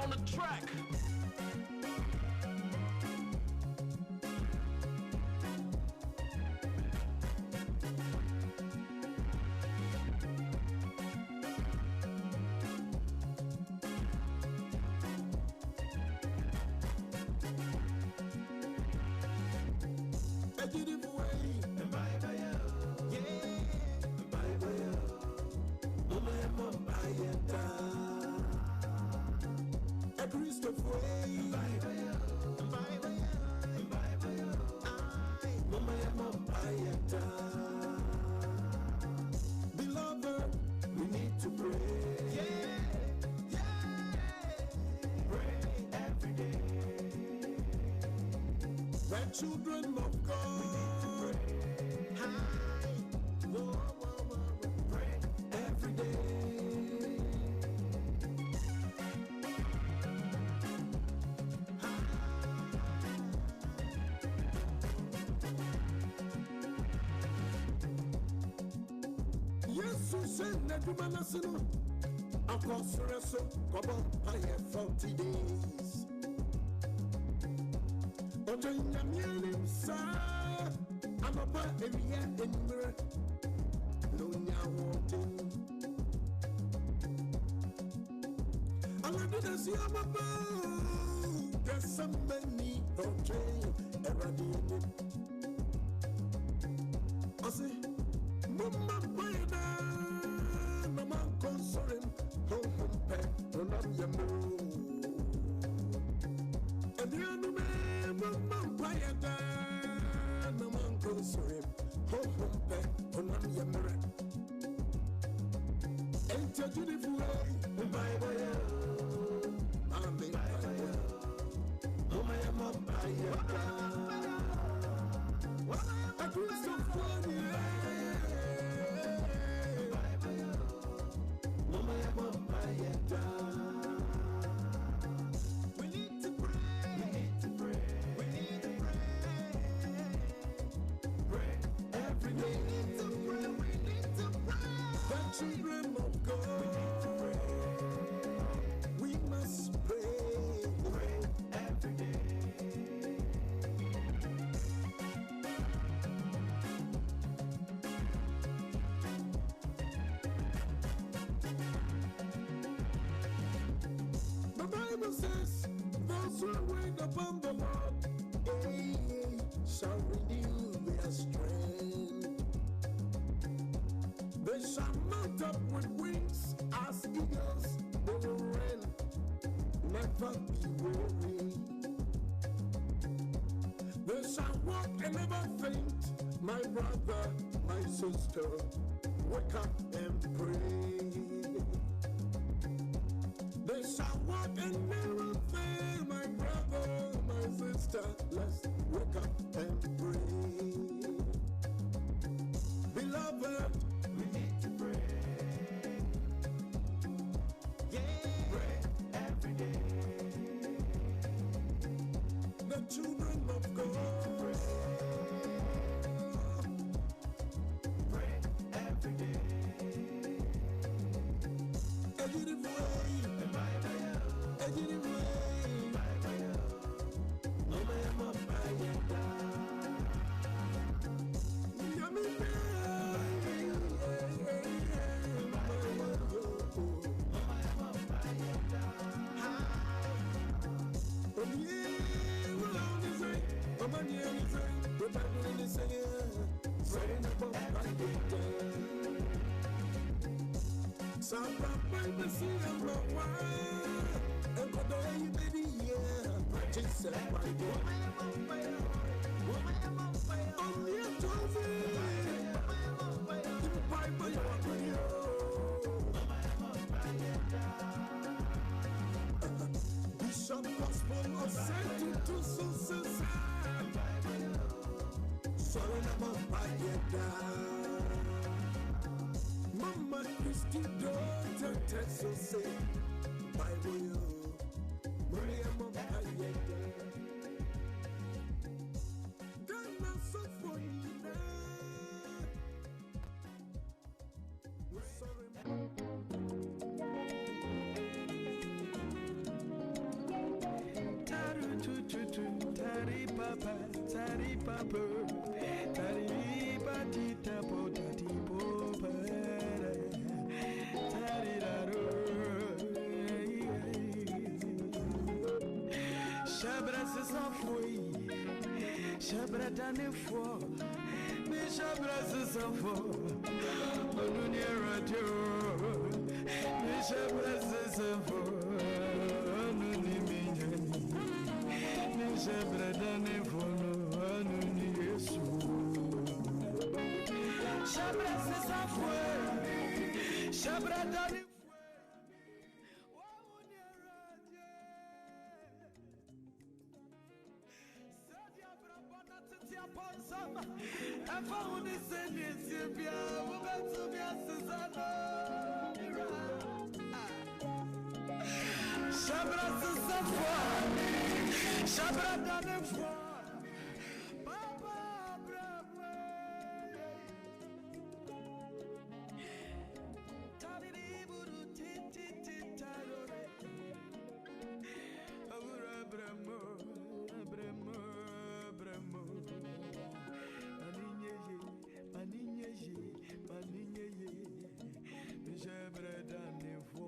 On the track. Christopher the children of God. We need to pray. High. Whoa, whoa, whoa, whoa. Pray every day. Send the Dumanasino, of course, I have 40 days. But in the million, sir, I'm about every year in mirror. No, now wanting. I'm not going to see I'm about. There's so many, okay, ever did it. I say, Mama, sorry, home pet, when I'm your moon. And the other man, quiet down, no man goes sorry, home pet, when I'm your mirror. Ain't you beautiful way, bye bye, I'm the bye. Oh, my mom, bye. I do so funny. We need to pray. We need to pray. We need to pray. Pray every day. We need to pray. We need to pray. The children of God. We need to pray. We must pray. Pray every day. Says, those who wait upon the Lord, shall renew their strength. They shall mount up with wings as eagles. They will run, never be weary. They shall walk and never faint. My brother, my sister, wake up and pray. They shall walk and never fail, my brother, my sister. Let's wake up and pray. Beloved, we need to pray. Yeah, pray every day. The children of God. Pray every day. Bishop Gospel of Saint to Society. Sorry, I'm Mama Christy daughter Texas say Bible Maria Mama Ghana so for you we're sorry Tari papa tari batita potati popa tari raro Chabra se s'en foi Chabra dane foi Mais Chabra se s'en foi On n'y est radio Mais Chabra se s'en foi On n'y est Mais Chabra dane foi On n'y est Chabra se s'en foi Chabra dane foi Ponsam, I found this in Ethiopia, woman to me as Susanna. Shabra Susanna, Shabra Danefo, Papa Bravo, Tali Buru Titi Tarore, Aura Bramo, Bramo, Bramo, Paninye, Shabra Danefo.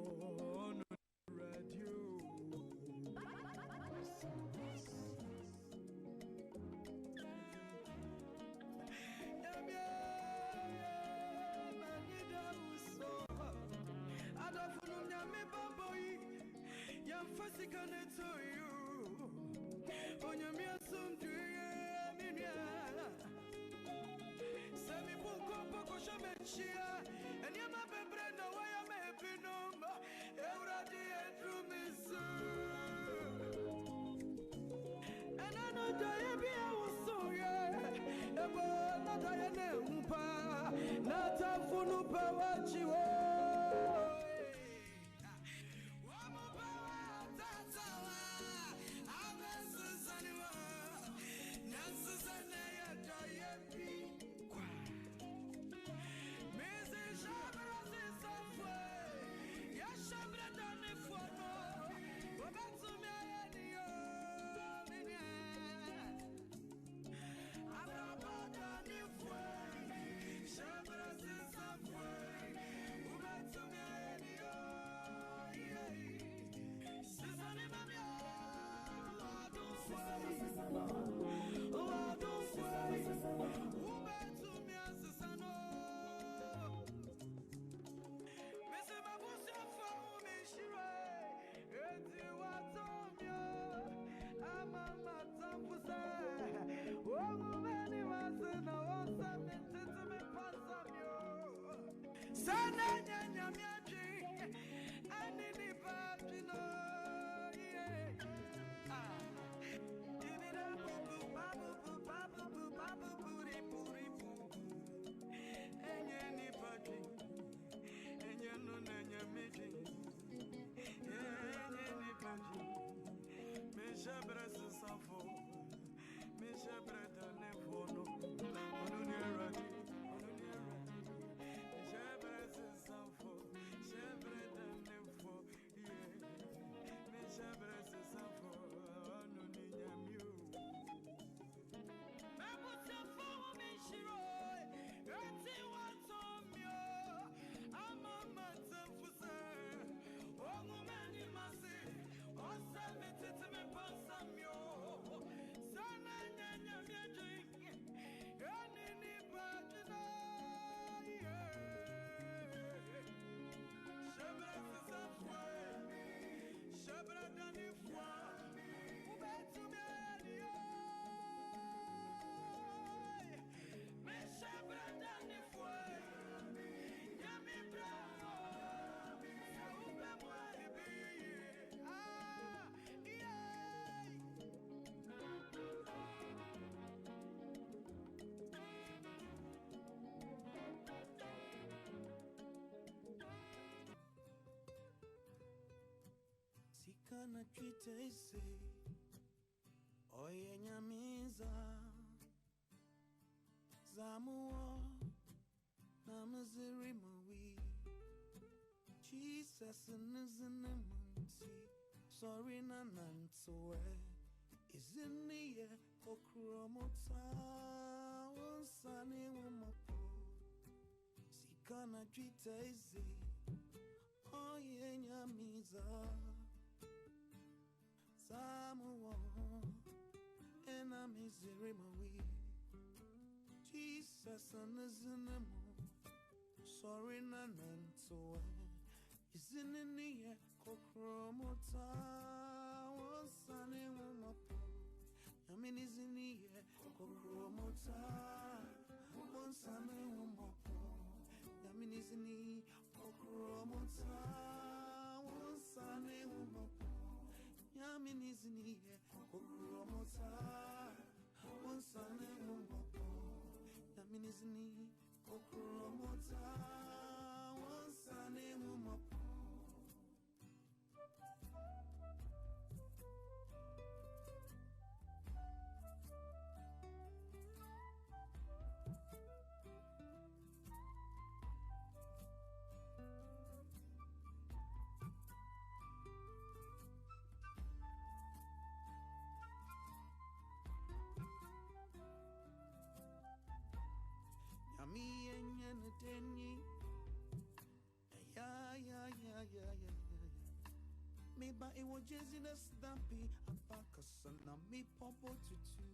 Sikana twitese oye nyamiza zamuo na mziri mawi Jesus nizine munti sorry na nantoe iziniye okromota wonsani wumako Sikana twitese oye nyamiza Samuel, and I'm misery my Jesus and is in the moon. Sorry, none so is in the air. Cocromota was sunny one more. I mean, is in the air. Cocromota one sunny one more. I mean, is in the Cocromota one sunny one more. Yaminizini, Okromota, one son and one. kokromota wansane mumapo Yami enyen deni ya me ba e wo jezi na stampy apaka sana me popo tutu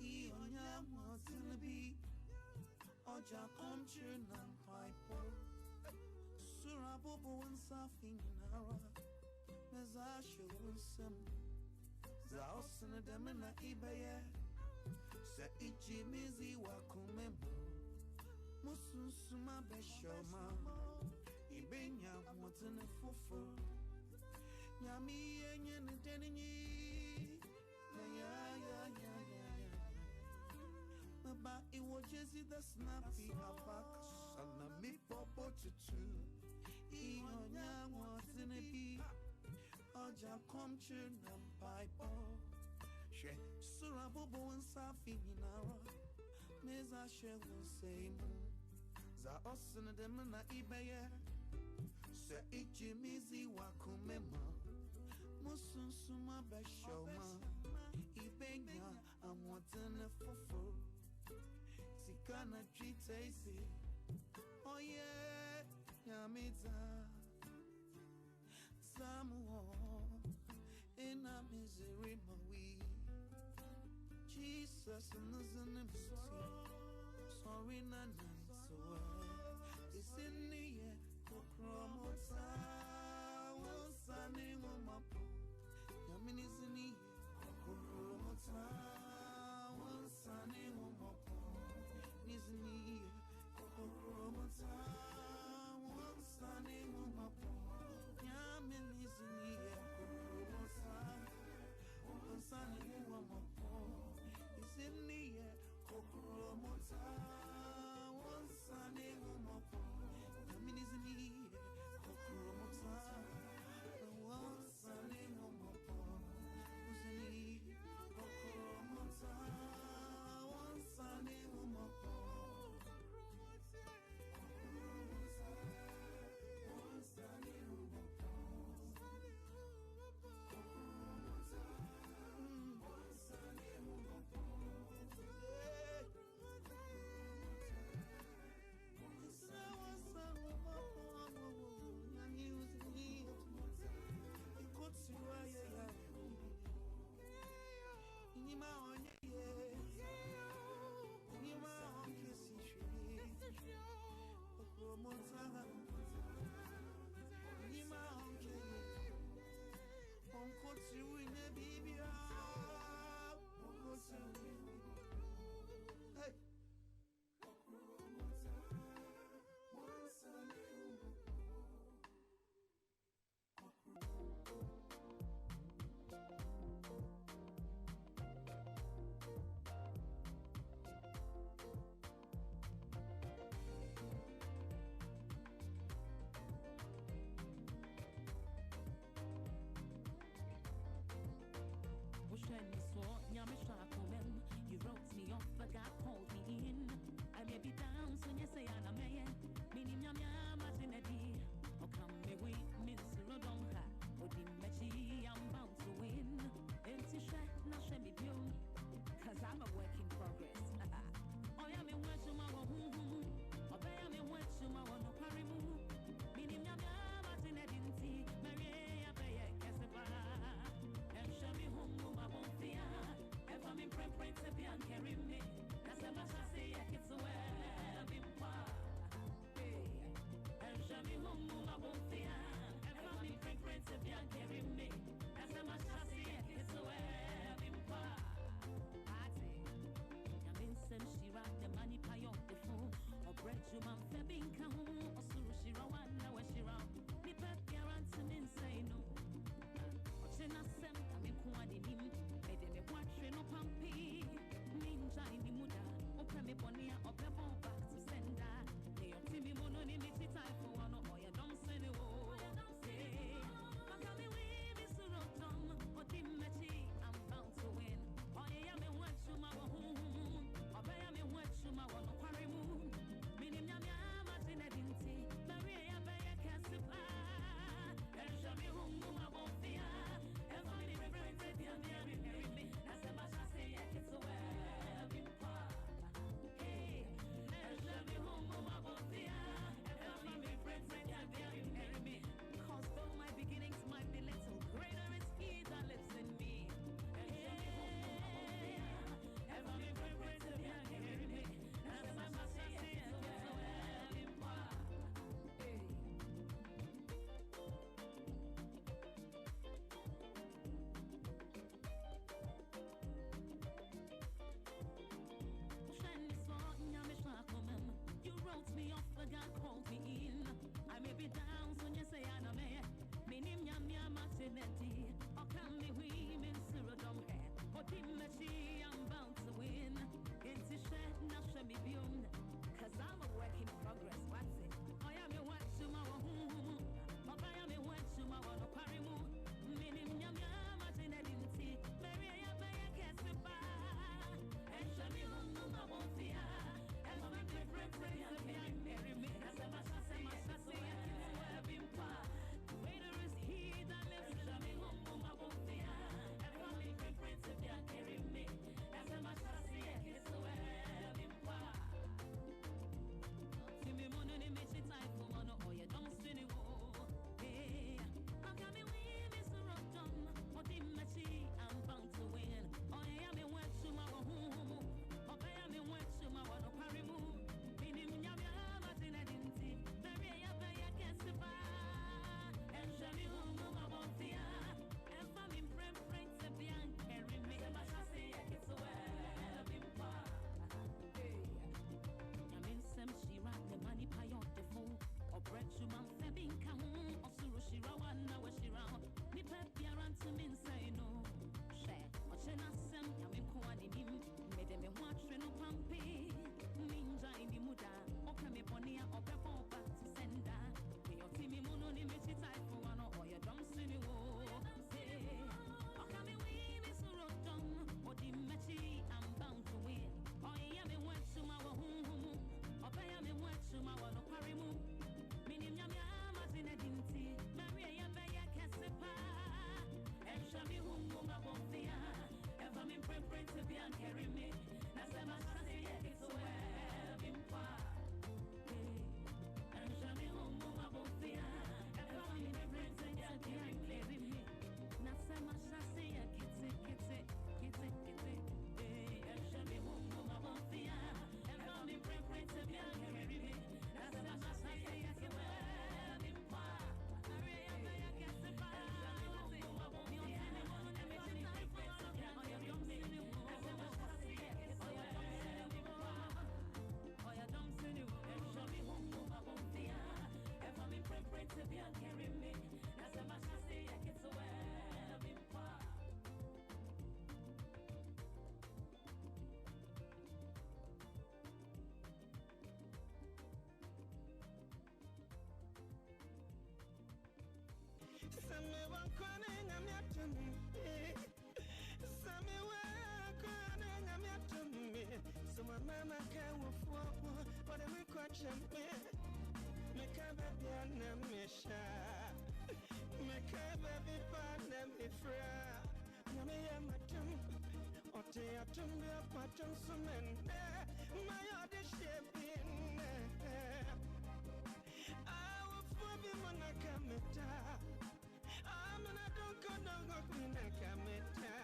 I onya mo be oja country na pipe sura bobo wansafi nara meza shewunsem za osna dem na ibeye se ichi mizi wakumemo mususuma beshoma ibenya motene fofo nyami enye ndenyi ya maba iwo jezi the snappy abaka sana mi popo tutu ihonya motene bi oja komchu na pipe she sura bobo wansafi nara meza she will say za osna dem na ibeye se ichimizi wakumema musunsuma beshoma ibenya amwatene fofo sikana chitaisi oh yeah yamita samuo ina misery mawi Jesus and sorry so it's in the air kokromota wansane mumapo yaminizini kokromota wansane mumapo nizini kokromota wansane mumapo yaminizini kokromota wansane mumapo izini kokromota wansane mumapo yaminizini kokromota wansane mumapo uzini kokromota Trinity. Or can me women Surodom hair. Or Dimachi, I'm bound to win. It's a shed, not me beyond. Cause I'm a work in progress, what's it? I am a work to my home. I am a work to my one parimu. Minim yam yam at in identity. Mary, I am a casipa. And show me home, I won't fear. And I'm a different friend, and marry me. As a master, I've been far. Greater is he that lives in me home, I won't fear. And I'm a different friend, and carry me. As a master, it's where I've been far. See me money, me shit time for one, or you don't see the war. Hey, I'm coming with Mr. Rockton. What the matchy, I'm bound to win. Oh, yeah, me went to my home. Oh, yeah, me went to my one, parimu. Minim yam yam at in identity. Very, I can't survive. And show me home, I won't fear. And for me, friend, to be and carry me. My chassis, it's where I've been far. Hey. Yamin sem shira the money pay out the phone or bread to man febin kan or suru shira wana wa shira ni pe biaran to min say no share or chena sem yamin ko ani nim me de me wa tre no pampi ninja ini muda o kame ponia o pe fo back to sender me o timi mono ni me chitai for one or you don't see ni wo o kame we me suru dom o di mechi I'm bound to win oh yeah me went to my home Obey me what to my one parimu. Minim yam yam as in a dinty. Maria Baya Cassipa. And show me whom I won't fear. If I'm in preference to be and carry me. That's a master, it's where I've been far. And show me whom I won't fear. If I'm in preference to be and carry me. That's a master, kitty. And show me whom I won't fear. If I'm in preference to be and carry me. That's a master, it's where I've been far. Maria Baya Cassipa. To be and carry me, that's a master say it's where I've been far. Same one crying, I'm not to me. Same one crying, I'm not to me. So my mama can't walk, but I'm a question. Make a baby and a misha. Make a baby pan and be fra. Yamatum, or teatum, your patum, summon. My other shaping. I will be Monakameta. I'm an adult, no Kameta.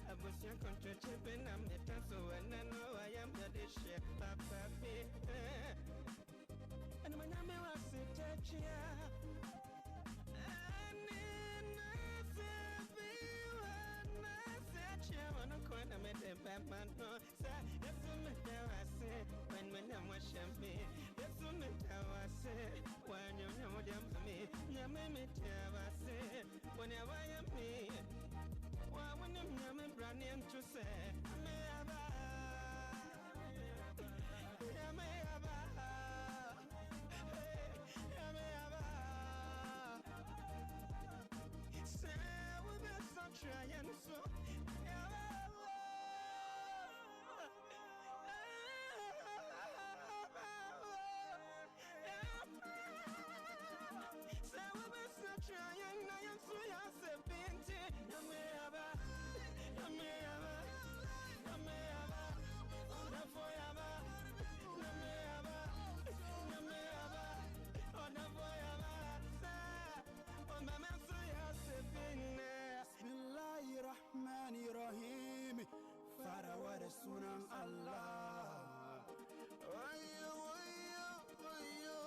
I was your contract, and I'm the so when I know I am the ship, Papa. And when I'm a city, and in a corner, I met a Batman. That's the matter I say when I'm a champagne. That's the matter I say when you know me. I say whenever I am me. Why when I'm running to say, I may have trying so Bismillahirrahmanirrahim. Farawar sunan Allah. Ayo, ayo, ayo.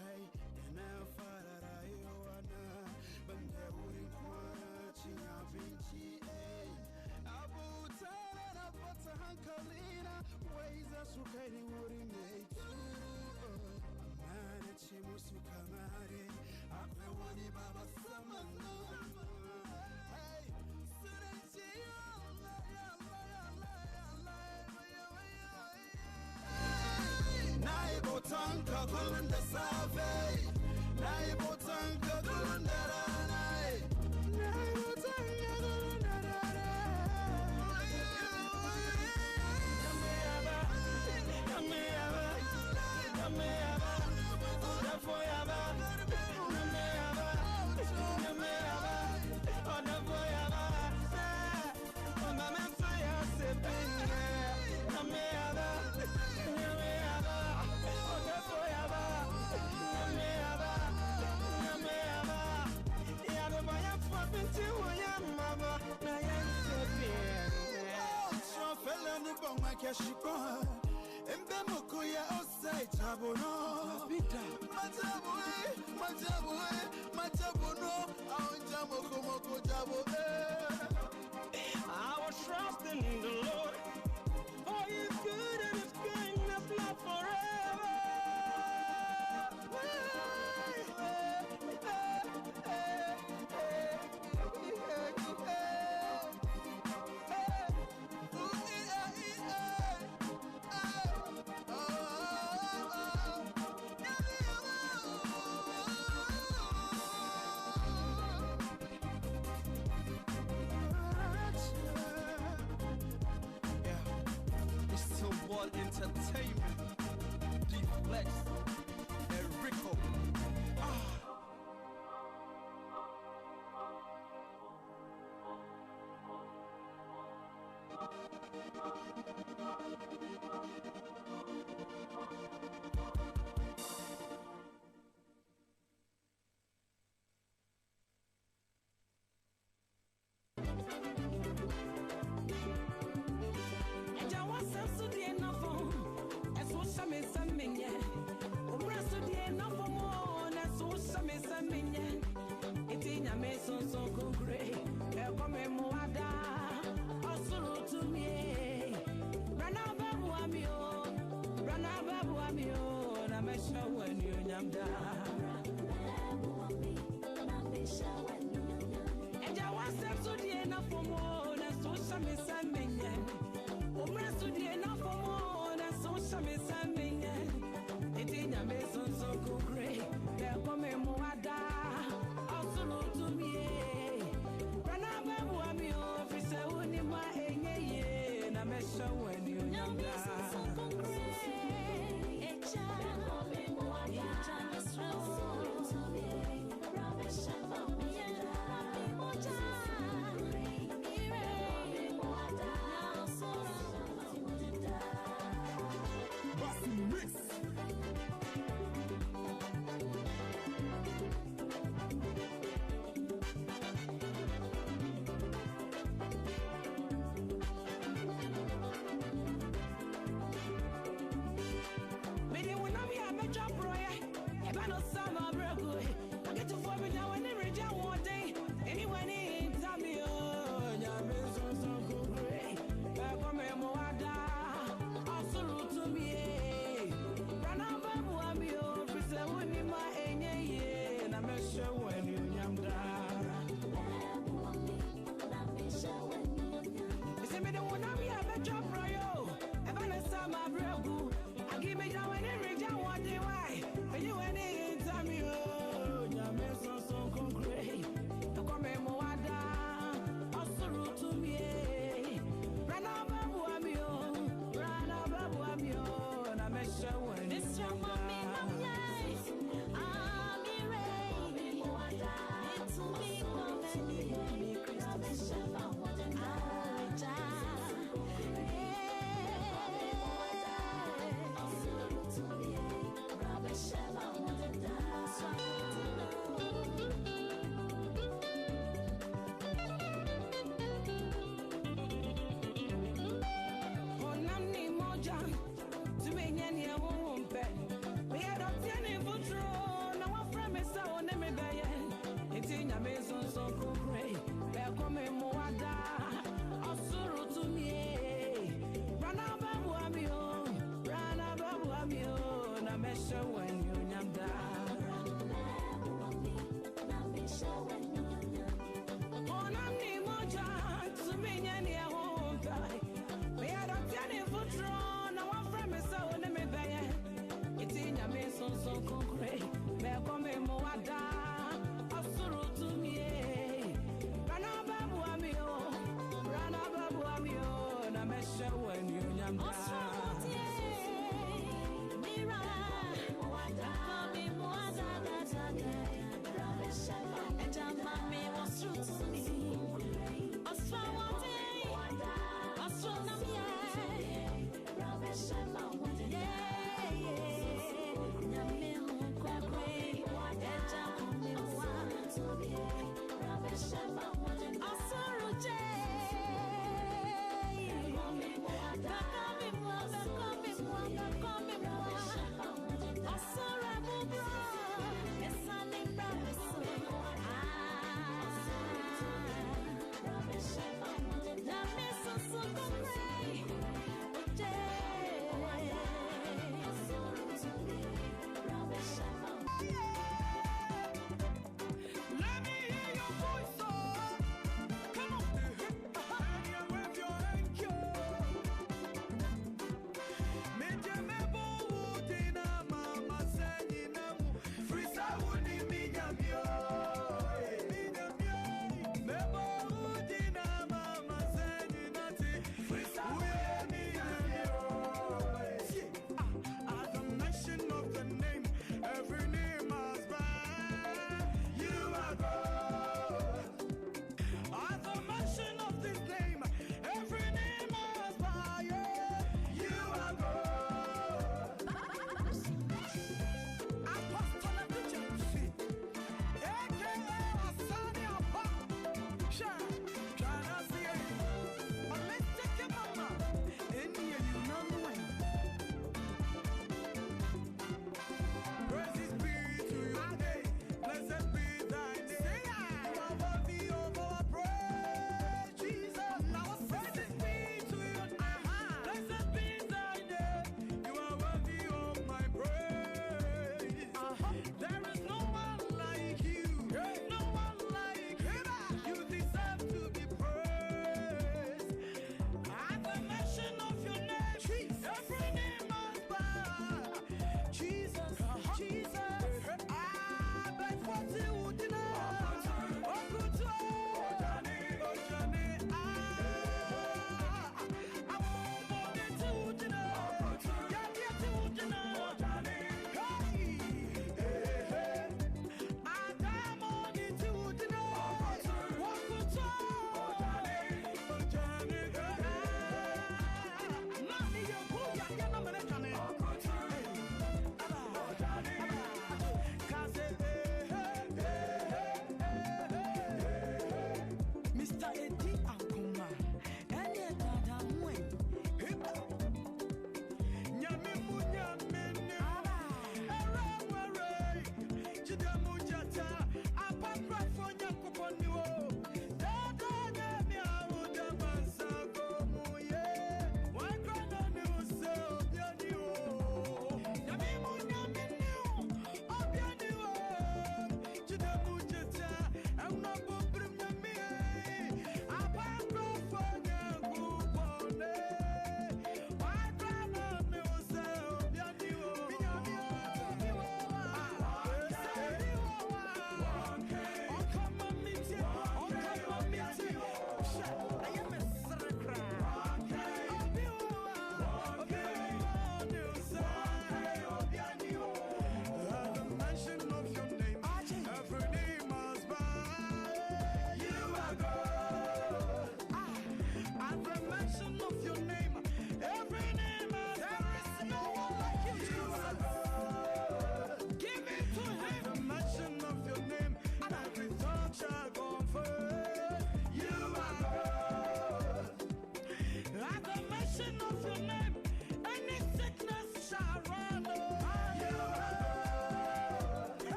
Hey, dena fararayo ana. Banda uri kwa chinya binchi. Abu Tala bata hankalina. Waiza sukari uri mechu. Amana chimusu kamari. Akwewani baba samana. Hey, surechi Allah, Naibo tanka kulunda save. Naibo tanka kulunda ranai. Naibo tanka kulunda ranai. Yameaba, yameaba, yameaba, yafoyaba, yameaba, yameaba, onafoyaba. Onamefaya sepenge, yameaba, yameaba, onafoyaba, yameaba, yameaba. Yadobaya fwapinti woyamaba, na yansepenge. Fella no bong I cash you gone. And Bemokoya outside Tabono. Matabono, our Jamoko Jabo. I was trusting in the Lord. Oh, he's good and his kindness last forever. Entertainment, D-Flex, and Rico.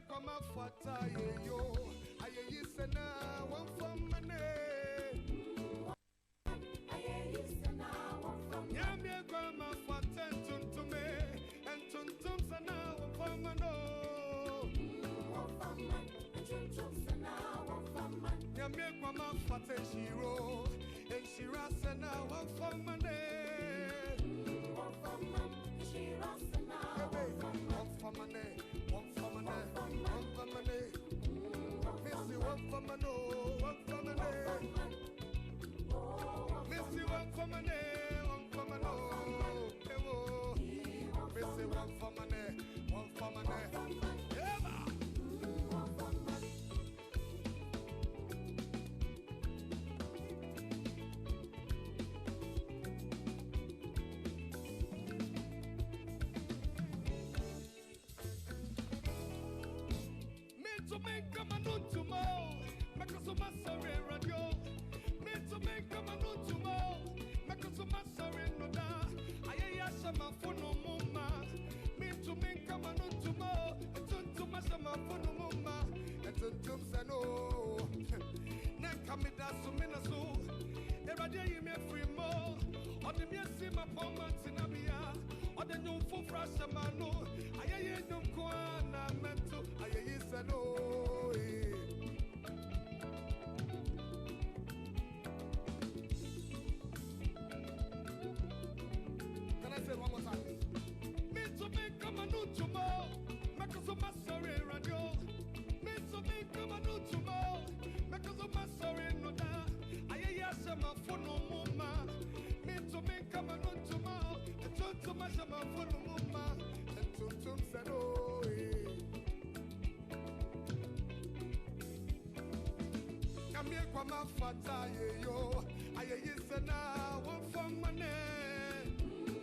Kama fata yo aye yisena one for money aye yisena one for money yamye kama fata tuntume and tuntum sana one for money one for money tuntum sana one for money yamye kama fata shiro and shira sana one for money one for money shira sana one for money one for money Missy one for my no, one for my name. Missy one for my name, one for my no. Missy one for my name, one for my name. To make a man tomorrow, make us a master radio. Me to make a man tomorrow, make us a master no da. Aye shama fono mama. Me to make a man tomorrow, to masama fono mama. To sano. Nanka me da so me na so. Every day me free more. Or the me see my performance in Abia. Or the new full fresh mano. Aye no kwana mento. Aye sano. Kwama fata yo, aye yisena one for money,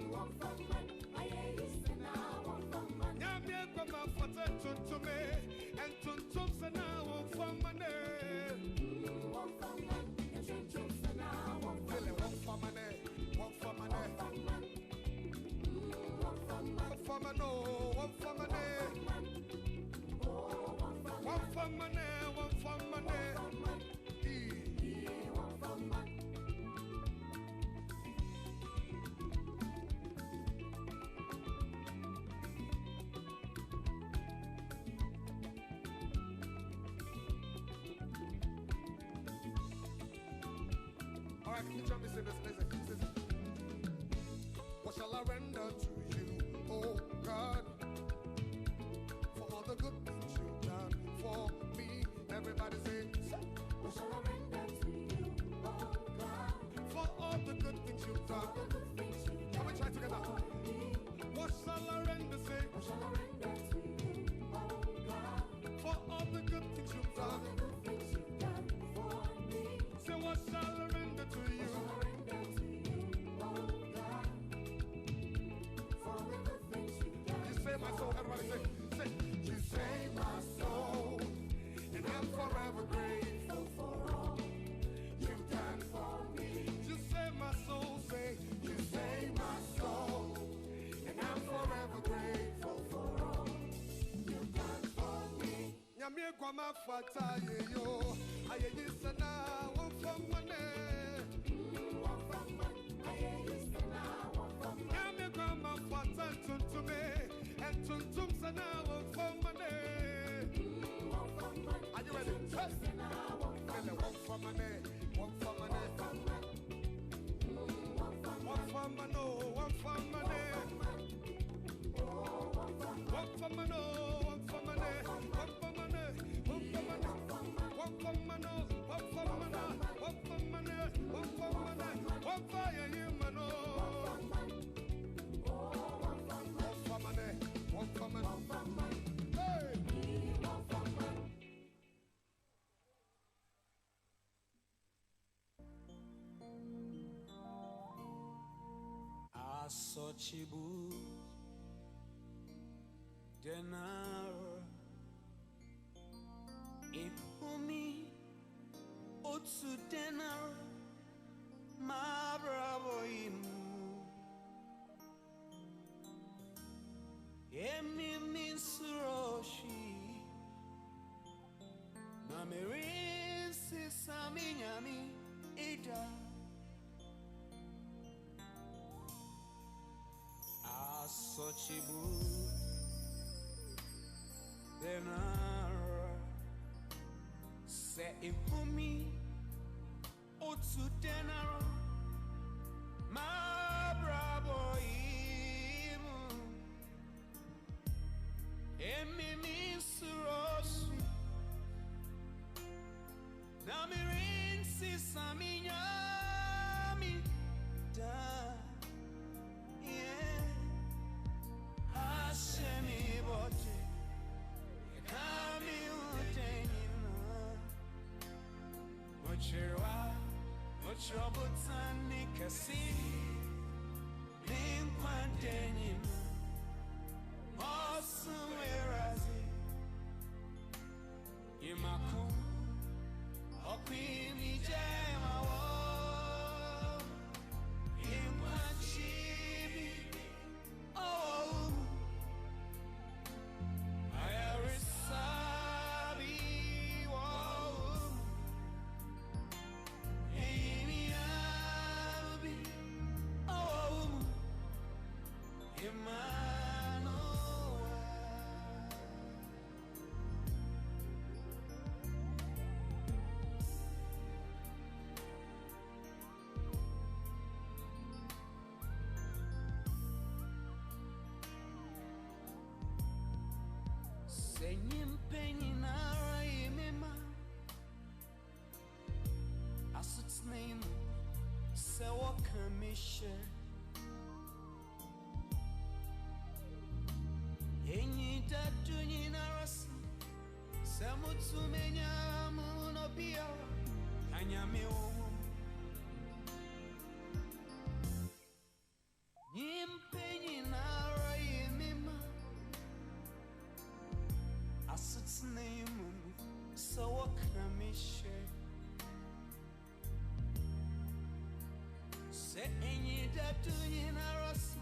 one for money, aye yisena one for money. Nyamye kwama fata tuntume, and tuntum sena one for money, one for money, and tuntum sena one for money, one for money, one for money, one for money, one for money, one for money, one for money. All right, can you jump me say this? Listen. What shall I render to you, oh God, for all the good things you've done for me? Everybody say, what shall I render to you, oh God, for all the good things you've done? Can we try together? What shall I render, say? What shall I render to you, oh God, for all the good things you've done? For me. Say, what shall I render to you? My soul, everybody say, you save my soul, and I'm forever grateful for all you've done for me. You save my soul, say, you save my soul, and I'm forever grateful for all you've done for me. Nyame kwama fata ye yo, aye yisana won from money. Nyame kwama fata to me. Tum sana for money. Are you ready? One for money. One for money. One for money. One for money. One for money. One for money. One for money. One for money. One for money. One for money. One for money. One for money. One for money. One for you, mano. Asochibu denar ifumi otsu denar ma bravo imu emi minsuroshi na merisi saminyami ida Asochibu denar se ifumi otsu denar ma bravo imu emi minsuroshi na mirinsi saminyami da Hashemi bote kami utenina Mochirwa Mochobutani kasi Linkwantenina Osumerazi Imakum Okwimi jema wo Inkwanchibi Oh Senyim peninara imema Asut's name Sewa kamishe Enyi datu nyinarasi Semutu menyamu no pia Anyame omu Nyim peninara imema Asut's name Sewa kamishe Se enyi datu nyinarasi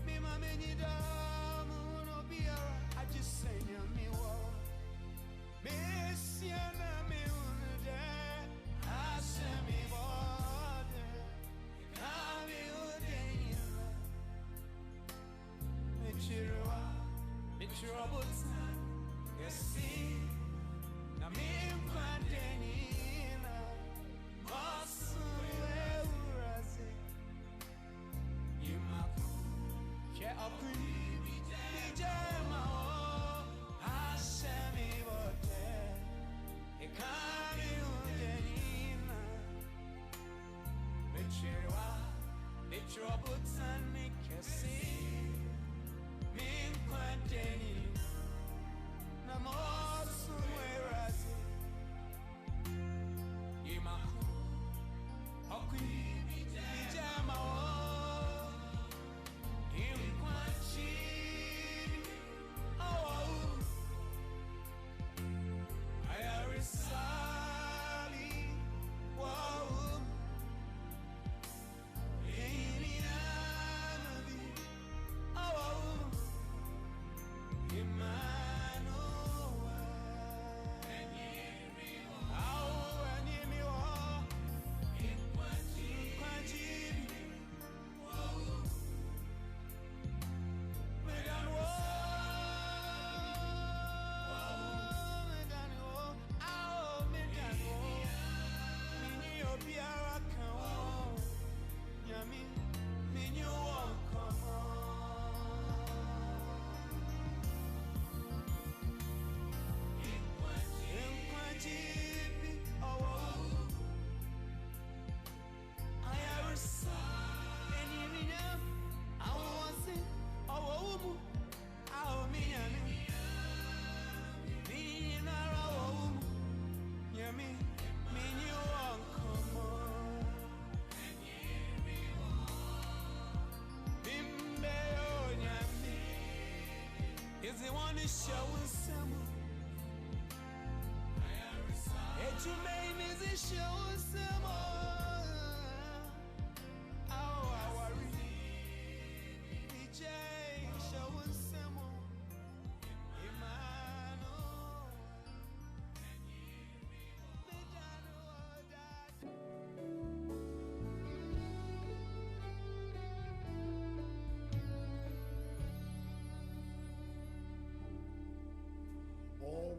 Mima menyi damu no biara Ajisenya miwa Mesiana mi unde Asemi bode Kami udenyina Michirwa butan Yesi Na mi mkwandenina Masu showing summer. And you made me this showing summer. Oh, I worry. DJ showing summer. Emmanuel.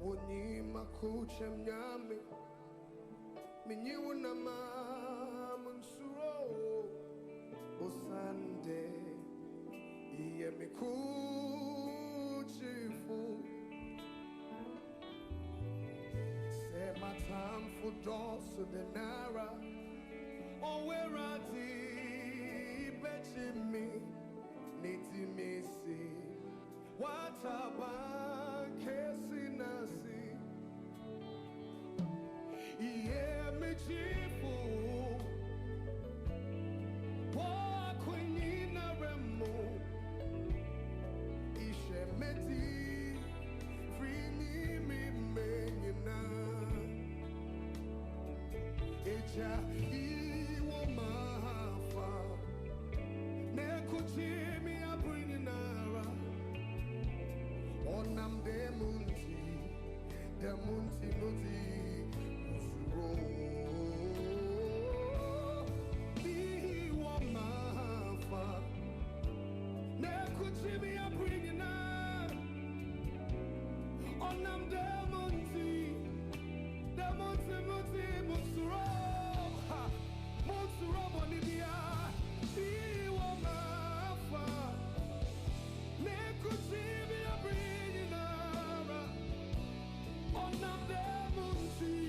Woni makuchem nyame minyi wunama munsuro osande iye mikuchifu say my time for doors of the nara oh where I betchi me niti me see what about kesi nasi yeah me chifu wa kwenye na remo ishe meti free me menyina eja iwo mahafa ne kuchimi abrinara onam demunti muti usuro iwo mahafa ne kuchimi abrinina onam demunti musuro musuro bonibia iwo mahafa ne kuchimi abrinina onam demunti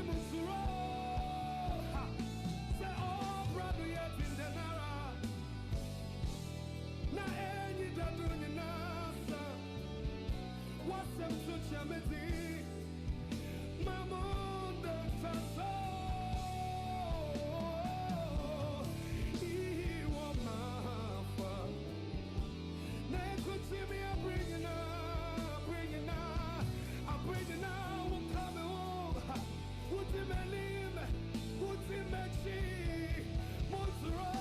musuro say oh brother yet in the nara na enyi daduni nasa wasem suchameti mamundo taso iwo mahafa ne kutimi I'm bringing now, we're coming home. What's in my name? What's in my cheek? Montero.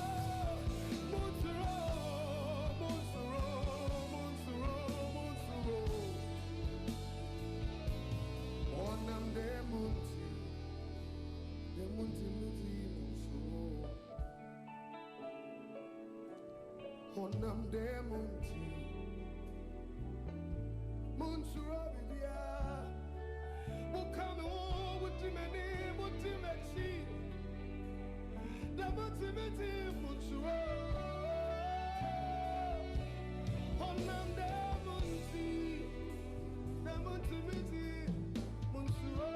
Onam demunti, Montero. Onam demunti. Montero, bibia. We'll come home with him and him, with him and she. The Montero, Montero. Onam demunti, the Montero, Montero.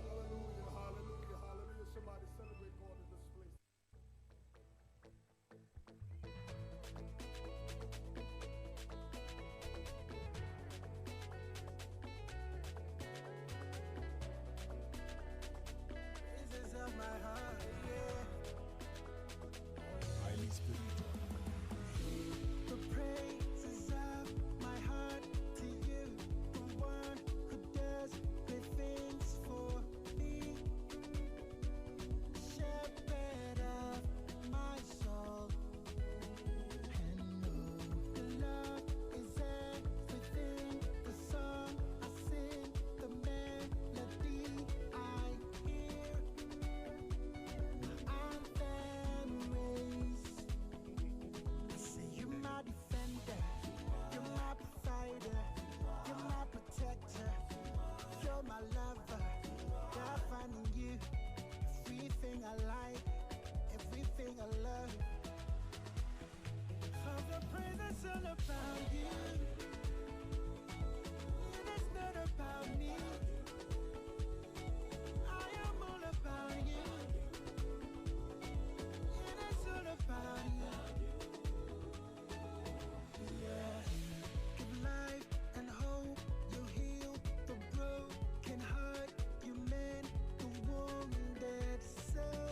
Hallelujah, hallelujah. Somebody celebrate God in this place. Praises of my heart, yeah. Highly spiritual. The praises of my heart to you, the one who does great things for me. Shepherd of my soul, and know the love is everything. The song I sing, the melody I hear. I'm raised. I say you're my defender, you're my provider, you're my protector, you're my lover. God finding you, everything I like, everything I love. For the praise that's all about you, it is not about me. I am all about you, it is all about you. Yeah. Give life and hope, you heal the broken heart, you mend the wounded soul.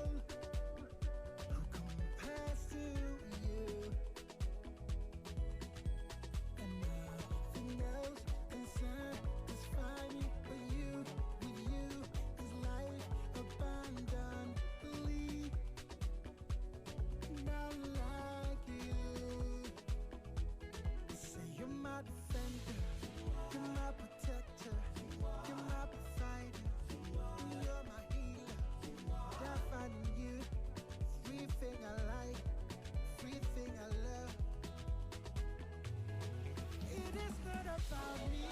You're my protector. You're my provider. You're my healer. I'm finding you. Everything I like. Everything I love. It is not about me.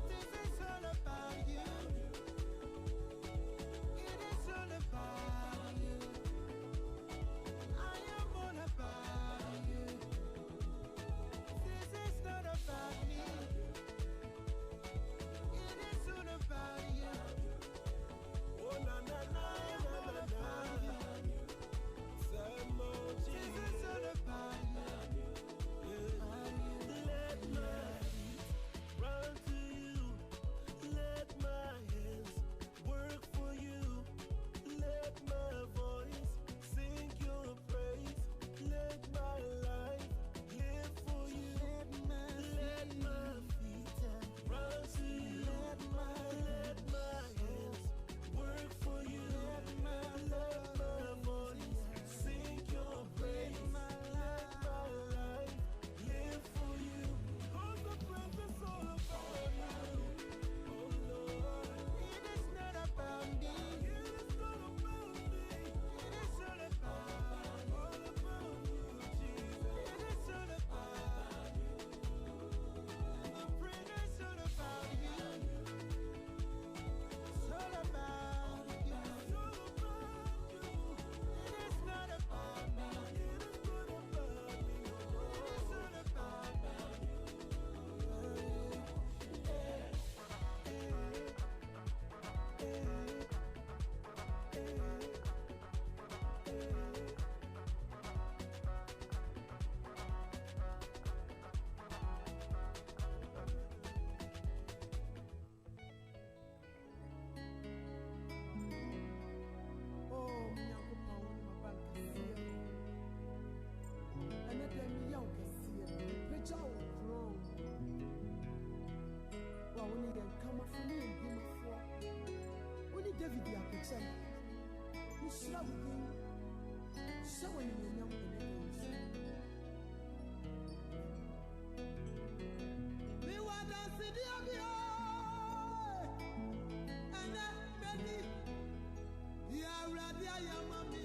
This is all about you. It is all about you. I am all about you. This is not about me. It is all about you. Oh na na na na na na. This is all about you. Let my feet run to you. Let my hands work for you. Let my voice sing your praise. Let my life live for you. Let my feet run to you. Let my hands work for you. Let my voice sing your praise. Let my life live for you. 'Cause the praise is all about you. Oh Lord, It is not about me. it is not about me. It is all about you. All about you, Jesus. It is all about you. The praise is all about you. It's all about you. It's all about you. It is not about me. It is not about me, oh It Lord. is all about you. Oh, Nyankopɔn, wo ne m'aba nkɛseɛ. Ɛnnɛ da meyɛ wo kɛseɛ. Megya wo korɔn. Wo a wo ne yɛn kamafo ne yɛn dwumafoɔ. Wo ne David akokyɛm. Mehyira wo din. Hyɛ wo animuonyam ɛnnɛ da yi so. Mewɔ adansedeɛ bi o. Ɛnnɛ mɛdi. Ya Awurade ayɛ ama me.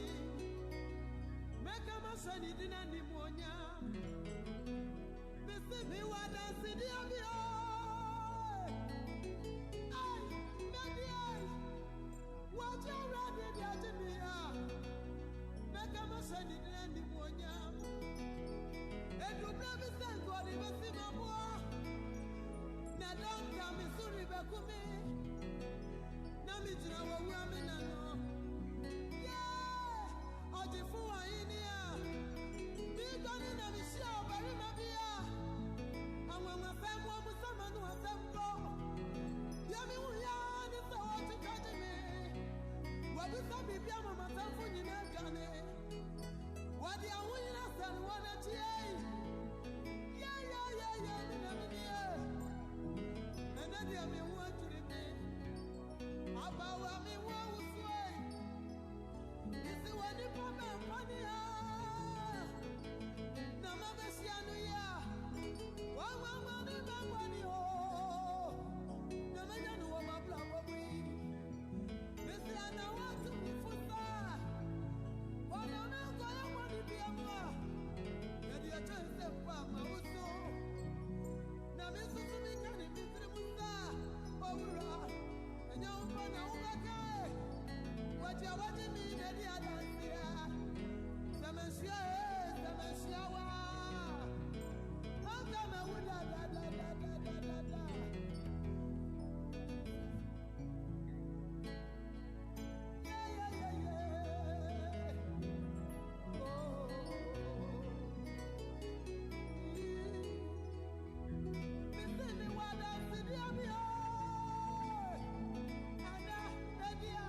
Mɛka m'asɔ ne din animuonyam. Mesi mewɔ adansedeɛ bi o. Ai, mɛdi ai. Wɔagye Awurade de agye me a. Mɛka m'asɔ ne din animuonyam. Edubere bi sɛ nkɔde bɛsi m'aboa. Na dɔnka me so rebɛku me. Na megyina wɔwura me n'ano. Ɔgyefo w'ahenni a, meguane na mehyia ɔbarima bi a, anwanwasɛm wɔ mu sɛ m'ano asɛm kɔ. Deɛ mehu yɛa ne sɛ wɔgyegye me. Wɔabisa biribi ama m'atamfo nyinaa dwane. Wɔde ahoyere asɛre wɔn akyi ei. Yɛyɛyɛyɛ me na medeɛ. Ɛnnɛ deɛ meho adwiri me. Abawa meho awosoe. Isi wani pame mpani ya. Na mabesia no ya. Wa ni bangwani ho. Na menya no wa mabla bobwi. Isi ana watu mifusa. Wana na ko ya kwani bia mwa. Ya dia chese kwa mauso. Na misusu mikani mitri musa. Owura. Enya umpana ubake. Waje mi na di adansia. Samansia wa. Anga ma wuda da. Yeah. Oh. Missy me wada sidia mi o. Ada edia.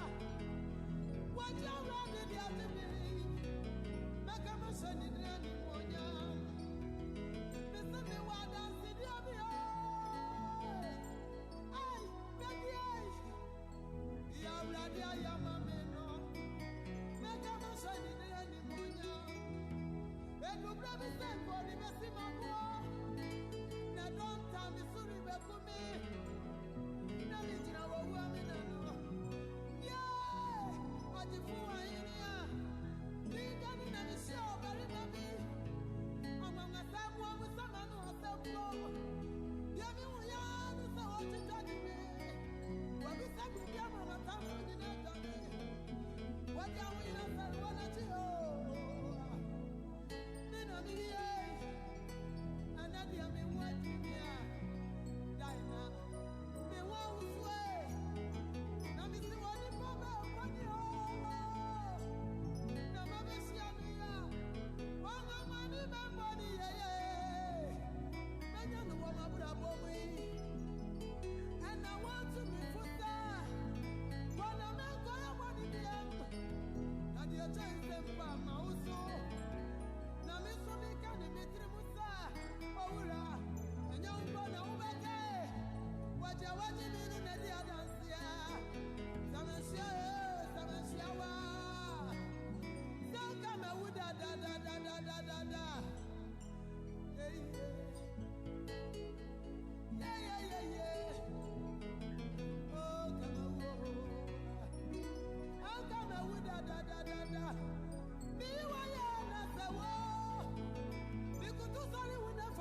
Waje Awurade de agye me. Mɛka m'ahyɛ ne din animuonyam. Missy me wada sidia mi o. Ai, mɛdi ai. Ya Awurade ayɛ ama me no. Mɛka m'ahyɛ ne din animuonyam. Edubere bi sɛ nkɔde bɛsi m'aboa. Na dɔm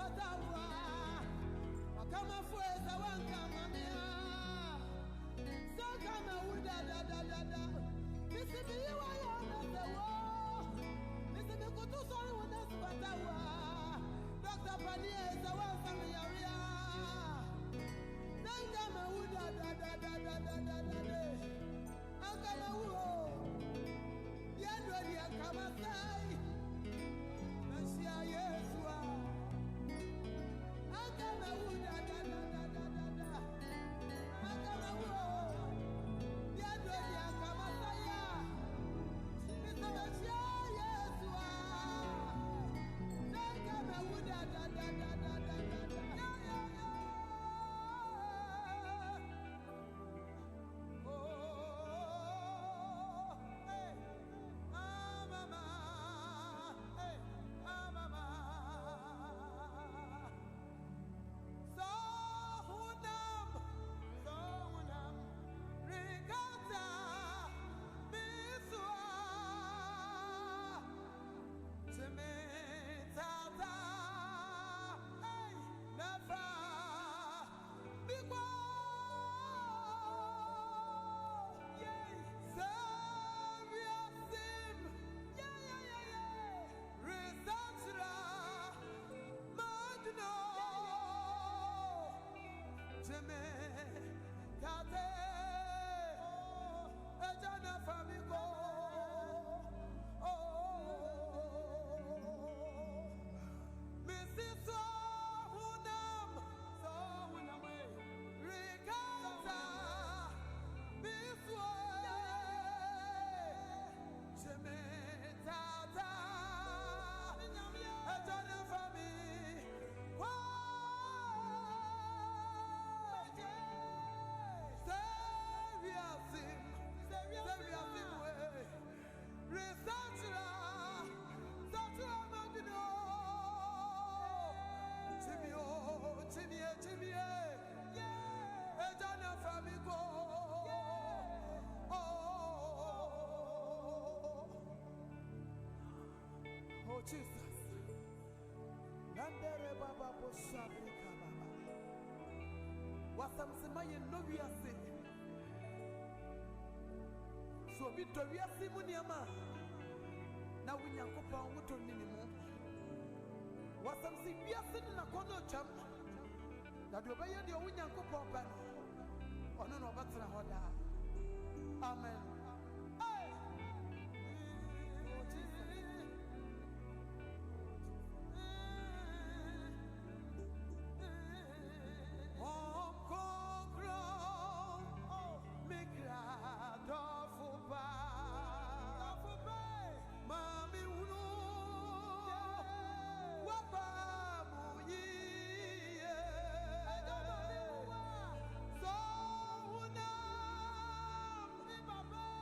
Batawa, Wakama Fueza, Wankama Mia, Sakama Uda, this is the way the war. This is the Kutu Sorry when that's Batawa. Dr. Pania is the one from the area. Nankama Uda, Ankama Uo, Yadwa, Kamasai, Nasia Yesua. Jesus. Nandere baba boshabrika baba. Wasamsemaye no wiase. So bi to wiase mu niama. Na wunyankopa woto nini mu. Wasamsi wiase na kono cham. Na do be ye de wunyankopa ba no. Ono no batara hoda. Amen. Baba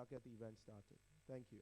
get the event started. Thank you.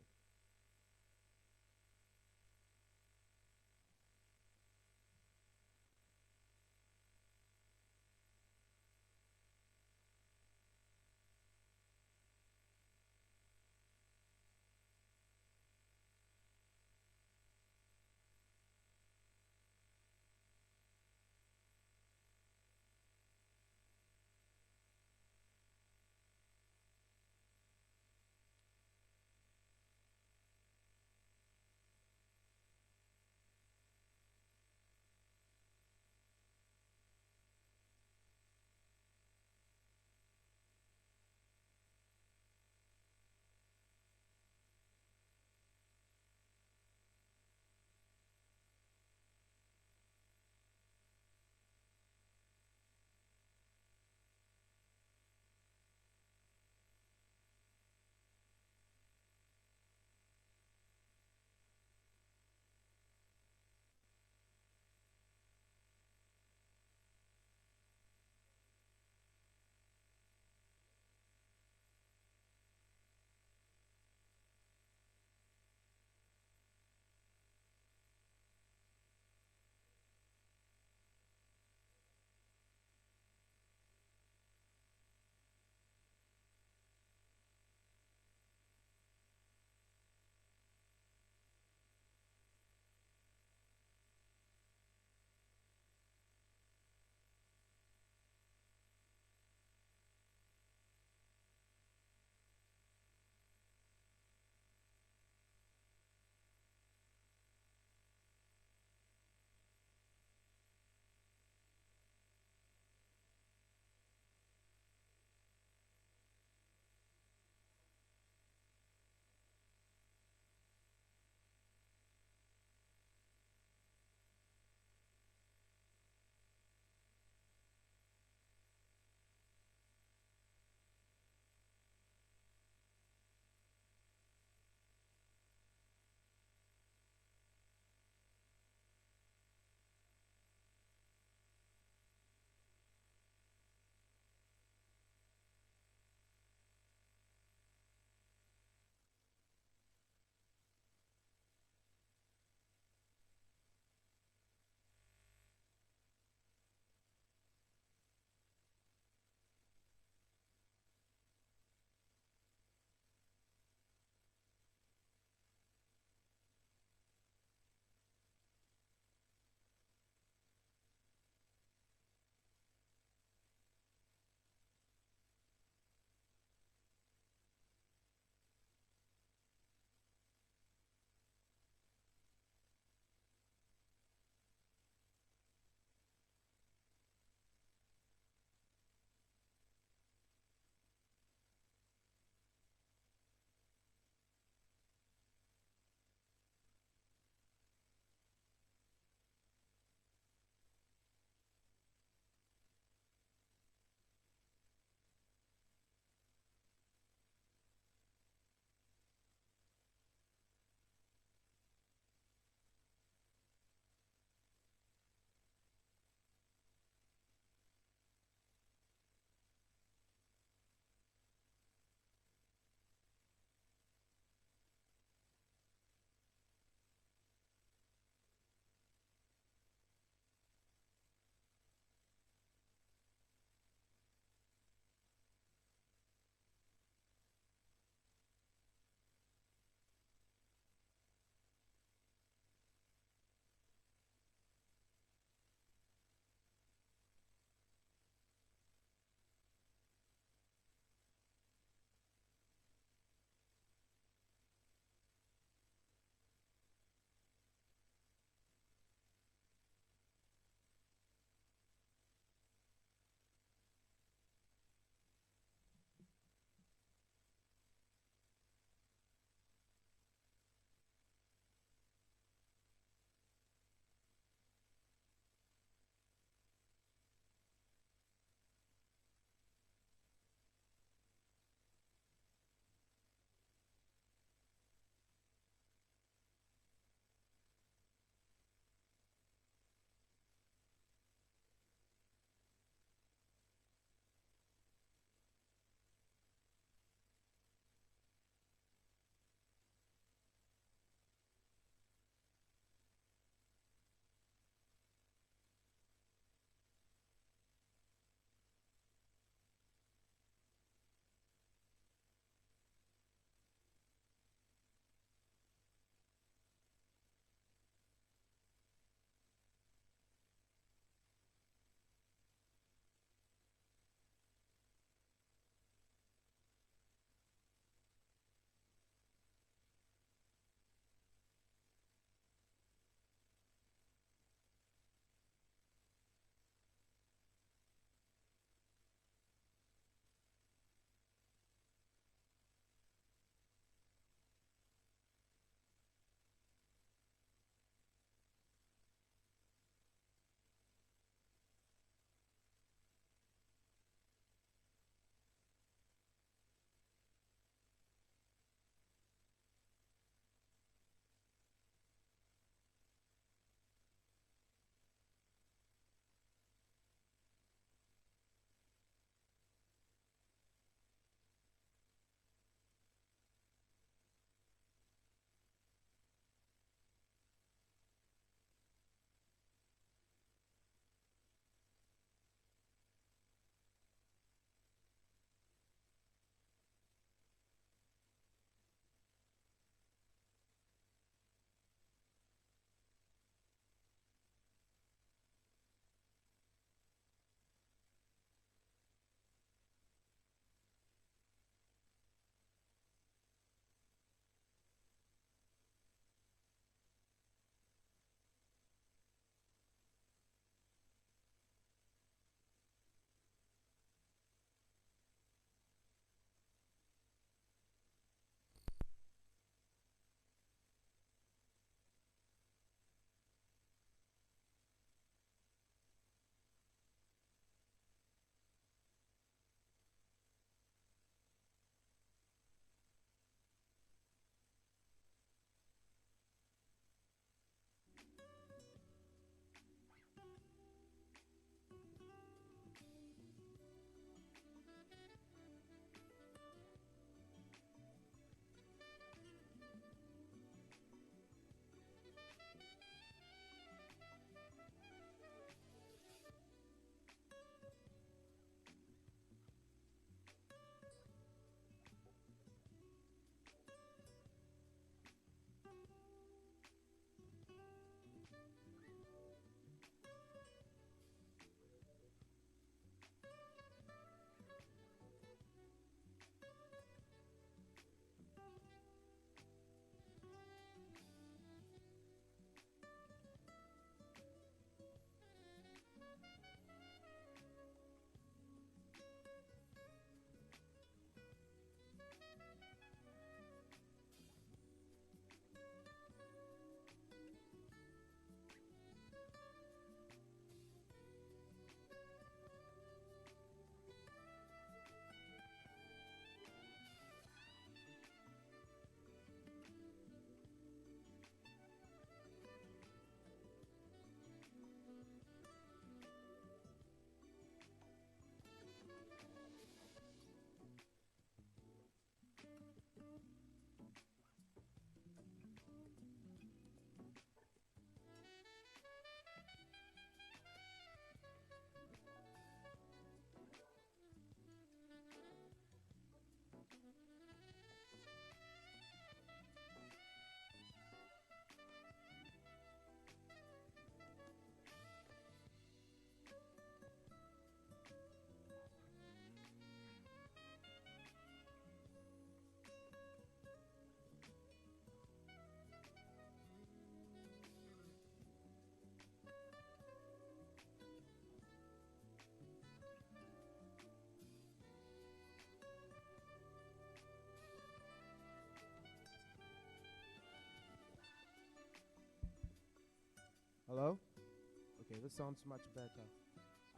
Okay, this sounds much better.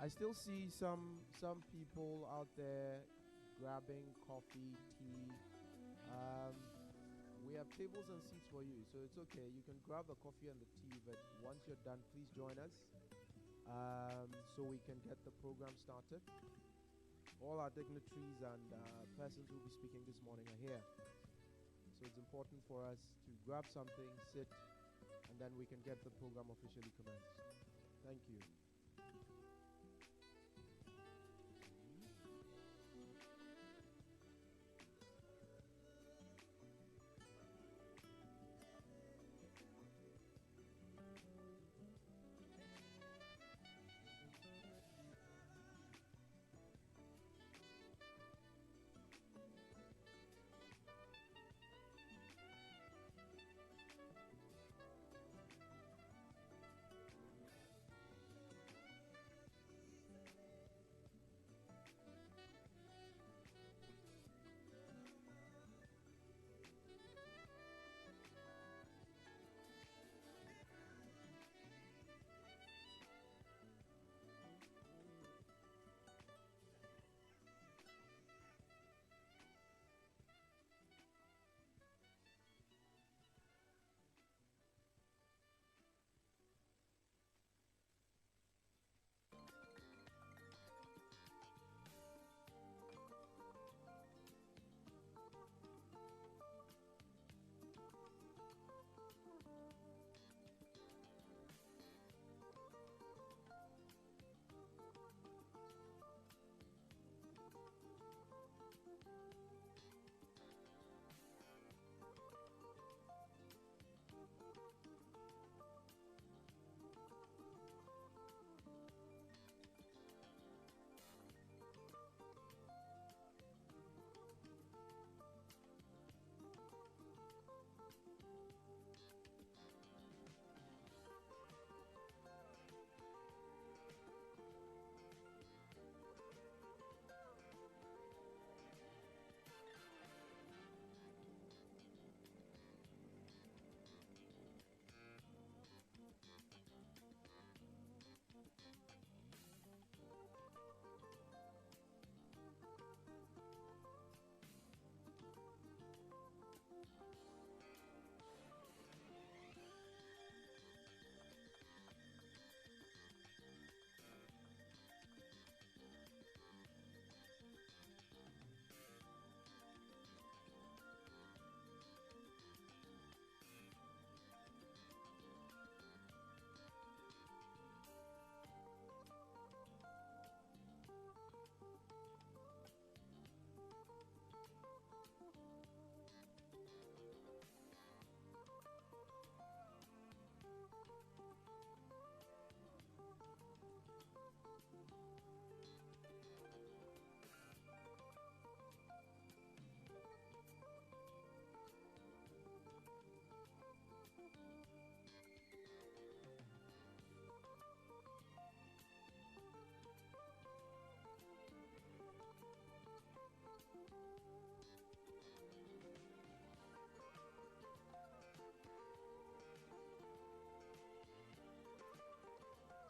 I still see some people out there grabbing coffee, tea. We have tables and seats for you, so it's okay. You can grab the coffee and the tea, but once you're done, please join us so we can get the program started. All our dignitaries and persons who will be speaking this morning are here. So it's important for us to grab something, sit, and then we can get the program officially commenced. Thank you.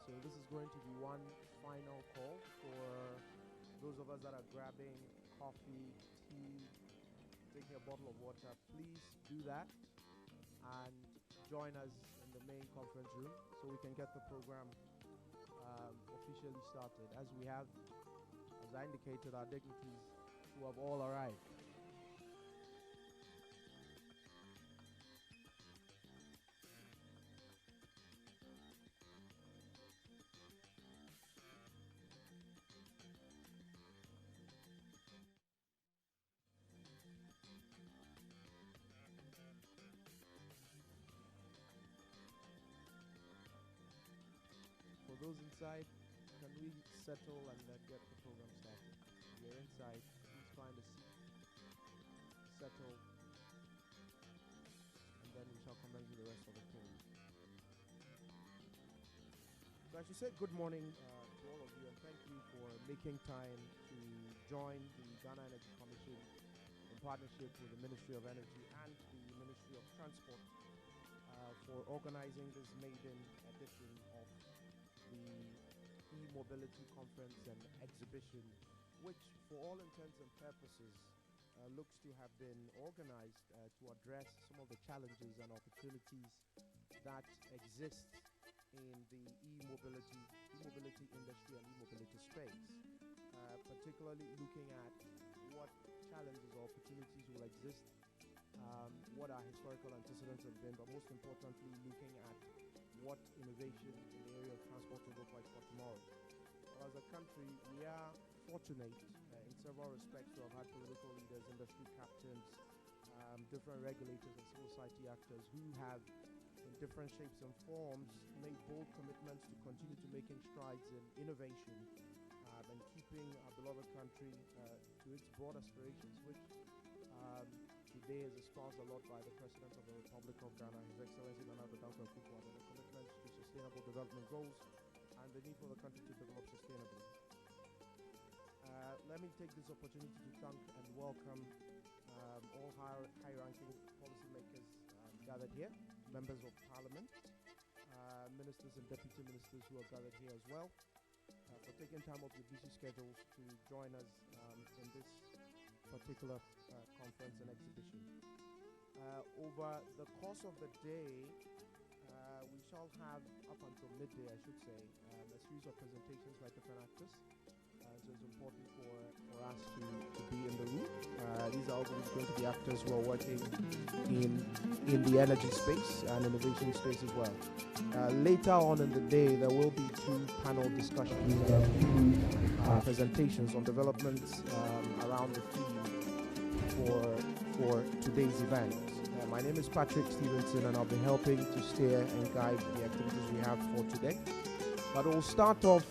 So this is going to be one final call for those of us that are grabbing coffee, tea, taking a bottle of water. Please do that and join us in the main conference room so we can get the program officially started. As we have, as I indicated, our dignitaries who have all arrived. For those inside, can we settle and then get the program started? You're inside, please find a seat, settle, and then we shall commence with the rest of the program. So I should say good morning to all of you, and thank you for making time to join the Ghana Energy Commission in partnership with the Ministry of Energy and the Ministry of Transport for organizing this maiden edition of the e-mobility conference and exhibition, which for all intents and purposes looks to have been organized to address some of the challenges and opportunities that exist in the e-mobility industry and e-mobility space, particularly looking at what challenges or opportunities will exist, what our historical antecedents have been, but most importantly, looking at what innovation in the area of transport will look like for tomorrow. Well, as a country, we are fortunate in several respects to have had political leaders, industry captains, different regulators and civil society actors who have, in different shapes and forms, made bold commitments to continue to making strides in innovation and keeping our beloved country to its broad aspirations, which today is espoused a lot by the President of the Republic of Ghana, His Excellency Nana Addo Dankwa Akufo-Addo, the commitment to sustainable development goals and the need for the country to develop sustainably. Let me take this opportunity to thank and welcome all high-ranking policymakers gathered here, members of Parliament, ministers and deputy ministers who are gathered here as well, for taking time off your busy schedules to join us in this particular conference and exhibition. Over the course of the day, we shall have, up until midday I should say, a series of presentations by different actors. So it's important for us to be in the room. These are also going to be actors who are working in the energy space and innovation space as well. Later on in the day, there will be two panel discussions, presentations on developments around the theme for today's event. My name is Patrick Stevenson, and I'll be helping to steer and guide the activities we have for today. But we'll start off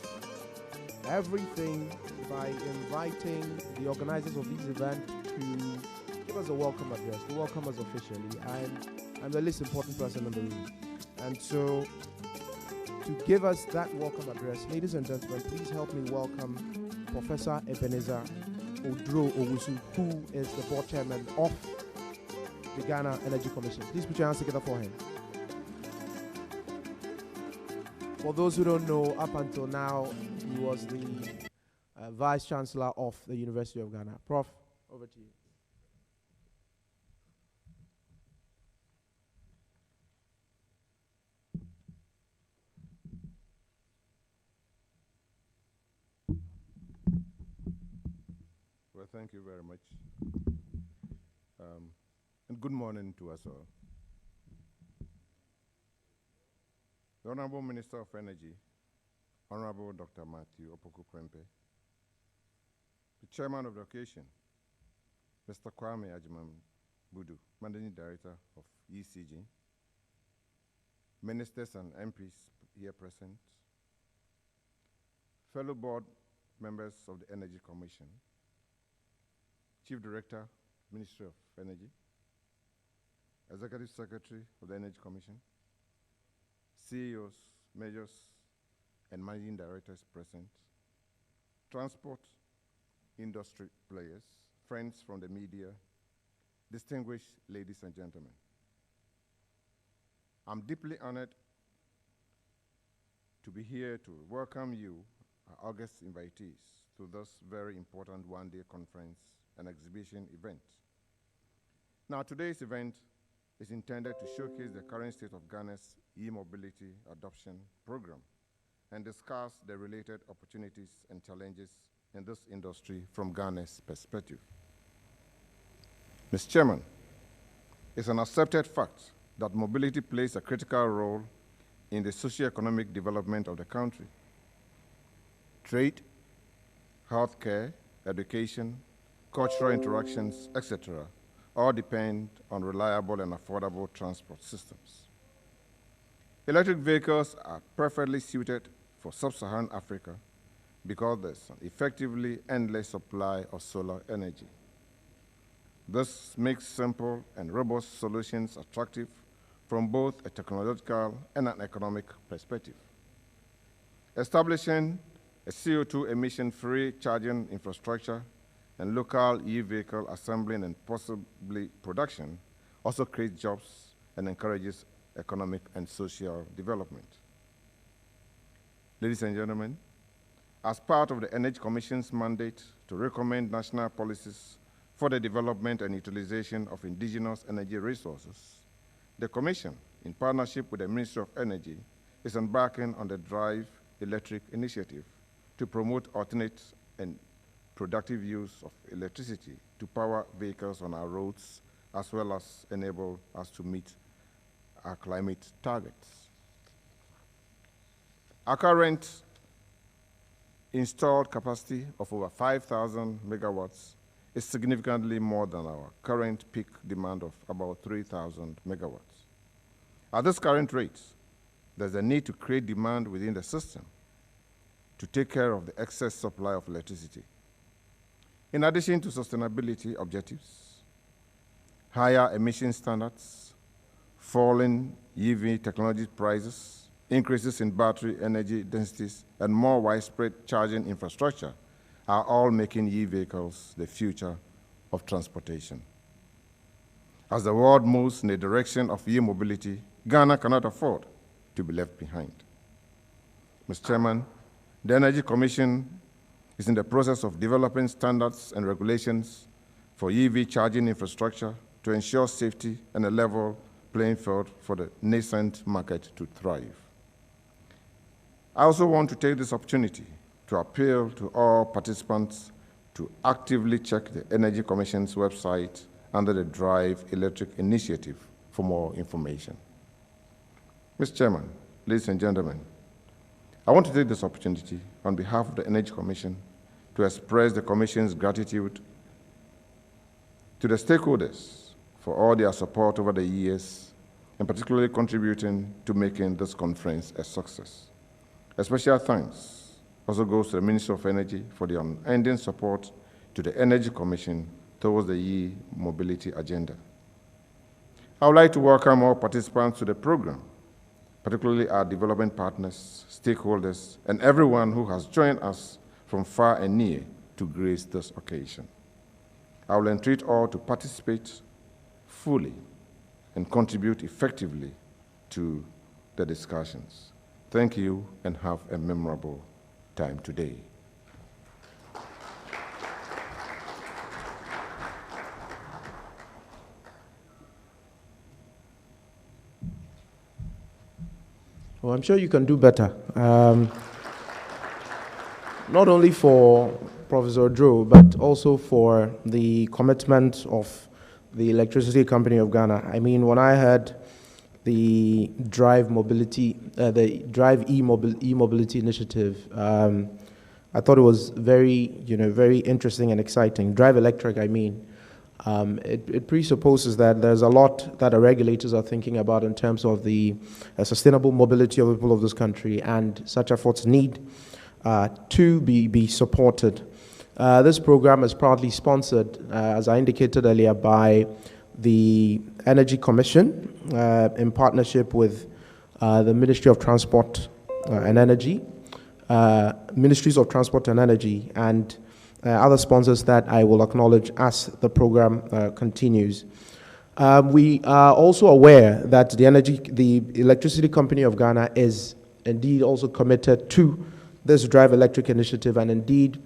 everything by inviting the organizers of this event to give us a welcome address, to welcome us officially. I'm the least important person in the room. And so, to give us that welcome address, ladies and gentlemen, please help me welcome Professor Ebenezer Odro Owusu, who is the board chairman of the Ghana Energy Commission. Please put your hands together for him. For those who don't know, up until now, he was the Vice Chancellor of the University of Ghana. Prof, over to you. Well, thank you very much. And good morning to us all. The Honorable Minister of Energy, Honorable Dr. Matthew Opoku-Prempeh, the Chairman of the occasion, Mr. Kwame Ajiman Budu, Managing Director of ECG, Ministers and MPs here present, fellow board members of the Energy Commission, Chief Director, Ministry of Energy, Executive Secretary of the Energy Commission, CEOs, majors, and managing directors present, transport industry players, friends from the media, distinguished ladies and gentlemen. I'm deeply honored to be here to welcome you, our August invitees, to this very important one-day conference and exhibition event. Now, today's event is intended to showcase the current state of Ghana's e-mobility adoption program and discuss the related opportunities and challenges in this industry from Ghana's perspective. Mr. Chairman, it's an accepted fact that mobility plays a critical role in the socio-economic development of the country. Trade, healthcare, education, cultural interactions, etc., all depend on reliable and affordable transport systems. Electric vehicles are perfectly suited for sub-Saharan Africa because there's an effectively endless supply of solar energy. This makes simple and robust solutions attractive from both a technological and an economic perspective. Establishing a CO2 emission-free charging infrastructure and local e-vehicle assembling and possibly production also creates jobs and encourages economic and social development. Ladies and gentlemen, as part of the Energy Commission's mandate to recommend national policies for the development and utilization of indigenous energy resources, the Commission, in partnership with the Ministry of Energy, is embarking on the Drive Electric initiative to promote alternate and productive use of electricity to power vehicles on our roads, as well as enable us to meet our climate targets. Our current installed capacity of over 5,000 megawatts is significantly more than our current peak demand of about 3,000 megawatts. At this current rate, there's a need to create demand within the system to take care of the excess supply of electricity. In addition to sustainability objectives, higher emission standards, falling EV technology prices, increases in battery energy densities, and more widespread charging infrastructure are all making e-vehicles the future of transportation. As the world moves in the direction of e-mobility, Ghana cannot afford to be left behind. Mr. Chairman, the Energy Commission is in the process of developing standards and regulations for EV charging infrastructure to ensure safety and a level playing field for the nascent market to thrive. I also want to take this opportunity to appeal to all participants to actively check the Energy Commission's website under the Drive Electric initiative for more information. Mr. Chairman, ladies and gentlemen, I want to take this opportunity on behalf of the Energy Commission to express the Commission's gratitude to the stakeholders for all their support over the years, and particularly contributing to making this conference a success. A special thanks also goes to the Ministry of Energy for the unending support to the Energy Commission towards the e-mobility agenda. I would like to welcome all participants to the program, particularly our development partners, stakeholders, and everyone who has joined us from far and near to grace this occasion. I will entreat all to participate fully and contribute effectively to the discussions. Thank you and have a memorable time today. Well, I'm sure you can do better. Not only for Professor Drew, but also for the commitment of the Electricity Company of Ghana. I mean, when I heard the Drive Mobility, the Drive e-mobility initiative, I thought it was very, very interesting and exciting. Drive Electric, I mean. It presupposes that there's a lot that the regulators are thinking about in terms of the sustainable mobility of the people of this country, and such efforts need to be supported. This program is proudly sponsored, as I indicated earlier, by the Energy Commission in partnership with the Ministry of Transport and Energy, Ministries of Transport and Energy, and other sponsors that I will acknowledge as the program continues. We are also aware that the Electricity Company of Ghana is indeed also committed to this Drive Electric initiative, and indeed,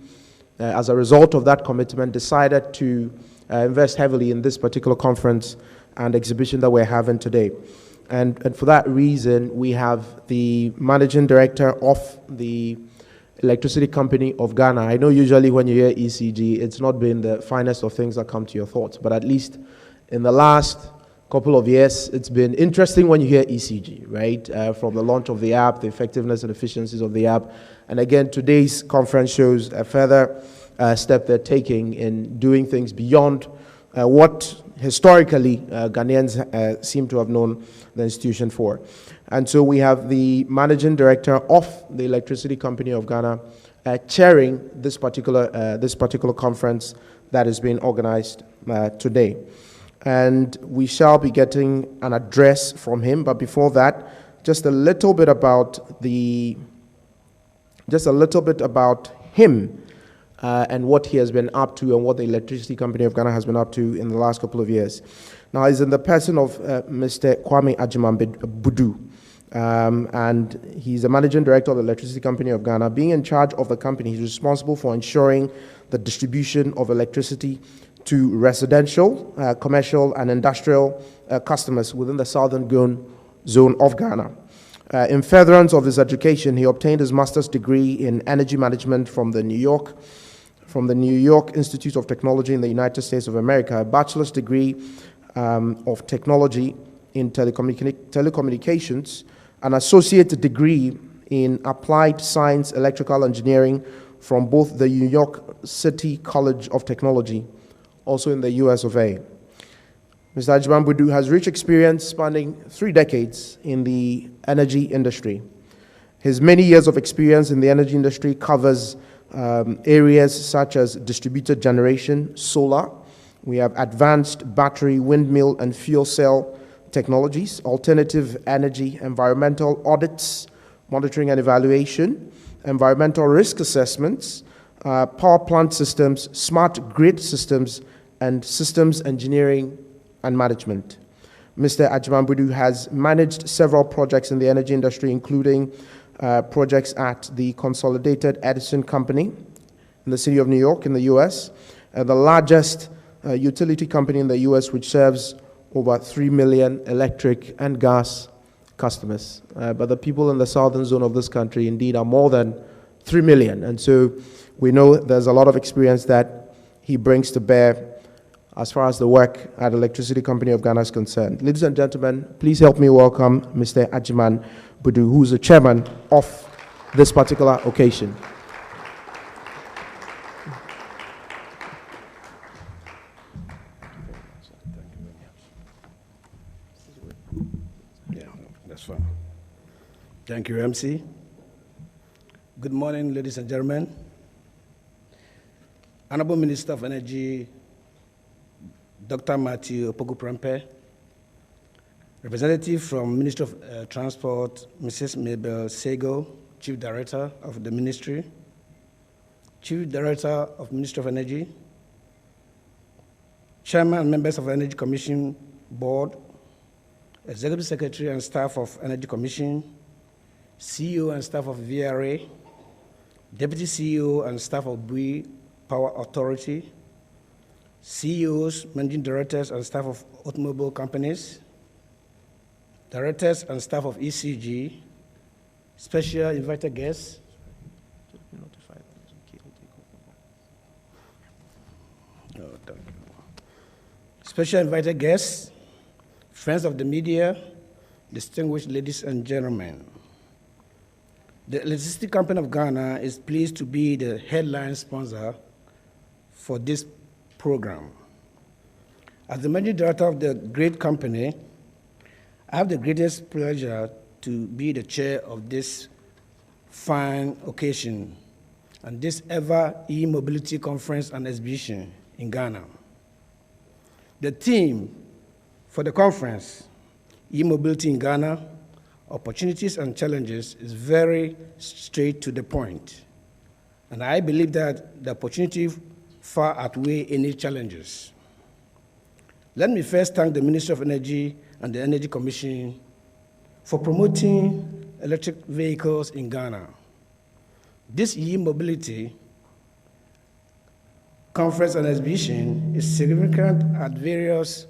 as a result of that commitment, decided to invest heavily in this particular conference and exhibition that we're having today. And for that reason, we have the Managing Director of the Electricity Company of Ghana. I know usually when you hear ECG, it's not been the finest of things that come to your thoughts, but at least in the last couple of years, it's been interesting when you hear ECG, right? From the launch of the app, the effectiveness and efficiencies of the app. And again, today's conference shows a further step they're taking in doing things beyond what historically Ghanaians seem to have known the institution for. And so we have the Managing Director of the Electricity Company of Ghana chairing this particular conference that is being organized today. And we shall be getting an address from him, but before that, just a little bit about him and what he has been up to and what the Electricity Company of Ghana has been up to in the last couple of years. Now, he's in the person of Mr. Kwame Agyemang Budu. and he's the managing director of the Electricity Company of Ghana. Being in charge of the company, he's responsible for ensuring the distribution of electricity to residential, commercial, and industrial customers within the southern zone of Ghana. In furtherance of his education, he obtained his master's degree in energy management from the New York Institute of Technology in the United States of America, a bachelor's degree of technology in telecommunications, an associate degree in applied science electrical engineering from both the New York City College of Technology, also in the US of A. Mr. Ajiman Budu has rich experience spanning 3 decades in the energy industry. His many years of experience in the energy industry covers areas such as distributed generation, solar. We have advanced battery, windmill, and fuel cell technologies, alternative energy, environmental audits, monitoring and evaluation, environmental risk assessments, power plant systems, smart grid systems, and systems engineering and management. Mr. Ajiman Budu has managed several projects in the energy industry, including projects at the Consolidated Edison Company in the city of New York in the US, the largest utility company in the US, which serves over 3 million electric and gas customers. But the people in the southern zone of this country indeed are more than 3 million. And so we know there's a lot of experience that he brings to bear as far as the work at Electricity Company of Ghana is concerned. Ladies and gentlemen, please help me welcome Mr. Ajiman Budu, who is the chairman of this particular occasion. Yeah, that's fine. Thank you, MC. Good morning, ladies and gentlemen. Honorable Minister of Energy, Dr. Matthew Opoku-Prempeh, representative from Ministry of Transport, Mrs. Mabel Sego, Chief Director of the Ministry, Chief Director of Ministry of Energy, Chairman and members of Energy Commission Board, Executive Secretary and staff of Energy Commission, CEO and staff of VRA, Deputy CEO and staff of Bui Power Authority, CEOs, managing directors, and staff of automobile companies, directors and staff of ECG, special invited guests, special invited guests, friends of the media, distinguished ladies and gentlemen. The Electricity Company of Ghana is pleased to be the headline sponsor for this program. As the managing director of the great company, I have the greatest pleasure to be the chair of this fine occasion and this ever e-mobility conference and exhibition in Ghana. The theme for the conference, E-Mobility in Ghana, Opportunities and Challenges, is very straight to the point. And I believe that the opportunity far outweigh any challenges. Let me first thank the Ministry of Energy and the Energy Commission for promoting electric vehicles in Ghana. This e-mobility conference and exhibition is significant at various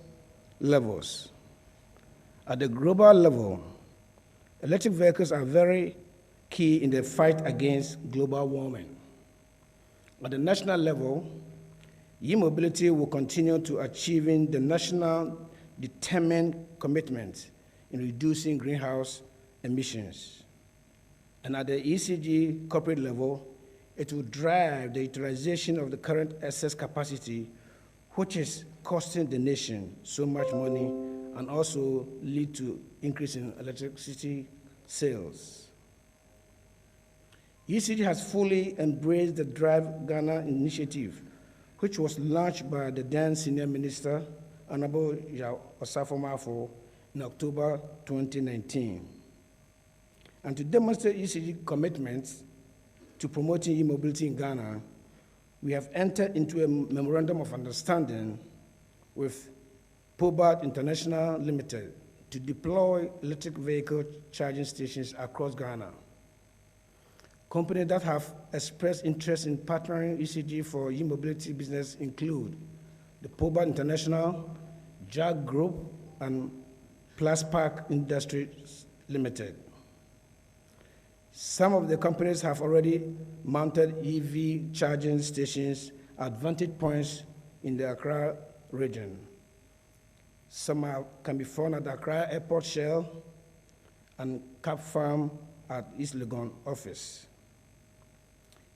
levels. At the global level, electric vehicles are very key in the fight against global warming. At the national level, e-mobility will continue to achieving the national determined commitment in reducing greenhouse emissions. And at the ECG corporate level, it will drive the utilization of the current excess capacity, which is costing the nation so much money and also lead to increase in electricity sales. ECG has fully embraced the Drive Ghana initiative, which was launched by the then Senior Minister, Honorable Osafo Mafo, in October 2019. And to demonstrate ECG commitments to promoting e-mobility in Ghana, we have entered into a memorandum of understanding with Pobart International Limited, to deploy electric vehicle charging stations across Ghana. Companies that have expressed interest in partnering ECG for e-mobility business include the Poba International, JAG Group, and Plaspark Industries Limited. Some of the companies have already mounted EV charging stations at vantage points in the Accra region. Some can be found at Accra Airport Shell and Cap Farm at East Legon office.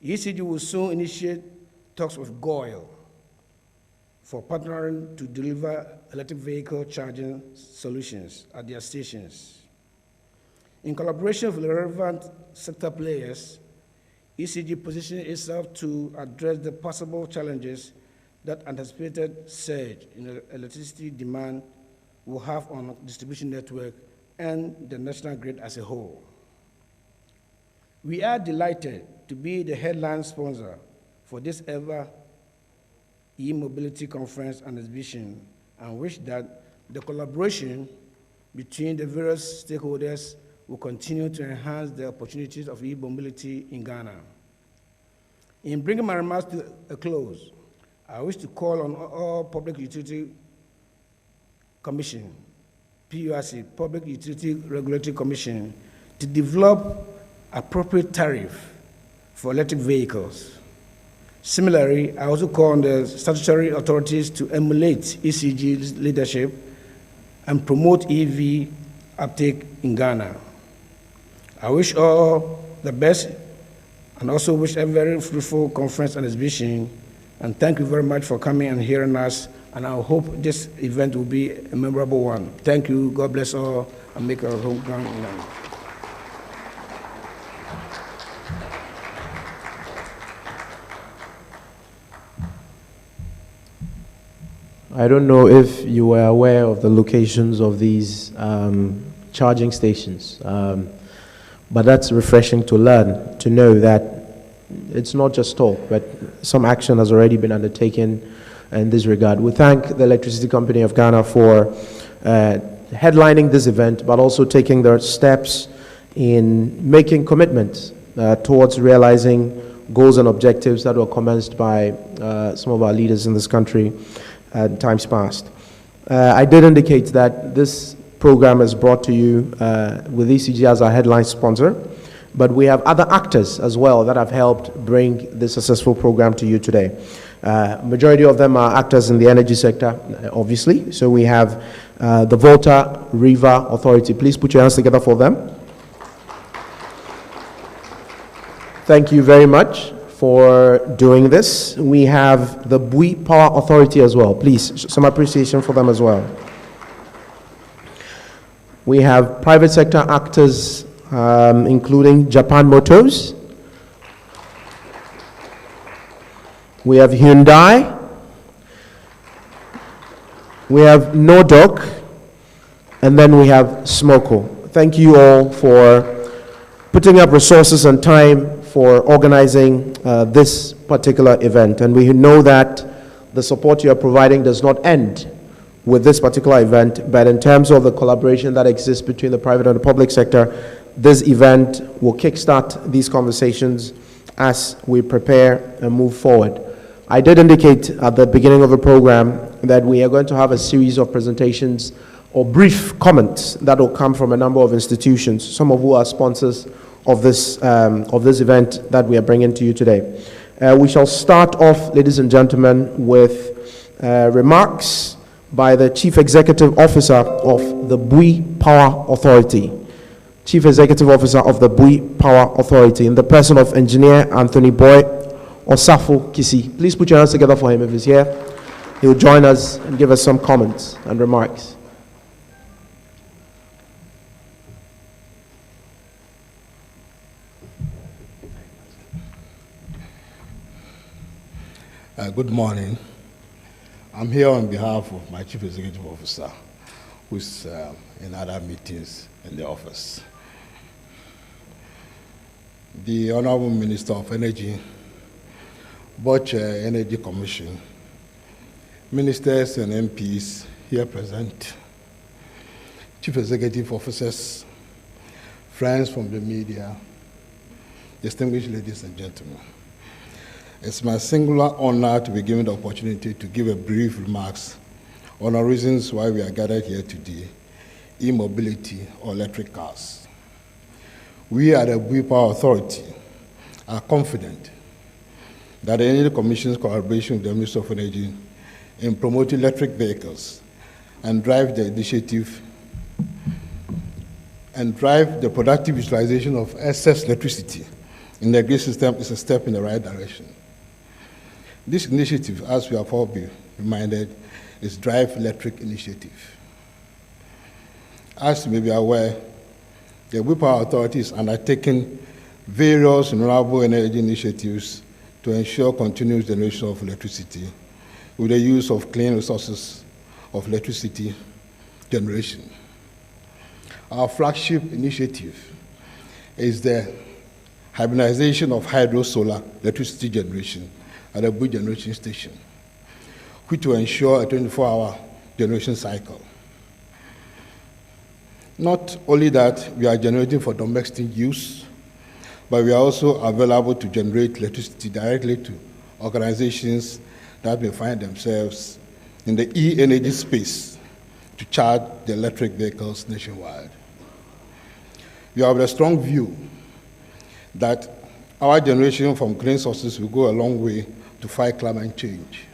ECG will soon initiate talks with GOIL for partnering to deliver electric vehicle charging solutions at their stations. In collaboration with the relevant sector players, ECG positioned itself to address the possible challenges that anticipated surge in electricity demand will have on the distribution network and the national grid as a whole. We are delighted to be the headline sponsor for this ever e-mobility conference and exhibition, and wish that the collaboration between the various stakeholders will continue to enhance the opportunities of e-mobility in Ghana. In bringing my remarks to a close, I wish to call on all Public Utility Commission, PURC, Public Utility Regulatory Commission, to develop appropriate tariff for electric vehicles. Similarly, I also call on the statutory authorities to emulate ECG's leadership and promote EV uptake in Ghana. I wish all the best and also wish a very fruitful conference and exhibition. And thank you very much for coming and hearing us. And I hope this event will be a memorable one. Thank you. God bless all and make our home ground Ghana. I don't know if you were aware of the locations of these charging stations, but that's refreshing to learn, to know that it's not just talk, but some action has already been undertaken in this regard. We thank the Electricity Company of Ghana for headlining this event, but also taking the steps in making commitments towards realizing goals and objectives that were commenced by some of our leaders in this country in times past. I did indicate that this program is brought to you with ECG as our headline sponsor, but we have other actors as well that have helped bring this successful program to you today. Majority of them are actors in the energy sector, obviously. So we have the Volta River Authority. Please put your hands together for them. Thank you very much for doing this. We have the Bui Power Authority as well. Please, some appreciation for them as well. We have private sector actors, including Japan Motors. We have Hyundai. We have Nordoc. And then we have Smoko. Thank you all for putting up resources and time for organizing this particular event. And we know that the support you are providing does not end with this particular event, but in terms of the collaboration that exists between the private and the public sector, this event will kickstart these conversations as we prepare and move forward. I did indicate at the beginning of the program that we are going to have a series of presentations or brief comments that will come from a number of institutions, some of who are sponsors of this event that we are bringing to you today. We shall start off, ladies and gentlemen, with remarks by the Chief Executive Officer of the Bui Power Authority. Chief Executive Officer of the Bui Power Authority, in the person of Engineer Anthony Boy Osafo Kisi. Please put your hands together for him if he's here. He will join us and give us some comments and remarks. Good morning. I'm here on behalf of my Chief Executive Officer, who's in other meetings in the office. The Honorable Minister of Energy, Board Chair, Energy Commission, Ministers and MPs here present, Chief Executive Officers, friends from the media, distinguished ladies and gentlemen. It's my singular honor to be given the opportunity to give a brief remarks on the reasons why we are gathered here today, e-mobility or electric cars. We at the Bui Power Authority are confident that the Energy Commission's collaboration with the Ministry of Energy in promoting electric vehicles and drive the initiative and drive the productive utilization of excess electricity in the grid system is a step in the right direction. This initiative, as we have all been reminded, is Drive Electric Initiative. As you may be aware, the Bui Power Authority is undertaking various renewable energy initiatives to ensure continuous generation of electricity with the use of clean resources of electricity generation. Our flagship initiative is the hybridization of hydro-solar electricity generation at the Bui Generation Station, which will ensure a 24-hour generation cycle. Not only that, we are generating for domestic use, but we are also available to generate electricity directly to organizations that may find themselves in the e-energy space to charge the electric vehicles nationwide. We have a strong view that our generation from clean sources will go a long way to fight climate change.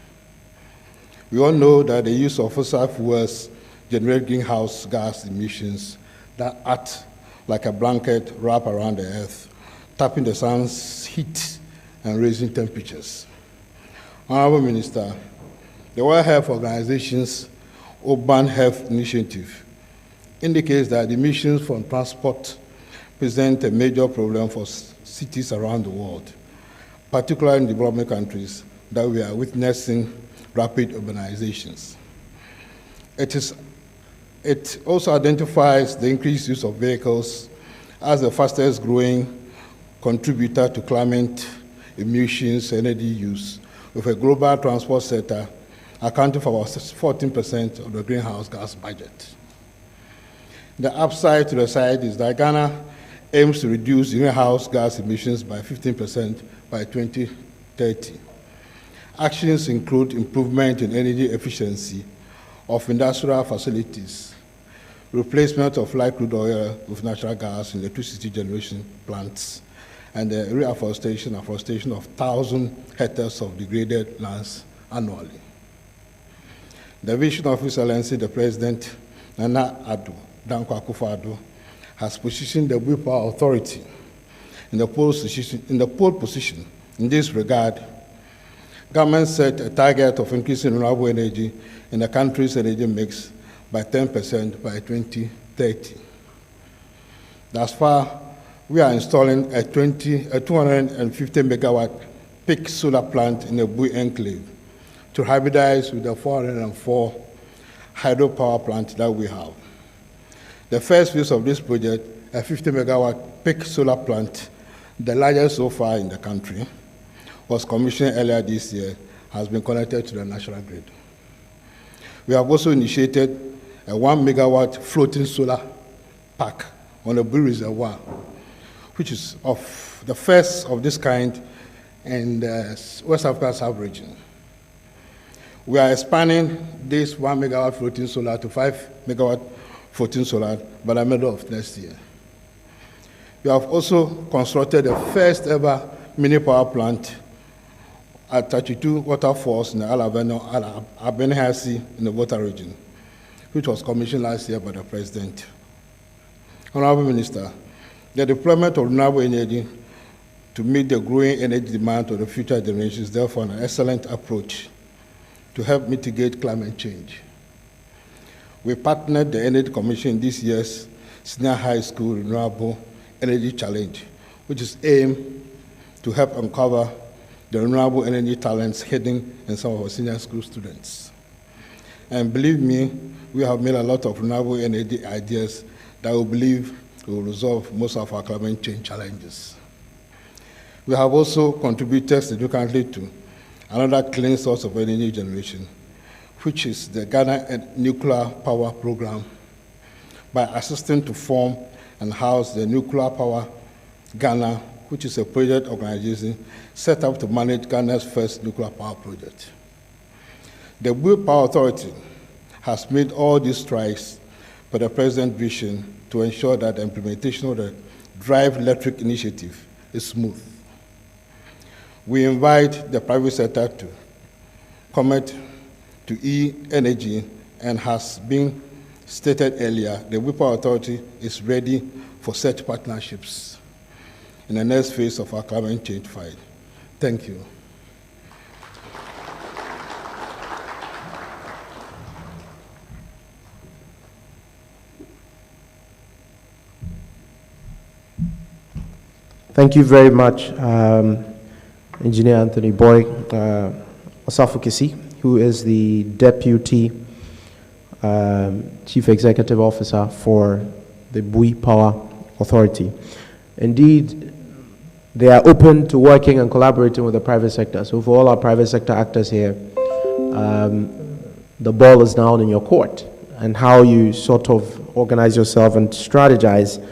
We all know that the use of fossil fuels generate greenhouse gas emissions that act like a blanket wrap around the earth, tapping the sun's heat and raising temperatures. Honorable Minister, the World Health Organization's Urban Health Initiative indicates that emissions from transport present a major problem for cities around the world, particularly in developing countries that we are witnessing rapid urbanizations. It also identifies the increased use of vehicles as the fastest growing contributor to climate emissions and energy use, with a global transport sector accounting for about 14% of the greenhouse gas budget. The upside to the side is that Ghana aims to reduce greenhouse gas emissions by 15% by 2030. Actions include improvement in energy efficiency of industrial facilities, replacement of light crude oil with natural gas in electricity generation plants, and the reforestation and afforestation of 1,000 hectares of degraded lands annually. The vision of His Excellency, the President, Nana Addo, Dankwa Akufo-Addo, has positioned the Bui Power Authority in the pole position. In this regard, government set a target of increasing renewable energy in the country's energy mix by 10% by 2030. Thus far, we are installing a 250 megawatt peak solar plant in the Bui enclave to hybridize with the 404 hydropower plant that we have. The first phase of this project, a 50 megawatt peak solar plant, the largest so far in the country, was commissioned earlier this year, has been connected to the national grid. We have also initiated a 1 megawatt floating solar park on the Bui Reservoir, which is of the first of this kind in the West African sub-region. We are expanding this 1 megawatt floating solar to 5 megawatt floating solar by the middle of next year. We have also constructed the first ever mini power plant at 32 waterfalls in the Alabama in the water region, which was commissioned last year by the President. Honorable Minister, the deployment of renewable energy to meet the growing energy demand of the future generations is therefore an excellent approach to help mitigate climate change. We partnered the Energy Commission in this year's Senior High School Renewable Energy Challenge, which is aimed to help uncover the renewable energy talents hidden in some of our senior school students. And believe me, we have made a lot of renewable energy ideas that we believe will resolve most of our climate change challenges. We have also contributed significantly to another clean source of energy generation, which is the Ghana Nuclear Power Program, by assisting to form and house the Nuclear Power Ghana, which is a project organization set up to manage Ghana's first nuclear power project. The Bui Power Authority has made all these strides for the President's vision to ensure that the implementation of the Drive Electric initiative is smooth. We invite the private sector to commit to e-energy, and has been stated earlier, the Bui Power Authority is ready for such partnerships in the next phase of our climate change fight. Thank you. Thank you very much, Engineer Anthony Boy Osafo-Kisi, who is the Deputy Chief Executive Officer for the Bui Power Authority. Indeed, they are open to working and collaborating with the private sector. So for all our private sector actors here, the ball is now in your court, and how you sort of organize yourself and strategize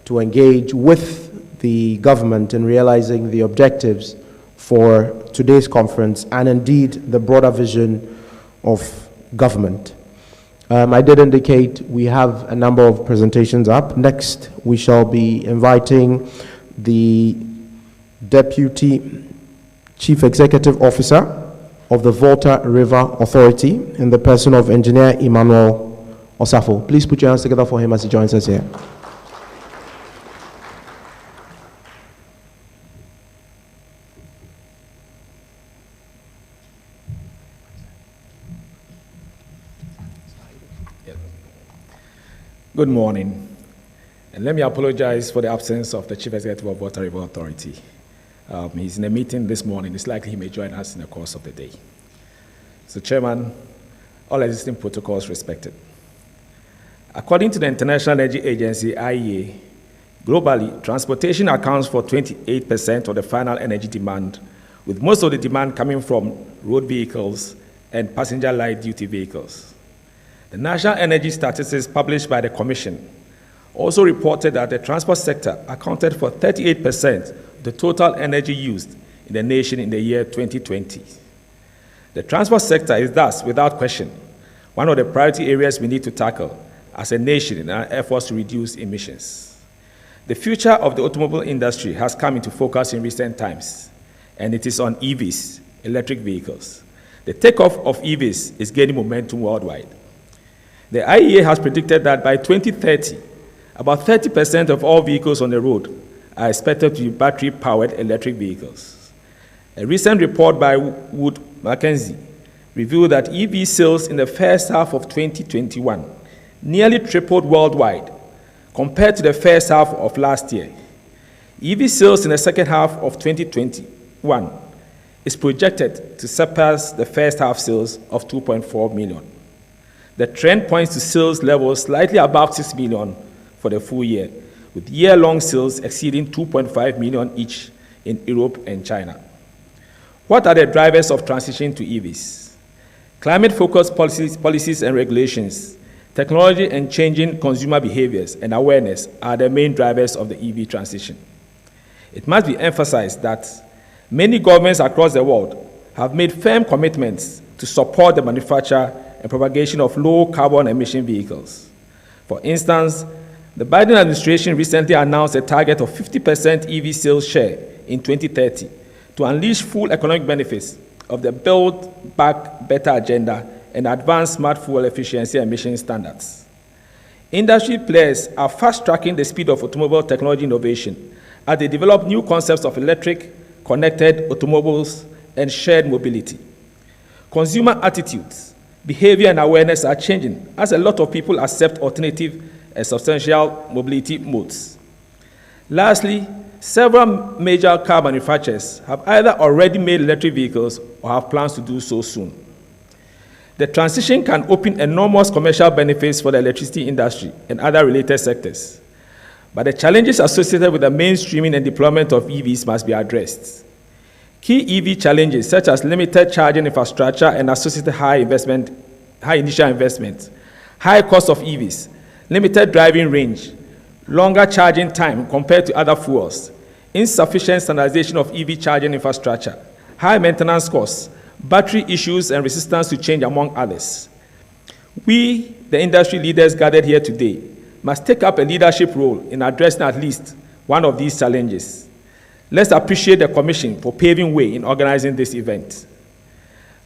to engage with the government in realizing the objectives for today's conference and indeed the broader vision of government. I did indicate we have a number of presentations up. Next, we shall be inviting the Deputy Chief Executive Officer of the Volta River Authority in the person of Engineer Emmanuel Osafo. Please put your hands together for him as he joins us here. Good morning, and let me apologize for the absence of the Chief Executive of Volta River Authority. He's in a meeting this morning. It's likely he may join us in the course of the day. So, Chairman, all existing protocols respected. According to the International Energy Agency, IEA, globally, transportation accounts for 28% of the final energy demand, with most of the demand coming from road vehicles and passenger light-duty vehicles. The National Energy Statistics published by the Commission also reported that the transport sector accounted for 38% of the total energy used in the nation in the year 2020. The transport sector is thus, without question, one of the priority areas we need to tackle as a nation in our efforts to reduce emissions. The future of the automobile industry has come into focus in recent times, and it is on EVs, electric vehicles. The takeoff of EVs is gaining momentum worldwide. The IEA has predicted that by 2030, about 30% of all vehicles on the road are expected to be battery-powered electric vehicles. A recent report by Wood Mackenzie revealed that EV sales in the first half of 2021 nearly tripled worldwide compared to the first half of last year. EV sales in the second half of 2021 is projected to surpass the first half sales of 2.4 million. The trend points to sales levels slightly above 6 million for the full year, with year-long sales exceeding 2.5 million each in Europe and China. What are the drivers of transition to EVs? Climate-focused policies and regulations, technology and changing consumer behaviors and awareness are the main drivers of the EV transition. It must be emphasized that many governments across the world have made firm commitments to support the manufacture and propagation of low-carbon emission vehicles. For instance, the Biden administration recently announced a target of 50% EV sales share in 2030 to unleash full economic benefits of the Build Back Better agenda and advance smart fuel efficiency emission standards. Industry players are fast-tracking the speed of automobile technology innovation as they develop new concepts of electric, connected automobiles, and shared mobility. Consumer attitudes, behavior, and awareness are changing as a lot of people accept alternative and substantial mobility modes. Lastly, several major car manufacturers have either already made electric vehicles or have plans to do so soon. The transition can open enormous commercial benefits for the electricity industry and other related sectors, but the challenges associated with the mainstreaming and deployment of EVs must be addressed. Key EV challenges such as limited charging infrastructure and associated high initial investment, high cost of EVs, limited driving range, longer charging time compared to other fuels, insufficient standardization of EV charging infrastructure, high maintenance costs, battery issues and resistance to change, among others. We, the industry leaders gathered here today, must take up a leadership role in addressing at least one of these challenges. Let's appreciate the Commission for paving way in organizing this event.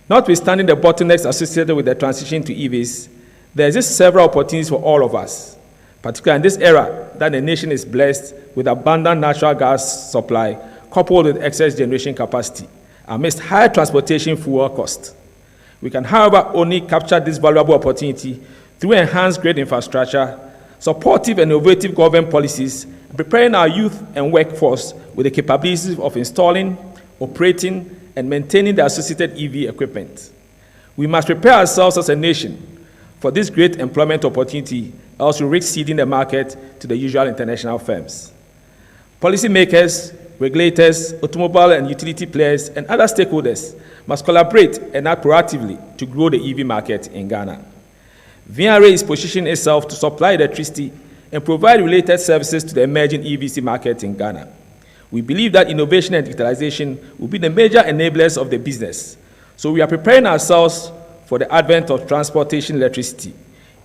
Notwithstanding the bottlenecks associated with the transition to EVs, there exist several opportunities for all of us, particularly in this era that the nation is blessed with abundant natural gas supply coupled with excess generation capacity amidst high transportation fuel costs. We can, however, only capture this valuable opportunity through enhanced grid infrastructure, supportive and innovative government policies, and preparing our youth and workforce with the capabilities of installing, operating, and maintaining the associated EV equipment. We must prepare ourselves as a nation for this great employment opportunity, else we risk ceding the market to the usual international firms. Policymakers, regulators, automobile and utility players, and other stakeholders must collaborate and act proactively to grow the EV market in Ghana. VRA is positioning itself to supply electricity and provide related services to the emerging EVC market in Ghana. We believe that innovation and digitalization will be the major enablers of the business. So we are preparing ourselves for the advent of transportation electricity,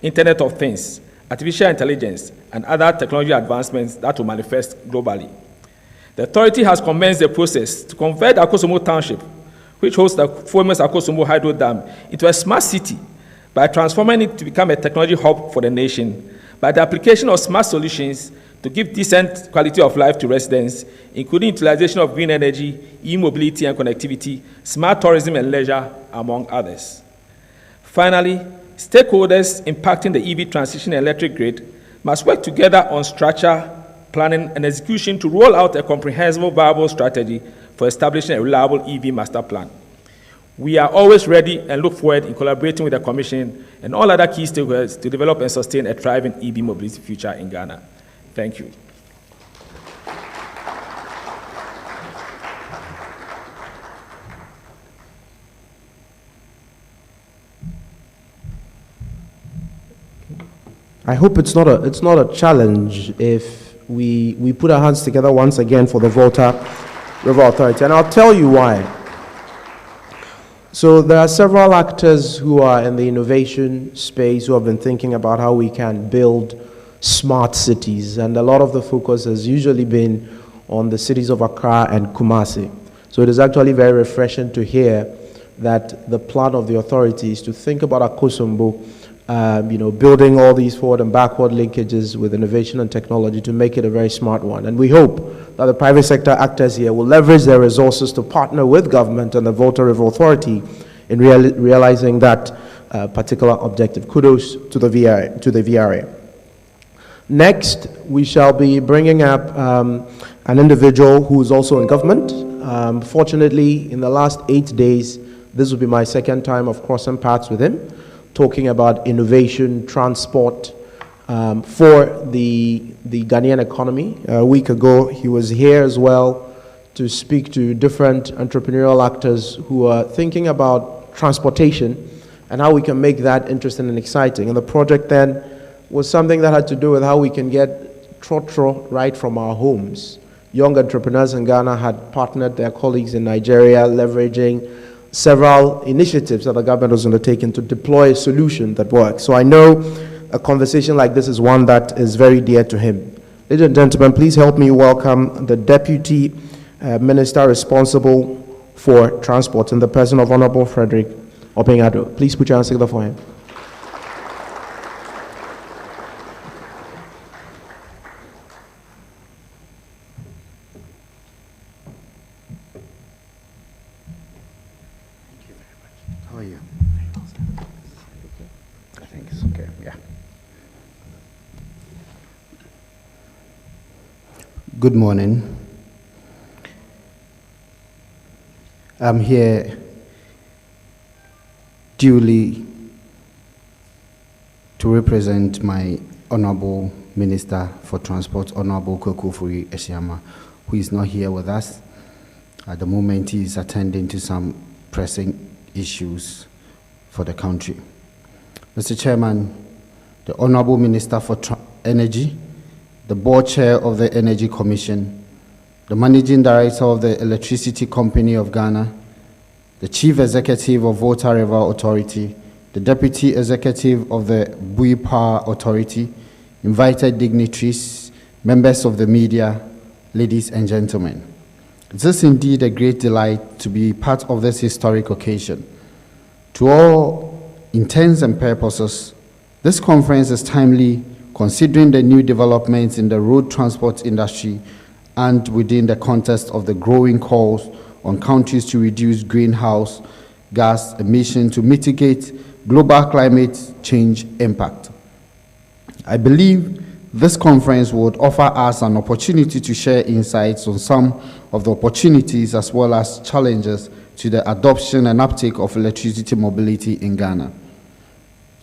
Internet of Things, artificial intelligence, and other technology advancements that will manifest globally. The authority has commenced the process to convert Akosombo Township, which hosts the famous Akosombo Hydro Dam, into a smart city by transforming it to become a technology hub for the nation, by the application of smart solutions to give decent quality of life to residents, including utilization of green energy, e-mobility and connectivity, smart tourism and leisure, among others. Finally, stakeholders impacting the EV transition and electric grid must work together on structure, planning, and execution to roll out a comprehensive, viable strategy for establishing a reliable EV master plan. We are always ready and look forward in collaborating with the Commission and all other key stakeholders to develop and sustain a thriving EV mobility future in Ghana. Thank you. I hope it's not a challenge if we put our hands together once again for the Volta River Authority, and I'll tell you why. So there are several actors who are in the innovation space who have been thinking about how we can build smart cities, and a lot of the focus has usually been on the cities of Accra and Kumasi. So it is actually very refreshing to hear that the plan of the authority is to think about Akosombo, building all these forward and backward linkages with innovation and technology to make it a very smart one. And we hope that the private sector actors here will leverage their resources to partner with government and the Volta River Authority in realizing that particular objective. Kudos to the VRA. Next, we shall be bringing up an individual who is also in government. Fortunately, in the last 8 days, this will be my second time of crossing paths with him, talking about innovation, transport for the Ghanaian economy. A week ago, he was here as well to speak to different entrepreneurial actors who are thinking about transportation and how we can make that interesting and exciting. And the project then was something that had to do with how we can get trotro right from our homes. Young entrepreneurs in Ghana had partnered their colleagues in Nigeria, leveraging several initiatives that the government was undertaking to deploy a solution that works. So I know a conversation like this is one that is very dear to him. Ladies and gentlemen, please help me welcome the Deputy Minister responsible for transport in the person of Honorable Frederick Openyado. Please put your hands together for him. Good morning. I'm here duly to represent my Honorable Minister for Transport, Honorable Kokufuri Esiama, who is not here with us. At the moment, he is attending to some pressing issues for the country. Mr. Chairman, the Honorable Minister for Energy, the Board Chair of the Energy Commission, the Managing Director of the Electricity Company of Ghana, the Chief Executive of Volta River Authority, the Deputy Executive of the Bui Power Authority, invited dignitaries, members of the media, ladies and gentlemen. It is indeed a great delight to be part of this historic occasion. To all intents and purposes, this conference is timely considering the new developments in the road transport industry and within the context of the growing calls on countries to reduce greenhouse gas emissions to mitigate global climate change impact. I believe this conference would offer us an opportunity to share insights on some of the opportunities as well as challenges to the adoption and uptake of electricity mobility in Ghana.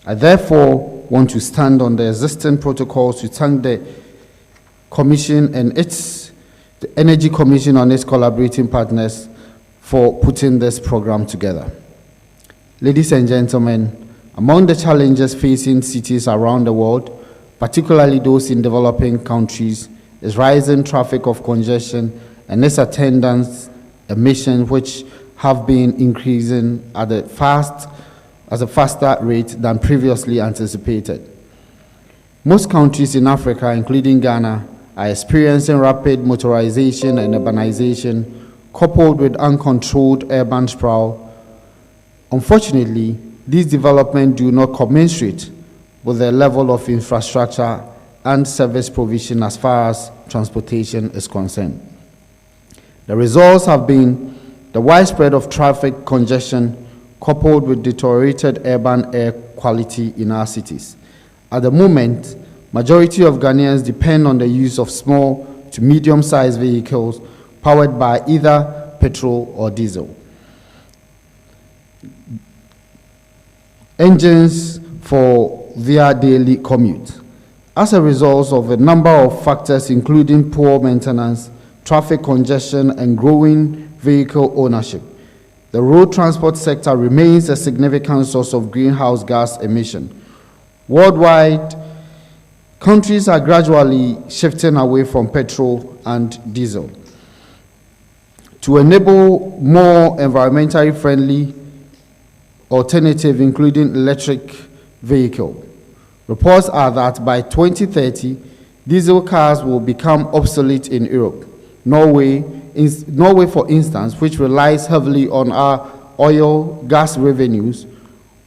I therefore want to stand on the existing protocols to thank the Commission and the Energy Commission and its collaborating partners for putting this program together. Ladies and gentlemen, among the challenges facing cities around the world, particularly those in developing countries, is rising traffic of congestion and its attendant emissions, which have been increasing at a faster rate than previously anticipated. Most countries in Africa, including Ghana, are experiencing rapid motorization and urbanization, coupled with uncontrolled urban sprawl. Unfortunately, these developments do not commensurate with the level of infrastructure and service provision as far as transportation is concerned. The results have been the widespread of traffic congestion coupled with deteriorated urban air quality in our cities. At the moment, majority of Ghanaians depend on the use of small to medium-sized vehicles powered by either petrol or diesel engines for their daily commute. As a result of a number of factors including poor maintenance, traffic congestion, and growing vehicle ownership, the road transport sector remains a significant source of greenhouse gas emission. Worldwide, countries are gradually shifting away from petrol and diesel to enable more environmentally friendly alternative, including electric vehicle. Reports are that by 2030, diesel cars will become obsolete in Europe. Norway, for instance, which relies heavily on our oil gas revenues,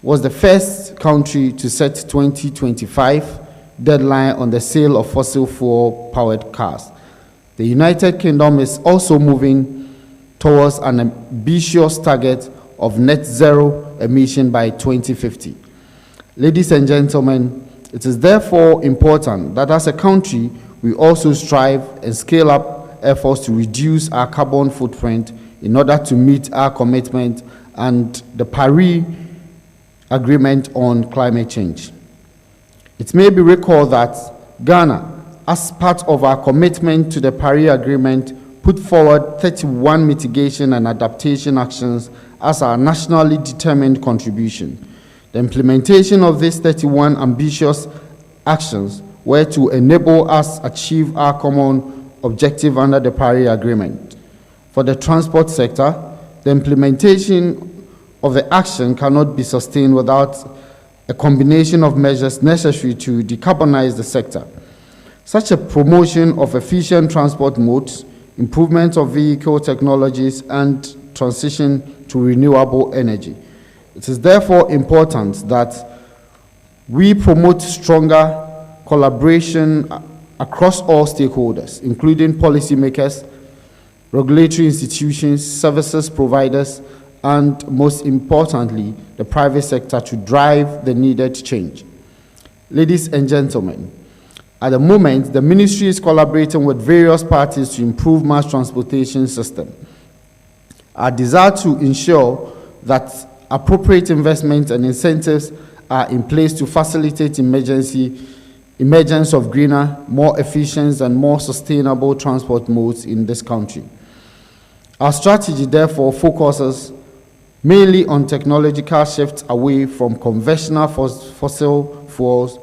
was the first country to set 2025 deadline on the sale of fossil fuel powered cars. The United Kingdom is also moving towards an ambitious target of net zero emission by 2050. Ladies and gentlemen, it is therefore important that as a country, we also strive and scale up efforts to reduce our carbon footprint in order to meet our commitment and the Paris Agreement on climate change. It may be recalled that Ghana, as part of our commitment to the Paris Agreement, put forward 31 mitigation and adaptation actions as our nationally determined contribution. The implementation of these 31 ambitious actions were to enable us achieve our common objective under the Paris Agreement. For the transport sector, the implementation of the action cannot be sustained without a combination of measures necessary to decarbonize the sector, such as promotion of efficient transport modes, improvement of vehicle technologies, and transition to renewable energy. It is therefore important that we promote stronger collaboration across all stakeholders, including policymakers, regulatory institutions, services providers, and most importantly, the private sector to drive the needed change. Ladies and gentlemen, at the moment, the ministry is collaborating with various parties to improve mass transportation system. Our desire to ensure that appropriate investments and incentives are in place to facilitate emergence of greener, more efficient, and more sustainable transport modes in this country. Our strategy, therefore, focuses mainly on technological shifts away from conventional fossil fuels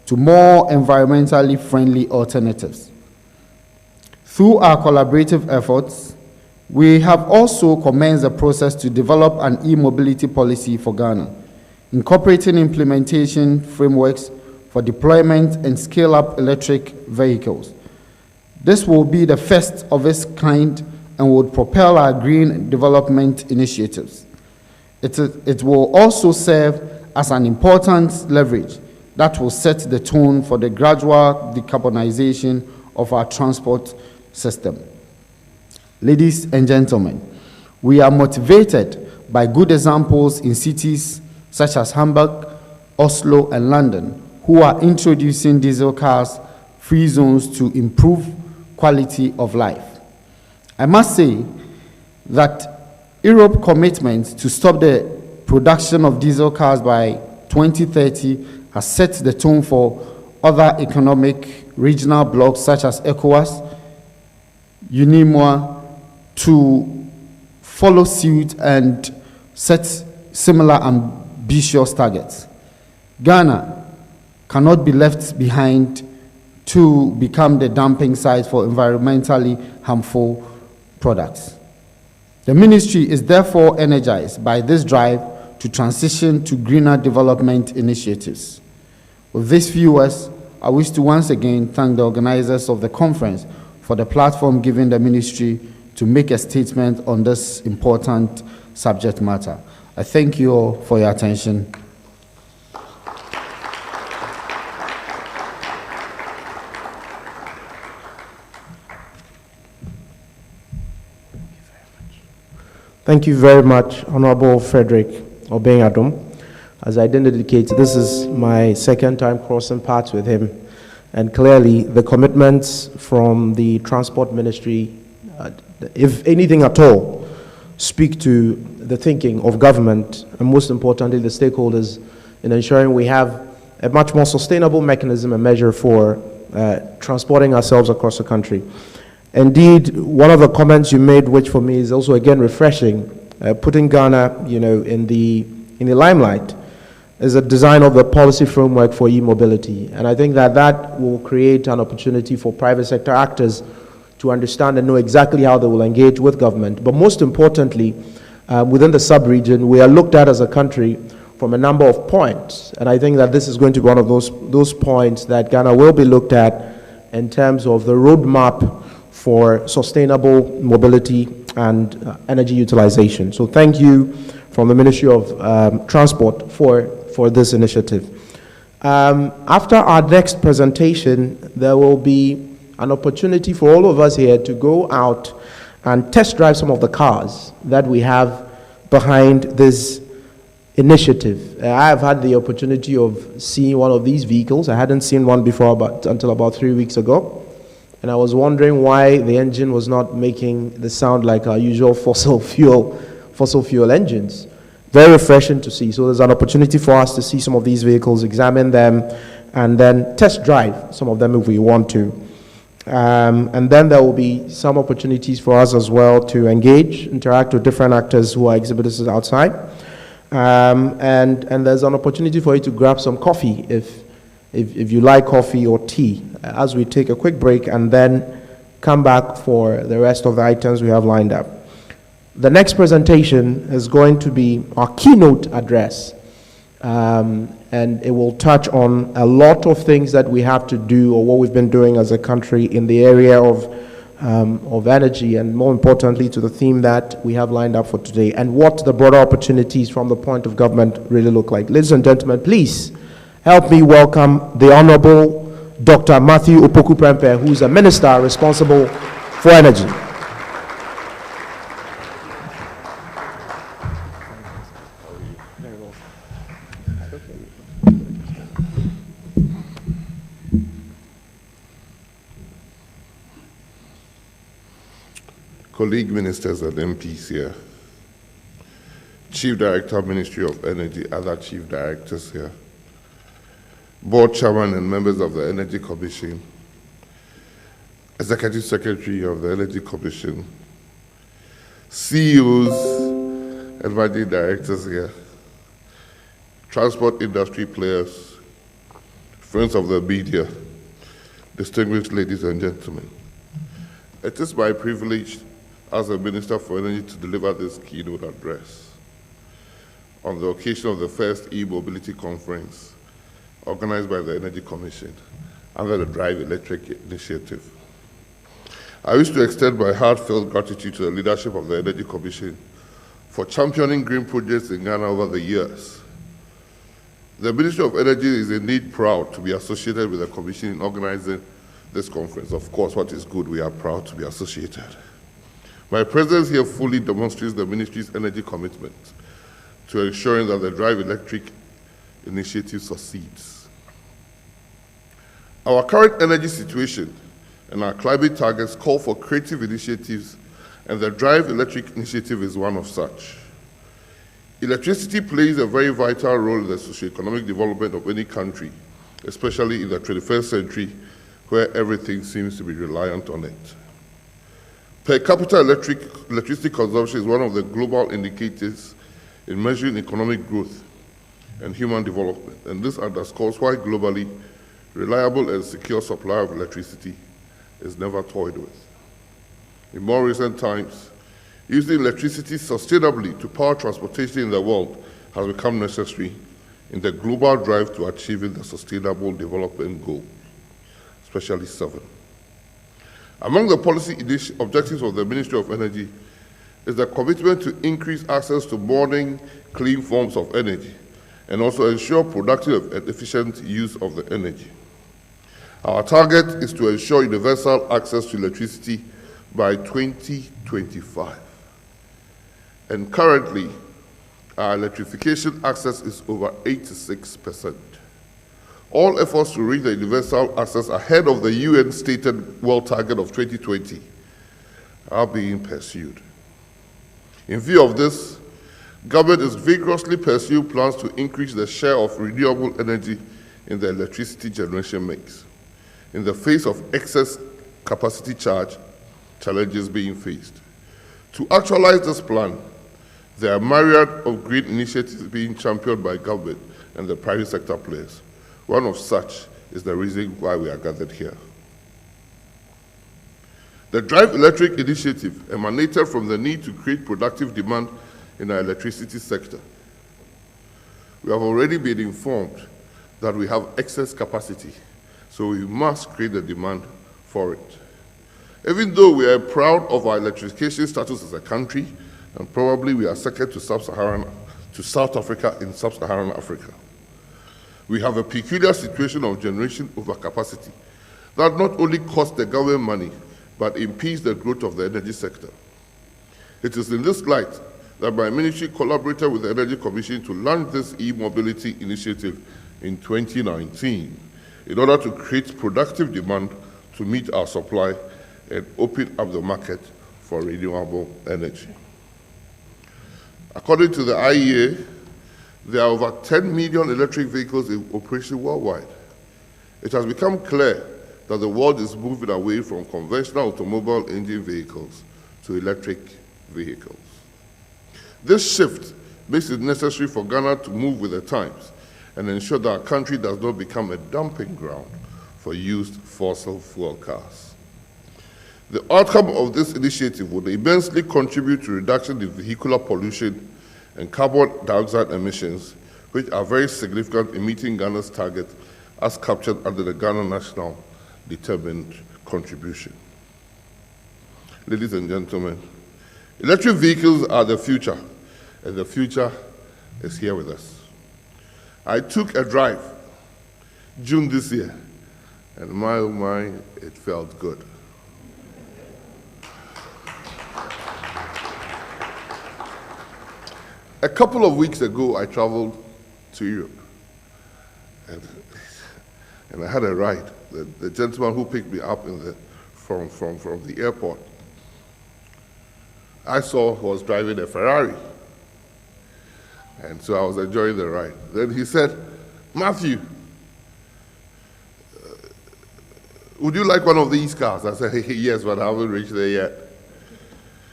to more environmentally friendly alternatives. Through our collaborative efforts, we have also commenced the process to develop an e-mobility policy for Ghana, incorporating implementation frameworks for deployment and scale-up electric vehicles. This will be the first of its kind and would propel our green development initiatives. It will also serve as an important leverage that will set the tone for the gradual decarbonization of our transport system. Ladies and gentlemen, we are motivated by good examples in cities such as Hamburg, Oslo, and London, who are introducing diesel cars free zones to improve quality of life. I must say that Europe's commitment to stop the production of diesel cars by 2030 has set the tone for other economic regional blocs such as ECOWAS, UNIMOA, to follow suit and set similar ambitious targets. Ghana cannot be left behind to become the dumping site for environmentally harmful products. The ministry is therefore energized by this drive to transition to greener development initiatives. With these few words, I wish to once again thank the organizers of the conference for the platform given the ministry to make a statement on this important subject matter. I thank you all for your attention. Thank you very much, Honorable Frederick Obeng-Adom. As I did indicate, this is my second time crossing paths with him, and clearly the commitments from the Transport Ministry, if anything at all, speak to the thinking of government, and most importantly the stakeholders, in ensuring we have a much more sustainable mechanism and measure for transporting ourselves across the country. Indeed, one of the comments you made, which for me is also again refreshing, putting Ghana, in the limelight, is a design of the policy framework for e-mobility. And I think that will create an opportunity for private sector actors to understand and know exactly how they will engage with government. But most importantly, within the sub-region, we are looked at as a country from a number of points. And I think that this is going to be one of those points that Ghana will be looked at in terms of the roadmap for sustainable mobility and energy utilization. So thank you from the Ministry of Transport for this initiative. After our next presentation, there will be an opportunity for all of us here to go out and test drive some of the cars that we have behind this initiative. I have had the opportunity of seeing one of these vehicles. I hadn't seen one before until about 3 weeks ago. And I was wondering why the engine was not making the sound like our usual fossil fuel engines. Very refreshing to see. So there's an opportunity for us to see some of these vehicles, examine them, and then test drive some of them if we want to. And then there will be some opportunities for us as well to engage, interact with different actors who are exhibitors outside. And there's an opportunity for you to grab some coffee if you like coffee or tea, as we take a quick break and then come back for the rest of the items we have lined up. The next presentation is going to be our keynote address, and it will touch on a lot of things that we have to do or what we've been doing as a country in the area of energy, and more importantly to the theme that we have lined up for today and what the broader opportunities from the point of government really look like. Ladies and gentlemen, please help me welcome the Honorable Dr. Matthew Opoku-Prempeh, who is a minister responsible for energy. Colleague ministers and MPs here, Chief Director, Ministry of Energy, other Chief Directors here, Board Chairman and members of the Energy Commission, Executive Secretary of the Energy Commission, CEOs and managing directors here, transport industry players, friends of the media, distinguished ladies and gentlemen. It is my privilege as a Minister for Energy to deliver this keynote address on the occasion of the first e-mobility conference organized by the Energy Commission under the Drive Electric initiative. I wish to extend my heartfelt gratitude to the leadership of the Energy Commission for championing green projects in Ghana over the years. The Ministry of Energy is indeed proud to be associated with the Commission in organizing this conference. Of course, what is good, we are proud to be associated. My presence here fully demonstrates the Ministry's energy commitment to ensuring that the Drive Electric initiative succeeds. Our current energy situation and our climate targets call for creative initiatives, and the Drive Electric initiative is one of such. Electricity plays a very vital role in the socio-economic development of any country, especially in the 21st century, where everything seems to be reliant on it. Per capita electricity consumption is one of the global indicators in measuring economic growth and human development, and this underscores why globally reliable and secure supply of electricity is never toyed with. In more recent times, using electricity sustainably to power transportation in the world has become necessary in the global drive to achieving the Sustainable Development Goals, especially 7. Among the policy objectives of the Ministry of Energy is the commitment to increase access to modern, clean forms of energy and also ensure productive and efficient use of the energy. Our target is to ensure universal access to electricity by 2025. And currently, our electrification access is over 86%. All efforts to reach the universal access ahead of the UN stated world target of 2020 are being pursued. In view of this, government is vigorously pursuing plans to increase the share of renewable energy in the electricity generation mix, in the face of excess capacity charge challenges being faced. To actualize this plan, there are a myriad of green initiatives being championed by government and the private sector players. One of such is the reason why we are gathered here. The Drive Electric initiative emanated from the need to create productive demand in our electricity sector. We have already been informed that we have excess capacity, so we must create the demand for it. Even though we are proud of our electrification status as a country, and probably we are second to South Africa in sub-Saharan Africa, we have a peculiar situation of generation overcapacity that not only costs the government money, but impedes the growth of the energy sector. It is in this light that my ministry collaborated with the Energy Commission to launch this e-mobility initiative in 2019 in order to create productive demand to meet our supply and open up the market for renewable energy. According to the IEA, there are over 10 million electric vehicles in operation worldwide. It has become clear that the world is moving away from conventional automobile engine vehicles to electric vehicles. This shift makes it necessary for Ghana to move with the times and ensure that our country does not become a dumping ground for used fossil fuel cars. The outcome of this initiative would immensely contribute to reduction in vehicular pollution and carbon dioxide emissions, which are very significant in meeting Ghana's target as captured under the Ghana National Determined Contribution. Ladies and gentlemen, electric vehicles are the future, and the future is here with us. I took a drive June this year, and my, oh my, it felt good. A couple of weeks ago, I traveled to Europe, and I had a ride. The gentleman who picked me up from the airport, I saw was driving a Ferrari, and so I was enjoying the ride. Then he said, "Matthew, would you like one of these cars?" I said, "Hey, yes, but I haven't reached there yet."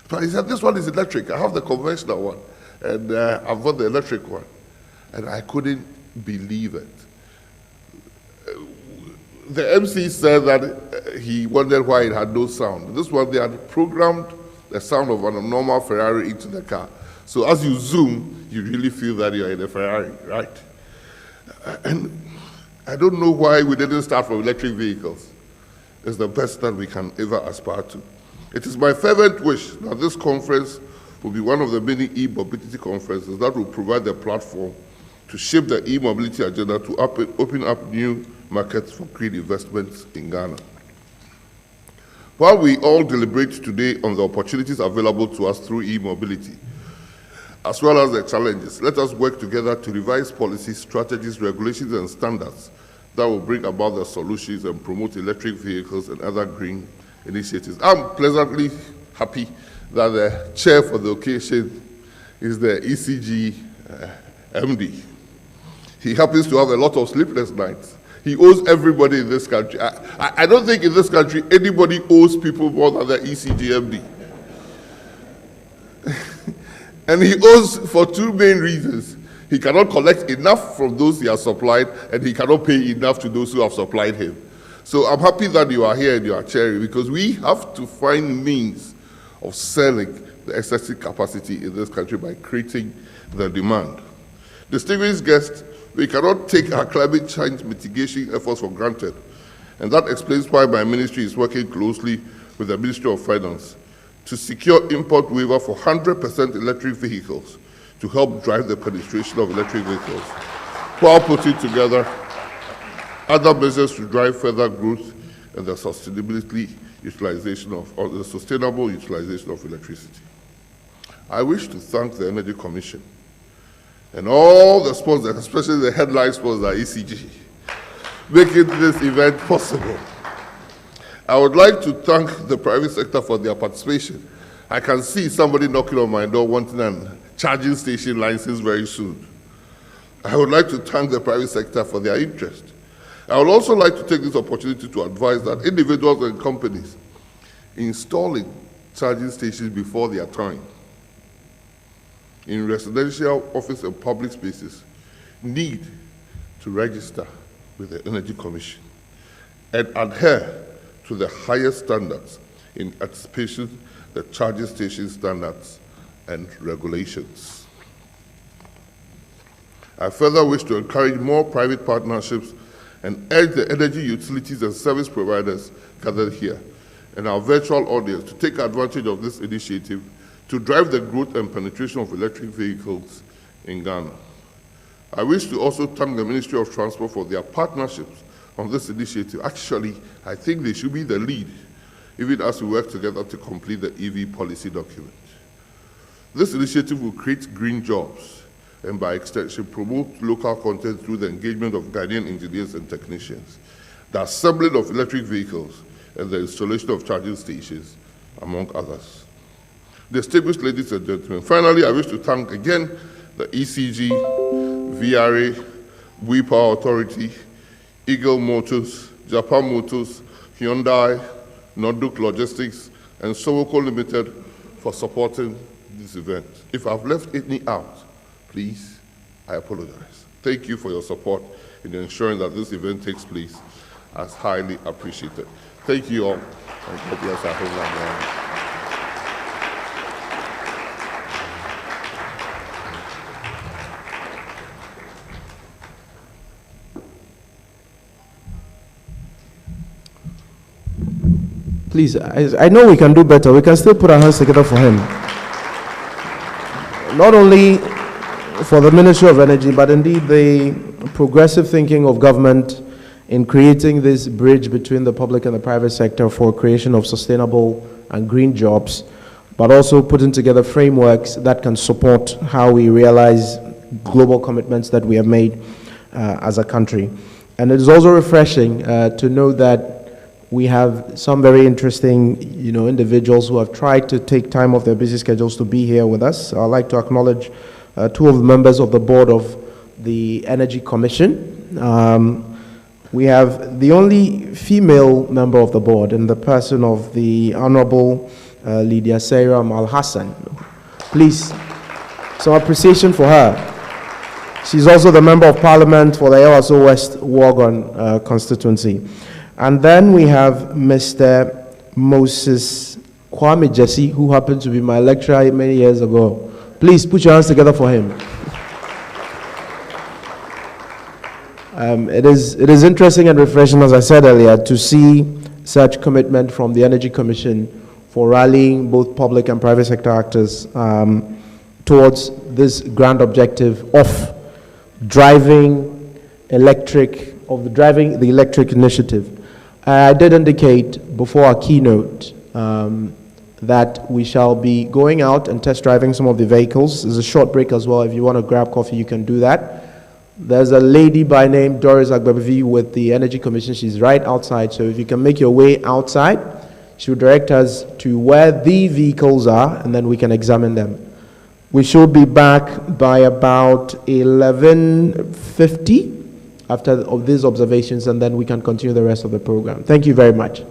But he said, "This one is electric. I have the conventional one, and I've got the electric one." And I couldn't believe it. the MC said that he wondered why it had no sound. This one, they had programmed the sound of a normal Ferrari into the car. So as you zoom, you really feel that you're in a Ferrari, right? And I don't know why we didn't start from electric vehicles. It's the best that we can ever aspire to. It is my fervent wish that this conference will be one of the many e-mobility conferences that will provide the platform to shape the e-mobility agenda to open up new markets for green investments in Ghana. While we all deliberate today on the opportunities available to us through e-mobility, as well as the challenges, let us work together to revise policies, strategies, regulations, and standards that will bring about the solutions and promote electric vehicles and other green initiatives. I'm pleasantly happy that the chair for the occasion is the ECG MD. He happens to have a lot of sleepless nights. He owes everybody in this country. I don't think in this country anybody owes people more than the ECG MD. And he owes for two main reasons. He cannot collect enough from those he has supplied, and he cannot pay enough to those who have supplied him. So I'm happy that you are here and you are chairing, because we have to find means of selling the excessive capacity in this country by creating the demand. Distinguished guests, we cannot take our climate change mitigation efforts for granted, and that explains why my ministry is working closely with the Ministry of Finance to secure import waiver for 100% electric vehicles to help drive the penetration of electric vehicles, while putting together other measures to drive further growth and the sustainability utilization of, or the sustainable utilization of electricity. I wish to thank the Energy Commission and all the sponsors, especially the headline sponsor, ECG, making this event possible. I would like to thank the private sector for their participation. I can see somebody knocking on my door wanting a charging station license very soon. I would like to thank the private sector for their interest. I would also like to take this opportunity to advise that individuals and companies installing charging stations before their time in residential, office, and public spaces need to register with the Energy Commission and adhere to the highest standards in anticipation the charging station standards and regulations. I further wish to encourage more private partnerships and urge the energy utilities and service providers gathered here and our virtual audience to take advantage of this initiative to drive the growth and penetration of electric vehicles in Ghana. I wish to also thank the Ministry of Transport for their partnerships on this initiative. Actually, I think they should be the lead, even as we work together to complete the EV policy document. This initiative will create green jobs and by extension promote local content through the engagement of Ghanaian engineers and technicians, the assembling of electric vehicles, and the installation of charging stations, among others. Distinguished ladies and gentlemen, finally, I wish to thank again the ECG, VRA, We Power Authority, Eagle Motors, Japan Motors, Hyundai, Norduk Logistics, and Sowoko Limited for supporting this event. If I've left any out, please, I apologize. Thank you for your support in ensuring that this event takes place as highly appreciated. Thank you all, and God bless our homeland. Please, I know we can do better. We can still put our hands together for him. Not only for the Ministry of Energy, but indeed the progressive thinking of government in creating this bridge between the public and the private sector for creation of sustainable and green jobs, but also putting together frameworks that can support how we realize global commitments that we have made as a country. And it is also refreshing to know that we have some very interesting, individuals who have tried to take time off their busy schedules to be here with us. I'd like to acknowledge two of the members of the board of the Energy Commission. We have the only female member of the board in the person of the Honorable Lydia Sarah Al-Hassan. Please, some appreciation for her. She's also the Member of Parliament for the Yawaso West Worgon constituency. And then we have Mr. Moses Kwame Jesse, who happened to be my lecturer many years ago. Please put your hands together for him. It is interesting and refreshing, as I said earlier, to see such commitment from the Energy Commission for rallying both public and private sector actors towards this grand objective of driving the electric initiative. I did indicate before our keynote that we shall be going out and test driving some of the vehicles. There's a short break as well. If you want to grab coffee, you can do that. There's a lady by name Doris Agbabavi with the Energy Commission. She's right outside, so if you can make your way outside, she will direct us to where the vehicles are, and then we can examine them. We should be back by about 11:50 after these observations, and then we can continue the rest of the program. Thank you very much.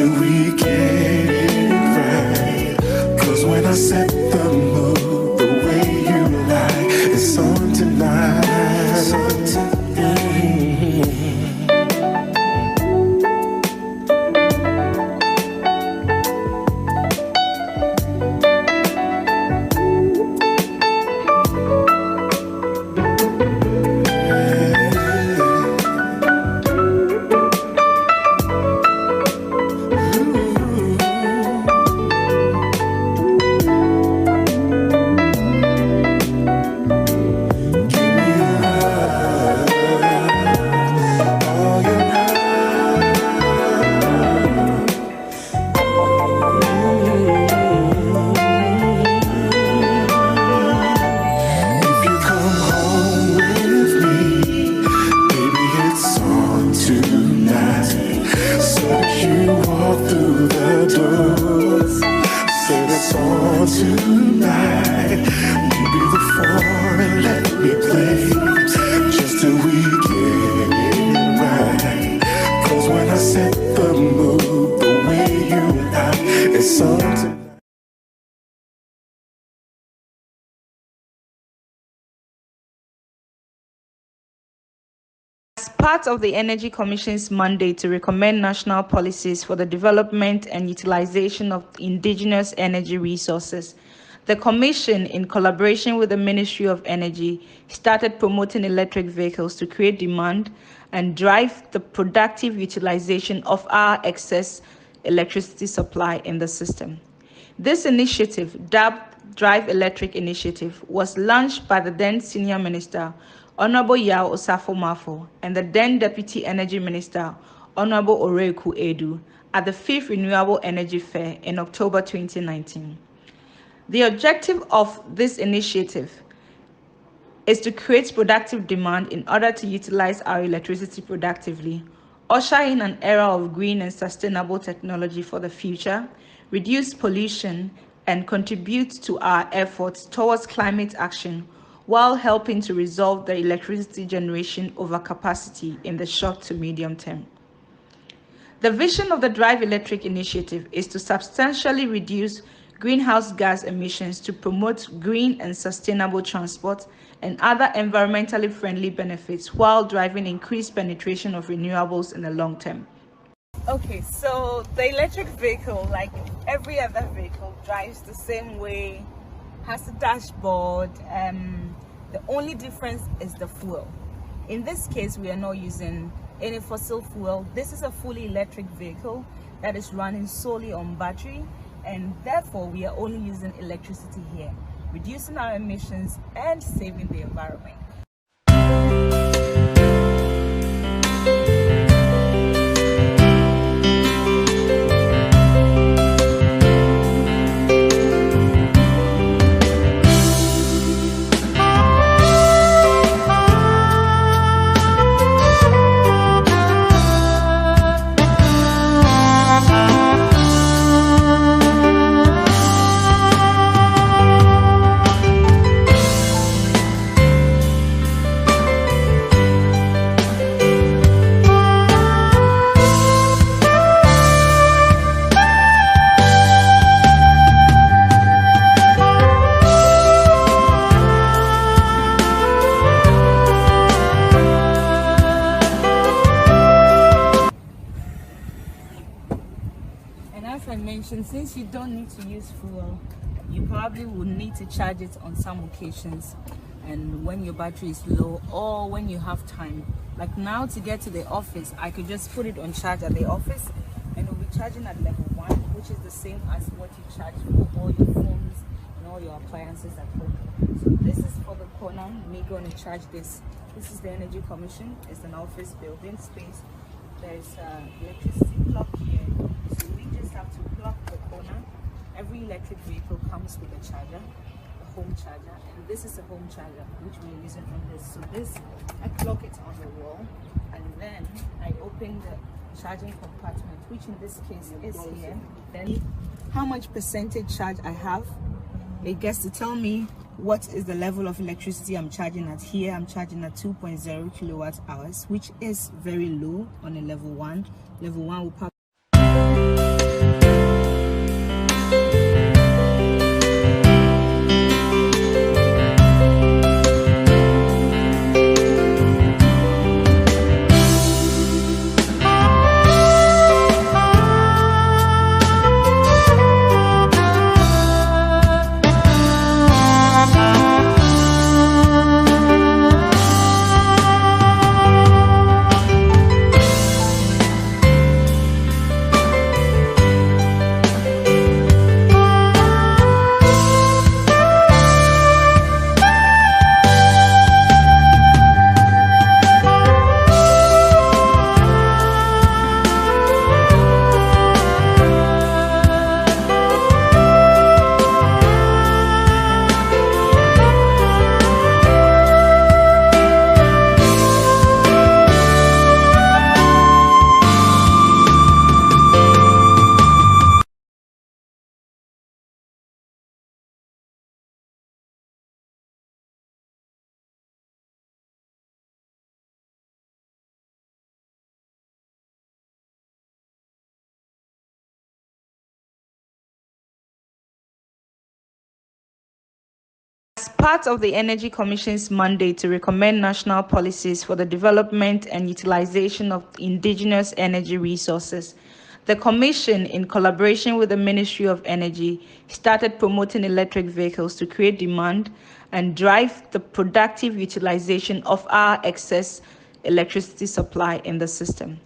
till we get it right. 'Cause when I set the mood, the way you like, it's on tonight. It's on tonight. Part of the Energy Commission's mandate to recommend national policies for the development and utilization of indigenous energy resources, the Commission, in collaboration with the Ministry of Energy, started promoting electric vehicles to create demand and drive the productive utilization of our excess electricity supply in the system. This initiative, dubbed Drive Electric Initiative, was launched by the then Senior Minister, Honorable Yao Osafo-Mafo, and the then Deputy Energy Minister, Honorable Oreku Edu, at the 5th Renewable Energy Fair in October 2019. The objective of this initiative is to create productive demand in order to utilize our electricity productively, usher in an era of green and sustainable technology for the future, reduce pollution, and contribute to our efforts towards climate action, while helping to resolve the electricity generation overcapacity in the short to medium term. The vision of the Drive Electric Initiative is to substantially reduce greenhouse gas emissions to promote green and sustainable transport and other environmentally friendly benefits while driving increased penetration of renewables in the long term. Okay, so the electric vehicle, like every other vehicle, drives the same way, has a dashboard. The only difference is the fuel. In this case, we are not using any fossil fuel. This is a fully electric vehicle that is running solely on battery, and therefore we are only using electricity here, reducing our emissions and saving the environment. Since you don't need to use fuel, you probably will need to charge it on some occasions, and when your battery is low or when you have time. Like now, to get to the office, I could just put it on charge at the office and it will be charging at level 1, which is the same as what you charge for all your phones and all your appliances at home. So this is for the corner. Me going to charge this. This is the Energy Commission. It's an office building space. There's electricity plug here, so we just have to plug the corner. Every electric vehicle comes with a charger, a home charger, and this is a home charger which we're using on this. So this, I plug it on the wall, and then I open the charging compartment, which in this case is here. Then how much percentage charge I have, it gets to tell me what is the level of electricity I'm charging at. Here I'm charging at 2.0 kilowatt hours, which is very low on a level 1. Level 1 will probably As part of the Energy Commission's mandate to recommend national policies for the development and utilization of indigenous energy resources, the Commission, in collaboration with the Ministry of Energy, started promoting electric vehicles to create demand and drive the productive utilization of our excess electricity supply in the system.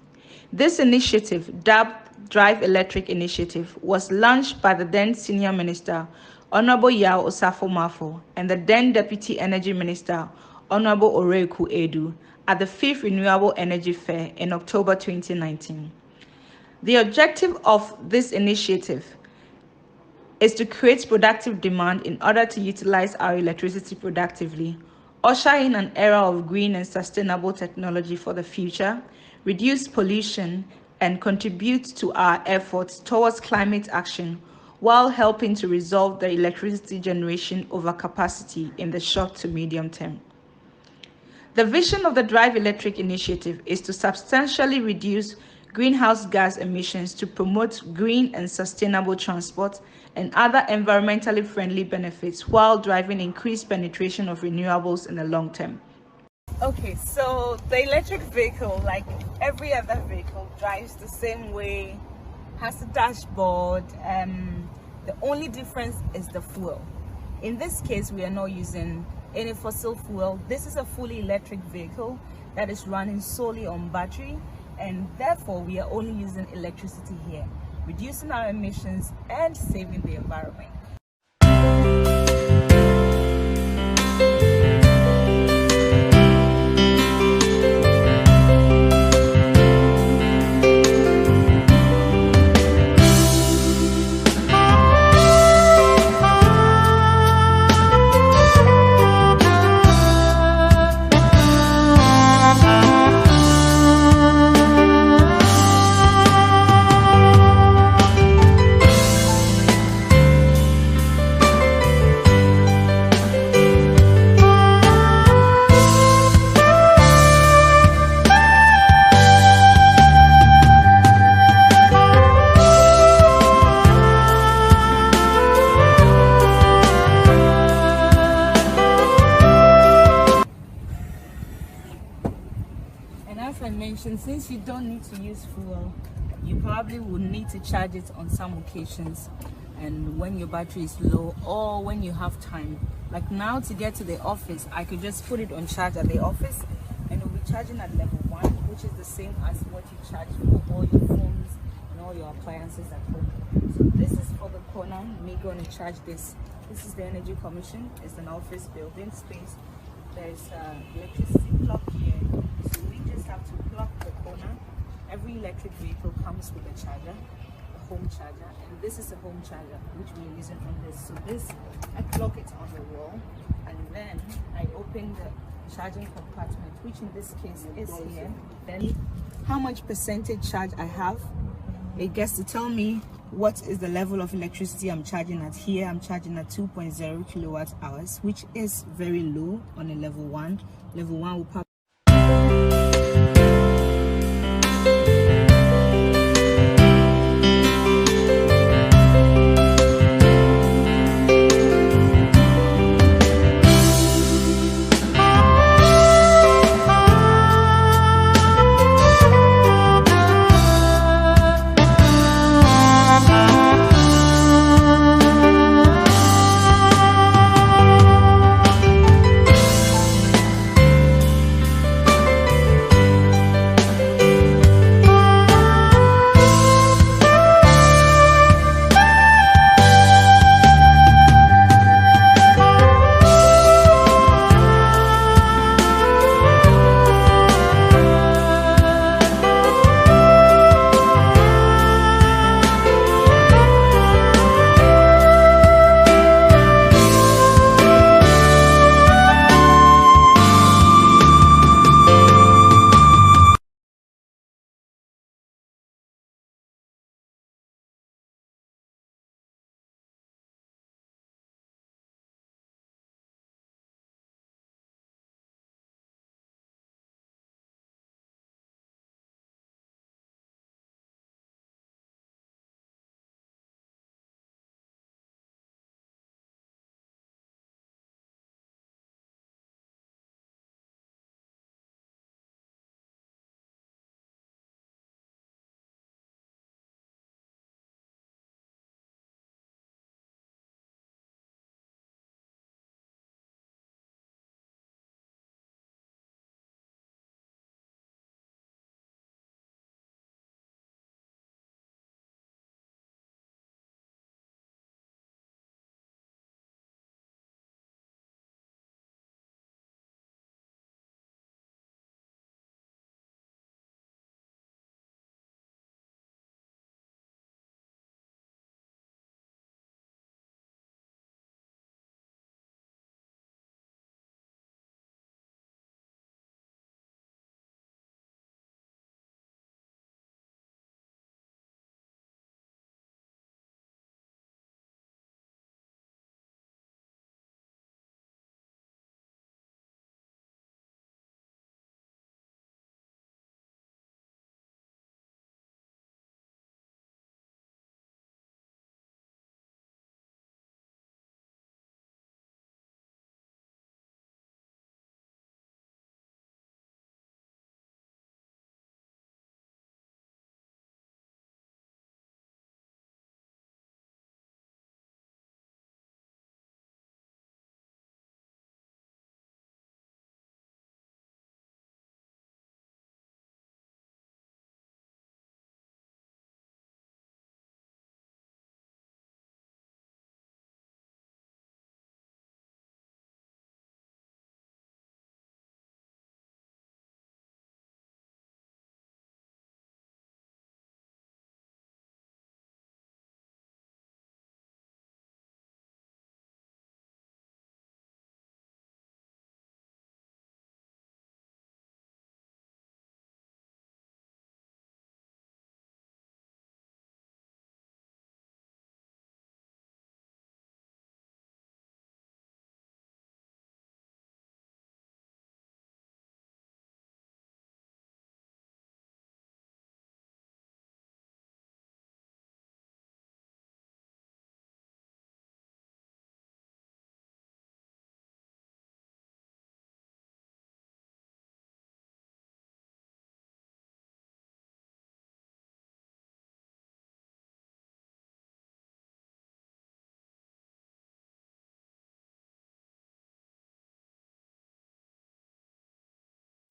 This initiative, dubbed Drive Electric Initiative, was launched by the then Senior Minister, Honorable Yao Osafo-Mafo, and the then Deputy Energy Minister, Honorable Oreku Edu, at the 5th Renewable Energy Fair in October 2019. The objective of this initiative is to create productive demand in order to utilize our electricity productively, usher in an era of green and sustainable technology for the future, reduce pollution, and contribute to our efforts towards climate action while helping to resolve the electricity generation overcapacity in the short to medium term. The vision of the Drive Electric Initiative is to substantially reduce greenhouse gas emissions to promote green and sustainable transport and other environmentally friendly benefits while driving increased penetration of renewables in the long term. Okay, so the electric vehicle, like every other vehicle, drives the same way, has a dashboard. The only difference is the fuel. In this case, we are not using any fossil fuel. This is a fully electric vehicle that is running solely on battery, and therefore we are only using electricity here, reducing our emissions and saving the environment. Since you don't need to use fuel, you probably will need to charge it on some occasions, and when your battery is low or when you have time. Like now, to get to the office, I could just put it on charge at the office and it will be charging at level 1, which is the same as what you charge for all your phones and all your appliances at home. So this is for the corner, me going to charge this. This is the Energy Commission. It's an office building space. There's electricity plug here, so we just have to plug the corner. Every electric vehicle comes with a charger, a home charger, and this is a home charger which we're using on this. So this, I plug it on the wall, and then I open the charging compartment, which in this case is here. Then how much percentage charge I have, it gets to tell me what is the level of electricity I'm charging at. Here I'm charging at 2.0 kilowatt hours, which is very low on a level 1. Level 1 will probably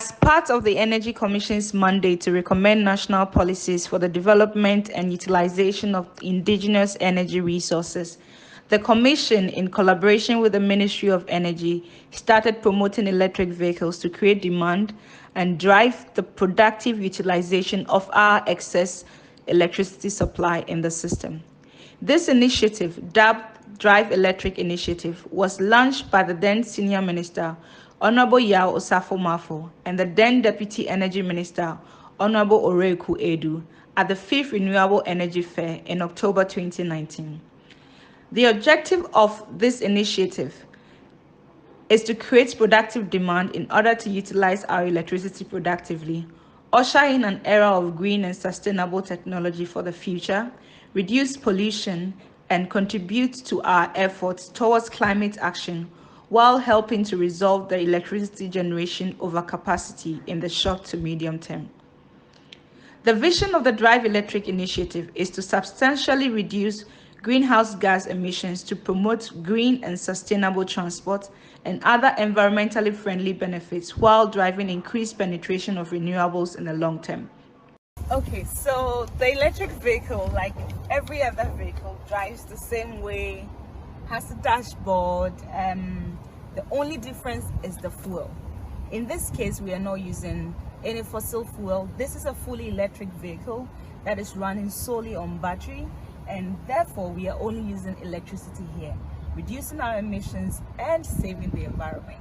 As part of the Energy Commission's mandate to recommend national policies for the development and utilization of indigenous energy resources, the Commission, in collaboration with the Ministry of Energy, started promoting electric vehicles to create demand and drive the productive utilization of our excess electricity supply in the system. This initiative, dubbed Drive Electric Initiative, was launched by the then Senior Minister, Honorable Yao Osafo-Mafo, and the then Deputy Energy Minister, Honorable Oreku Edu, at the 5th Renewable Energy Fair in October 2019. The objective of this initiative is to create productive demand in order to utilize our electricity productively, usher in an era of green and sustainable technology for the future, reduce pollution, and contribute to our efforts towards climate action while helping to resolve the electricity generation overcapacity in the short to medium term. The vision of the Drive Electric Initiative is to substantially reduce greenhouse gas emissions to promote green and sustainable transport and other environmentally friendly benefits while driving increased penetration of renewables in the long term. Okay, so the electric vehicle, like every other vehicle, drives the same way, has a dashboard. The only difference is the fuel. In this case, we are not using any fossil fuel. This is a fully electric vehicle that is running solely on battery, and therefore we are only using electricity here, reducing our emissions and saving the environment.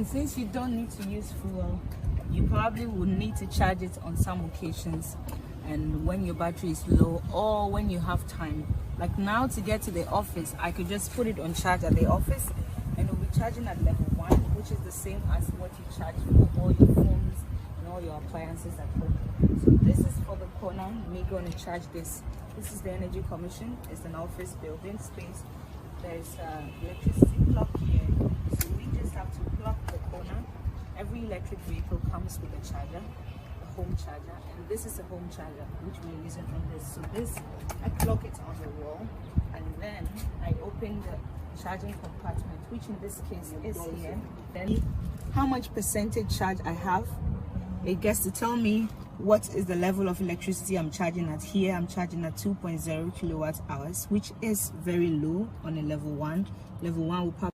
Since you don't need to use fuel, you probably will need to charge it on some occasions, and when your battery is low or when you have time. Like now, to get to the office, I could just put it on charge at the office and it will be charging at level 1, which is the same as what you charge for all your phones and all your appliances at home. So this is for the corner. Me going to charge this. This is the Energy Commission. It's an office building space. There's electricity plug here, so we just have to plug the corner. Every electric vehicle comes with a charger, a home charger, and this is a home charger which we're using on this. So this, I plug it on the wall, and then I open the charging compartment, which in this case is here. Then how much percentage charge I have, it gets to tell me what is the level of electricity I'm charging at. Here I'm charging at 2.0 kilowatt hours, which is very low on a level 1. Level 1 will probably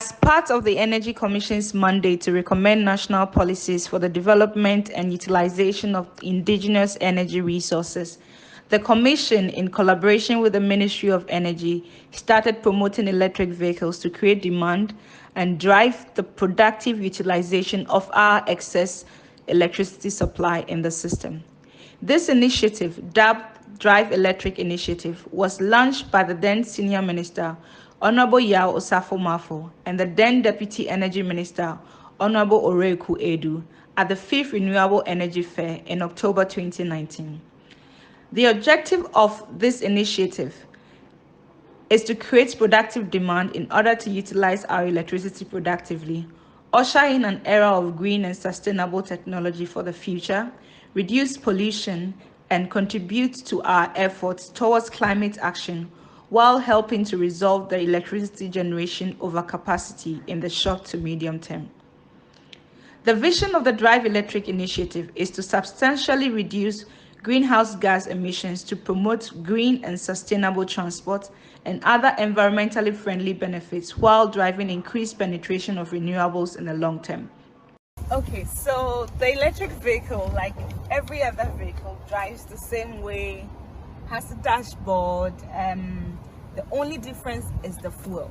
As part of the Energy Commission's mandate to recommend national policies for the development and utilization of indigenous energy resources, the Commission, in collaboration with the Ministry of Energy, started promoting electric vehicles to create demand and drive the productive utilization of our excess electricity supply in the system. This initiative, dubbed Drive Electric Initiative, was launched by the then Senior Minister, Honorable Yao Osafo-Mafo, and the then Deputy Energy Minister, Honorable Oreku Edu, at the 5th Renewable Energy Fair in October 2019. The objective of this initiative is to create productive demand in order to utilize our electricity productively, usher in an era of green and sustainable technology for the future, reduce pollution, and contribute to our efforts towards climate action while helping to resolve the electricity generation overcapacity in the short to medium term. The vision of the Drive Electric Initiative is to substantially reduce greenhouse gas emissions to promote green and sustainable transport and other environmentally friendly benefits while driving increased penetration of renewables in the long term. Okay, so the electric vehicle, like every other vehicle, drives the same way, has a dashboard. The only difference is the fuel.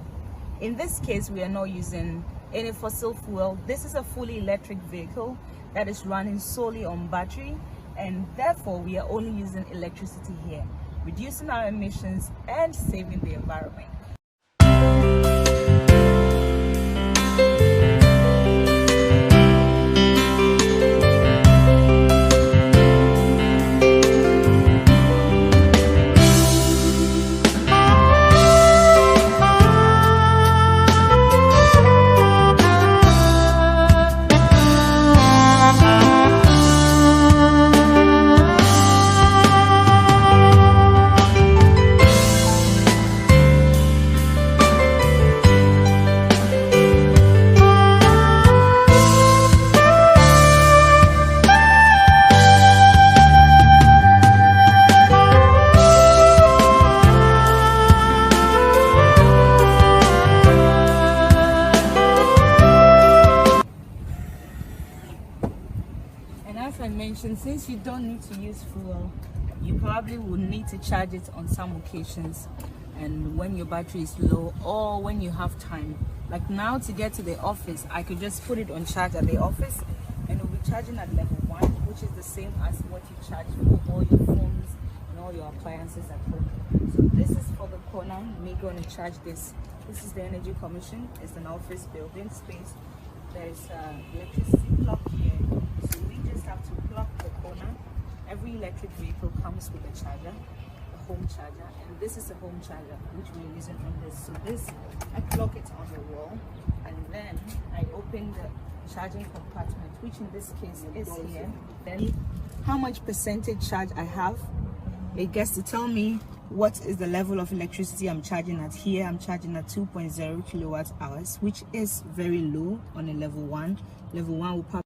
In this case, we are not using any fossil fuel. This is a fully electric vehicle that is running solely on battery, and therefore we are only using electricity here, reducing our emissions and saving the environment. Since you don't need to use fuel, you probably will need to charge it on some occasions, and when your battery is low or when you have time. Like now, to get to the office, I could just put it on charge at the office and it will be charging at level 1, which is the same as what you charge for all your phones and all your appliances at home. So this is for the corner, me going to charge this. This is the Energy Commission. It's an office building space. There's electricity plug here, so we just have to plug the corner. Every electric vehicle comes with a charger, a home charger, and this is a home charger which we're using on this. So this, I plug it on the wall, and then I open the charging compartment, which in this case is here. Then how much percentage charge I have, it gets to tell me what is the level of electricity I'm charging at. Here I'm charging at 2.0 kilowatt hours, which is very low on a level 1. Level 1 will probably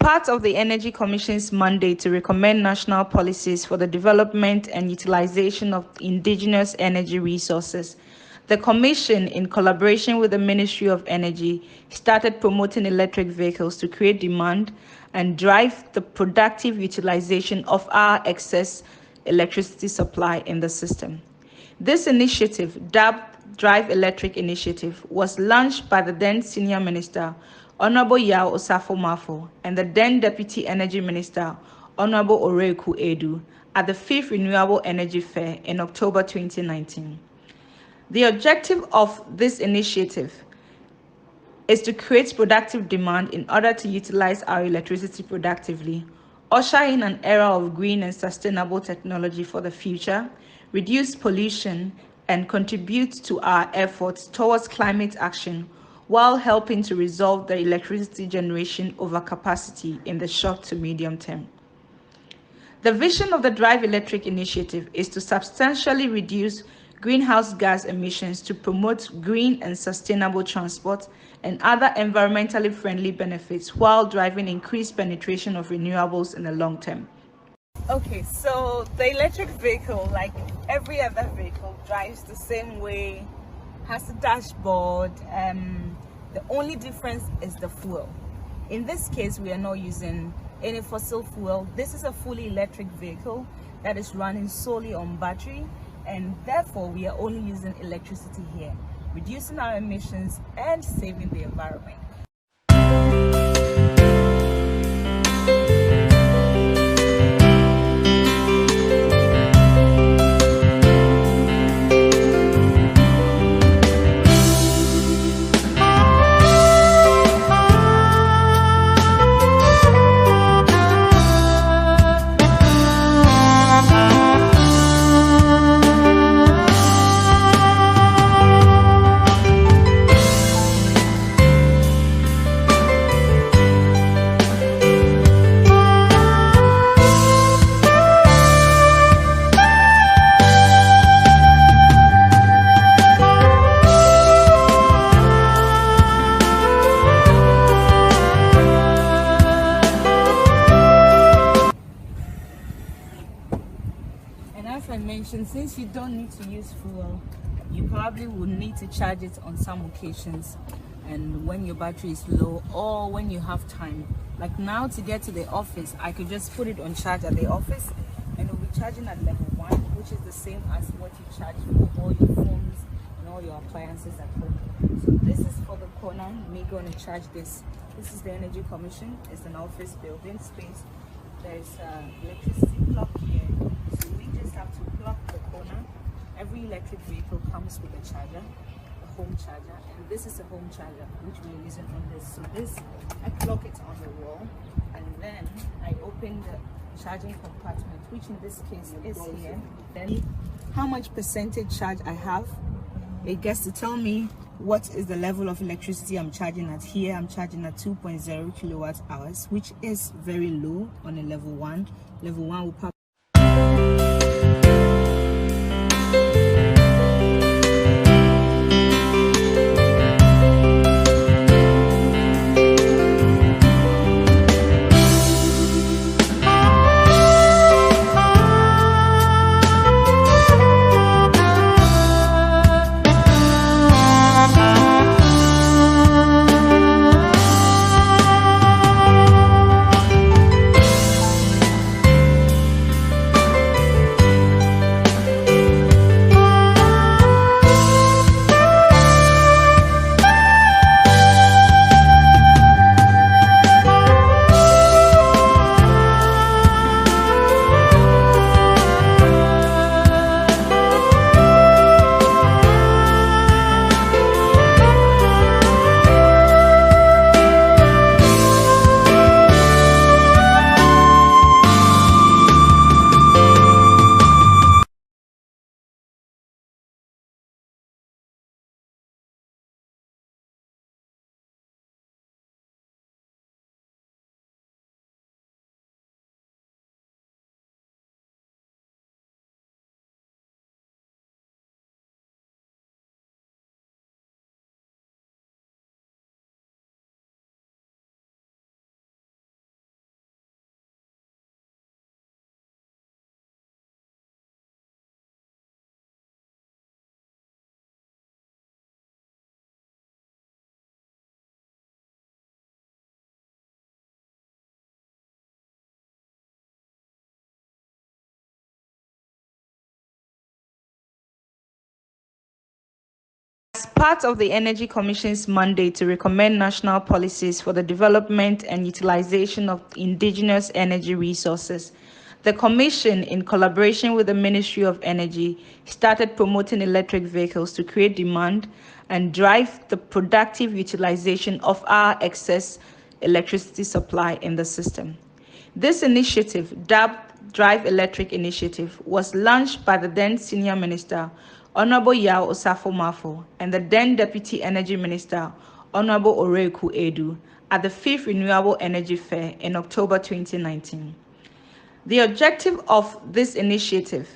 part of the Energy Commission's mandate to recommend national policies for the development and utilization of indigenous energy resources, the Commission, in collaboration with the Ministry of Energy, started promoting electric vehicles to create demand and drive the productive utilization of our excess electricity supply in the system. This initiative, dubbed Drive Electric Initiative, was launched by the then Senior Minister, Honorable Yao Osafo-Mafo, and the then Deputy Energy Minister, Honorable Oreku Edu, at the 5th Renewable Energy Fair in October 2019. The objective of this initiative is to create productive demand in order to utilize our electricity productively, usher in an era of green and sustainable technology for the future, reduce pollution, and contribute to our efforts towards climate action while helping to resolve the electricity generation overcapacity in the short to medium term. The vision of the Drive Electric Initiative is to substantially reduce greenhouse gas emissions to promote green and sustainable transport and other environmentally friendly benefits while driving increased penetration of renewables in the long term. Okay, so the electric vehicle, like every other vehicle, drives the same way, has a dashboard. The only difference is the fuel. In this case, we are not using any fossil fuel. This is a fully electric vehicle that is running solely on battery, and therefore we are only using electricity here, reducing our emissions and saving the environment. Since you don't need to use fuel, you probably will need to charge it on some occasions, and when your battery is low or when you have time. Like now, to get to the office, I could just put it on charge at the office and it will be charging at level 1, which is the same as what you charge for all your phones and all your appliances at home. So this is for the corner, me going to charge this. This is the Energy Commission. It's an office building space. There's an electricity plug here, so we just have to plug the corner. Every electric vehicle comes with a charger, a home charger, and this is a home charger which we're using on this. So this, I plug it on the wall, and then I open the charging compartment, which in this case is here. Then how much percentage charge I have, it gets to tell me what is the level of electricity I'm charging at. Here I'm charging at 2.0 kilowatt hours, which is very low on a level 1. Level 1 will probably As part of the Energy Commission's mandate to recommend national policies for the development and utilization of indigenous energy resources, the Commission, in collaboration with the Ministry of Energy, started promoting electric vehicles to create demand and drive the productive utilization of our excess electricity supply in the system. This initiative, dubbed Drive Electric Initiative, was launched by the then Senior Minister, Honorable Yao Osafo-Mafo, and the then Deputy Energy Minister, Honorable Oreku Edu, at the 5th Renewable Energy Fair in October 2019. The objective of this initiative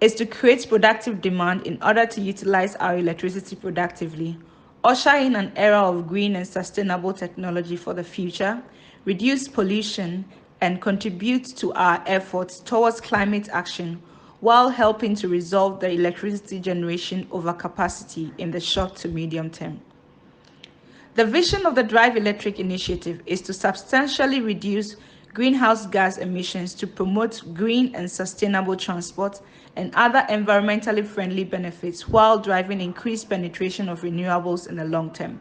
is to create productive demand in order to utilize our electricity productively, usher in an era of green and sustainable technology for the future, reduce pollution, and contribute to our efforts towards climate action while helping to resolve the electricity generation overcapacity in the short to medium term. The vision of the Drive Electric Initiative is to substantially reduce greenhouse gas emissions to promote green and sustainable transport and other environmentally friendly benefits while driving increased penetration of renewables in the long term.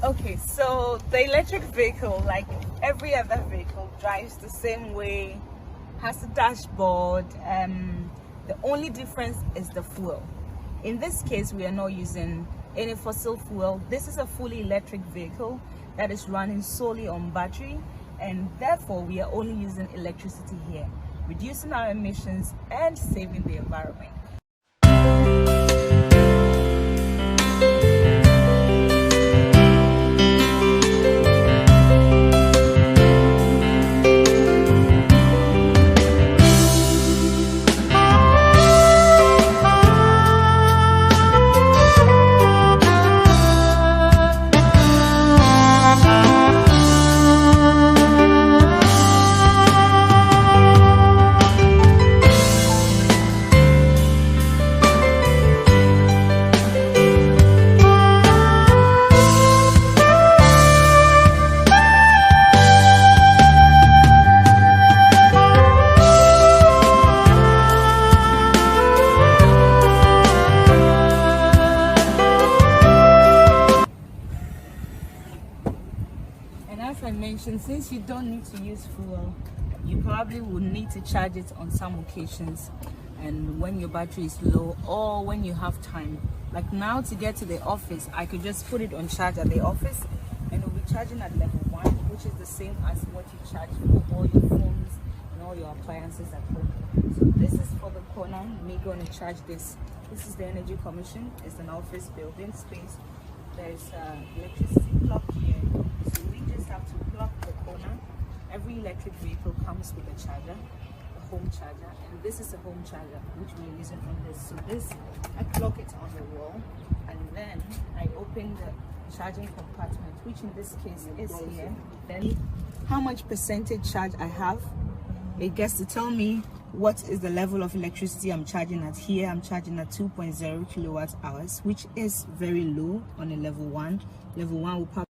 Okay, so the electric vehicle, like every other vehicle, drives the same way, has a dashboard. The only difference is the fuel. In this case, we are not using any fossil fuel. This is a fully electric vehicle that is running solely on battery, and therefore we are only using electricity here, reducing our emissions and saving the environment. Since you don't need to use fuel, you probably will need to charge it on some occasions, and when your battery is low or when you have time. Like now, to get to the office, I could just put it on charge at the office and it will be charging at level 1, which is the same as what you charge for all your phones and all your appliances at home. So this is for the corner, me going to charge this. This is the Energy Commission. It's an office building space. There's electricity plug here, so we just have to plug the corner. Every electric vehicle comes with a charger, a home charger, and this is a home charger which we're using on this. So this, I plug it on the wall, and then I open the charging compartment, which in this case is here. Then how much percentage charge I have, it gets to tell me what is the level of electricity I'm charging at. Here I'm charging at 2.0 kilowatt hours, which is very low on a level 1. Level 1 will probably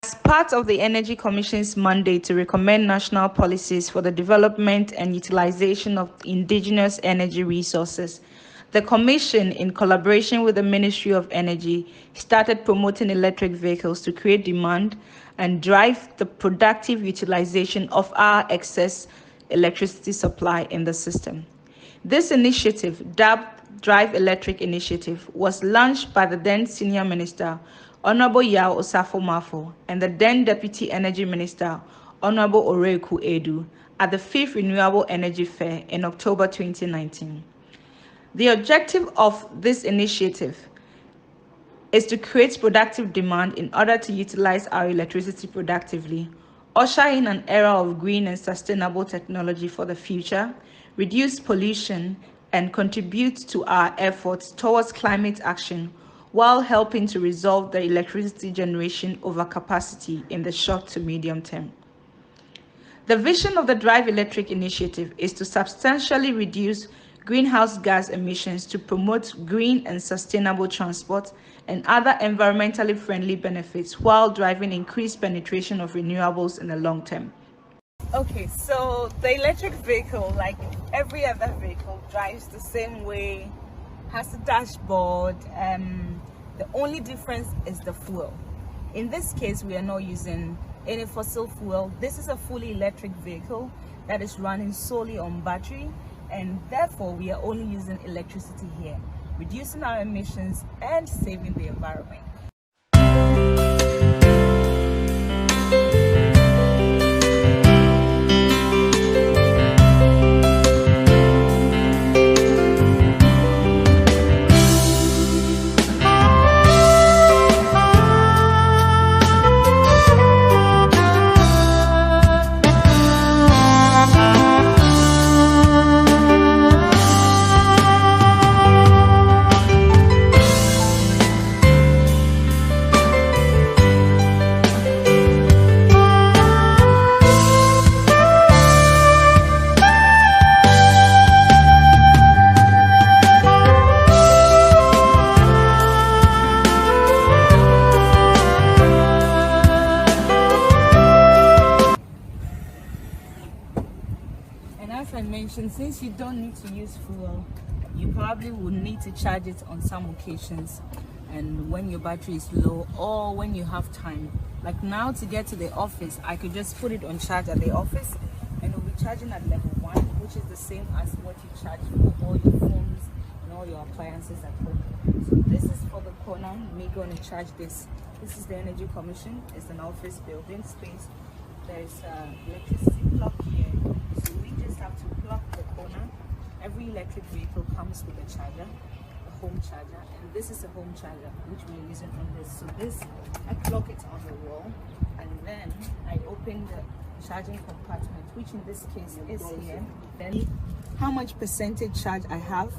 As part of the Energy Commission's mandate to recommend national policies for the development and utilization of indigenous energy resources, The Commission, in collaboration with the Ministry of Energy, started promoting electric vehicles to create demand and drive the productive utilization of our excess electricity supply in the system. This initiative, dubbed Drive Electric Initiative, was launched by the then Senior Minister, Honorable Yao Osafo-Mafo, and the then Deputy Energy Minister, Honorable Oreku Edu, at the 5th Renewable Energy Fair in October 2019. The objective of this initiative is to create productive demand in order to utilize our electricity productively, usher in an era of green and sustainable technology for the future, reduce pollution, and contribute to our efforts towards climate action while helping to resolve the electricity generation overcapacity in the short to medium term. The vision of the Drive Electric Initiative is to substantially reduce greenhouse gas emissions to promote green and sustainable transport and other environmentally friendly benefits while driving increased penetration of renewables in the long term. Okay, so the electric vehicle, like every other vehicle, drives the same way, has a dashboard. The only difference is the fuel. In this case, we are not using any fossil fuel. This is a fully electric vehicle that is running solely on battery, and therefore we are only using electricity here, reducing our emissions and saving the environment. Since you don't need to use fuel, you probably will need to charge it on some occasions, and when your battery is low or when you have time. Like now, to get to the office, I could just put it on charge at the office and it will be charging at level 1, which is the same as what you charge for all your phones and all your appliances at home. So this is for the corner. Me going to charge this. This is the Energy Commission. It's an office building space. There's electricity plug here, so we just have to plug the corner. Every electric vehicle comes with a charger, a home charger, and this is a home charger which we're using on this. So this, I plug it on the wall, and then I open the charging compartment, which in this case is here. Then how much percentage charge I have,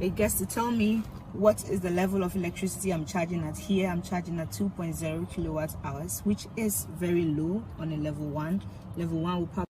it gets to tell me what is the level of electricity I'm charging at. Here I'm charging at 2.0 kilowatt hours, which is very low on a level 1. Level 1 will probably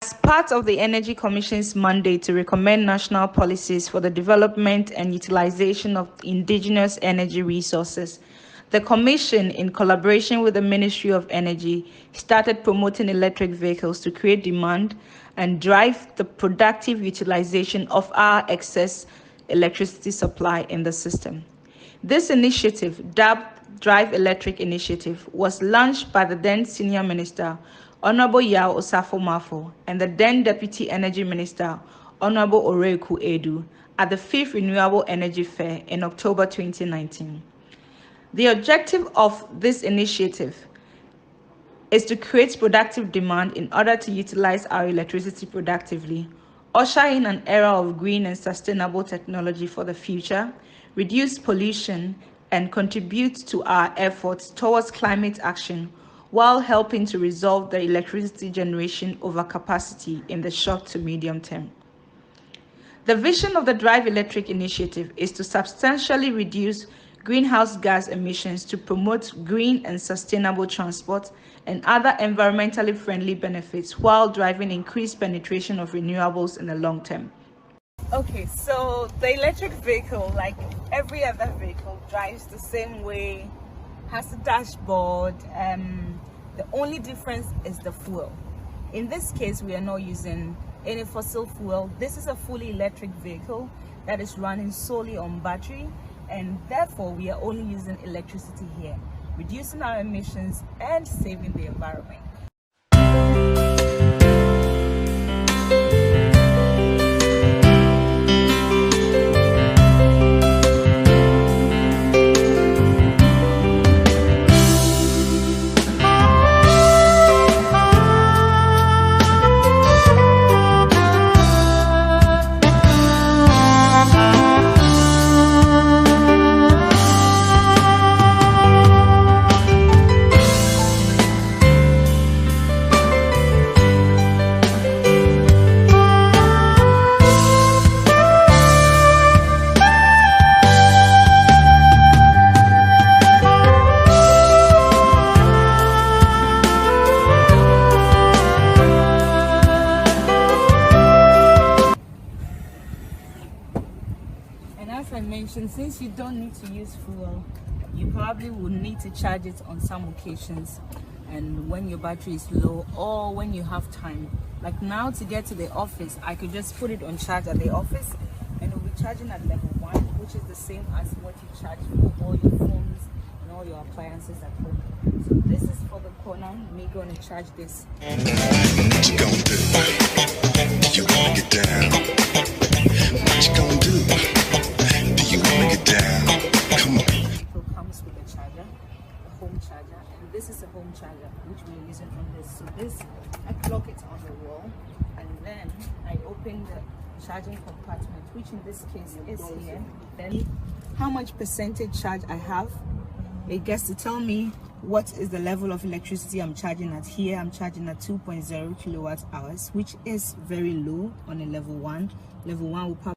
As part of the Energy Commission's mandate to recommend national policies for the development and utilization of indigenous energy resources, the Commission, in collaboration with the Ministry of Energy, started promoting electric vehicles to create demand and drive the productive utilization of our excess electricity supply in the system. This initiative, dubbed Drive Electric Initiative, was launched by the then Senior Minister, Honorable Yao Osafo-Mafo, and the then Deputy Energy Minister, Honorable Oreku Edu, at the 5th Renewable Energy Fair in October 2019. The objective of this initiative is to create productive demand in order to utilize our electricity productively, usher in an era of green and sustainable technology for the future, reduce pollution, and contribute to our efforts towards climate action while helping to resolve the electricity generation overcapacity in the short to medium term. The vision of the Drive Electric Initiative is to substantially reduce greenhouse gas emissions to promote green and sustainable transport and other environmentally friendly benefits while driving increased penetration of renewables in the long term. Okay, so the electric vehicle, like every other vehicle, drives the same way, has a dashboard. The only difference is the fuel. In this case, we are not using any fossil fuel. This is a fully electric vehicle that is running solely on battery, and therefore we are only using electricity here, reducing our emissions and saving the environment. Since you don't need to use fuel, you probably will need to charge it on some occasions, and when your battery is low or when you have time. Like now, to get to the office, I could just put it on charge at the office and it will be charging at level 1, which is the same as what you charge for all your phones and all your appliances at home. So this is for the corner, me going to charge this. What you gonna do? You wanna get down? What you gonna do? You wanna get down? Come on. It comes with a charger, a home charger, and this is a home charger which we're using on this. So this, I plug it on the wall, and then I open the charging compartment, which in this case is here. Then how much percentage charge I have, it gets to tell me what is the level of electricity I'm charging at. Here I'm charging at 2.0 kilowatt hours, which is very low on a level 1. Level 1 will probably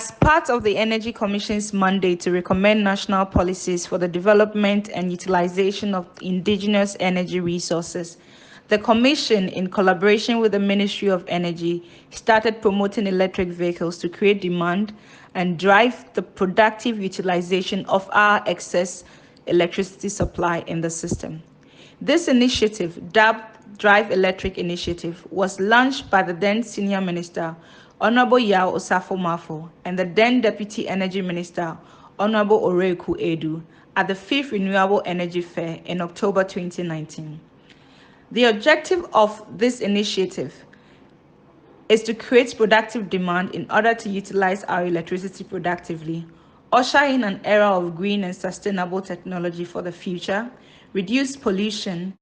As part of the Energy Commission's mandate to recommend national policies for the development and utilization of indigenous energy resources, the Commission, in collaboration with the Ministry of Energy, started promoting electric vehicles to create demand and drive the productive utilization of our excess electricity supply in the system. This initiative, dubbed Drive Electric Initiative, was launched by the then Senior Minister, Honorable Yao Osafo-Mafo, and the then Deputy Energy Minister, Honorable Oreku Edu, at the 5th Renewable Energy Fair in October 2019. The objective of this initiative is to create productive demand in order to utilize our electricity productively, usher in an era of green and sustainable technology for the future, reduce pollution,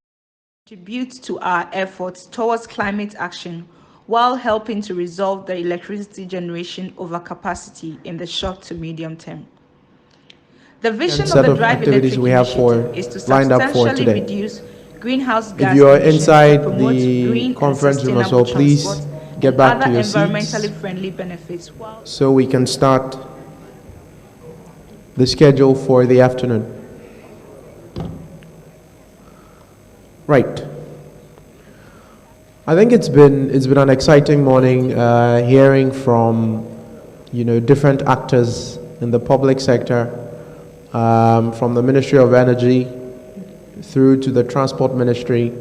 contribute to our efforts towards climate action, while helping to resolve the electricity generation overcapacity in the short to medium term. The vision of the Drive Electric Initiative is to substantially reduce greenhouse gas if you are emissions inside and promote the green conference and room as sustainable well, please transport get and back to other your environmentally seats friendly benefits, so we can start the schedule for the afternoon. Right. I think it's been an exciting morning, hearing from different actors in the public sector, from the Ministry of Energy through to the Transport Ministry,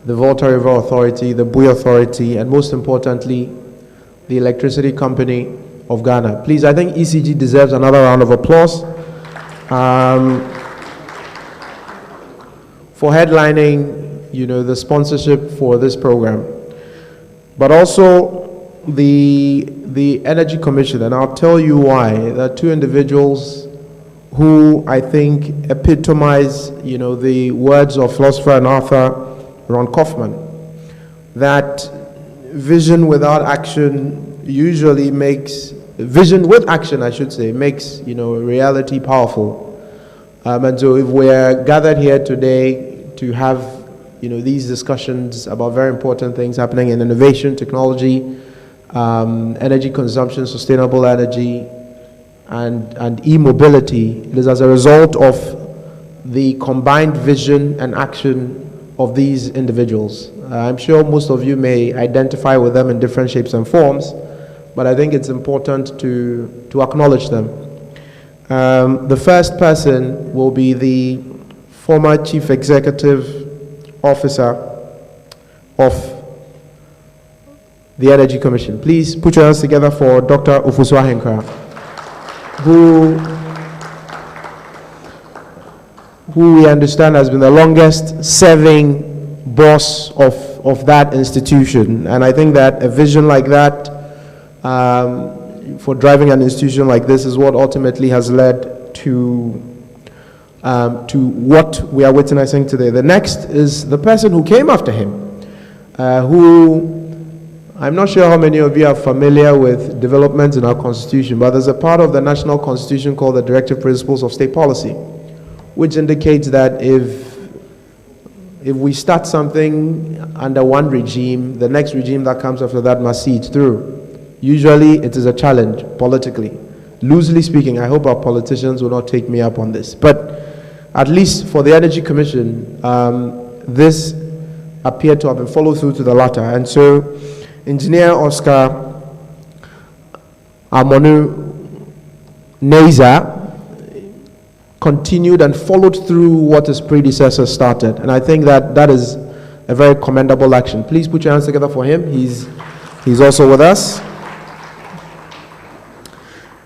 the Volta River Authority, the Bui Authority, and most importantly, the Electricity Company of Ghana. Please, I think ECG deserves another round of applause for headlining the sponsorship for this program, but also the Energy Commission, and I'll tell you why. There are two individuals who I think epitomize, the words of philosopher and author Ron Kaufman, that vision without action usually makes, vision with action, I should say, makes, reality powerful. And so if we're gathered here today to have these discussions about very important things happening in innovation, technology, energy consumption, sustainable energy, and e-mobility, it is as a result of the combined vision and action of these individuals. I'm sure most of you may identify with them in different shapes and forms, but I think it's important to acknowledge them. The first person will be the former Chief Executive Officer of the Energy Commission. Please put your hands together for Dr. Ofosu Ahenkra, who we understand has been the longest serving boss of that institution. And I think that a vision like that for driving an institution like this is what ultimately has led to what we are witnessing today. The next is the person who came after him, who, I'm not sure how many of you are familiar with developments in our constitution, but there's a part of the national constitution called the Directive Principles of State Policy, which indicates that if we start something under one regime, the next regime that comes after that must see it through. Usually it is a challenge politically. Loosely speaking, I hope our politicians will not take me up on this, but at least for the Energy Commission, this appeared to have been followed through to the latter. And so Engineer Oscar Amonu Neza continued and followed through what his predecessor started. And I think that is a very commendable action. Please put your hands together for him. He's also with us.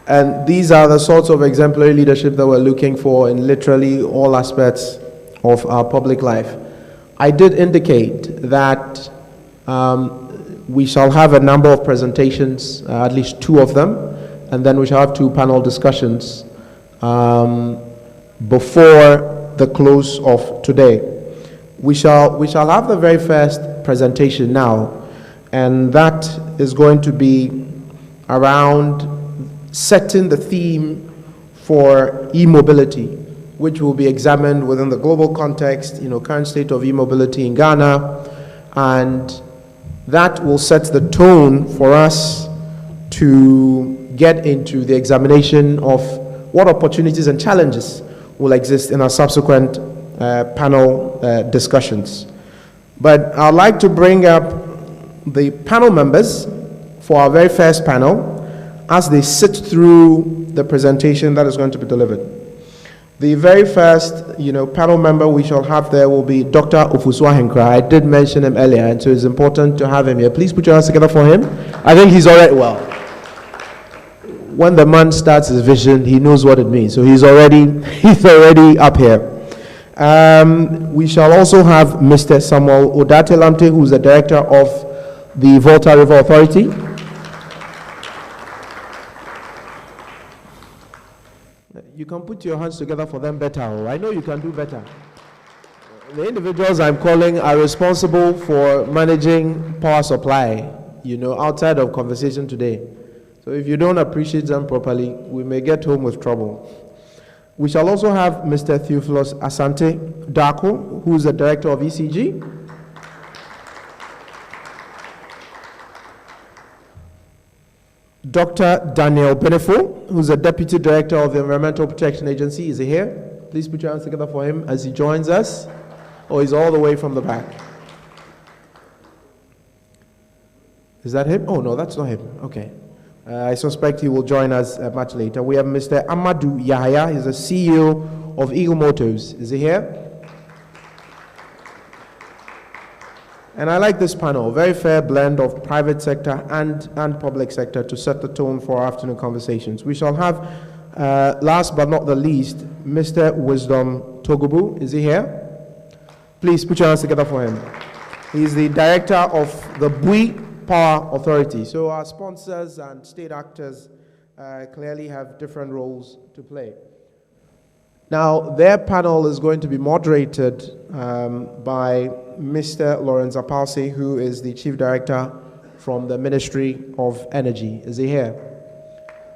And these are the sorts of exemplary leadership that we're looking for in literally all aspects of our public life. I did indicate that we shall have a number of presentations, at least 2 of them, and then we shall have 2 panel discussions before the close of today. We shall have the very first presentation now, and that is going to be around setting the theme for e-mobility, which will be examined within the global context, current state of e-mobility in Ghana, and that will set the tone for us to get into the examination of what opportunities and challenges will exist in our subsequent panel discussions. But I'd like to bring up the panel members for our very first panel as they sit through the presentation that is going to be delivered. The very first, panel member we shall have there will be Dr. Ofusua Henkra. I did mention him earlier, and so it's important to have him here. Please put your hands together for him. I think he's already, well, when the man starts his vision, he knows what it means. So he's already up here. We shall also have Mr. Samuel Odate-Lamte, who's the director of the Volta River Authority. You can put your hands together for them better. I know you can do better. The individuals I'm calling are responsible for managing power supply, outside of conversation today. So if you don't appreciate them properly, we may get home with trouble. We shall also have Mr. Theophilus Asante Darko, who is the director of ECG. Dr. Daniel Benefo, who's the Deputy Director of the Environmental Protection Agency. Is he here? Please put your hands together for him as he joins us. Oh, he's all the way from the back. Is that him? Oh, no, that's not him. Okay. I suspect he will join us much later. We have Mr. Amadou Yahaya. He's the CEO of Eagle Motors. Is he here? And I like this panel, very fair blend of private sector and public sector to set the tone for our afternoon conversations. We shall have, last but not the least, Mr. Wisdom Togobu. Is he here? Please put your hands together for him. He's the director of the Bui Power Authority. So our sponsors and state actors clearly have different roles to play. Now, their panel is going to be moderated by Mr. Lawrence Apalse, who is the Chief Director from the Ministry of Energy. Is he here?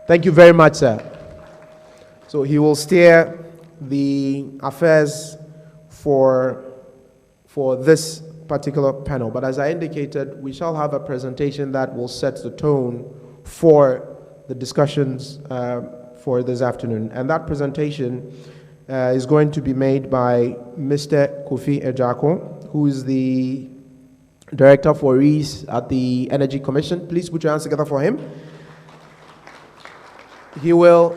Thank you very much, sir. So he will steer the affairs for this particular panel. But as I indicated, we shall have a presentation that will set the tone for the discussions for this afternoon. And that presentation is going to be made by Mr. Kofi Ejako, who is the Director for REIS at the Energy Commission. Please put your hands together for him. He will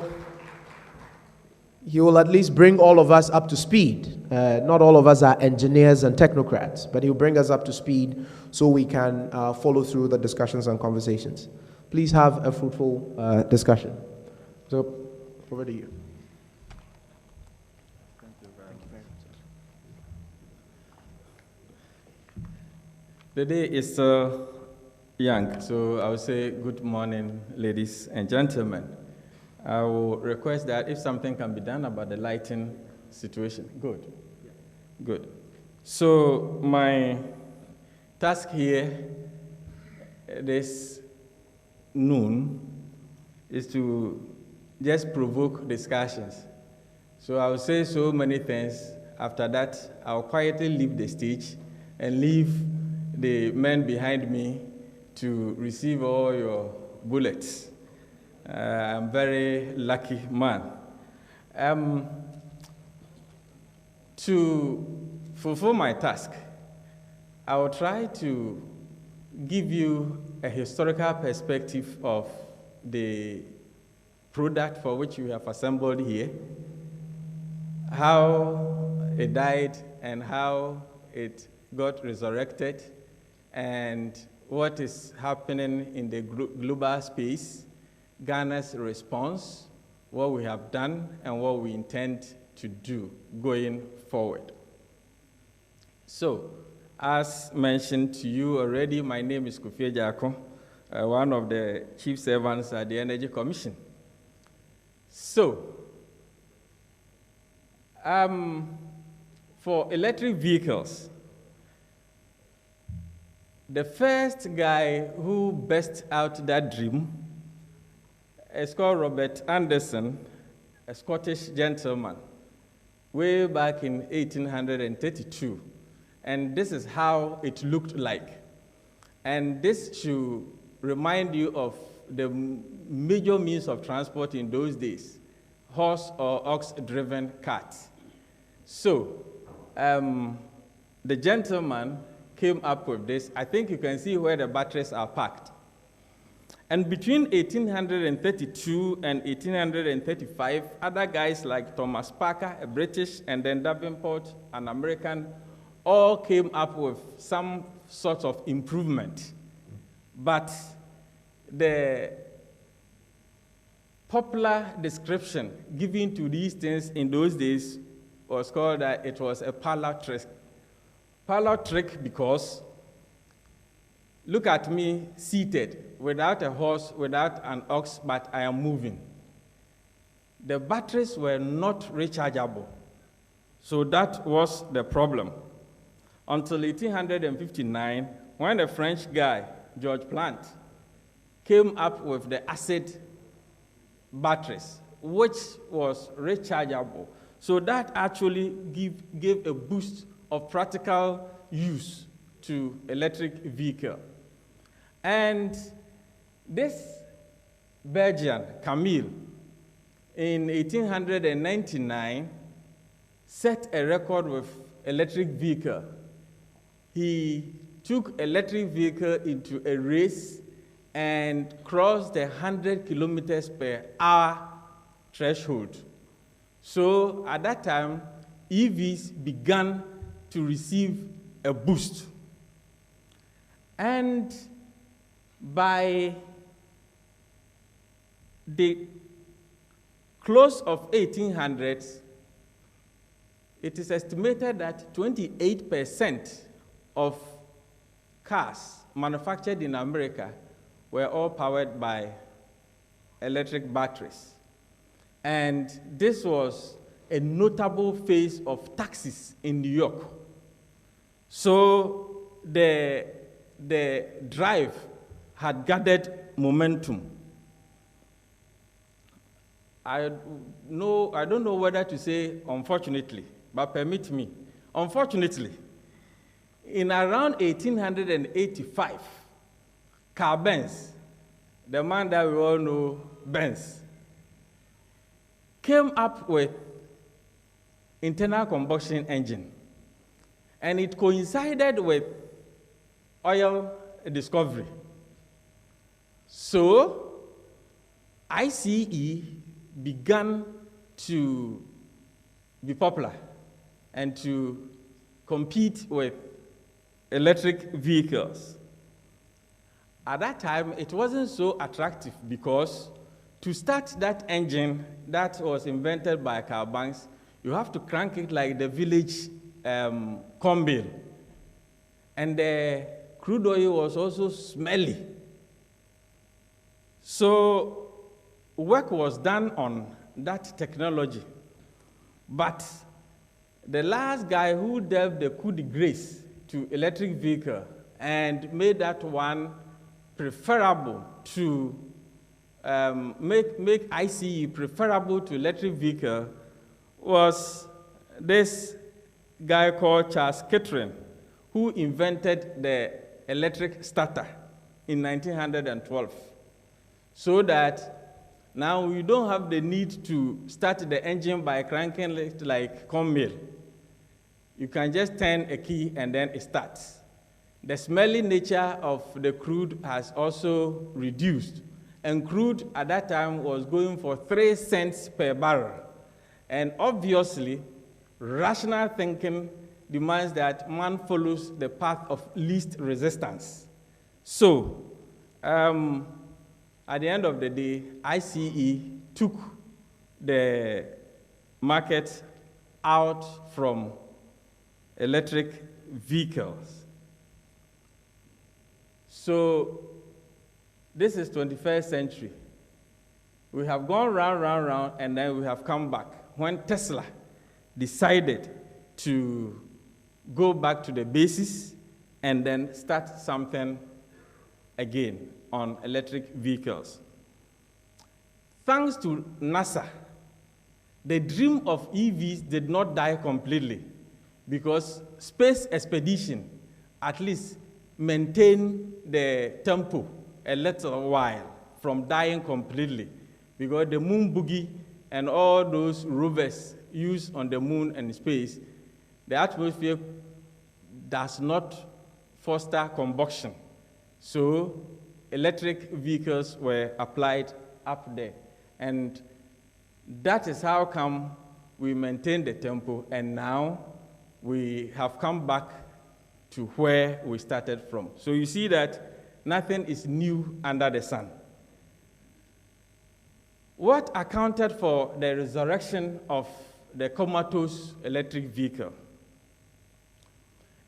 at least bring all of us up to speed. Not all of us are engineers and technocrats, but he'll bring us up to speed so we can follow through the discussions and conversations. Please have a fruitful discussion. So, over to you. The day is young, so I would say good morning, ladies and gentlemen. I will request that if something can be done about the lighting situation. Good. Good. So my task here this noon is to just provoke discussions. So I will say so many things. After that, I'll quietly leave the stage and leave the men behind me to receive all your bullets. I'm a very lucky man. To fulfill my task, I will try to give you a historical perspective of the product for which we have assembled here, how it died and how it got resurrected, and what is happening in the global space, Ghana's response, what we have done, and what we intend to do going forward. So, as mentioned to you already, my name is Kofi Ejako, one of the chief servants at the Energy Commission. So, for electric vehicles, the first guy who burst out that dream is called Robert Anderson, a Scottish gentleman, way back in 1832. And this is how it looked like. And this should remind you of the major means of transport in those days, horse or ox-driven carts. So the gentleman came up with this. I think you can see where the batteries are packed. And between 1832 and 1835, other guys like Thomas Parker, a British, and then Davenport, an American, all came up with some sort of improvement. But the popular description given to these things in those days was called that it was a parlor trick. Parlor trick because look at me seated without a horse, without an ox, but I am moving. The batteries were not rechargeable. So that was the problem. Until 1859, when the French guy, George Plant, came up with the acid batteries, which was rechargeable. So that actually gave a boost of practical use to electric vehicle. And this Belgian, Camille, in 1899, set a record with electric vehicle. He took electric vehicle into a race and crossed the 100 kilometers per hour threshold. So at that time, EVs began to receive a boost. And by the close of 1800s, it is estimated that 28% of cars manufactured in America were all powered by electric batteries. And this was a notable phase of taxis in New York. So the drive had gathered momentum. I don't know whether to say unfortunately, but permit me. Unfortunately, in around 1885, Carl Benz, the man that we all know, Benz, came up with internal combustion engine. And it coincided with oil discovery. So ICE began to be popular and to compete with electric vehicles. At that time, it wasn't so attractive because to start that engine that was invented by Carl Benz, you have to crank it like the village corn bale. And the crude oil was also smelly. So work was done on that technology. But the last guy who dealt the coup de grace to electric vehicle and made that one preferable to make ICE preferable to electric vehicle was this guy called Charles Kettering, who invented the electric starter in 1912. So that now we don't have the need to start the engine by cranking it like corn mill. You can just turn a key and then it starts. The smelly nature of the crude has also reduced. And crude at that time was going for 3 cents per barrel. And obviously, rational thinking demands that man follows the path of least resistance. So, at the end of the day, ICE took the market out from electric vehicles. So, this is 21st century. We have gone round, and then we have come back. When Tesla decided to go back to the basis and then start something again on electric vehicles. Thanks to NASA, the dream of EVs did not die completely because space expedition at least maintained the tempo a little while from dying completely, because the moon boogie and all those rovers used on the moon and space, the atmosphere does not foster combustion. So electric vehicles were applied up there. And that is how come we maintain the tempo, and now we have come back to where we started from. So you see that nothing is new under the sun. What accounted for the resurrection of the comatose electric vehicle?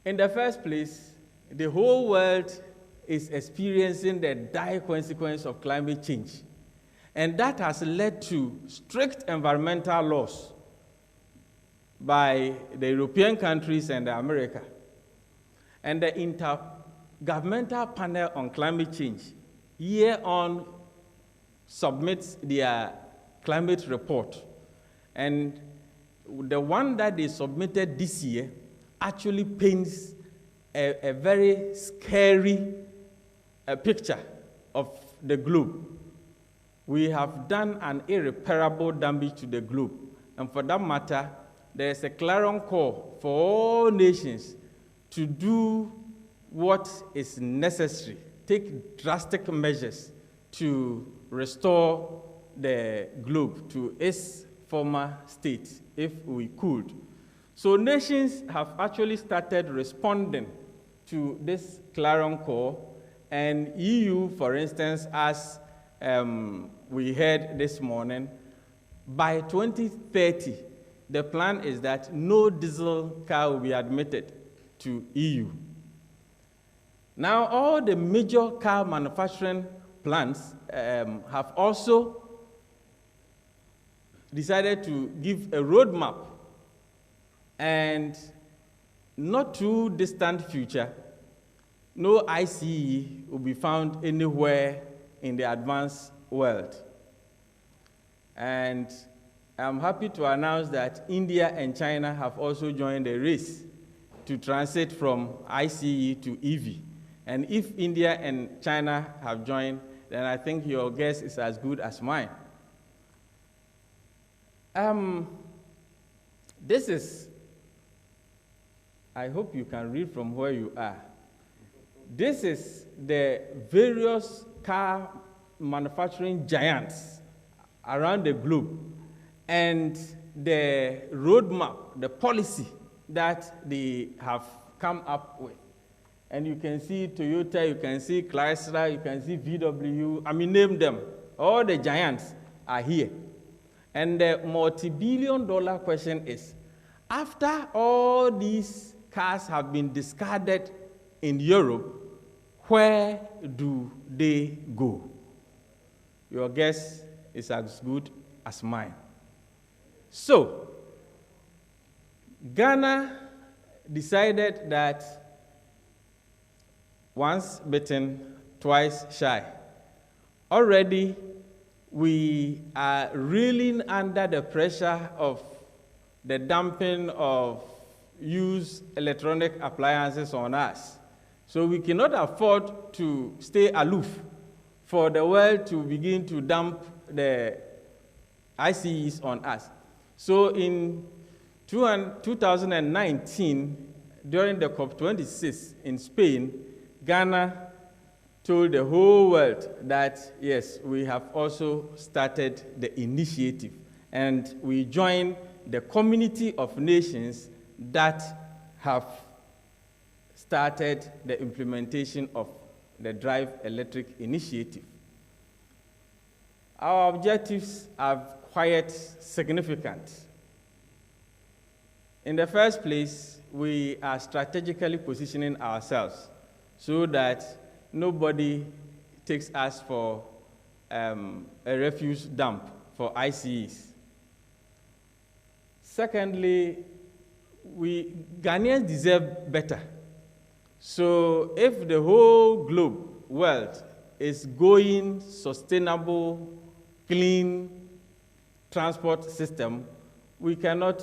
In the first place, the whole world is experiencing the dire consequence of climate change. And that has led to strict environmental laws by the European countries and America. And the Intergovernmental Panel on Climate Change year on submits their climate report. And the one that they submitted this year actually paints a very scary picture of the globe. We have done an irreparable damage to the globe. And for that matter, there is a clarion call for all nations to do what is necessary, take drastic measures to restore the globe to its former state, if we could. So nations have actually started responding to this clarion call, and EU, for instance, as we heard this morning, by 2030, the plan is that no diesel car will be admitted to EU. Now, all the major car manufacturing plants have also decided to give a roadmap, and not too distant future, no ICE will be found anywhere in the advanced world. And I'm happy to announce that India and China have also joined the race to transit from ICE to EV. And if India and China have joined, then I think your guess is as good as mine. This is, I hope you can read from where you are. This is the various car manufacturing giants around the globe and the roadmap, the policy that they have come up with. And you can see Toyota, you can see Chrysler, you can see VW, I mean, name them. All the giants are here. And the multi-billion-dollar question is, after all these cars have been discarded in Europe, where do they go? Your guess is as good as mine. So, Ghana decided that once bitten, twice shy. Already, we are reeling under the pressure of the dumping of used electronic appliances on us. So we cannot afford to stay aloof for the world to begin to dump the ICEs on us. So in 2019, during the COP26 in Spain, Ghana told the whole world that, yes, we have also started the initiative, and we joined the community of nations that have started the implementation of the Drive Electric initiative. Our objectives are quite significant. In the first place, we are strategically positioning ourselves so that nobody takes us for a refuse dump for ICEs. Secondly, Ghanaians deserve better. So if the whole globe, world, is going sustainable, clean transport system, we cannot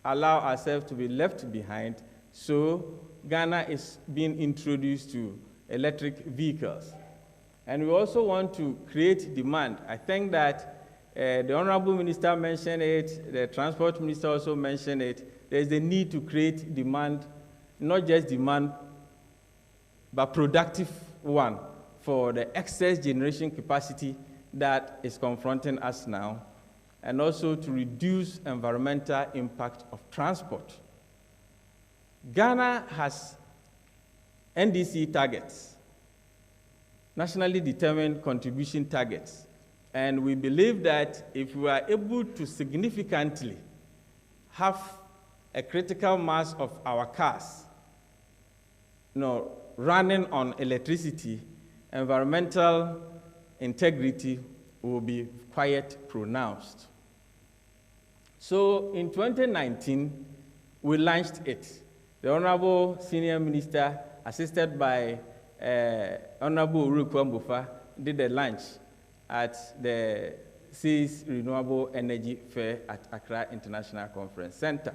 allow ourselves to be left behind. So Ghana is being introduced to electric vehicles. And we also want to create demand. I think that the Honorable Minister mentioned it, the Transport Minister also mentioned it. There's a need to create demand, not just demand, but productive one for the excess generation capacity that is confronting us now, and also to reduce environmental impact of transport. Ghana has NDC targets, nationally determined contribution targets, and we believe that if we are able to significantly have a critical mass of our cars running on electricity, environmental integrity will be quite pronounced. So in 2019, we launched it. The Honorable Senior Minister, assisted by Honorable Uruku Ambufa, did a launch at the Seas Renewable Energy Fair at Accra International Conference Center.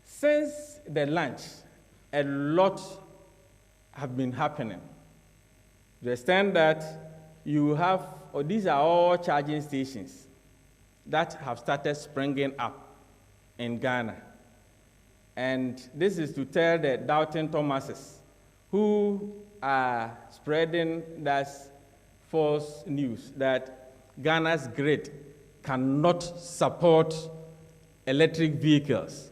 Since the launch, a lot have been happening. To the extent that you have, or these are all charging stations that have started springing up in Ghana. And this is to tell the doubting Thomases who are spreading that false news that Ghana's grid cannot support electric vehicles.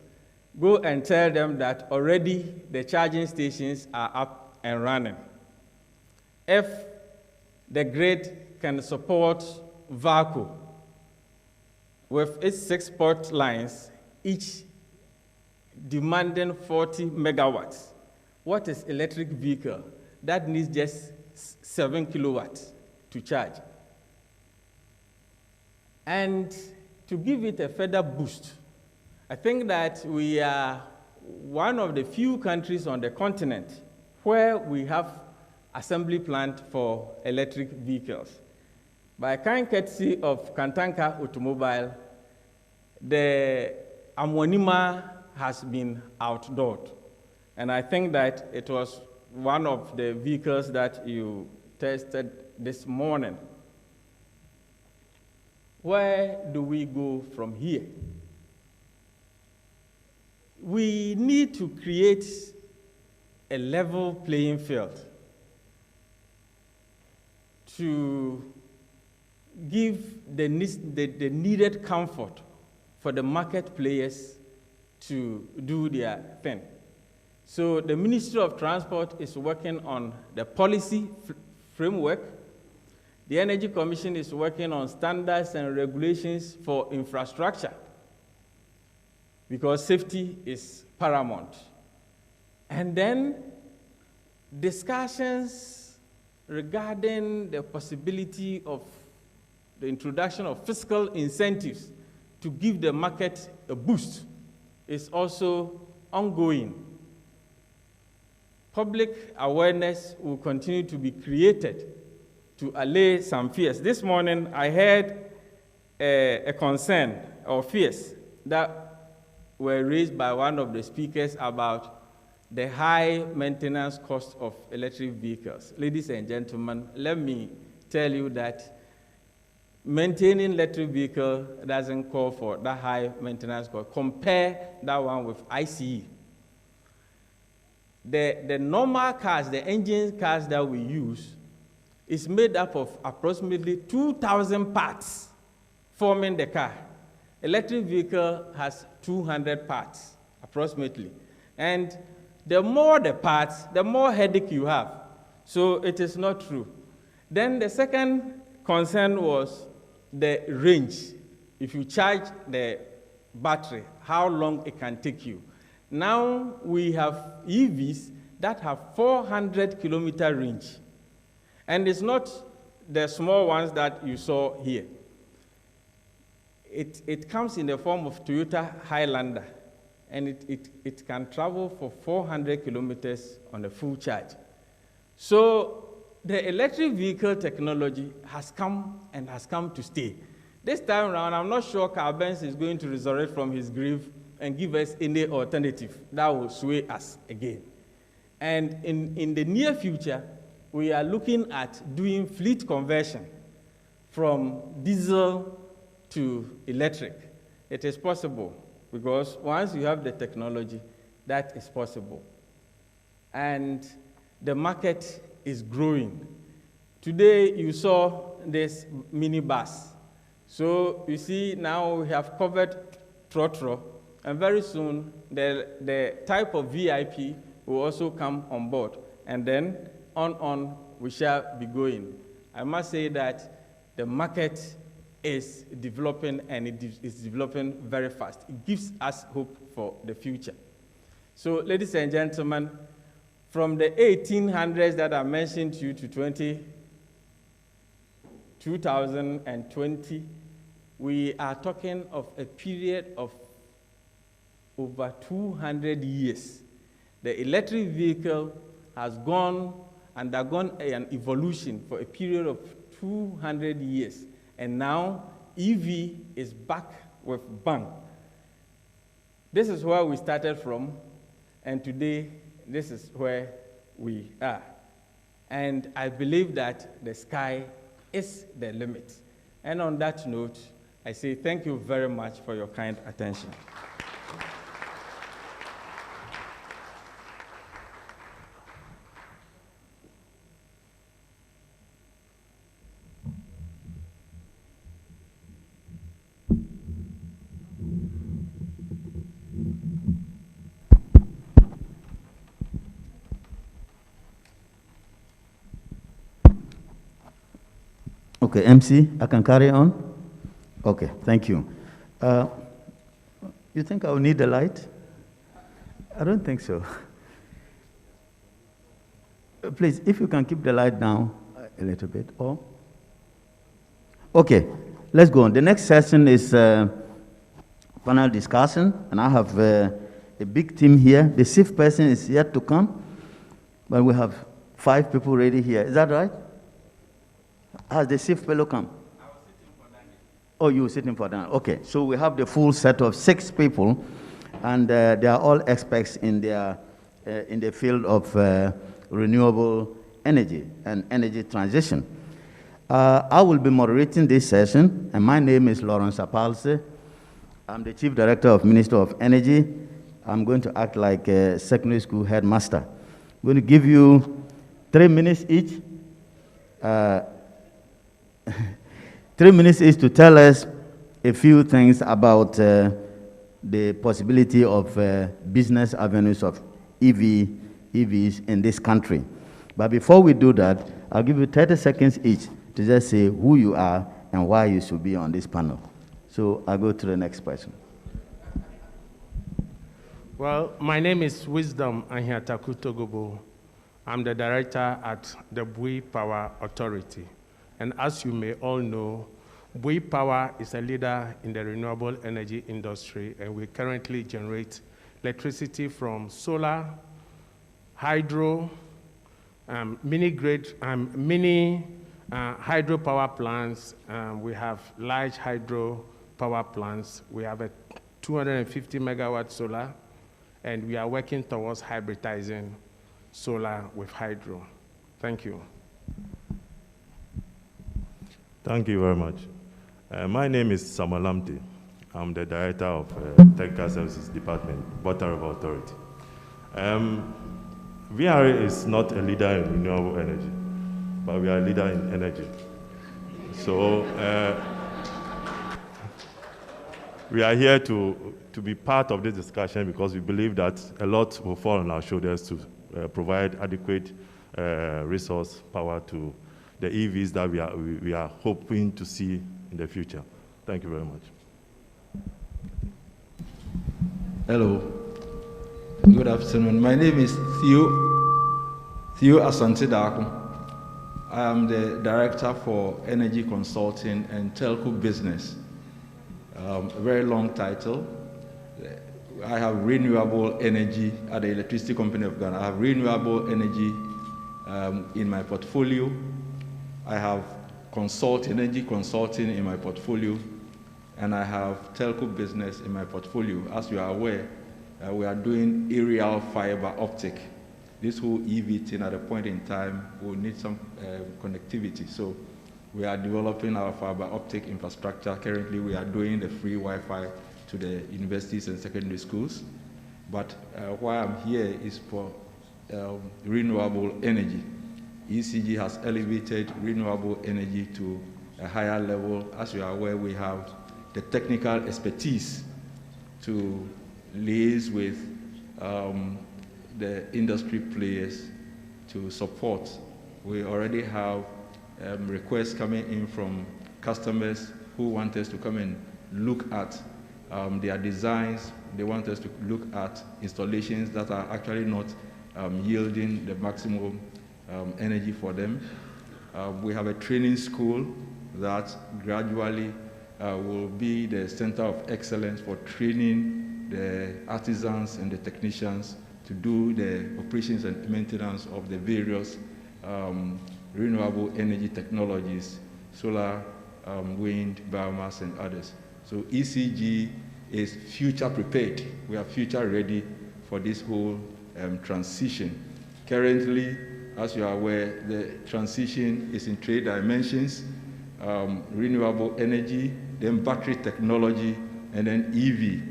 Go and tell them that already the charging stations are up and running. If the grid can support VACO with its 6 port lines, each demanding 40 megawatts, what is electric vehicle? That needs just 7 kilowatts to charge. And to give it a further boost, I think that we are one of the few countries on the continent where we have assembly plant for electric vehicles. By kind courtesy of Kantanka Automobile, the Amonima has been outdoored. And I think that it was one of the vehicles that you tested this morning. Where do we go from here? We need to create a level playing field to give the needed comfort for the market players to do their thing. So the Ministry of Transport is working on the policy framework. The Energy Commission is working on standards and regulations for infrastructure, because safety is paramount. And then discussions regarding the possibility of the introduction of fiscal incentives to give the market a boost is also ongoing. Public awareness will continue to be created to allay some fears. This morning, I heard a concern or fears that were raised by one of the speakers about the high maintenance cost of electric vehicles. Ladies and gentlemen, let me tell you that maintaining electric vehicle doesn't call for that high maintenance cost. Compare that one with ICE. The normal cars, the engine cars that we use, is made up of approximately 2,000 parts forming the car. Electric vehicle has 200 parts, approximately. And the more the parts, the more headache you have. So it is not true. Then the second concern was the range. If you charge the battery, how long it can take you. Now we have EVs that have 400-kilometer range. And it's not the small ones that you saw here. It comes in the form of Toyota Highlander, and it can travel for 400 kilometers on a full charge. So the electric vehicle technology has come and has come to stay. This time around, I'm not sure Carl Benz is going to resurrect from his grave and give us any alternative that will sway us again. And in the near future, we are looking at doing fleet conversion from diesel to electric. It is possible, because once you have the technology, that is possible. And the market is growing. Today, you saw this minibus. So you see, now we have covered Trotro, and very soon, the type of VIP will also come on board. And then, on we shall be going. I must say that the market is developing, and it is developing very fast. It gives us hope for the future. So, ladies and gentlemen, from the 1800s that I mentioned to you to 2020, we are talking of a period of over 200 years. The electric vehicle has undergone an evolution for a period of 200 years. And now EV is back with bang. This is where we started from, and today this is where we are. And I believe that the sky is the limit. And on that note, I say thank you very much for your kind attention. Okay, MC, I can carry on? Okay, thank you. You think I will need the light? I don't think so. Please, if you can keep the light down a little bit, or? Okay, let's go on. The next session is panel discussion, and I have a big team here. The fifth person is yet to come, but we have 5 people ready here. Is that right? Has the fifth fellow come? I was sitting for Daniel. Oh, you were sitting for Daniel. Okay, so we have the full set of 6 people, and they are all experts in the field of renewable energy and energy transition. I will be moderating this session, and my name is Lawrence Apalse. I'm the Chief Director of Ministry of Energy. I'm going to act like a secondary school headmaster. I'm going to give you 3 minutes each. 3 minutes is to tell us a few things about the possibility of business avenues of EVs in this country. But before we do that, I'll give you 30 seconds each to just say who you are and why you should be on this panel. So I'll go to the next person. Well, my name is Wisdom Ahiataku Togobo. I'm the director at the Bui Power Authority. And as you may all know, Bui Power is a leader in the renewable energy industry, and we currently generate electricity from solar, hydro, mini hydropower plants. We have large hydro power plants. We have a 250 megawatt solar, and we are working towards hybridizing solar with hydro. Thank you. Thank you very much. My name is Samuel Lamte. I'm the Director of Technical Services Department, Water River Authority. VRA is not a leader in renewable energy, but we are a leader in energy. So we are here to be part of this discussion because we believe that a lot will fall on our shoulders to provide adequate resource power to the EVs that we are hoping to see in the future. Thank you very much. Hello. Good afternoon. My name is Theo Asante Daku. I am the Director for Energy Consulting and Telco Business. A very long title. I have renewable energy at the Electricity Company of Ghana. I have renewable energy in my portfolio. I have energy consulting in my portfolio, and I have telco business in my portfolio. As you are aware, we are doing aerial fiber optic this whole EV thing at a point in time will need some connectivity. So we are developing our fiber optic infrastructure. Currently, we are doing the free Wi-Fi to the universities and secondary schools. But why I'm here is for renewable energy. ECG has elevated renewable energy to a higher level. As you are aware, we have the technical expertise to liaise with the industry players to support. We already have requests coming in from customers who want us to come and look at their designs. They want us to look at installations that are actually not yielding the maximum energy for them. We have a training school that gradually will be the center of excellence for training the artisans and the technicians to do the operations and maintenance of the various renewable energy technologies, solar, wind, biomass, and others. So ECG is future prepared. We are future ready for this whole transition. Currently, as you are aware, the transition is in 3 dimensions: renewable energy, then battery technology, and then EV.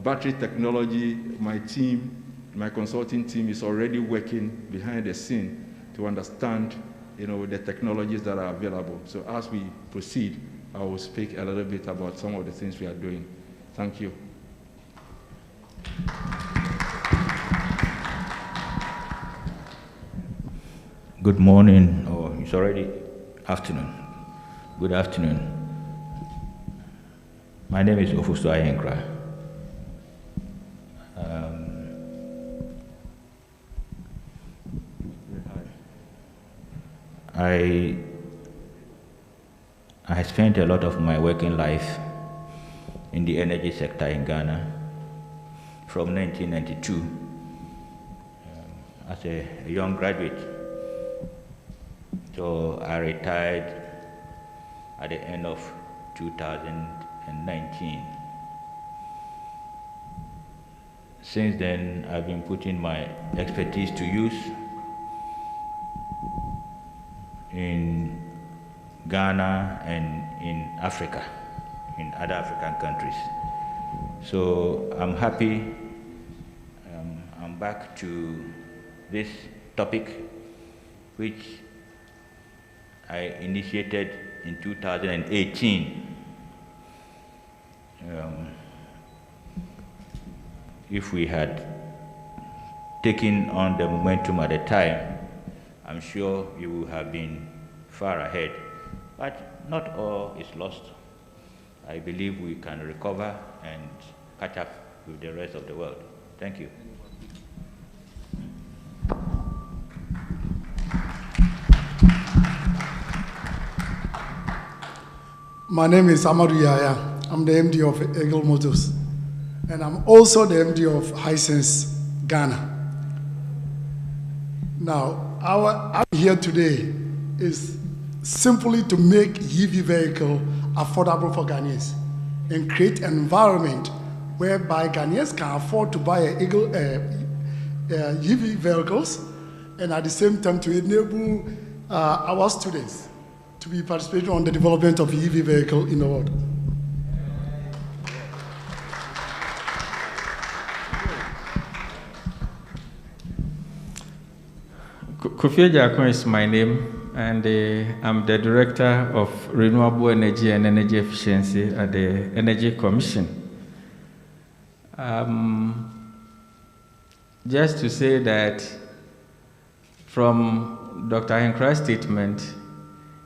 Battery technology, my team, my consulting team is already working behind the scene to understand, the technologies that are available. So as we proceed, I will speak a little bit about some of the things we are doing. Thank you. Good morning, or it's already afternoon. Good afternoon. My name is Ofusu Ayenkra. I spent a lot of my working life in the energy sector in Ghana from 1992 as a young graduate. So I retired at the end of 2019. Since then, I've been putting my expertise to use in Ghana and in Africa, in other African countries. So I'm happy I'm back to this topic, which I initiated in 2018. If we had taken on the momentum at the time, I'm sure you would have been far ahead. But not all is lost. I believe we can recover and catch up with the rest of the world. Thank you. My name is Amadou Yaya. I'm the MD of Eagle Motors. And I'm also the MD of Hisense Ghana. Now, I'm here today is simply to make EV vehicle affordable for Ghanaians and create an environment whereby Ghanaians can afford to buy EV vehicles, and at the same time to enable our students to be participating on the development of EV vehicle in the world. Kofi Agyakong is my name, and I'm the Director of Renewable Energy and Energy Efficiency at the Energy Commission. Just to say that from Dr. Ayenkra's statement,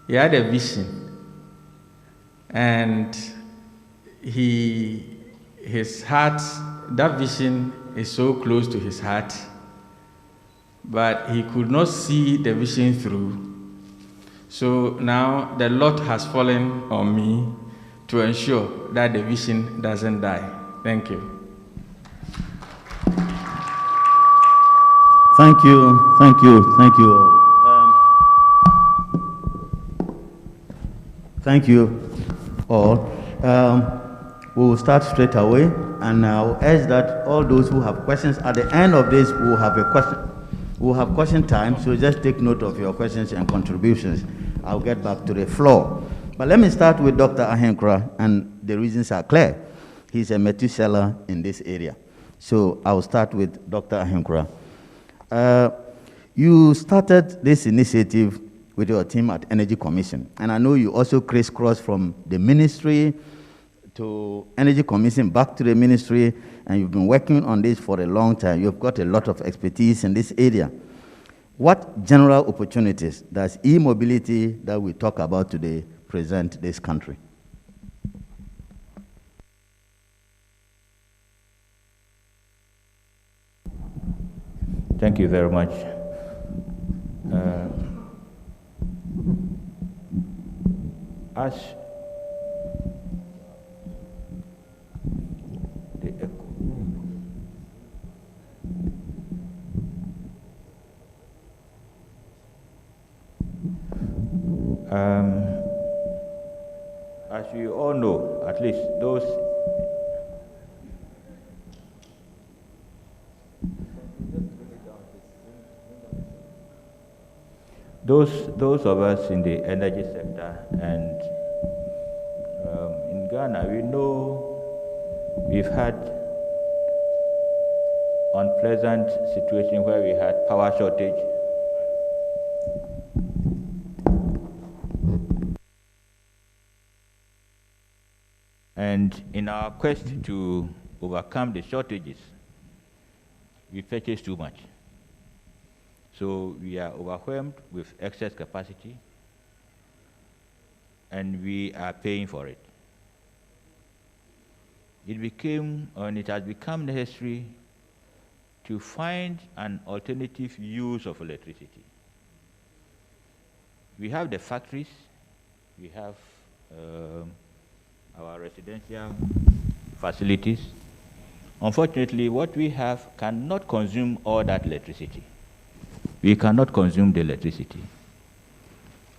he had a vision, and his heart, that vision is so close to his heart, but he could not see the vision through. So now the lot has fallen on me to ensure that the vision doesn't die. Thank you. Thank you, thank you, thank you all. Thank you all. We will start straight away, and I'll urge that all those who have questions, at the end of this, we'll have a question. We'll have question time, so just take note of your questions and contributions. I'll get back to the floor. But let me start with Dr. Ahenkra, and the reasons are clear. He's a Methuselah in this area. So I'll start with Dr. Ahenkra. You started this initiative with your team at Energy Commission, and I know you also crisscross from the ministry to Energy Commission back to the ministry, and you've been working on this for a long time. You've got a lot of expertise in this area. What general opportunities does e-mobility that we talk about today present this country? Thank you very much. As you all know, at least those of us in the energy sector and in Ghana, we know we've had unpleasant situation where we had power shortage. And in our quest to overcome the shortages, we purchase too much. So we are overwhelmed with excess capacity, and we are paying for it. It has become necessary to find an alternative use of electricity. We have the factories, we have our residential facilities. Unfortunately, what we have cannot consume all that electricity. We cannot consume the electricity.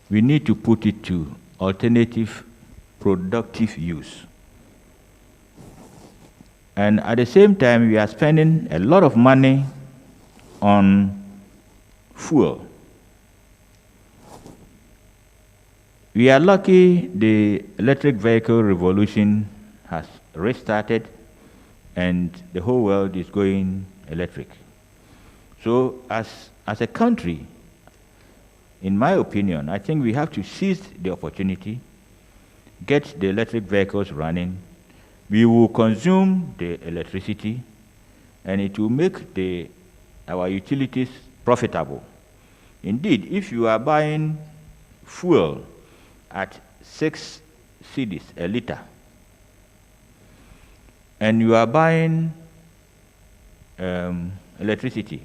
We need to put it to alternative, productive use. And at the same time, we are spending a lot of money on fuel. We are lucky the electric vehicle revolution has restarted and the whole world is going electric. So as a country, in my opinion, I think we have to seize the opportunity, get the electric vehicles running. We will consume the electricity, and it will make our utilities profitable. Indeed, if you are buying fuel at 6 cedis a liter, and you are buying electricity,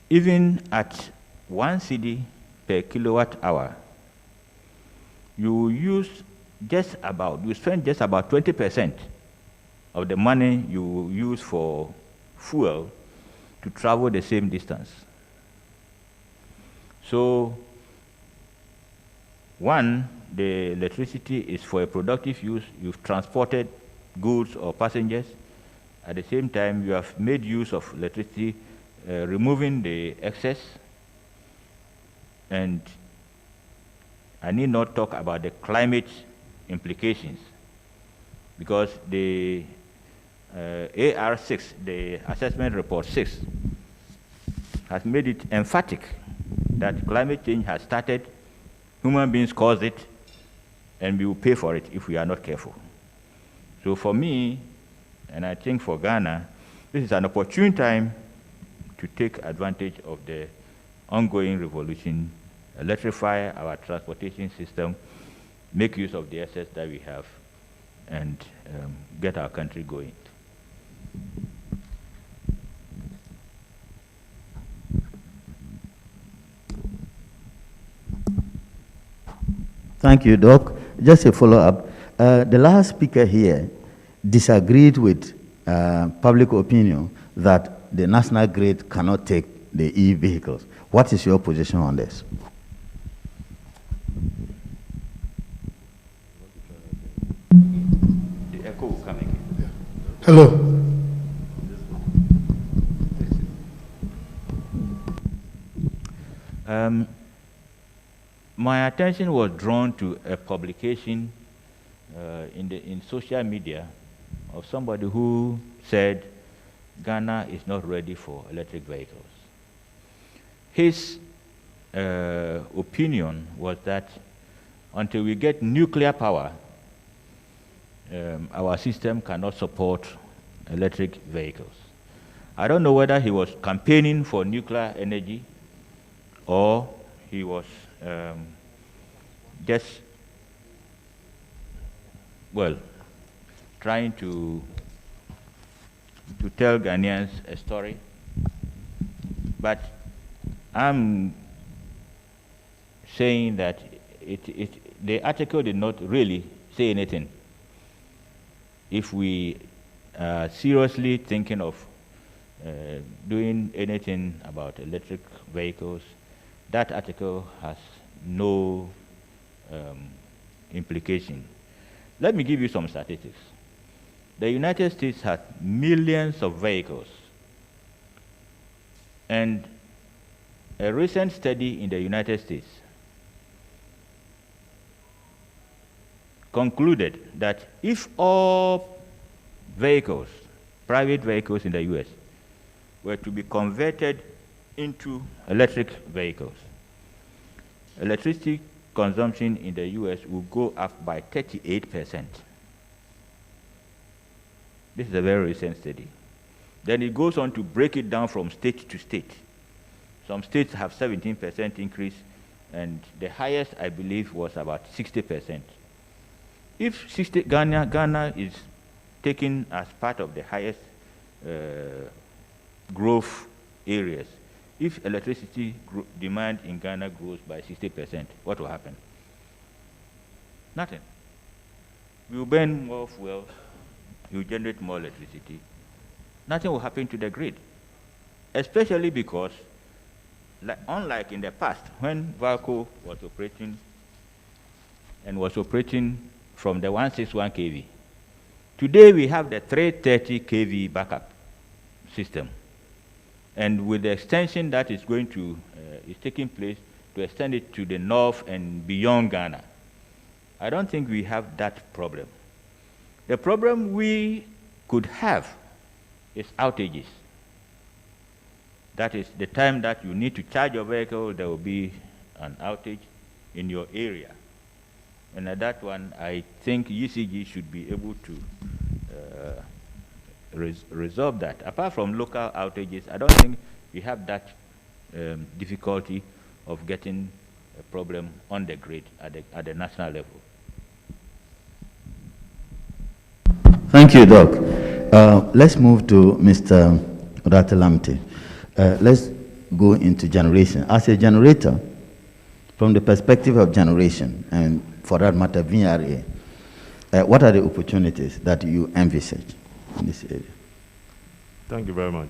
even at 1 cedi per kilowatt hour, you spend just about 20% of the money you use for fuel to travel the same distance. So, one, the electricity is for a productive use. You've transported goods or passengers. At the same time, you have made use of electricity, removing the excess. And I need not talk about the climate implications, because the AR6, the Assessment Report 6, has made it emphatic that climate change has started, human beings caused it, and we will pay for it if we are not careful. So for me, and I think for Ghana, this is an opportune time to take advantage of the ongoing revolution, electrify our transportation system, make use of the assets that we have, and get our country going. Thank you, Doc. Just a follow-up. The last speaker here disagreed with public opinion that the national grid cannot take the e-vehicles. What is your position on this? Hello. My attention was drawn to a publication in social media of somebody who said Ghana is not ready for electric vehicles. His opinion was that until we get nuclear power, our system cannot support electric vehicles. I don't know whether he was campaigning for nuclear energy or he was just, well, trying to tell Ghanaians a story. But I'm saying that the article did not really say anything. If we are seriously thinking of doing anything about electric vehicles, that article has no implication. Let me give you some statistics. The United States has millions of vehicles. And a recent study in the United States concluded that if all vehicles, private vehicles in the US, were to be converted into electric vehicles, electricity consumption in the US will go up by 38%. This is a very recent study. Then it goes on to break it down from state to state. Some states have 17% increase, and the highest, I believe, was about 60%. If Ghana is taken as part of the highest growth areas, if electricity demand in Ghana grows by 60%, what will happen? Nothing. We will burn more fuel, we will generate more electricity. Nothing will happen to the grid, especially because, unlike in the past, when VALCO was operating and was operating from the 161 kV, today we have the 330 kV backup system. And with the extension that is going to, is taking place to extend it to the north and beyond Ghana, I don't think we have that problem. The problem we could have is outages. That is the time that you need to charge your vehicle, there will be an outage in your area. And at that one, I think ECG should be able to resolve that. Apart from local outages, I don't think we have that difficulty of getting a problem on the grid at the national level. Thank you, Doc. Let's move to Mr. Ratalamte. Let's go into generation. As a generator, from the perspective of generation, and for that matter, VRA, what are the opportunities that you envisage in this area? Thank you very much.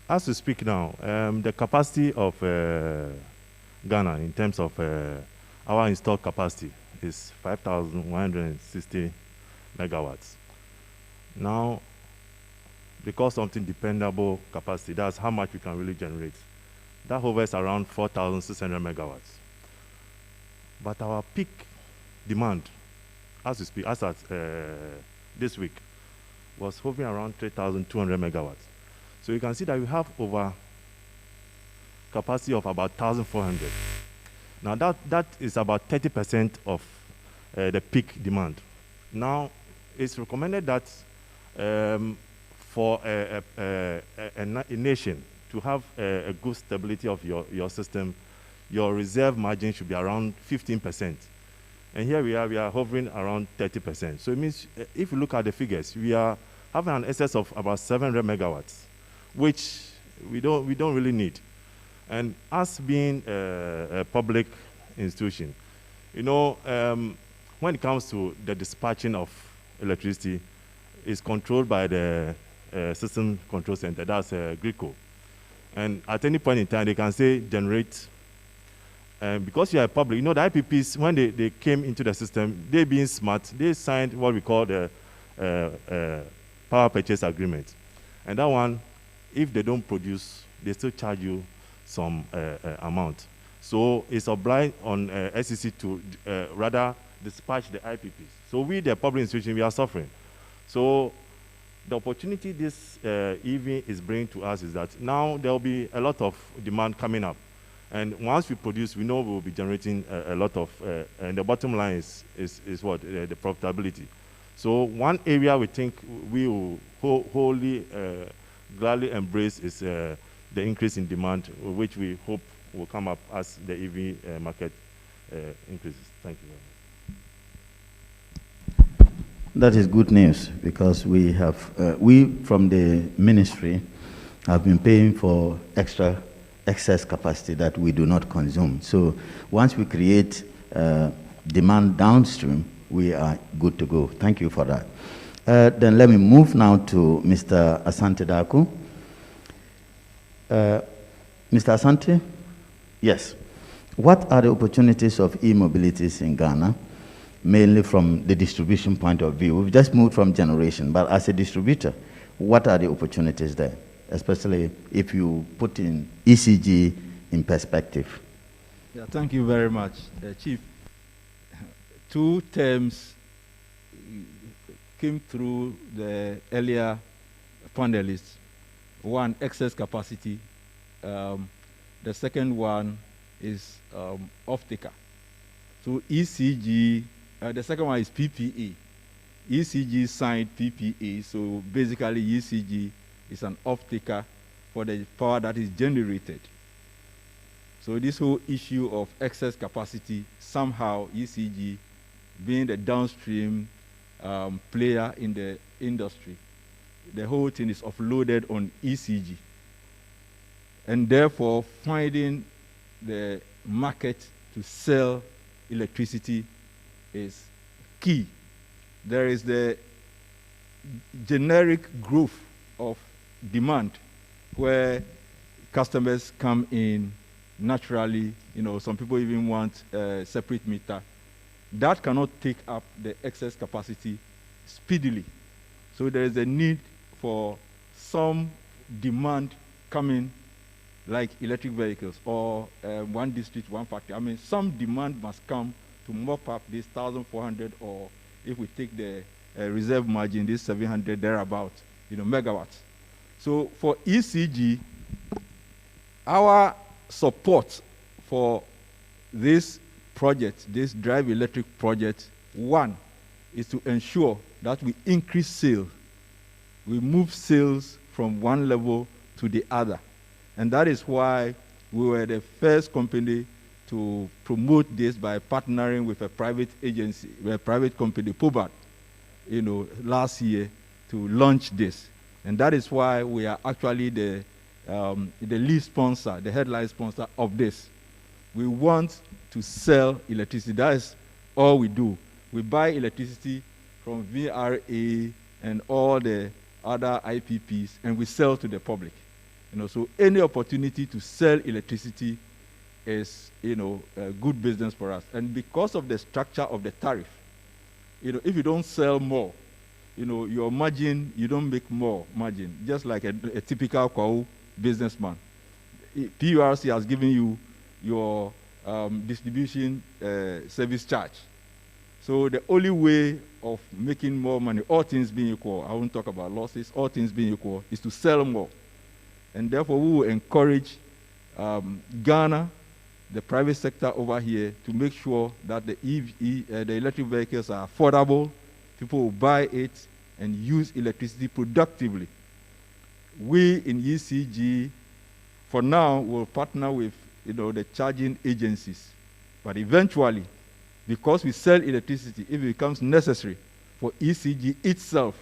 As we speak now, the capacity of Ghana in terms of our installed capacity is 5,160 megawatts. Now, because something dependable capacity, that's how much we can really generate. That hovers around 4,600 megawatts. But our peak demand, as we speak, as at this week, was hovering around 3,200 megawatts. So you can see that we have over capacity of about 1,400. Now that is about 30% of the peak demand. Now, it's recommended that for a nation to have a good stability of your system, your reserve margin should be around 15%. And here we are hovering around 30%. So it means if you look at the figures, we are having an excess of about 700 megawatts, which we don't really need. And us being a public institution, you know, when it comes to the dispatching of electricity, it's controlled by the System Control Center, that's GRICO. And at any point in time, they can say generate And because you are public, you know, the IPPs, when they came into the system, they being smart, they signed what we call the power purchase agreement. And that one, if they don't produce, they still charge you some amount. So it's obliged on SEC to rather dispatch the IPPs. So we, the public institution, we are suffering. So the opportunity this EV is bringing to us is that now there will be a lot of demand coming up. And once we produce, we know we will be generating a lot of, and the bottom line is what? The profitability. So one area we think we will wholly gladly embrace is the increase in demand, which we hope will come up as the EV market increases. Thank you very much. That is good news, because we have, we from the ministry have been paying for excess capacity that we do not consume. So once we create demand downstream, we are good to go. Thank you for that. Then let me move now to Mr. Asante Daku. Mr. Asante, yes. What are the opportunities of e-mobilities in Ghana? Mainly from the distribution point of view. We've just moved from generation, but as a distributor, what are the opportunities there? Especially if you put in ECG in perspective. Yeah, thank you very much, Chief. Two terms came through the earlier panelists. One, excess capacity. The second one is off-taker. So ECG, the second one is PPA. ECG signed PPA, so basically ECG is an off-taker for the power that is generated. So this whole issue of excess capacity, somehow ECG being the downstream player in the industry, the whole thing is offloaded on ECG. And therefore, finding the market to sell electricity is key. There is the generic growth of demand where customers come in naturally. You know, some people even want a separate meter. That cannot take up the excess capacity speedily. So there is a need for some demand coming, like electric vehicles or one district, one factory. I mean, some demand must come to mop up this 1,400, or if we take the reserve margin, this 700 thereabout, megawatts. So for ECG, our support for this project, this drive electric project, one is to ensure that we increase sales. We move sales from one level to the other. And that is why we were the first company to promote this by partnering with a private agency, a private company, POBAT, last year to launch this. And that is why we are actually the lead sponsor, the headline sponsor of this. We want to sell electricity. That is all we do. We buy electricity from VRA and all the other IPPs, and we sell to the public. So any opportunity to sell electricity is, a good business for us. And because of the structure of the tariff, if you don't sell more, your margin, you don't make more margin, just like a typical KWAU businessman. PURC has given you your distribution service charge. So the only way of making more money, all things being equal, I won't talk about losses, all things being equal, is to sell more. And therefore, we will encourage Ghana, the private sector over here, to make sure that the electric vehicles are affordable, people will buy it and use electricity productively. We in ECG, for now, will partner with the charging agencies. But eventually, because we sell electricity, if it becomes necessary for ECG itself,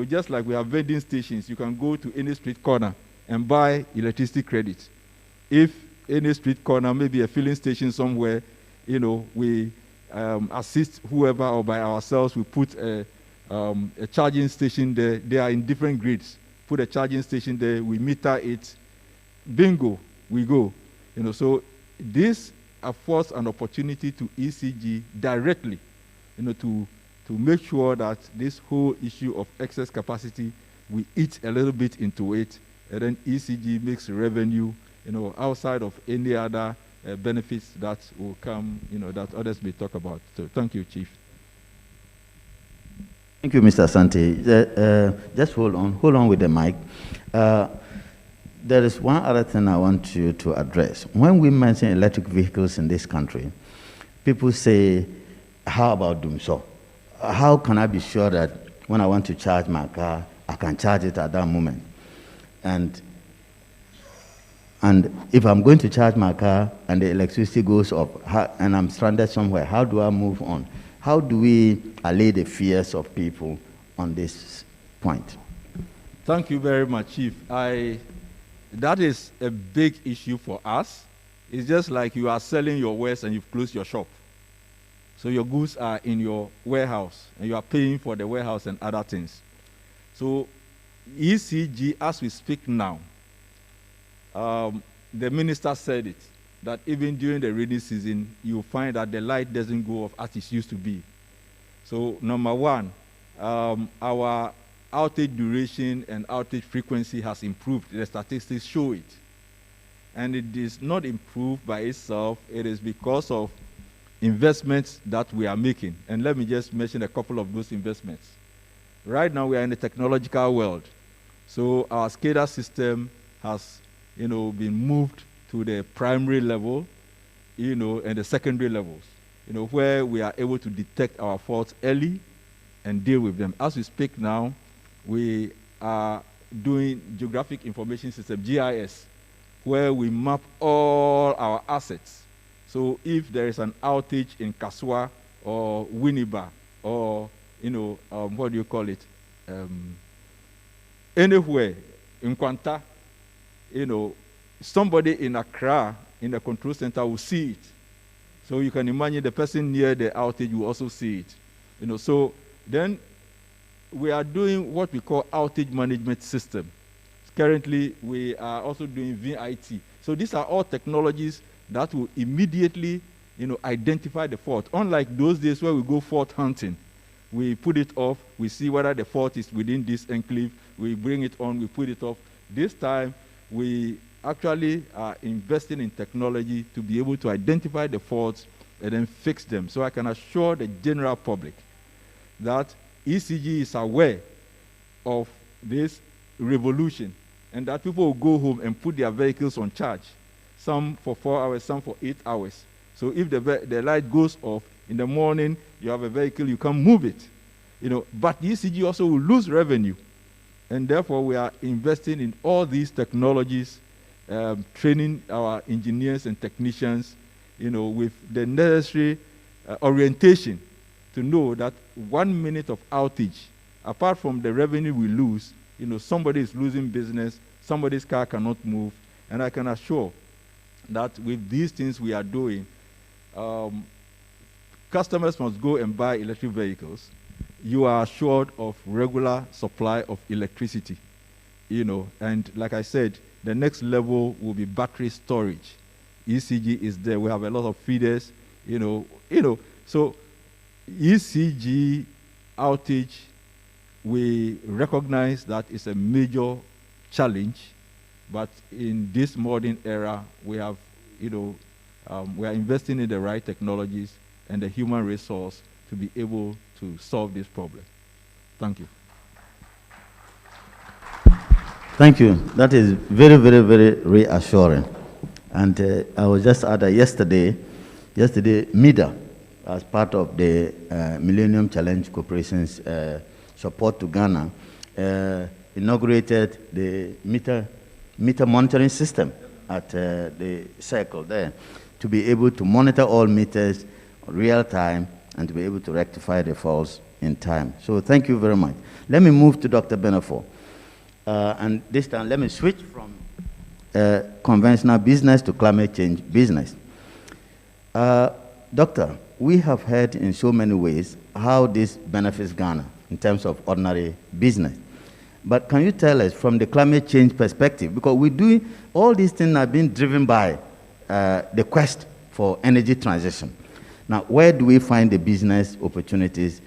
just like we have vending stations, you can go to any street corner and buy electricity credits. If any street corner, maybe a filling station somewhere, we assist whoever, or by ourselves, we put a charging station there. They are in different grids. Put a charging station there, we meter it, bingo, we go. So this affords an opportunity to ECG directly, to make sure that this whole issue of excess capacity, we eat a little bit into it, and then ECG makes revenue, outside of any other benefits that will come, that others may talk about. So thank you, Chief. Thank you, Mr. Asante. Just hold on with the mic. There is one other thing I want you to address. When we mention electric vehicles in this country, people say, how about Dumso? How can I be sure that when I want to charge my car, I can charge it at that moment? And if I'm going to charge my car and the electricity goes up and I'm stranded somewhere, how do I move on? How do we allay the fears of people on this point? Thank you very much, Chief. That is a big issue for us. It's just like you are selling your wares and you've closed your shop. So your goods are in your warehouse and you are paying for the warehouse and other things. So ECG, as we speak now, the minister said it, that even during the rainy season, you find that the light doesn't go off as it used to be. So number one, our outage duration and outage frequency has improved. The statistics show it. And it is not improved by itself. It is because of investments that we are making. And let me just mention a couple of those investments. Right now, we are in the technological world. So our SCADA system has, been moved to the primary level, and the secondary levels, where we are able to detect our faults early and deal with them. As we speak now, we are doing Geographic Information System, GIS, where we map all our assets. So if there is an outage in Kaswa or Winneba or, what do you call it, anywhere in Kwanta, somebody in Accra in the control center will see it. So you can imagine the person near the outage will also see it. So then we are doing what we call outage management system. Currently, we are also doing VIT. So these are all technologies that will immediately, identify the fault. Unlike those days where we go fault hunting, we put it off, we see whether the fault is within this enclave, we bring it on, we put it off. This time, we actually are investing in technology to be able to identify the faults and then fix them. So I can assure the general public that ECG is aware of this revolution and that people will go home and put their vehicles on charge, some for 4 hours, some for 8 hours. So if the light goes off in the morning, you have a vehicle, you can move it. But the ECG also will lose revenue. And therefore, we are investing in all these technologies, training our engineers and technicians, with the necessary orientation to know that 1 minute of outage, apart from the revenue we lose, somebody is losing business, somebody's car cannot move, and I can assure that with these things we are doing, customers must go and buy electric vehicles. You are assured of regular supply of electricity, and like I said, the next level will be battery storage. ECG is there. We have a lot of feeders, so ECG outage, we recognize that it's a major challenge, but in this modern era, we have, we are investing in the right technologies and the human resource to be able to solve this problem. Thank you. Thank you. That is very, very, very reassuring. And I was just at yesterday, MIDA, as part of the Millennium Challenge Corporation's support to Ghana, inaugurated the meter monitoring system at the circle there to be able to monitor all meters real time and to be able to rectify the faults in time. So thank you very much. Let me move to Dr. Benefo. And this time, let me switch from conventional business to climate change business. Doctor, we have heard in so many ways how this benefits Ghana in terms of ordinary business. But can you tell us from the climate change perspective, because we do all these things are being driven by the quest for energy transition. Now, where do we find the business opportunities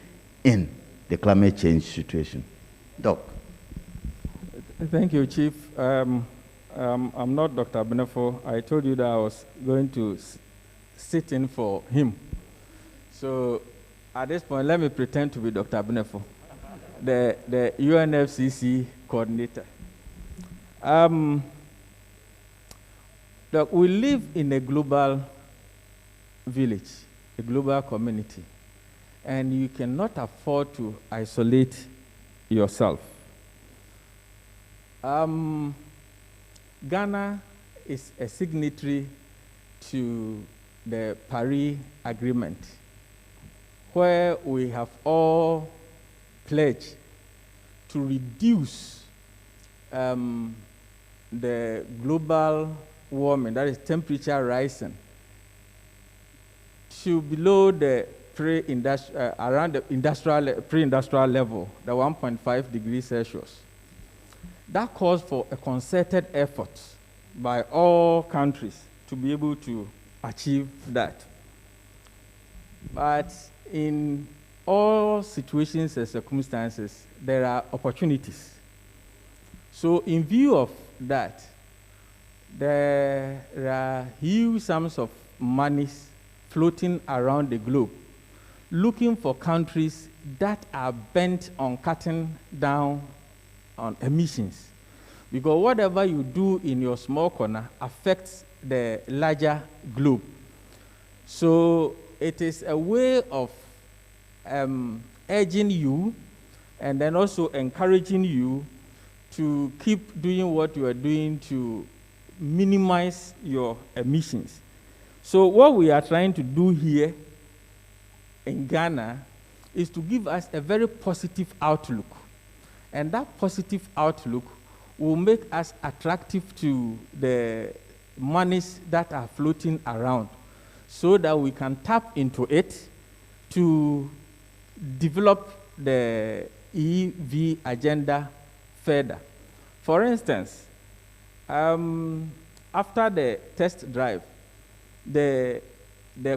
in the climate change situation? Doc. Thank you, Chief. I'm not Dr. Benefo. I told you that I was going to sit in for him. So at this point, let me pretend to be Dr. Benefo, the UNFCCC coordinator. Look, we live in a global village, a global community, and you cannot afford to isolate yourself. Ghana is a signatory to the Paris Agreement, where we have all pledged to reduce the global warming, that is temperature rising, to below the around the pre-industrial level, the 1.5 degrees Celsius. That calls for a concerted effort by all countries to be able to achieve that. But in all situations and circumstances, there are opportunities. So in view of that, there are huge sums of monies floating around the globe, looking for countries that are bent on cutting down on emissions. Because whatever you do in your small corner affects the larger globe. So it is a way of urging you and then also encouraging you to keep doing what you are doing to minimize your emissions. So what we are trying to do here in Ghana is to give us a very positive outlook. And that positive outlook will make us attractive to the monies that are floating around so that we can tap into it to develop the EV agenda further. For instance, after the test drive, the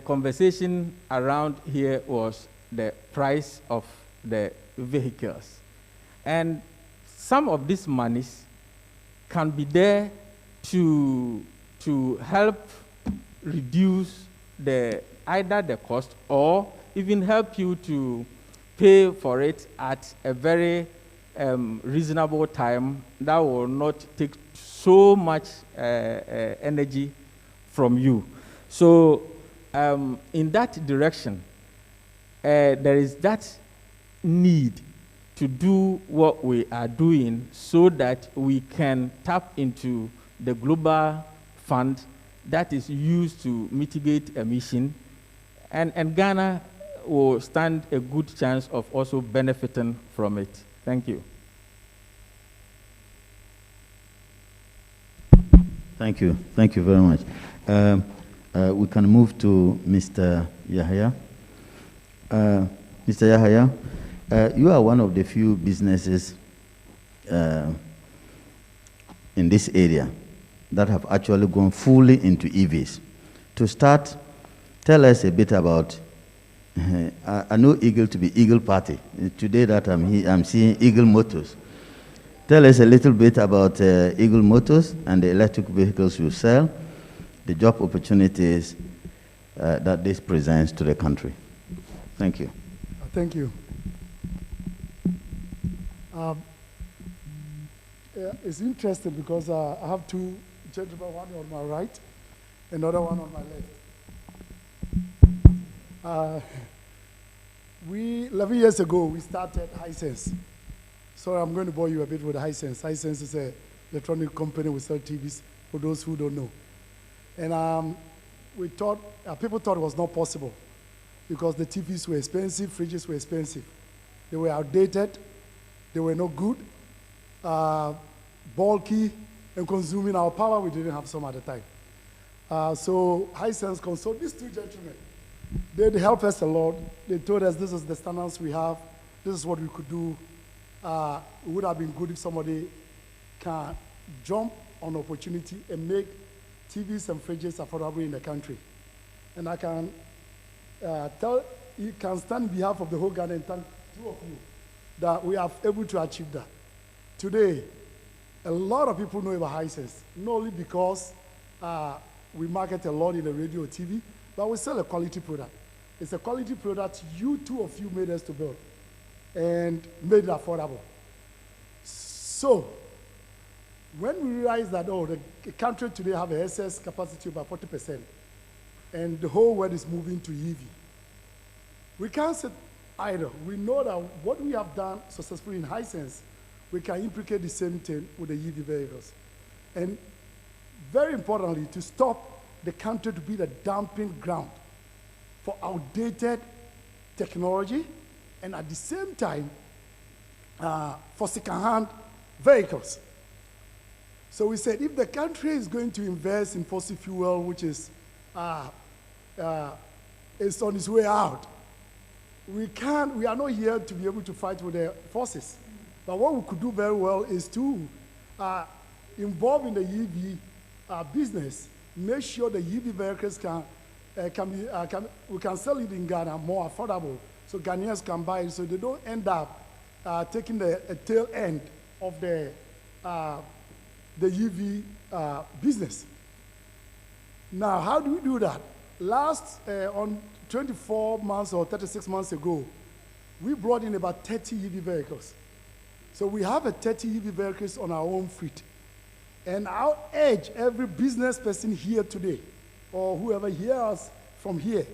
conversation around here was the price of the vehicles. And some of these monies can be there to help reduce either the cost or even help you to pay for it at a very reasonable time that will not take so much energy from you. So in that direction, there is that need to do what we are doing so that we can tap into the global fund that is used to mitigate emission, and Ghana will stand a good chance of also benefiting from it. Thank you. Thank you. Thank you very much. We can move to Mr. Yahya. Mr. Yahya, you are one of the few businesses in this area that have actually gone fully into EVs. To start, tell us a bit about, I know Eagle to be Eagle Party. Today that I'm here, I'm seeing Eagle Motors. Tell us a little bit about Eagle Motors and the electric vehicles you sell, the job opportunities that this presents to the country. Thank you. Thank you. It's interesting because I have two gentlemen, one on my right, another one on my left. 11 years ago, we started Hisense. Sorry, I'm going to bore you a bit with Hisense. Hisense is an electronic company. We sell TVs, for those who don't know. And we thought, people thought it was not possible because the TVs were expensive, fridges were expensive. They were outdated, they were not good, bulky, and consuming our power we didn't have some at the time. So Hisense consulted these two gentlemen. They helped us a lot. They told us this is the standards we have, this is what we could do. It would have been good if somebody can jump on opportunity and make TVs and fridges affordable in the country. And I can you can stand in behalf of the whole Ghana and thank two of you that we are able to achieve that. Today, a lot of people know about Hisense, not only because we market a lot in the radio or TV, but we sell a quality product. It's a quality product you two of you made us to build and made it affordable. So, when we realize that, oh, the country today have an excess capacity of about 40%, and the whole world is moving to EV, we can't sit idle. We know that what we have done successfully in Hisense, we can implicate the same thing with the EV vehicles. And very importantly, to stop the country to be the dumping ground for outdated technology, and at the same time, for second-hand vehicles. So we said, if the country is going to invest in fossil fuel, which is on its way out, we are not here to be able to fight with the forces. But what we could do very well is to involve in the EV business, make sure the EV vehicles we can sell it in Ghana more affordable, so Ghanaians can buy it, so they don't end up taking the tail end of the EV business. Now, how do we do that? On 24 months or 36 months ago, we brought in about 30 EV vehicles. So we have 30 EV vehicles on our own fleet. And I'll urge every business person here today, or whoever hears us from here,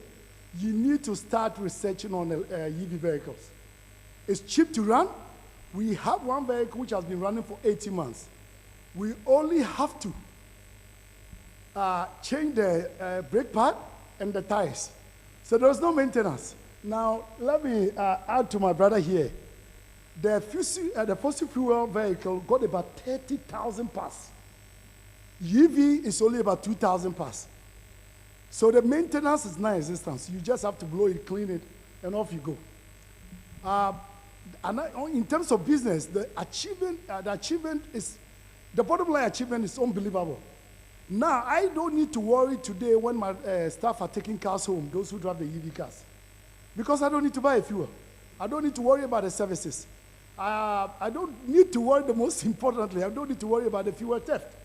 you need to start researching on EV vehicles. It's cheap to run. We have one vehicle which has been running for 18 months. We only have to change the brake pad and the tires. So there's no maintenance. Now, let me add to my brother here. The fossil fuel vehicle got about 30,000 parts. EV is only about 2,000 parts. So the maintenance is non-existent. You just have to blow it, clean it, and off you go. In terms of business, the bottom line achievement is unbelievable. Now, I don't need to worry today when my staff are taking cars home, those who drive the EV cars, because I don't need to buy a fuel. I don't need to worry about the services. I don't need to worry, the most importantly, I don't need to worry about the fuel theft.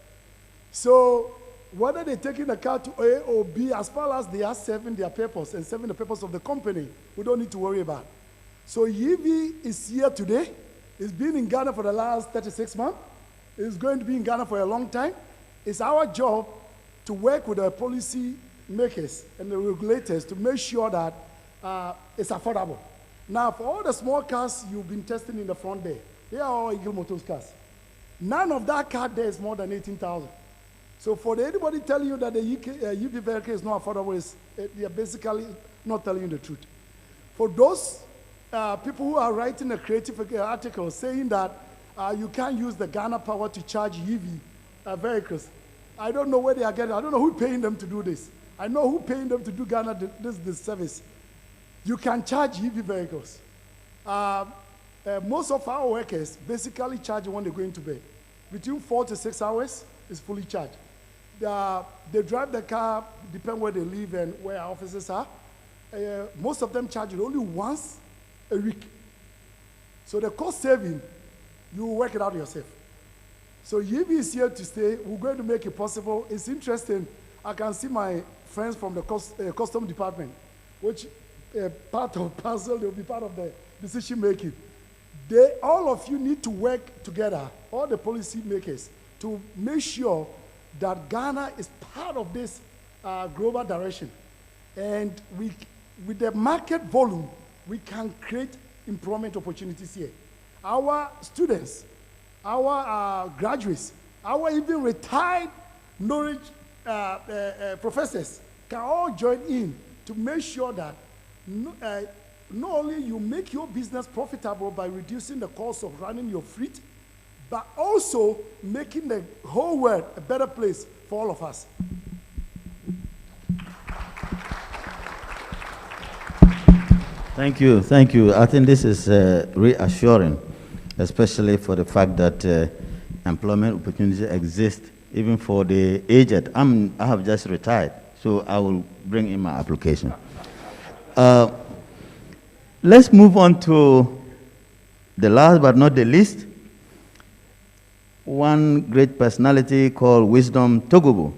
So whether they're taking the car to A or B, as far as they are serving their purpose and serving the purpose of the company, we don't need to worry about. So EV is here today. It's been in Ghana for the last 36 months. It's going to be in Ghana for a long time. It's our job to work with the policy makers and the regulators to make sure that it's affordable. Now, for all the small cars you've been testing in the front there, they are all Eagle Motors cars. None of that car there is more than 18,000. So for anybody telling you that the EV vehicle is not affordable, they are basically not telling you the truth. For those people who are writing a creative article saying that you can't use the Ghana power to charge EV vehicles, I don't know where they are getting. I don't know who's paying them to do this. I know who's paying them to do Ghana this service. You can charge EV vehicles. Most of our workers basically charge when they're going to bed. Between 4 to 6 hours is fully charged. They drive the car, depending where they live and where our offices are. Most of them charge it only once a week. So the cost saving, you work it out yourself. So EV is here to stay. We're going to make it possible. It's interesting. I can see my friends from the custom department, which part of parcel, they'll be part of the decision making. All of you need to work together, all the policy makers, to make sure that Ghana is part of this global direction. And with the market volume, we can create employment opportunities here. Our students, our graduates, our even retired knowledge professors can all join in to make sure that not only you make your business profitable by reducing the cost of running your fleet, but also making the whole world a better place for all of us. Thank you, thank you. I think this is reassuring, especially for the fact that employment opportunities exist even for the aged. I have just retired. So I will bring in my application. Let's move on to the last but not the least. One great personality called Wisdom Togobo,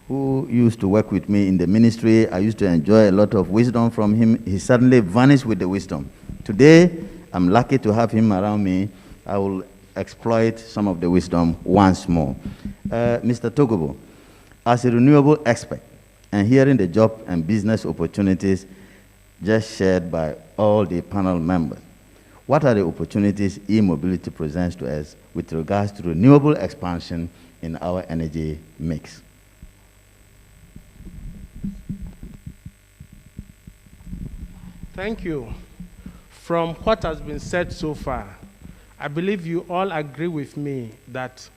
who used to work with me in the ministry. I used to enjoy a lot of wisdom from him. He suddenly vanished with the wisdom. Today, I'm lucky to have him around me. I will exploit some of the wisdom once more. Mr. Togobo, as a renewable expert, and hearing the job and business opportunities just shared by all the panel members, what are the opportunities e-mobility presents to us with regards to renewable expansion in our energy mix? Thank you. From what has been said so far, I believe you all agree with me that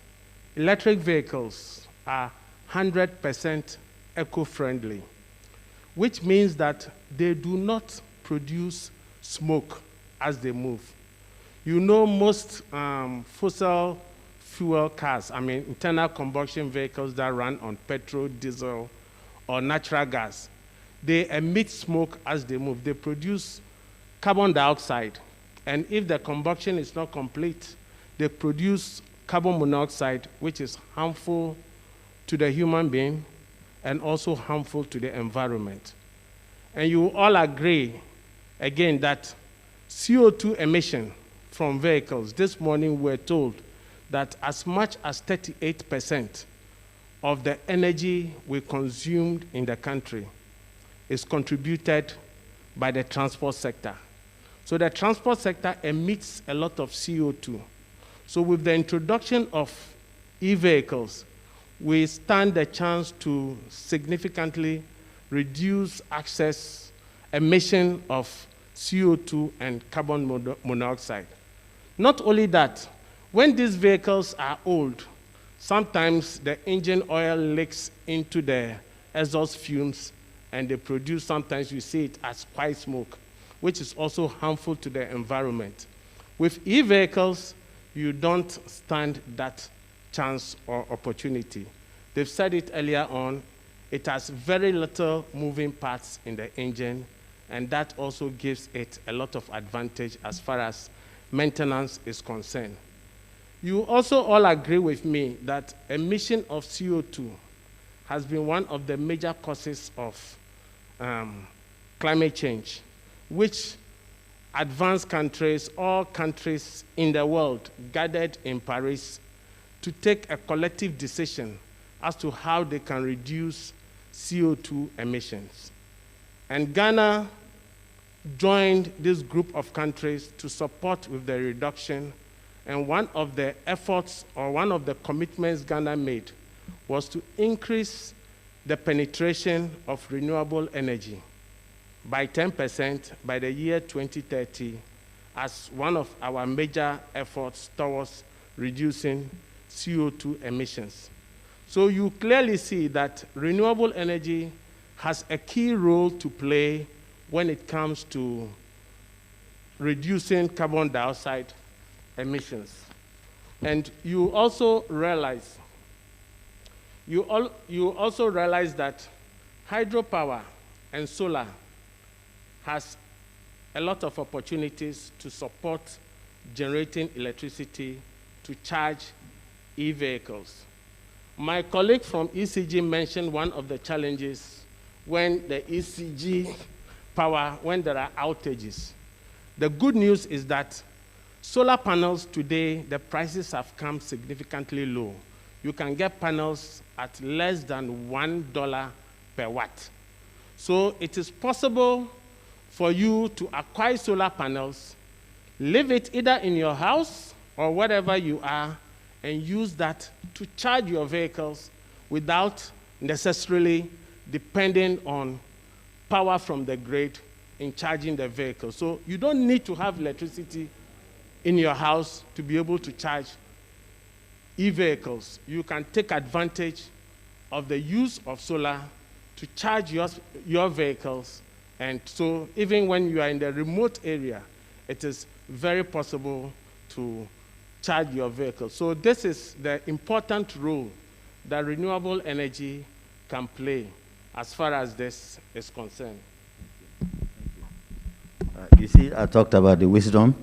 electric vehicles are 100% eco-friendly, which means that they do not produce smoke as they move. You know, most fossil fuel cars, I mean internal combustion vehicles that run on petrol, diesel, or natural gas, they emit smoke as they move. They produce carbon dioxide, and if the combustion is not complete, they produce carbon monoxide, which is harmful to the human being and also harmful to the environment. And you all agree, again, that CO2 emission from vehicles, this morning we're told that as much as 38% of the energy we consumed in the country is contributed by the transport sector. So the transport sector emits a lot of CO2. So with the introduction of e-vehicles, we stand the chance to significantly reduce excess emission of CO2 and carbon monoxide. Not only that, when these vehicles are old, sometimes the engine oil leaks into the exhaust fumes and they produce, sometimes we see it as white smoke, which is also harmful to the environment. With e-vehicles, you don't stand that chance or opportunity. They've said it earlier on, it has very little moving parts in the engine, and that also gives it a lot of advantage as far as maintenance is concerned. You also all agree with me that emission of CO2 has been one of the major causes of climate change, which advanced countries, all countries in the world, gathered in Paris to take a collective decision as to how they can reduce CO2 emissions. And Ghana joined this group of countries to support with the reduction, and one of the efforts or one of the commitments Ghana made was to increase the penetration of renewable energy by 10% by the year 2030 as one of our major efforts towards reducing CO2 emissions. So you clearly see that renewable energy has a key role to play when it comes to reducing carbon dioxide emissions. And you also realize that hydropower and solar has a lot of opportunities to support generating electricity to charge e-vehicles. My colleague from ECG mentioned one of the challenges when the ECG power, when there are outages. The good news is that solar panels today, the prices have come significantly low. You can get panels at less than $1 per watt. So it is possible for you to acquire solar panels, leave it either in your house or wherever you are, and use that to charge your vehicles without necessarily depending on power from the grid in charging the vehicle. So you don't need to have electricity in your house to be able to charge e-vehicles. You can take advantage of the use of solar to charge your vehicles. And so even when you are in the remote area, it is very possible to charge your vehicle. So this is the important role that renewable energy can play as far as this is concerned. You see, I talked about the wisdom.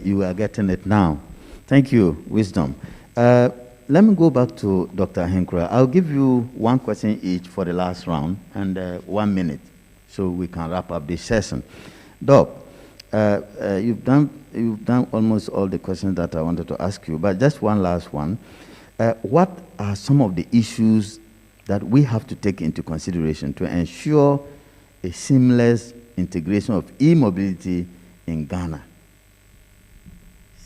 You are getting it now. Thank you, wisdom. Let me go back to Dr. Henkura. I'll give you one question each for the last round and 1 minute so we can wrap up this session. Doc, you've done almost all the questions that I wanted to ask you, but just one last one. What are some of the issues that we have to take into consideration to ensure a seamless integration of e-mobility in Ghana?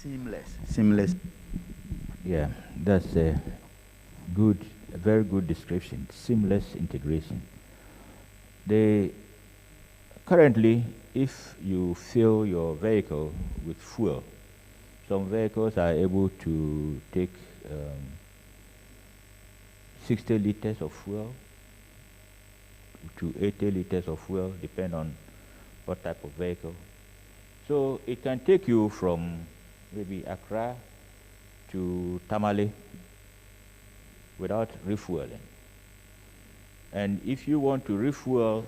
Seamless. Yeah, that's a very good description. Seamless integration. Currently, if you fill your vehicle with fuel, some vehicles are able to take 60 liters of fuel to 80 liters of fuel, depending on what type of vehicle. So it can take you from maybe Accra to Tamale without refueling. And if you want to refuel,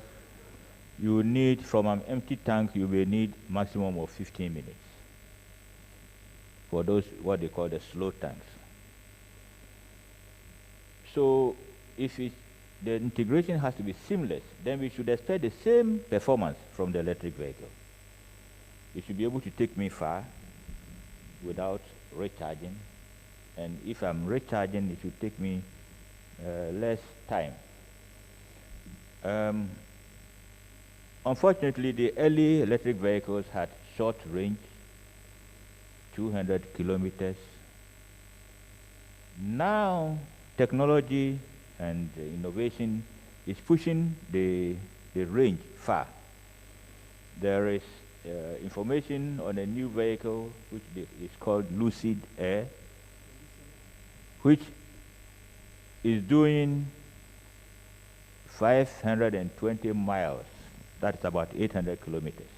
you need, from an empty tank, you may need maximum of 15 minutes for those, what they call the slow tanks. So if the integration has to be seamless, then we should expect the same performance from the electric vehicle. It should be able to take me far without recharging. And if I'm recharging, it should take me less time. Unfortunately, the early electric vehicles had short range, 200 kilometers. Now, technology and innovation is pushing the range far. There is information on a new vehicle which is called Lucid Air, which is doing 520 miles. That's about 800 kilometers.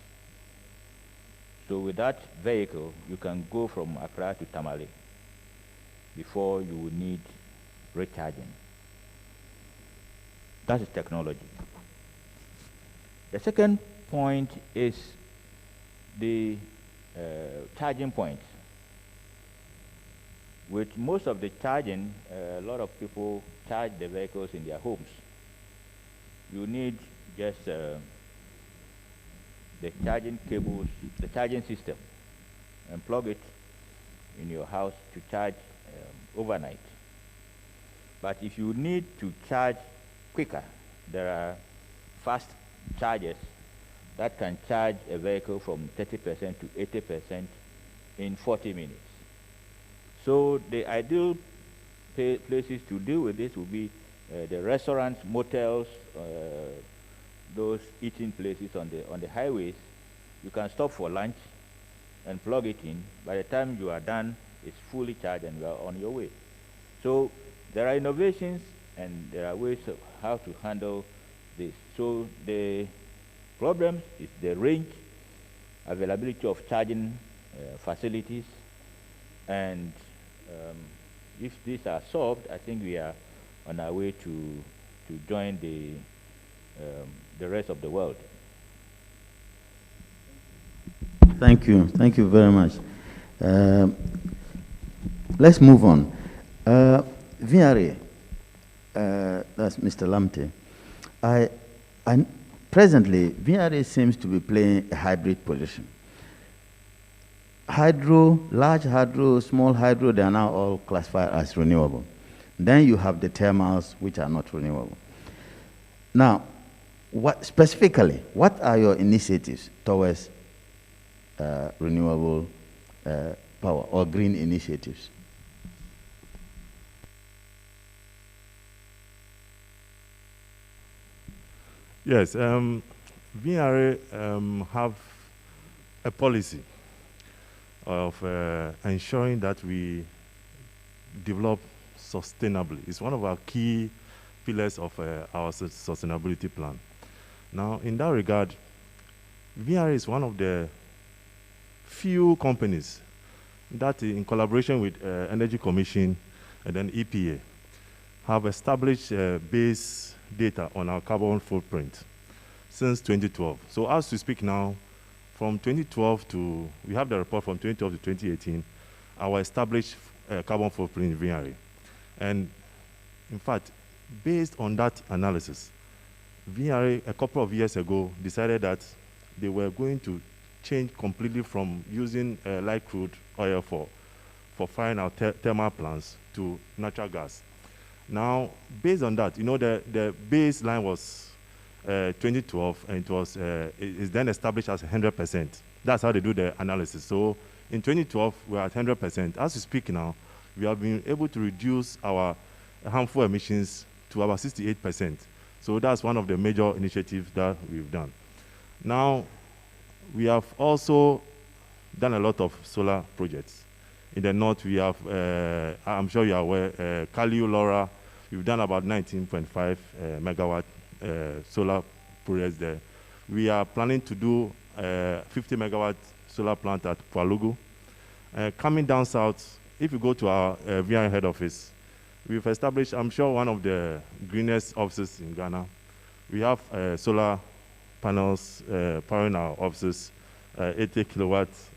So with that vehicle, you can go from Accra to Tamale before you will need recharging. That is technology. The second point is the charging points. With most of the charging, a lot of people charge the vehicles in their homes. You need just the charging cables, the charging system, and plug it in your house to charge overnight. But if you need to charge quicker, there are fast chargers that can charge a vehicle from 30% to 80% in 40 minutes. So the ideal places to deal with this would be the restaurants, motels, those eating places on the highways. You can stop for lunch and plug it in. By the time you are done, it's fully charged and you are on your way. So there are innovations and there are ways of how to handle this. So the problem is the range, availability of charging facilities, and if these are solved, I think we are on our way to join the rest of the world. Thank you very much. Let's move on. VRA, that's Mr. Lamte. Presently, VRA seems to be playing a hybrid position. Hydro, large hydro, small hydro, they are now all classified as renewable. Then you have the thermals, which are not renewable. Now, what are your initiatives towards renewable power or green initiatives? Yes, VRA have a policy of ensuring that we develop sustainably. It's one of our key pillars of our sustainability plan. Now, in that regard, VRA is one of the few companies that, in collaboration with Energy Commission and then EPA, have established a base data on our carbon footprint since 2012. So as we speak now, from 2012 to, we have the report from 2012 to 2018, our established carbon footprint in VRA. And in fact, based on that analysis, VRA a couple of years ago decided that they were going to change completely from using light crude oil for firing our thermal plants to natural gas. Now, based on that, you know, the baseline was 2012, and it was is then established as 100%. That's how they do the analysis. So in 2012, we're at 100%. As we speak now, we have been able to reduce our harmful emissions to about 68%. So that's one of the major initiatives that we've done. Now, we have also done a lot of solar projects. In the north, we have, I'm sure you are aware, Kaliu, Laura, we've done about 19.5 megawatt solar projects there. We are planning to do 50 megawatt solar plant at Pualugu. Coming down south, if you go to our VRA head office, we've established, I'm sure, one of the greenest offices in Ghana. We have solar panels powering our offices, 80 kilowatts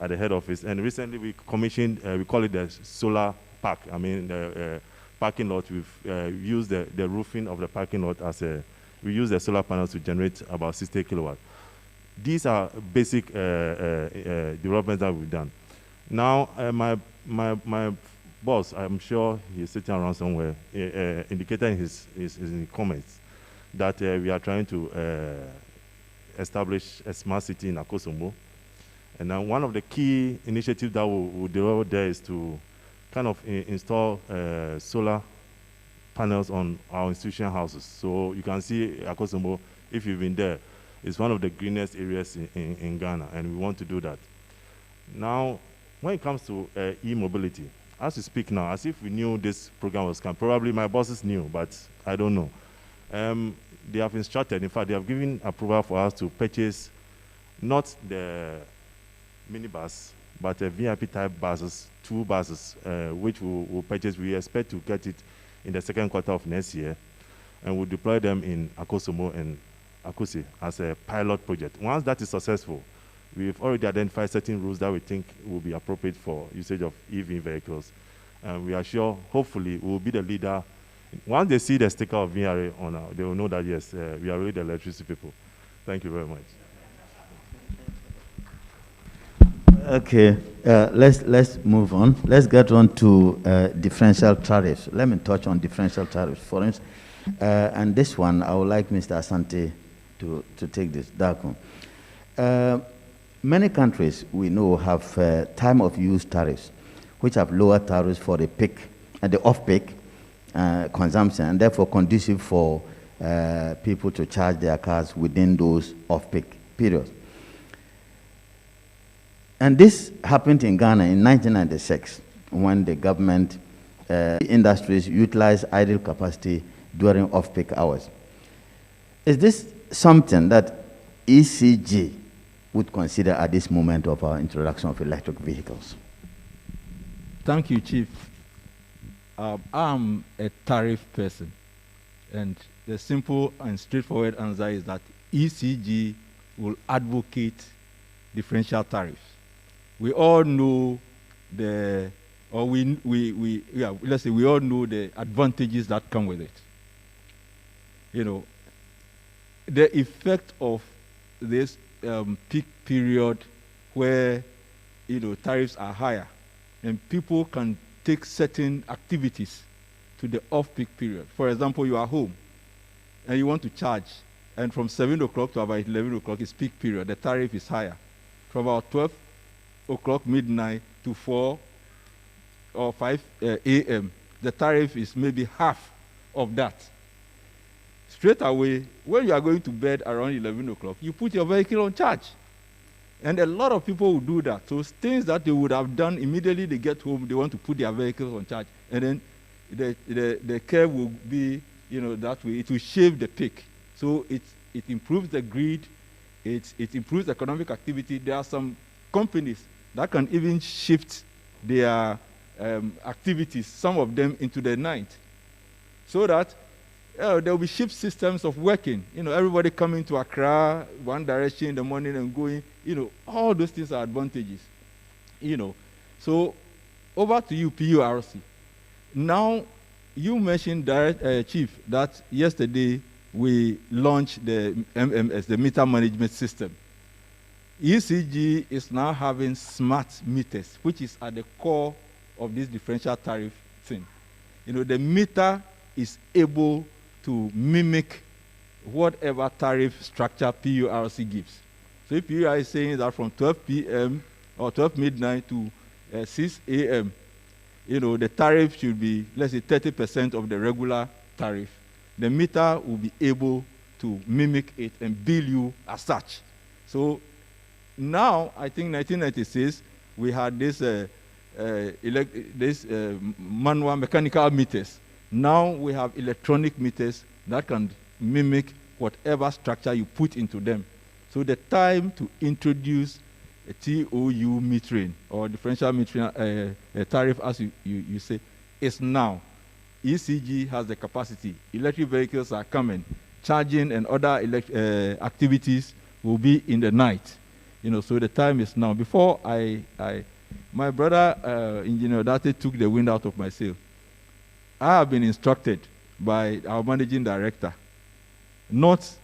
at the head office. And recently we commissioned, we call it the solar park. I mean, the parking lot. We've used the roofing of the parking lot as we use the solar panels to generate about 60 kilowatts. These are basic developments that we've done. Now, my boss, I'm sure he's sitting around somewhere, indicated in his comments that we are trying to establish a smart city in Akosombo. And now one of the key initiatives that we'll develop there is to kind of install solar panels on our institutional houses. So you can see Akosombo, if you've been there, it's one of the greenest areas in Ghana, and we want to do that. Now, when it comes to e-mobility, as we speak now, as if we knew this program was coming, probably my bosses knew, but I don't know. They have instructed, in fact, they have given approval for us to purchase not the minibus, but VIP type buses, 2 buses, which we'll purchase. We expect to get it in the second quarter of next year, and we'll deploy them in Akosombo and Akusi as a pilot project. Once that is successful, we've already identified certain routes that we think will be appropriate for usage of EV vehicles. And we are sure, hopefully, we will be the leader. Once they see the sticker of VRA on our, they will know that, yes, we are really the electricity people. Thank you very much. Okay, let's move on. Let's get on to differential tariffs. Let me touch on differential tariffs, for instance. And this one, I would like Mr. Asante to take this. Darko. Many countries we know have time of use tariffs, which have lower tariffs for the peak and the off-peak consumption, and therefore conducive for people to charge their cars within those off-peak periods. And this happened in Ghana in 1996 when the government industries utilized idle capacity during off-peak hours. Is this something that ECG would consider at this moment of our introduction of electric vehicles? Thank you, Chief. I'm a tariff person, and the simple and straightforward answer is that ECG will advocate differential tariffs. We all know the, or let's say we all know the advantages that come with it. You know, the effect of this peak period where, you know, tariffs are higher and people can take certain activities to the off-peak period. For example, you are home and you want to charge, and from 7 o'clock to about 11 o'clock is peak period, the tariff is higher. From about 12 o'clock midnight to 4 or 5 a.m., the tariff is maybe half of that. Straight away, when you are going to bed around 11 o'clock, you put your vehicle on charge. And a lot of people will do that. So things that they would have done immediately they get home, they want to put their vehicles on charge. And then the curve will be, you know, that way. It will shave the peak. So it improves the grid. It improves economic activity. There are some companies that can even shift their activities, some of them into the night, so that there will be shift systems of working. Everybody coming to Accra, one direction in the morning and going, all those things are advantages. So over to you, PURC. Now, you mentioned, Chief, that yesterday we launched the MMS, the meter management system. ECG is now having smart meters, which is at the core of this differential tariff thing. The meter is able to mimic whatever tariff structure PURC gives. So if you are saying that from 12 p.m. or 12 midnight to 6 a.m., the tariff should be, let's say, 30% of the regular tariff, the meter will be able to mimic it and bill you as such. So now, I think 1996, we had this manual mechanical meters. Now we have electronic meters that can mimic whatever structure you put into them. So the time to introduce a TOU metering or differential metering tariff, as you say, is now. ECG has the capacity. Electric vehicles are coming. Charging and other activities will be in the night. So the time is now. Before my brother, Engineer Date, took the wind out of my sail. I have been instructed by our managing director, it's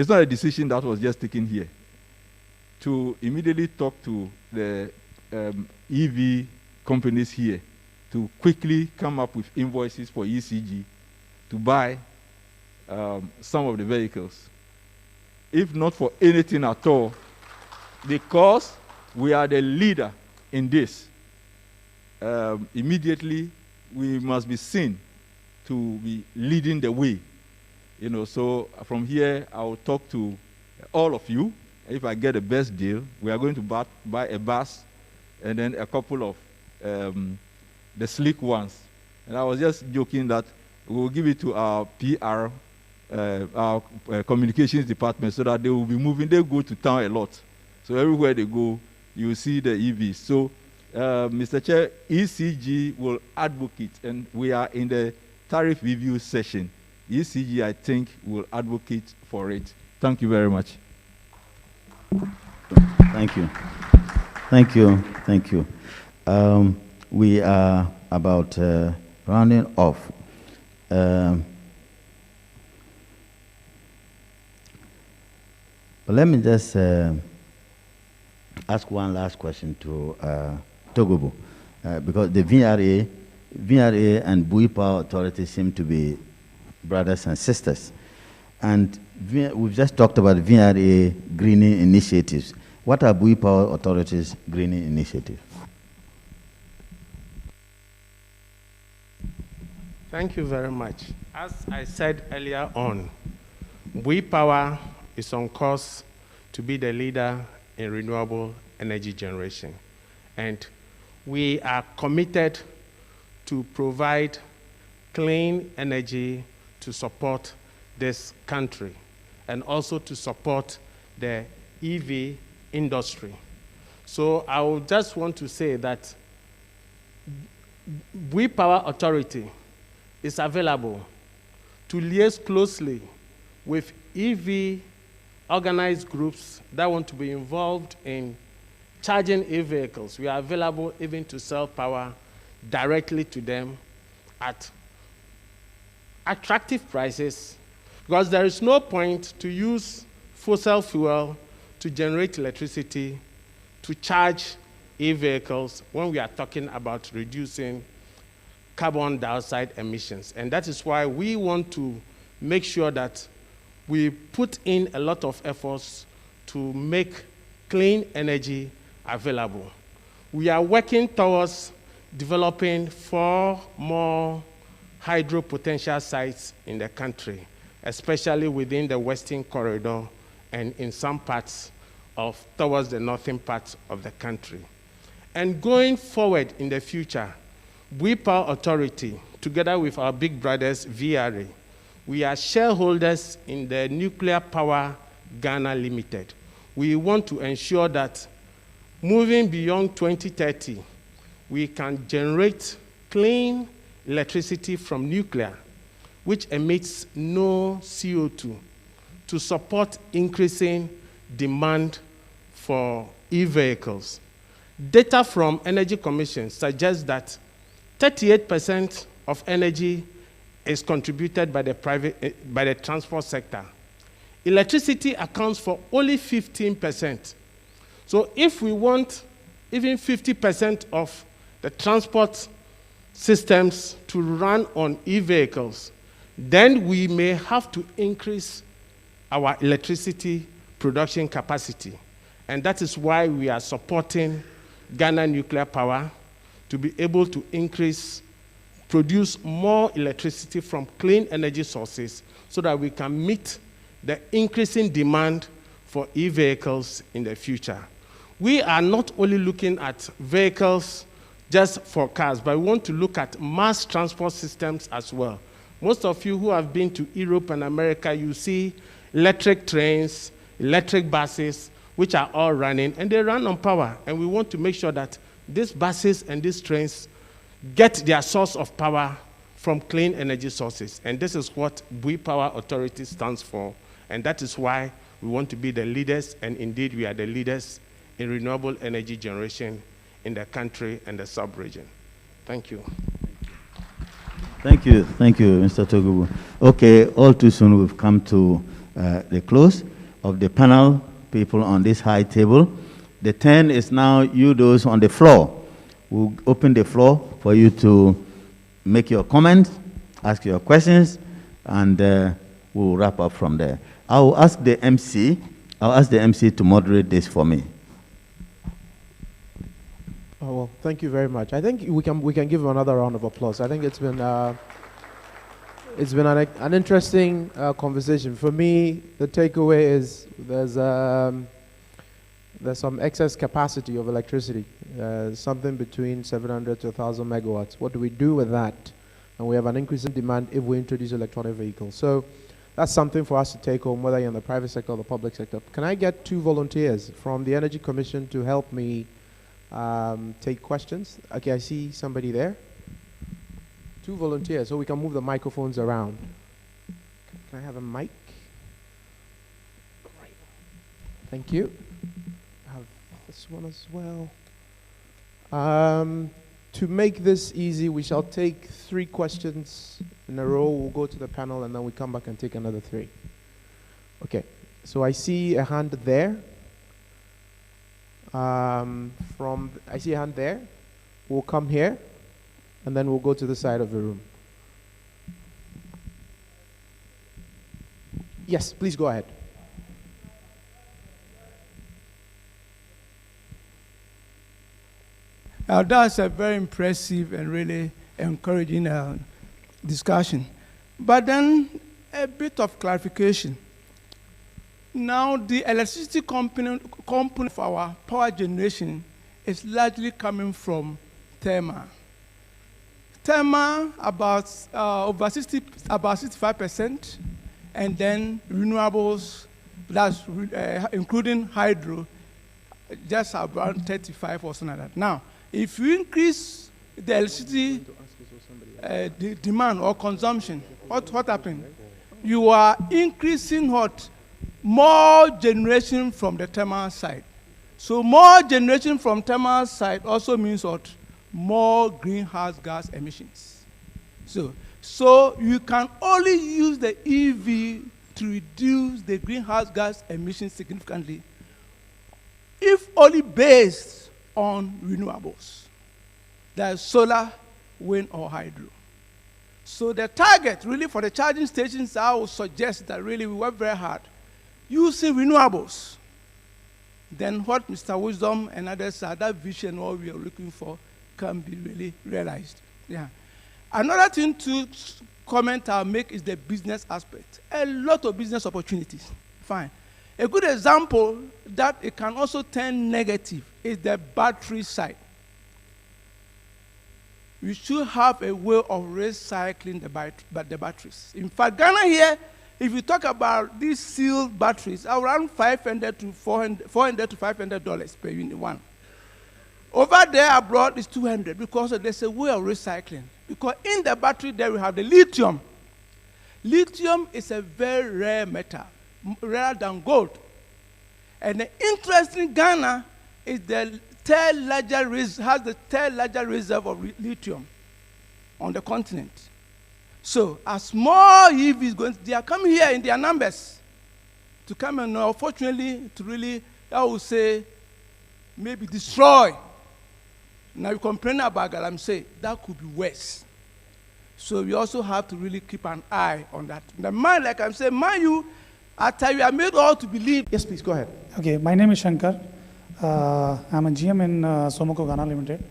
not a decision that was just taken here, to immediately talk to the EV companies here to quickly come up with invoices for ECG to buy some of the vehicles. If not for anything at all, because we are the leader in this, immediately we must be seen to be leading the way. So from here, I will talk to all of you. If I get the best deal, we are going to buy a bus and then a couple of the sleek ones. And I was just joking that we will give it to our PR, our communications department, so that they will be moving. They go to town a lot. So everywhere they go, you will see the EVs. So, Mr. Chair, ECG will advocate, and we are in the tariff review session. ECG, I think, will advocate for it. Thank you very much. Thank you. Thank you. Thank you. We are about rounding off. But let me just ask one last question to Togobo, because the VRA and Bui Power Authority seem to be brothers and sisters. And we've just talked about VRA greening initiatives. What are Bui Power Authority's greening initiatives? Thank you very much. As I said earlier on, Bui Power is on course to be the leader in renewable energy generation. And we are committed to provide clean energy to support this country and also to support the EV industry. So I would just want to say that Bui Power Authority is available to liaise closely with EV organized groups that want to be involved in charging e-vehicles. We are available even to sell power directly to them at attractive prices, because there is no point to use fossil fuel to generate electricity to charge e-vehicles when we are talking about reducing carbon dioxide emissions. And that is why we want to make sure that we put in a lot of efforts to make clean energy available. We are working towards developing 4 more hydro potential sites in the country, especially within the Western Corridor and in some parts towards the northern parts of the country. And going forward in the future, Bui Power Authority, together with our big brothers, VRA, we are shareholders in the Nuclear Power Ghana Limited. We want to ensure that moving beyond 2030, we can generate clean electricity from nuclear, which emits no CO2, to support increasing demand for e-vehicles. Data from Energy Commission suggests that 38% of energy is contributed by the transport sector. Electricity accounts for only 15%. So if we want even 50% of the transport systems to run on e-vehicles, then we may have to increase our electricity production capacity. And that is why we are supporting Ghana Nuclear Power to be able to produce more electricity from clean energy sources so that we can meet the increasing demand for e-vehicles in the future. We are not only looking at vehicles just for cars, but we want to look at mass transport systems as well. Most of you who have been to Europe and America, you see electric trains, electric buses, which are all running, and they run on power. And we want to make sure that these buses and these trains get their source of power from clean energy sources. And this is what DEI-Gh Power Authority stands for. And that is why we want to be the leaders, and indeed we are the leaders in renewable energy generation in the country and the sub-region. Thank you. Thank you, Mr. Togubu. Okay, all too soon we've come to the close of the panel, people on this high table. The turn is now you, those on the floor. We'll open the floor for you to make your comments, ask your questions, and we'll wrap up from there. I'll ask the MC to moderate this for me. Oh, well, thank you very much. I think we can give him another round of applause. I think it's been an interesting conversation. For me, the takeaway is there's some excess capacity of electricity, something between 700 to 1,000 megawatts. What do we do with that? And we have an increase in demand if we introduce electronic vehicles. So that's something for us to take home, whether you're in the private sector or the public sector. Can I get 2 volunteers from the Energy Commission to help me take questions? Okay, I see somebody there. 2 volunteers, so we can move the microphones around. Can I have a mic? Thank you. I have this one as well. To make this easy, we shall take 3 questions in a row. We'll go to the panel and then we come back and take another 3. Okay, so I see a hand there. I see a hand there. We'll come here and then we'll go to the side of the room. Yes, please go ahead. That's a very impressive and really encouraging discussion. But then a bit of clarification. Now, the electricity component for our power generation is largely coming from thermal. Thermal about 65%, and then renewables, that's including hydro, just around 35 or something like that. Now, if you increase the electricity demand or consumption, what happened? You are increasing what? More generation from the thermal side. So more generation from thermal side also means what? More greenhouse gas emissions. So you can only use the EV to reduce the greenhouse gas emissions significantly if only based on renewables. That's solar, wind, or hydro. So the target really for the charging stations, I would suggest that really we work very hard using renewables. Then what Mr. Wisdom and others are, that vision, what we are looking for, can be really realized. Yeah. Another thing to comment I'll make is the business aspect. A lot of business opportunities. Fine. A good example that it can also turn negative is the battery side. We should have a way of recycling the batteries. In fact, Ghana here, if you talk about these sealed batteries, around $500 to $500 per unit one. Over there abroad is $200 because there's a way of recycling. Because in the battery there we have the lithium. Lithium is a very rare metal, rarer than gold. And the interest in Ghana is the has the third largest reserve of lithium on the continent. So as more EVs they are coming here in their numbers to come and unfortunately to really, I would say, maybe destroy. Now you complain about Galamsey, that could be worse. So we also have to really keep an eye on that. The mind, like I'm saying, mind you, after you are made all to believe. Yes, please, go ahead. Okay, my name is Shankar. I'm a GM in Somoko Ghana Limited.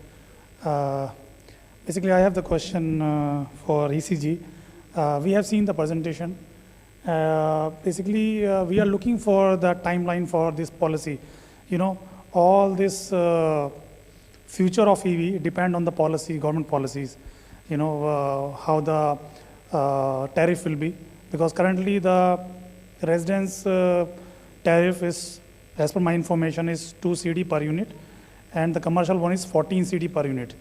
Basically, I have the question for ECG. We have seen the presentation. Basically, we are looking for the timeline for this policy. You know, all this future of EV depend on the policy, government policies. You know, how the tariff will be. Because currently the residence tariff is, as per my information, is 2 CD per unit, and the commercial one is 14 CD per unit.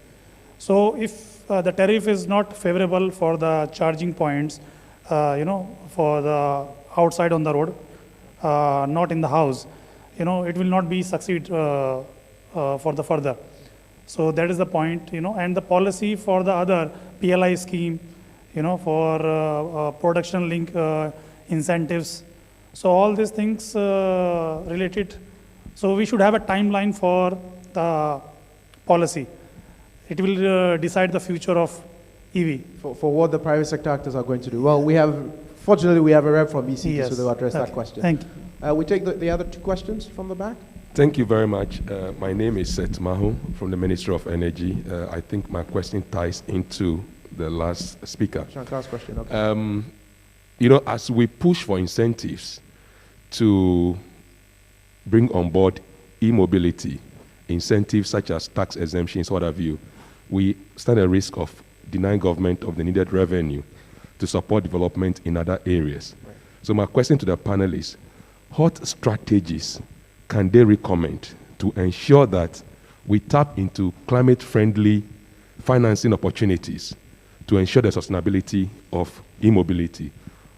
So if the tariff is not favorable for the charging points, you know, for the outside on the road, not in the house, you know, it will not be succeed for the further. So that is the point, you know, and the policy for the other PLI scheme, you know, for production link incentives. So all these things related. So we should have a timeline for the policy. It will decide the future of EV. For what the private sector actors are going to do. Well, fortunately, we have a rep from ECG, yes. so they'll address Okay. that question. Thank you. We take the other two questions from the back. Thank you very much. My name is Seth Mahu from the Ministry of Energy. I think my question ties into the last speaker. Shankar's question, okay. You know, as we push for incentives to bring on board e-mobility, incentives such as tax exemptions, what have you, we stand a risk of denying government of the needed revenue to support development in other areas. Right. So my question to the panel is, what strategies can they recommend to ensure that we tap into climate-friendly financing opportunities to ensure the sustainability of e-mobility,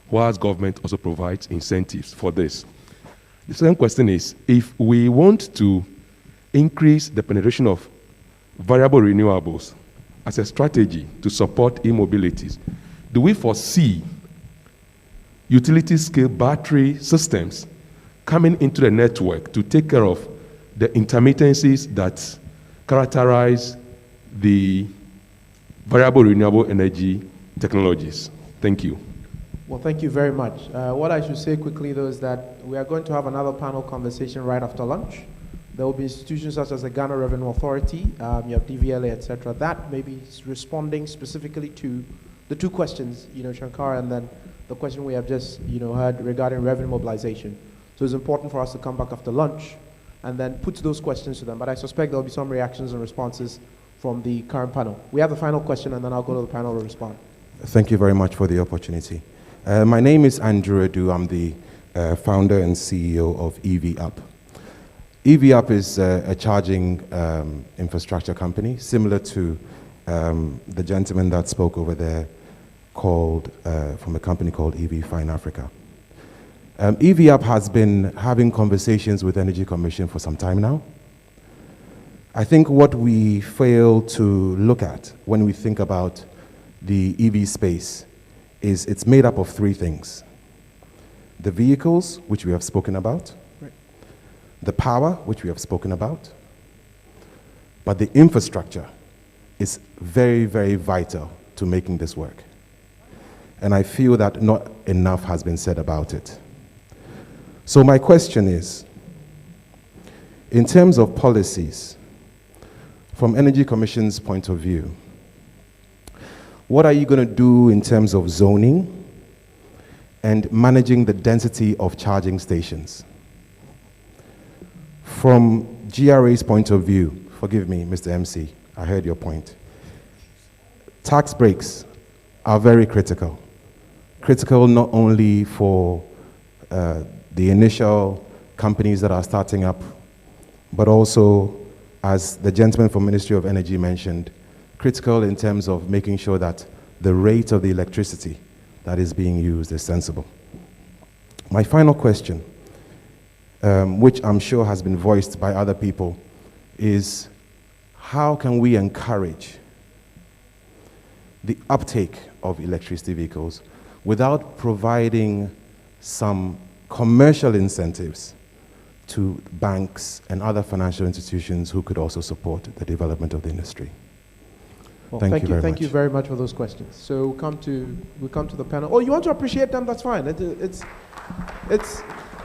whilst government also provides incentives for this? The second question is, if we want to increase the penetration of variable renewables as a strategy to support e-mobilities, do we foresee utility-scale battery systems coming into the network to take care of the intermittencies that characterize the variable renewable energy technologies? Thank you. Well, thank you very much. What I should say quickly, though, is that we are going to have another panel conversation right after lunch. There will be institutions such as the Ghana Revenue Authority, you have DVLA, etc. That may be responding specifically to the two questions, you know, Shankar, and then the question we have just, you know, heard regarding revenue mobilization. So it's important for us to come back after lunch and then put those questions to them. But I suspect there'll be some reactions and responses from the current panel. We have the final question, and then I'll go to the panel to respond. Thank you very much for the opportunity. My name is Andrew Edu. I'm the founder and CEO of EV-Up. EV-Up is a charging infrastructure company, similar to the gentleman that spoke over there, called from a company called EV Fine Africa. EV-Up has been having conversations with Energy Commission for some time now. I think what we fail to look at when we think about the EV space is it's made up of three things: the vehicles, which we have spoken about, right, the power, which we have spoken about, but the infrastructure is very, very vital to making this work. And I feel that not enough has been said about it. So my question is, in terms of policies, from Energy Commission's point of view, what are you going to do in terms of zoning and managing the density of charging stations? From GRA's point of view, forgive me, Mr. MC, I heard your point. Tax breaks are very critical. Critical not only for the initial companies that are starting up, but also, as the gentleman from Ministry of Energy mentioned, critical in terms of making sure that the rate of the electricity that is being used is sensible. My final question, which I'm sure has been voiced by other people, is how can we encourage the uptake of electricity vehicles without providing some commercial incentives to banks and other financial institutions who could also support the development of the industry? Well, thank you very thank much. you very much for those questions. So we come to the panel. Oh, you want to appreciate them? That's fine. It's.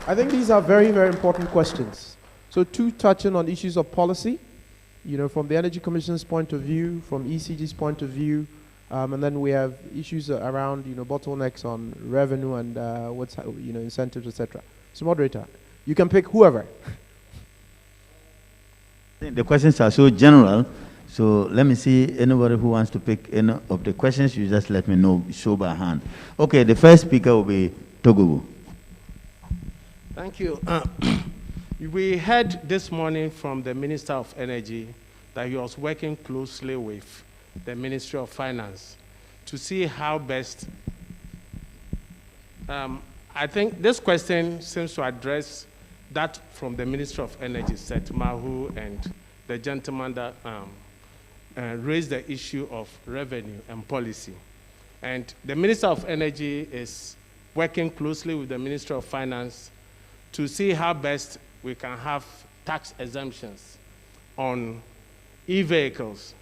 I think these are very, very important questions. So two touching on issues of policy, from the Energy Commission's point of view, from ECG's point of view, and then we have issues around, bottlenecks on revenue and incentives, etc. So moderator, you can pick whoever. The questions are so general, so let me see anybody who wants to pick any of the questions. You just let me know, show by hand. Okay, the first speaker will be Togobu. Thank you. We heard this morning from the Minister of Energy that he was working closely with the Ministry of Finance to see how best. I think this question seems to address that from the Ministry of Energy, Seth Mahu, and the gentleman that raised the issue of revenue and policy. And the Minister of Energy is working closely with the Ministry of Finance to see how best we can have tax exemptions on e-vehicles.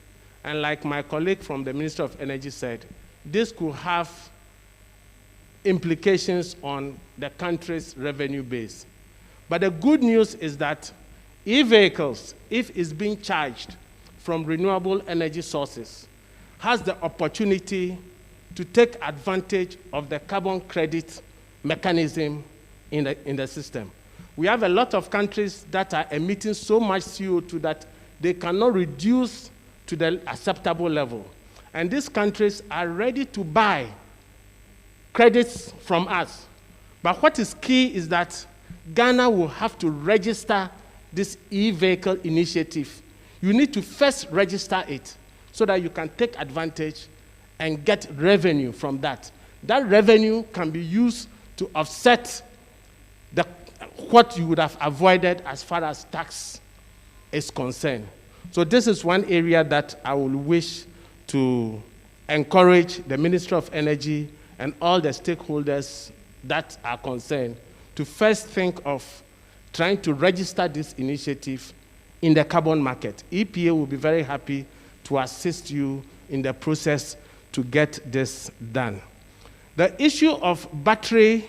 And like my colleague from the Ministry of Energy said, this could have implications on the country's revenue base. But the good news is that e-vehicles, if it's being charged from renewable energy sources, has the opportunity to take advantage of the carbon credit mechanism in the system. We have a lot of countries that are emitting so much CO2 that they cannot reduce to the acceptable level. And these countries are ready to buy credits from us. But what is key is that Ghana will have to register this e-vehicle initiative. You need to first register it so that you can take advantage and get revenue from that. That revenue can be used to offset what you would have avoided as far as tax is concerned. So this is one area that I will wish to encourage the Ministry of Energy and all the stakeholders that are concerned to first think of trying to register this initiative in the carbon market. EPA will be very happy to assist you in the process to get this done. The issue of battery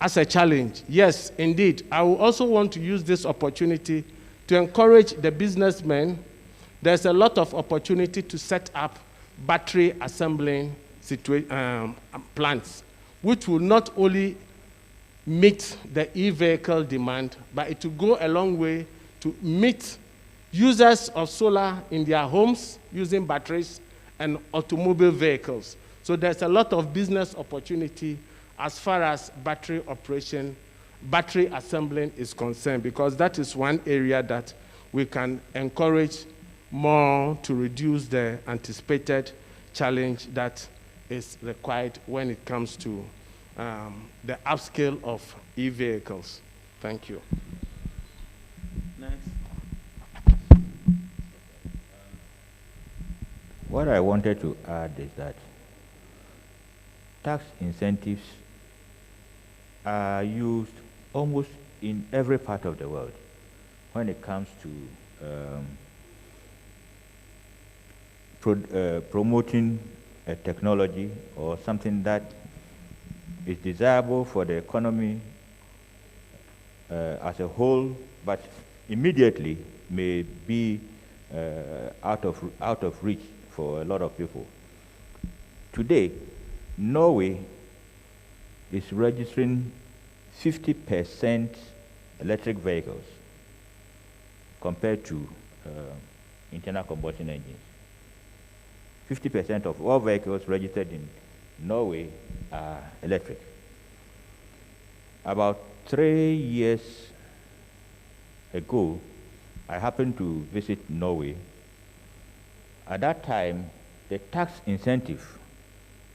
as a challenge, yes, indeed. I will also want to use this opportunity to encourage the businessmen. There's a lot of opportunity to set up battery assembling plants, which will not only meet the e-vehicle demand, but it will go a long way to meet users of solar in their homes using batteries and automobile vehicles. So there's a lot of business opportunity as far as battery operation, battery assembling is concerned, because that is one area that we can encourage more to reduce the anticipated challenge that is required when it comes to the upscale of e-vehicles. Thank you. Next. What I wanted to add is that tax incentives are used almost in every part of the world when it comes to promoting a technology or something that is desirable for the economy as a whole, but immediately may be out of reach for a lot of people. Today, Norway is registering 50% electric vehicles compared to internal combustion engines. 50% of all vehicles registered in Norway are electric. About 3 years ago, I happened to visit Norway, At that time, the tax incentive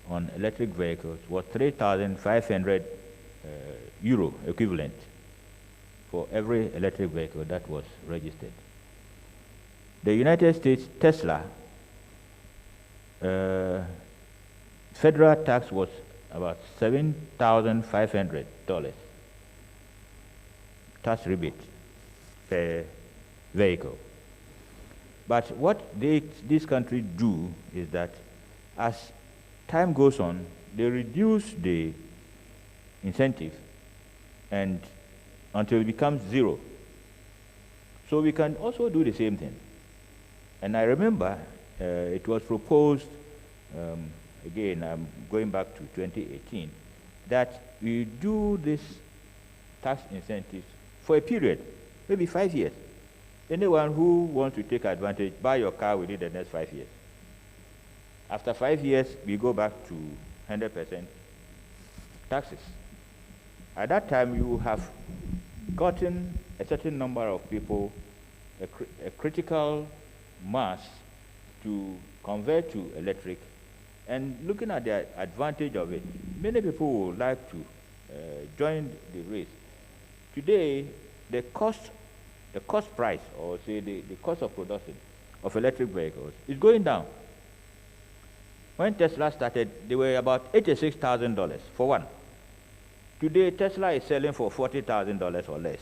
on electric vehicles was 3,500 euro equivalent for every electric vehicle that was registered. The United States Tesla federal tax was about $7,500 tax rebate per vehicle. But what this country do is that as time goes on, they reduce the incentive and until it becomes zero. So we can also do the same thing. And I remember it was proposed, again, I'm going back to 2018, that we do this tax incentives for a period, maybe 5 years. Anyone who wants to take advantage, buy your car within the next 5 years. After 5 years, we go back to 100% taxes. At that time, you have gotten a certain number of people, a critical mass to convert to electric, and looking at the advantage of it, many people would like to join the race. Today, the cost price, or say the cost of production of electric vehicles is going down. When Tesla started, they were about $86,000 for one. Today, Tesla is selling for $40,000 or less.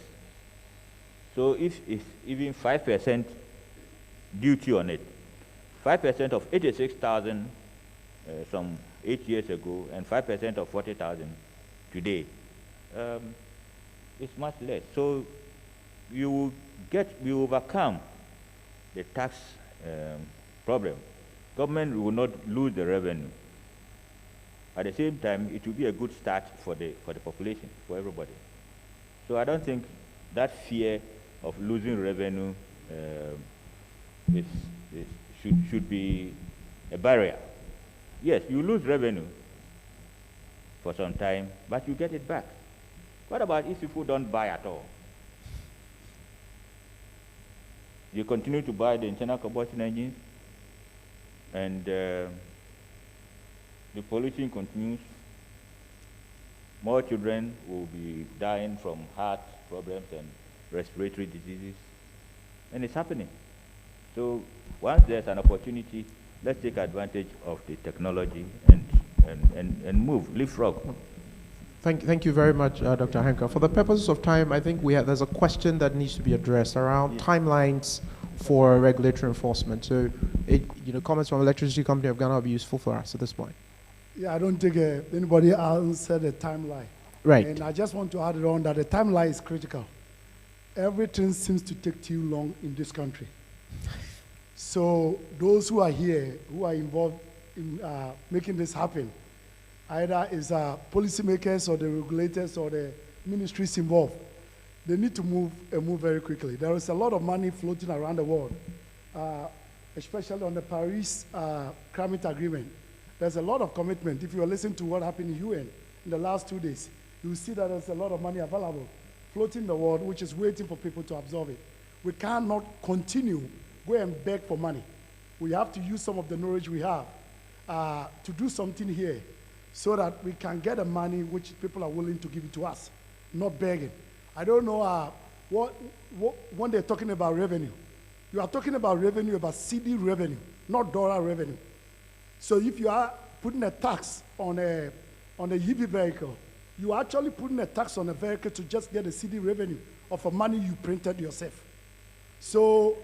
So if it's even 5% duty on it, 5% of 86,000 some 8 years ago, and 5% of 40,000 today, it's much less. So you overcome the tax problem. Government will not lose the revenue. At the same time, it will be a good start for the population, for everybody. So I don't think that fear of losing revenue should be a barrier. Yes, you lose revenue for some time, but you get it back. What about if people don't buy at all? You continue to buy the internal combustion engines, and the pollution continues. More children will be dying from heart problems and respiratory diseases, and it's happening. So once there's an opportunity, let's take advantage of the technology and move, leapfrog. Thank you very much, Dr. Hanka. For the purposes of time, I think there's a question that needs to be addressed around timelines for regulatory enforcement. So, comments from Electricity Company of Ghana will be useful for us at this point. Yeah, I don't think anybody answered the timeline. Right. And I just want to add on that the timeline is critical. Everything seems to take too long in this country. So those who are here, who are involved in making this happen, either is policymakers or the regulators or the ministries involved, they need to move very quickly. There is a lot of money floating around the world, especially on the Paris climate agreement. There's a lot of commitment. If you listen to what happened in UN in the last 2 days, you will see that there's a lot of money available floating in the world, which is waiting for people to absorb it. We cannot continue go and beg for money. We have to use some of the knowledge we have to do something here so that we can get the money which people are willing to give it to us, not begging. I don't know when they're talking about revenue. You are talking about revenue, about CD revenue, not dollar revenue. So if you are putting a tax on a EV vehicle, you are actually putting a tax on a vehicle to just get a CD revenue of a money you printed yourself. So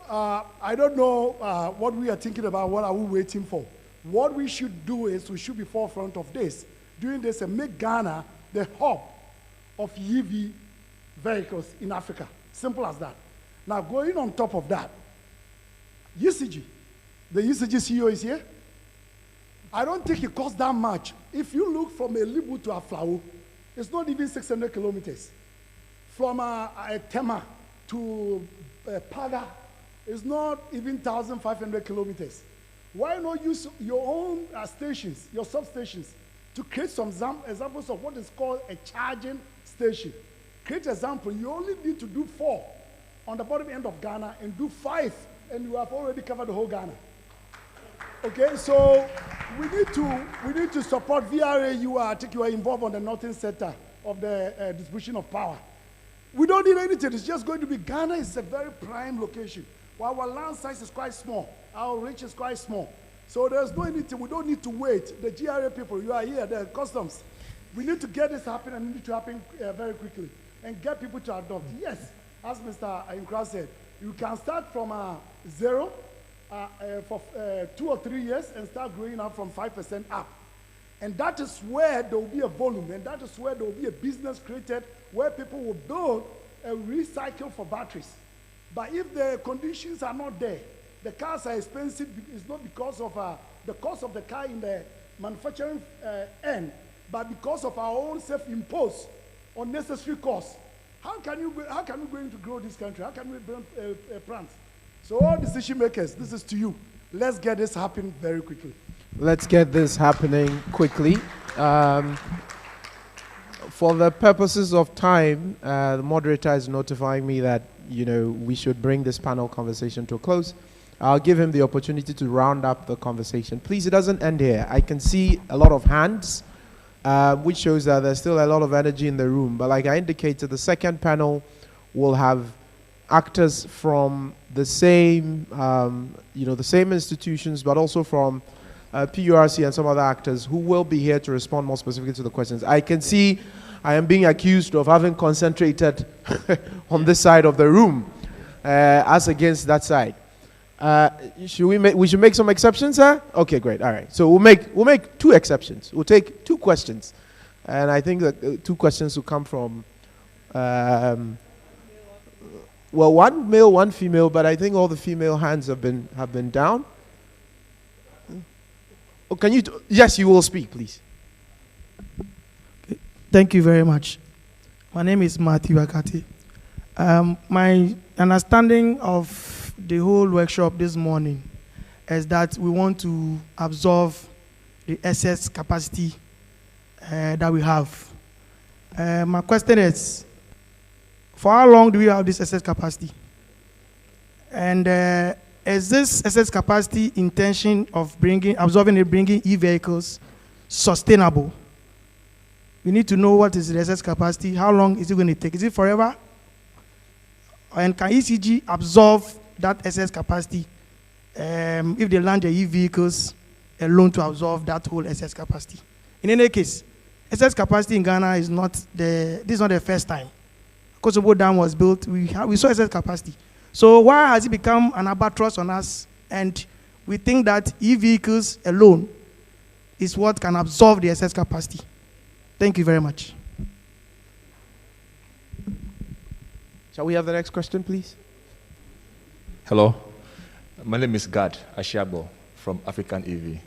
I don't know what we are thinking about, what are we waiting for? What we should do is we should be forefront of this, doing this and make Ghana the hub of EV vehicles in Africa. Simple as that. Now going on top of that, UCG, the UCG CEO is here. I don't think it costs that much. If you look from Elibu to Aflao, it's not even 600 kilometers. From Tema to Paga, it's not even 1,500 kilometers. Why not use your own stations, your substations, to create some examples of what is called a charging station? Create example. You only need to do 4 on the bottom end of Ghana and do 5, and you have already covered the whole Ghana. Okay, so we need to support VRA. I think you are involved on the northern sector of the distribution of power. We don't need anything. It's just going to be Ghana is a very prime location. While our land size is quite small, our reach is quite small. So there's no anything. We don't need to wait. The GRA people, you are here, the customs. We need to get this happen and it need to happen very quickly and get people to adopt. Yes, as Mr. Inkra said, you can start from zero for 2 or 3 years and start growing up from 5% up. And that is where there will be a volume, and that is where there will be a business created where people will build a recycle for batteries. But if the conditions are not there, the cars are expensive. It's not because of the cost of the car in the manufacturing end, but because of our own self-imposed unnecessary costs. How can we going to grow this country? How can we build plants? So all decision makers, this is to you. Let's get this happening very quickly. Let's get this happening quickly. For the purposes of time, the moderator is notifying me that we should bring this panel conversation to a close. I'll give him the opportunity to round up the conversation. Please, it doesn't end here. I can see a lot of hands, which shows that there's still a lot of energy in the room. But like I indicated, the second panel will have actors from the same, the same institutions, but also from PURC and some other actors who will be here to respond more specifically to the questions. I can see I am being accused of having concentrated on this side of the room as against that side. We should make some exceptions, sir? Okay, great. All right. So we'll make 2 exceptions. We'll take 2 questions, and I think that 2 questions will come from, well, 1 male, 1 female, but I think all the female hands have been down. Oh, can you? Yes, you will speak, please. Okay. Thank you very much. My name is Matthew Akati. My understanding of the whole workshop this morning is that we want to absorb the excess capacity that we have. My question is, for how long do we have this excess capacity? And is this excess capacity intention of absorbing and bringing e-vehicles sustainable? We need to know what is the excess capacity, how long is it going to take? Is it forever? And can ECG absorb that excess capacity if they land the e-vehicles alone to absorb that whole excess capacity? In any case, excess capacity in Ghana is this is not the first time. Kosovo Dam was built, we saw excess capacity. So why has it become an albatross on us? And we think that e-vehicles alone is what can absorb the excess capacity. Thank you very much. Shall we have the next question, please? Hello. My name is Gad Ashiabo from African EV.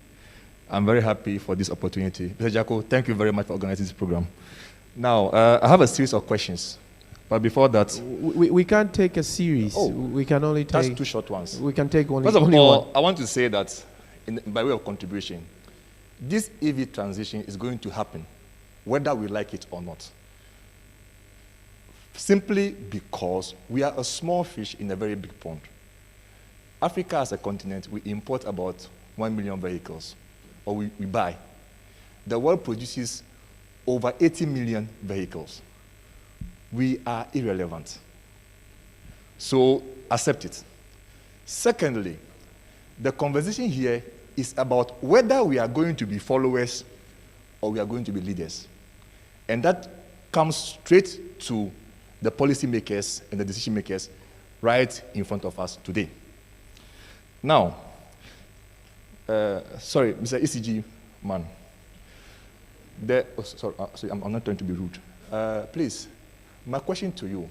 I'm very happy for this opportunity. Mr. Jacko, thank you very much for organizing this program. Now, I have a series of questions. But before that... We can't take a series. Oh, we can only take... That's 2 short ones. We can take only First of only all, one. I want to say that, by way of contribution, this EV transition is going to happen, whether we like it or not. Simply because we are a small fish in a very big pond. Africa as a continent, we import about 1 million vehicles, or we buy. The world produces over 80 million vehicles. We are irrelevant. So accept it. Secondly, the conversation here is about whether we are going to be followers or we are going to be leaders. And that comes straight to the policymakers and the decision makers right in front of us today. Now, sorry, Mr. ECG man. Sorry, I'm not trying to be rude. Please, my question to you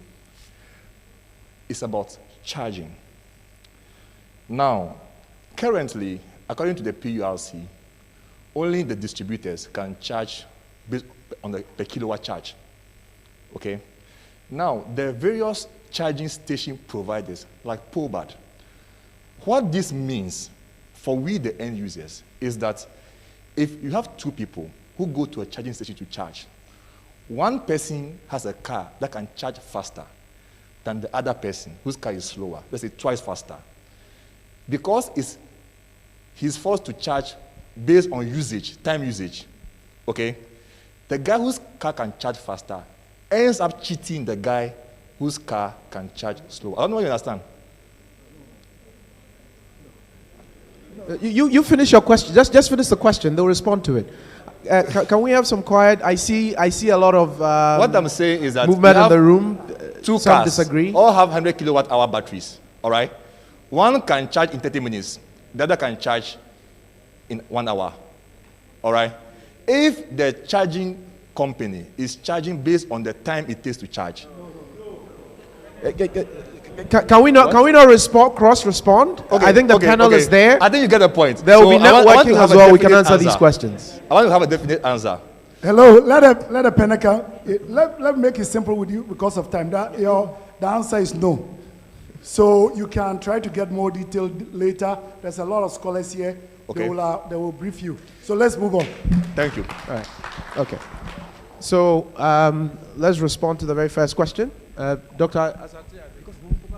is about charging. Now, currently, according to the PURC, only the distributors can charge based on the per kilowatt charge. Okay? Now, the various charging station providers, like Pobad, what this means for we, the end users, is that if you have 2 people who go to a charging station to charge, one person has a car that can charge faster than the other person whose car is slower, let's say twice faster. Because it's he's forced to charge based on usage, time usage. Okay? The guy whose car can charge faster ends up cheating the guy whose car can charge slower. I don't know if you understand. You finish your question. Just finish the question. They'll respond to it. Can we have some quiet? I see a lot of what I'm saying is that movement in the room. Two Some cars disagree. all have 100 kilowatt hour batteries. All right, one can charge in 30 minutes. The other can charge in 1 hour. All right. If the charging company is charging based on the time it takes to charge, can we not respond? Cross-respond? Okay, I think the panel is there. I think you get the point. There will be networking as well. We can answer these questions. I want to have a definite answer. Hello, let a Penaka. Let me make it simple with you because of time. The answer is no. So you can try to get more detail later. There's a lot of scholars here. Okay. They will brief you. So let's move on. Thank you. All right. Okay. So let's respond to the very first question. Dr.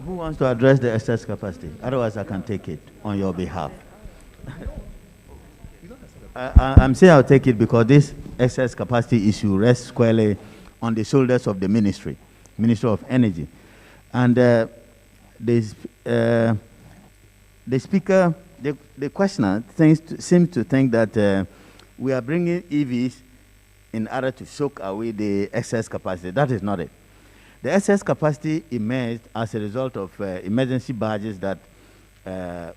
Who wants to address the excess capacity? Otherwise, I can take it on your behalf. I'm saying I'll take it because this excess capacity issue rests squarely on the shoulders of the Ministry of Energy. And the speaker, the questioner, seems to think that we are bringing EVs in order to soak away the excess capacity. That is not it. The excess capacity emerged as a result of emergency barges that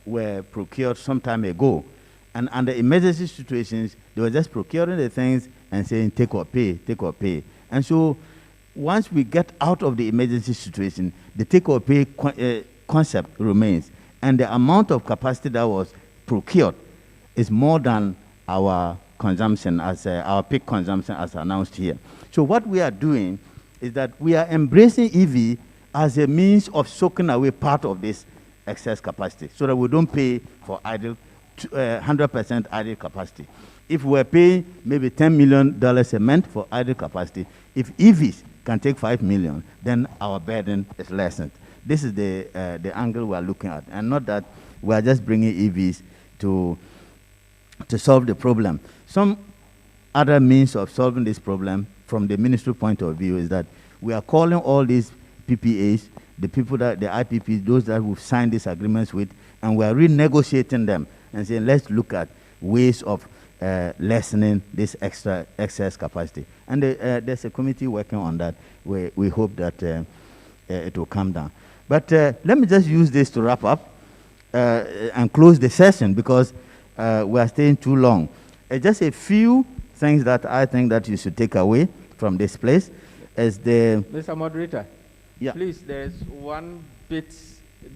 were procured some time ago. And under emergency situations, they were just procuring the things and saying, take or pay, take or pay. And so once we get out of the emergency situation, the take or pay concept remains. And the amount of capacity that was procured is more than our consumption, as our peak consumption as announced here. So what we are doing is that we are embracing EV as a means of soaking away part of this excess capacity so that we don't pay for idle 100% idle capacity. If we're paying maybe $10 million a month for idle capacity, if EVs can take 5 million, then our burden is lessened. This is the angle we're looking at, and not that we're just bringing EVs to solve the problem. Some other means of solving this problem from the ministry point of view is that we are calling all these PPAs, the people that, the IPPs, those that we've signed these agreements with, and we are renegotiating them and saying, let's look at ways of lessening this excess capacity. And there's a committee working on that. We hope that it will come down. But let me just use this to wrap up and close the session because we are staying too long. Just a few things that I think that you should take away from this place is the... Mr. Moderator, yeah. Please, there's one bit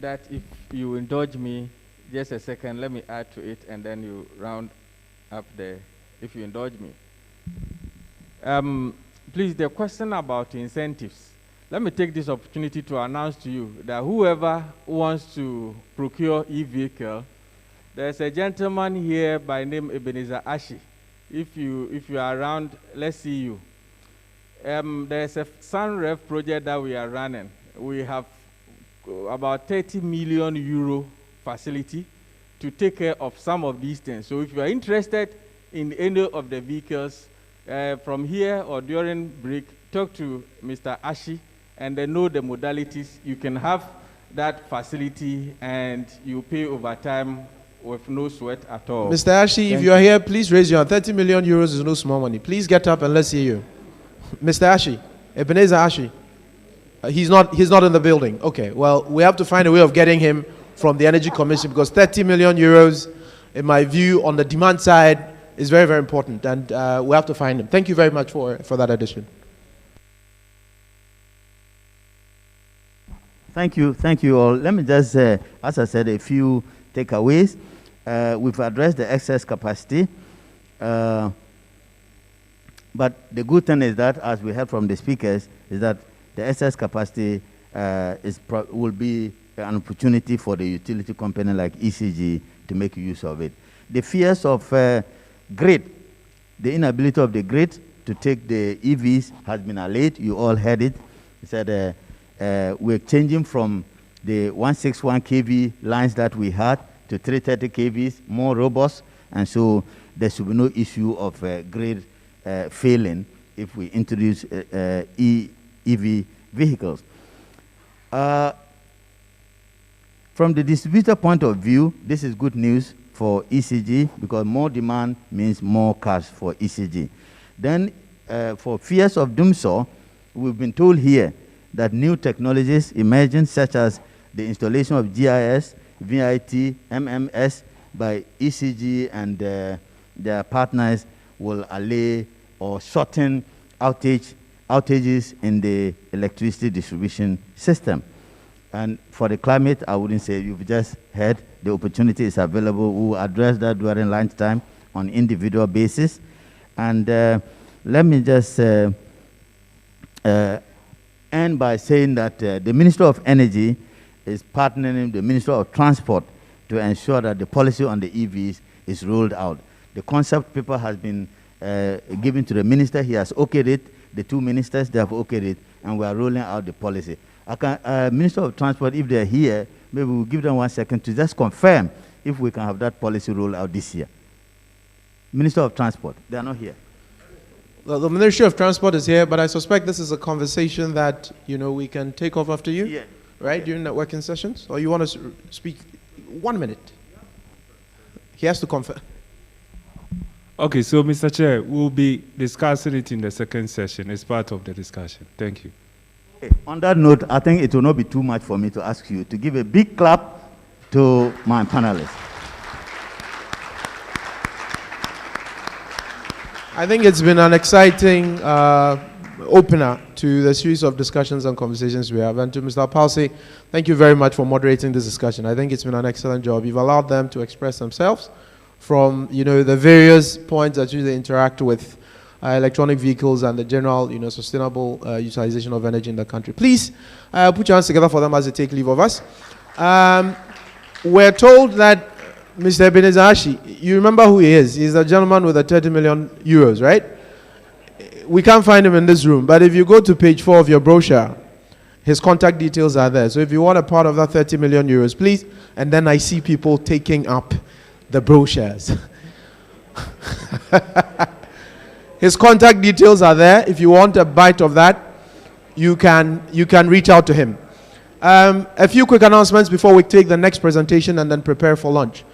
that if you indulge me, just a second, let me add to it, and then you round up there, if you indulge me. Please, the question about incentives. Let me take this opportunity to announce to you that whoever wants to procure e-vehicle, there's a gentleman here by name Ebenezer Ashi. If you are around, let's see you. There's a SunRev project that we are running. We have about 30 million euro facility to take care of some of these things. So if you are interested in any of the vehicles from here or during break, talk to Mr. Ashi and then know the modalities. You can have that facility and you pay over time with no sweat at all. Mr. Ashi, if you are here, please raise your hand. 30 million euros is no small money. Please get up and let's hear you. Mr. Ashi, Ebenezer Ashi. He's not in the building. Okay, well, we have to find a way of getting him from the Energy Commission because 30 million euros, in my view, on the demand side is very, very important. And we have to find him. Thank you very much for that addition. Thank you all. Let me just, as I said, a few takeaways. We've addressed the excess capacity. But the good thing is that, as we heard from the speakers, is that the excess capacity will be an opportunity for the utility company like ECG to make use of it. The fears of grid, the inability of the grid to take the EVs has been allayed. You all heard it. It said we're changing from the 161 kV lines that we had to to 330 kVs, more robust, and so there should be no issue of grid failing if we introduce EV vehicles. From the distributor point of view, this is good news for ECG because more demand means more cash for ECG. Then for fears of doomsday, we've been told here that new technologies emerging such as the installation of GIS, VIT, MMS by ECG and their partners will allay or shorten outages in the electricity distribution system. And for the climate, I wouldn't say, you've just heard the opportunity is available. We will address that during lunchtime on individual basis. And let me just end by saying that the Minister of Energy is partnering with the Minister of Transport to ensure that the policy on the EVs is rolled out. The concept paper has been given to the minister. He has okayed it. The two ministers, they have okayed it, and we are rolling out the policy. Minister of Transport, if they're here, maybe we'll give them 1 second to just confirm if we can have that policy rolled out this year. Minister of Transport, they are not here. Well, the Ministry of Transport is here, but I suspect this is a conversation that, we can take off after you, right, during networking sessions? Or you want to speak 1 minute? He has to confirm. Okay, so Mr. Chair, we'll be discussing it in the second session as part of the discussion. Thank you. Okay. On that note, I think it will not be too much for me to ask you to give a big clap to my panelists. I think it's been an exciting opener to the series of discussions and conversations we have. And to Mr. Palsy, thank you very much for moderating this discussion. I think it's been an excellent job. You've allowed them to express themselves from the various points that they interact with electronic vehicles and the general sustainable utilization of energy in the country. Please put your hands together for them as they take leave of us. We're told that Mr. Ebenezer Ashi, you remember who he is. He's a gentleman with 30 million euros, right? We can't find him in this room, but if you go to page 4 of your brochure, his contact details are there. So if you want a part of that 30 million euros, please. And then I see people taking up the brochures. His contact details are there. If you want a bite of that, you can reach out to him. A few quick announcements before we take the next presentation and then prepare for lunch.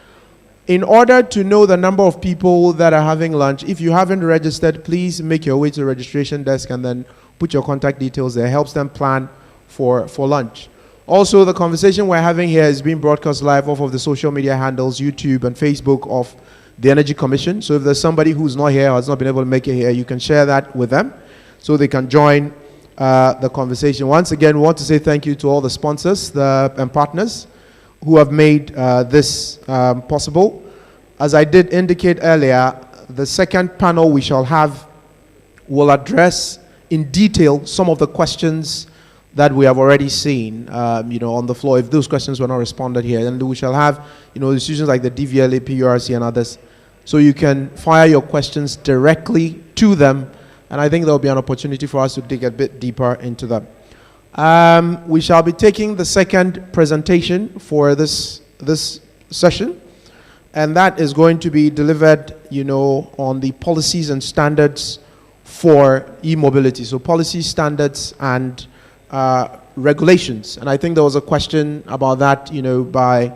In order to know the number of people that are having lunch, if you haven't registered, please make your way to the registration desk and then put your contact details there. It helps them plan for lunch. Also, the conversation we're having here is being broadcast live off of the social media handles, YouTube and Facebook of the Energy Commission. So if there's somebody who's not here or has not been able to make it here, you can share that with them so they can join the conversation. Once again, we want to say thank you to all the sponsors and partners who have made this possible. As I did indicate earlier, the second panel we shall have will address in detail some of the questions that we have already seen on the floor. If those questions were not responded here, then we shall have decisions like the DVLA, PURC and others. So you can fire your questions directly to them, and I think there will be an opportunity for us to dig a bit deeper into them. We shall be taking the second presentation for this session, and that is going to be delivered, on the policies and standards for e-mobility. So policy standards and regulations. And I think there was a question about that, by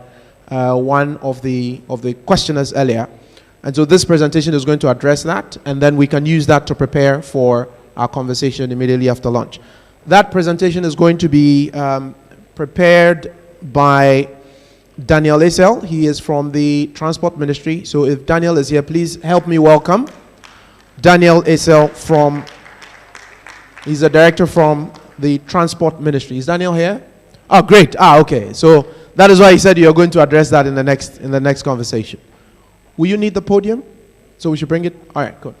one of the questioners earlier. And so this presentation is going to address that, and then we can use that to prepare for our conversation immediately after lunch. That presentation is going to be prepared by Daniel Esel. He is from the Transport Ministry. So if Daniel is here, please help me welcome Daniel Esel he's a director from the Transport Ministry. Is Daniel here? Oh, great. Okay. So that is why he said you're going to address that in the next conversation. Will you need the podium? So we should bring it? All right, good.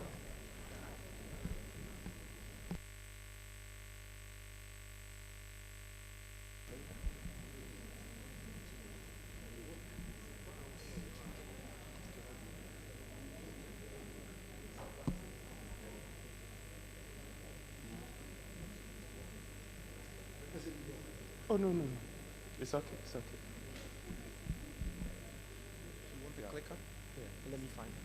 Oh, no. It's okay. clicker? Yeah, let me find it.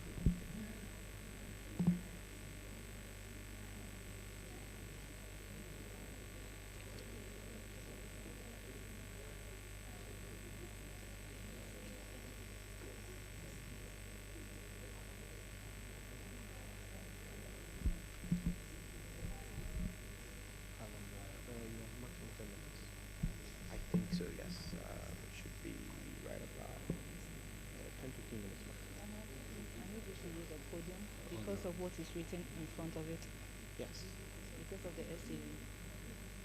I think so, yes. It should be right about 10 15 minutes maximum. I need you to use a podium because of what is written in front of it. Yes. Because of the SAV.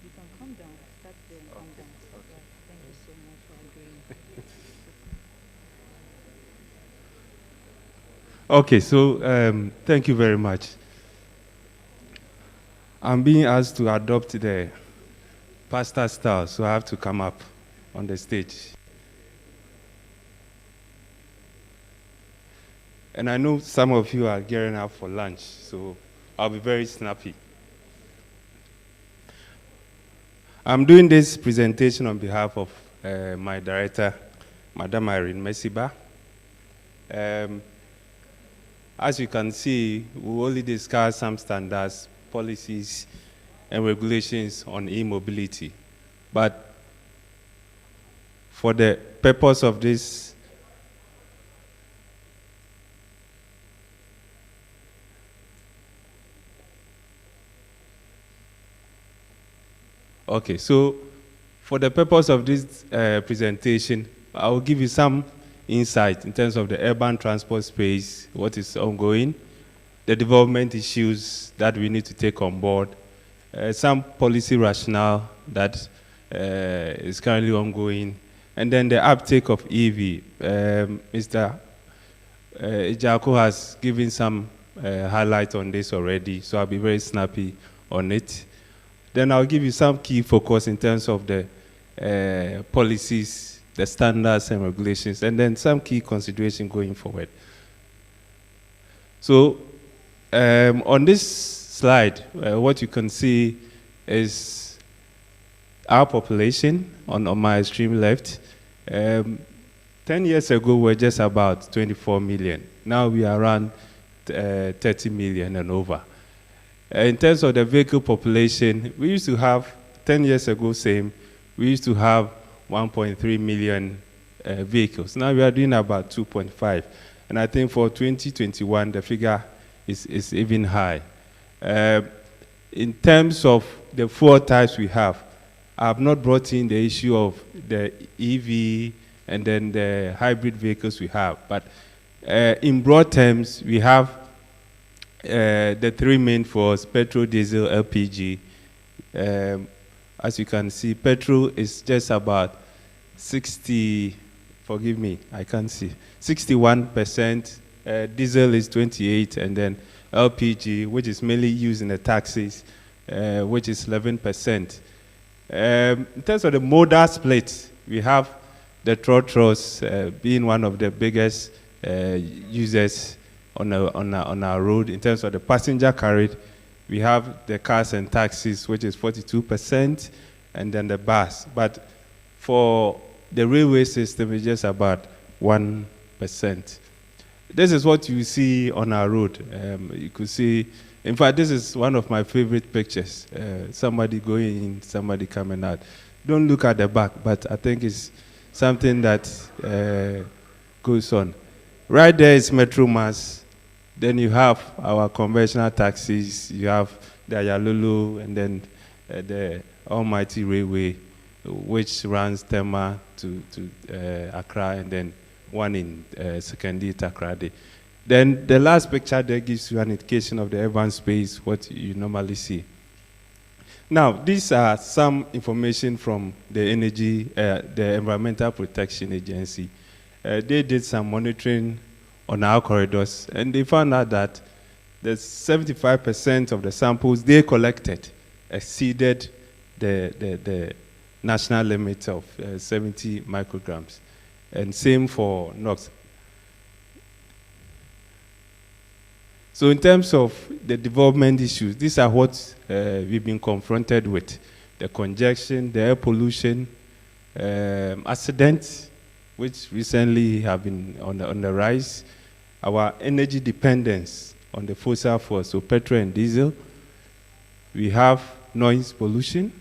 You can come down, start there and come down. Okay. Thank you so much for agreeing. Okay, so thank you very much. I'm being asked to adopt the pastor style, so I have to come up on the stage. And I know some of you are gearing up for lunch, so I'll be very snappy. I'm doing this presentation on behalf of my director, Madam Irene Mesiba. As you can see, we only discuss some standards, policies, and regulations on e-mobility. But for the purpose of this okay, so for the purpose of this presentation, I will give you some insight in terms of the urban transport space, what is ongoing, the development issues that we need to take on board, some policy rationale that is currently ongoing, and then the uptake of EV. Mr. Ejako has given some highlight on this already, so I'll be very snappy on it. Then I'll give you some key focus in terms of the policies, the standards and regulations, and then some key consideration going forward. So on this slide, what you can see is our population on my extreme left. 10 years ago, we were just about 24 million. Now we are around 30 million and over. In terms of the vehicle population, we used to have, 10 years ago, same, we used to have 1.3 million vehicles. Now we are doing about 2.5. And I think for 2021, the figure is even high. In terms of the fuel types we have, I have not brought in the issue of the EV and then the hybrid vehicles we have. But in broad terms, we have the three main fuels: petrol, diesel, LPG. As you can see, petrol is just about 60, forgive me, I can't see, 61%, diesel is 28%, and then LPG, which is mainly used in the taxis, which is 11%. In terms of the modal split, we have the trotros being one of the biggest users on our road. In terms of the passenger carried, we have the cars and taxis, which is 42%, and then the bus. But for the railway system, it's just about 1%. This is what you see on our road. You could see, in fact, this is one of my favorite pictures. Somebody going in, somebody coming out. Don't look at the back, but I think it's something that goes on. Right there is Metro Mass. Then you have our conventional taxis, you have the Ayalulu, and then the Almighty Railway, which runs Tema to Accra, and then one in Sekandi Takrade. Then the last picture there gives you an indication of the urban space, what you normally see. Now, these are some information from the the Environmental Protection Agency. They did some monitoring on our corridors, and they found out that the 75% of the samples they collected exceeded the national limit of 70 micrograms, and same for NOx. So in terms of the development issues, these are what we've been confronted with: the congestion, the air pollution, accidents, which recently have been on the rise, our energy dependence on the fossil fuels, so petrol and diesel. We have noise pollution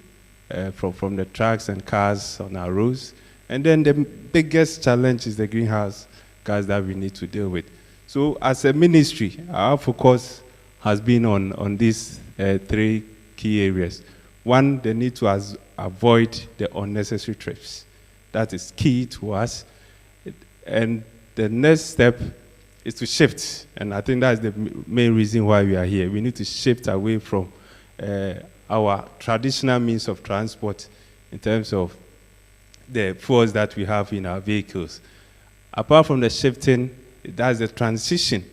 from the trucks and cars on our roads. And then the biggest challenge is the greenhouse gas that we need to deal with. So as a ministry, our focus has been on these three key areas. One, the need to avoid the unnecessary trips. That is key to us. And the next step is to shift. And I think that's the main reason why we are here. We need to shift away from our traditional means of transport in terms of the fuels that we have in our vehicles. Apart from the shifting, that's the transition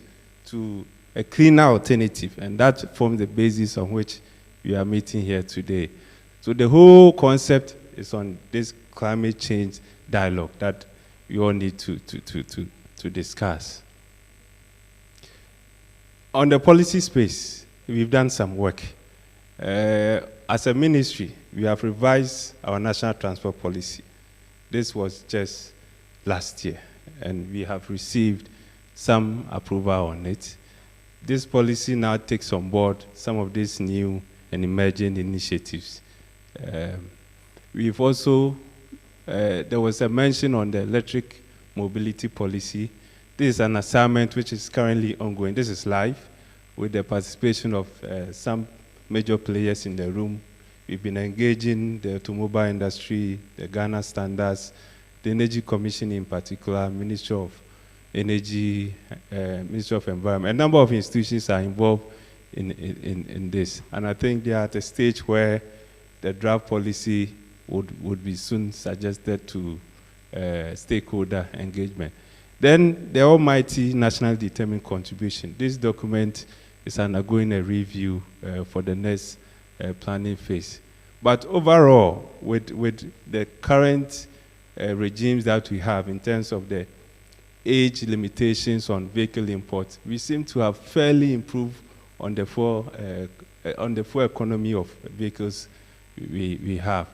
to a cleaner alternative, and that forms the basis on which we are meeting here today. So the whole concept is on this climate change dialogue that we all need to discuss. On the policy space, we've done some work. As a ministry, we have revised our national transport policy. This was just last year, and we have received some approval on it. This policy now takes on board some of these new and emerging initiatives. We've also, there was a mention on the electric mobility policy. This is an assignment which is currently ongoing. This is live with the participation of some major players in the room. We've been engaging the automobile industry, the Ghana standards, the Energy Commission in particular, Ministry of Energy, Ministry of Environment. A number of institutions are involved in this. And I think they are at a stage where the draft policy would be soon suggested to stakeholder engagement. Then the almighty national determined contribution. This document is undergoing a review for the next planning phase. But overall, with the current regimes that we have in terms of the age limitations on vehicle imports, we seem to have fairly improved on the full economy of vehicles we have.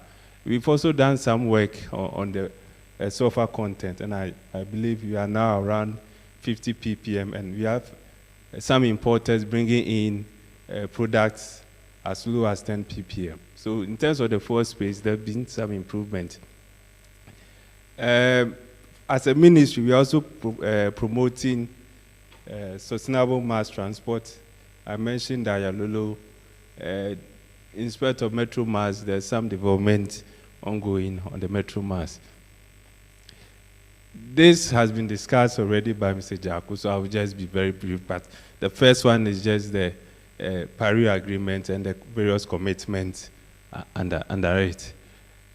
We've also done some work on the sulfur content, and I believe we are now around 50 ppm, and we have some importers bringing in products as low as 10 ppm. So in terms of the fuel space, there have been some improvement. As a ministry, we are also promoting sustainable mass transport. I mentioned Ayalolo. In respect of Metro Mass, there's some development ongoing on the Metro Mass. This has been discussed already by Mr. Jaku, so I will just be very brief. But the first one is just the Paris Agreement and the various commitments under it.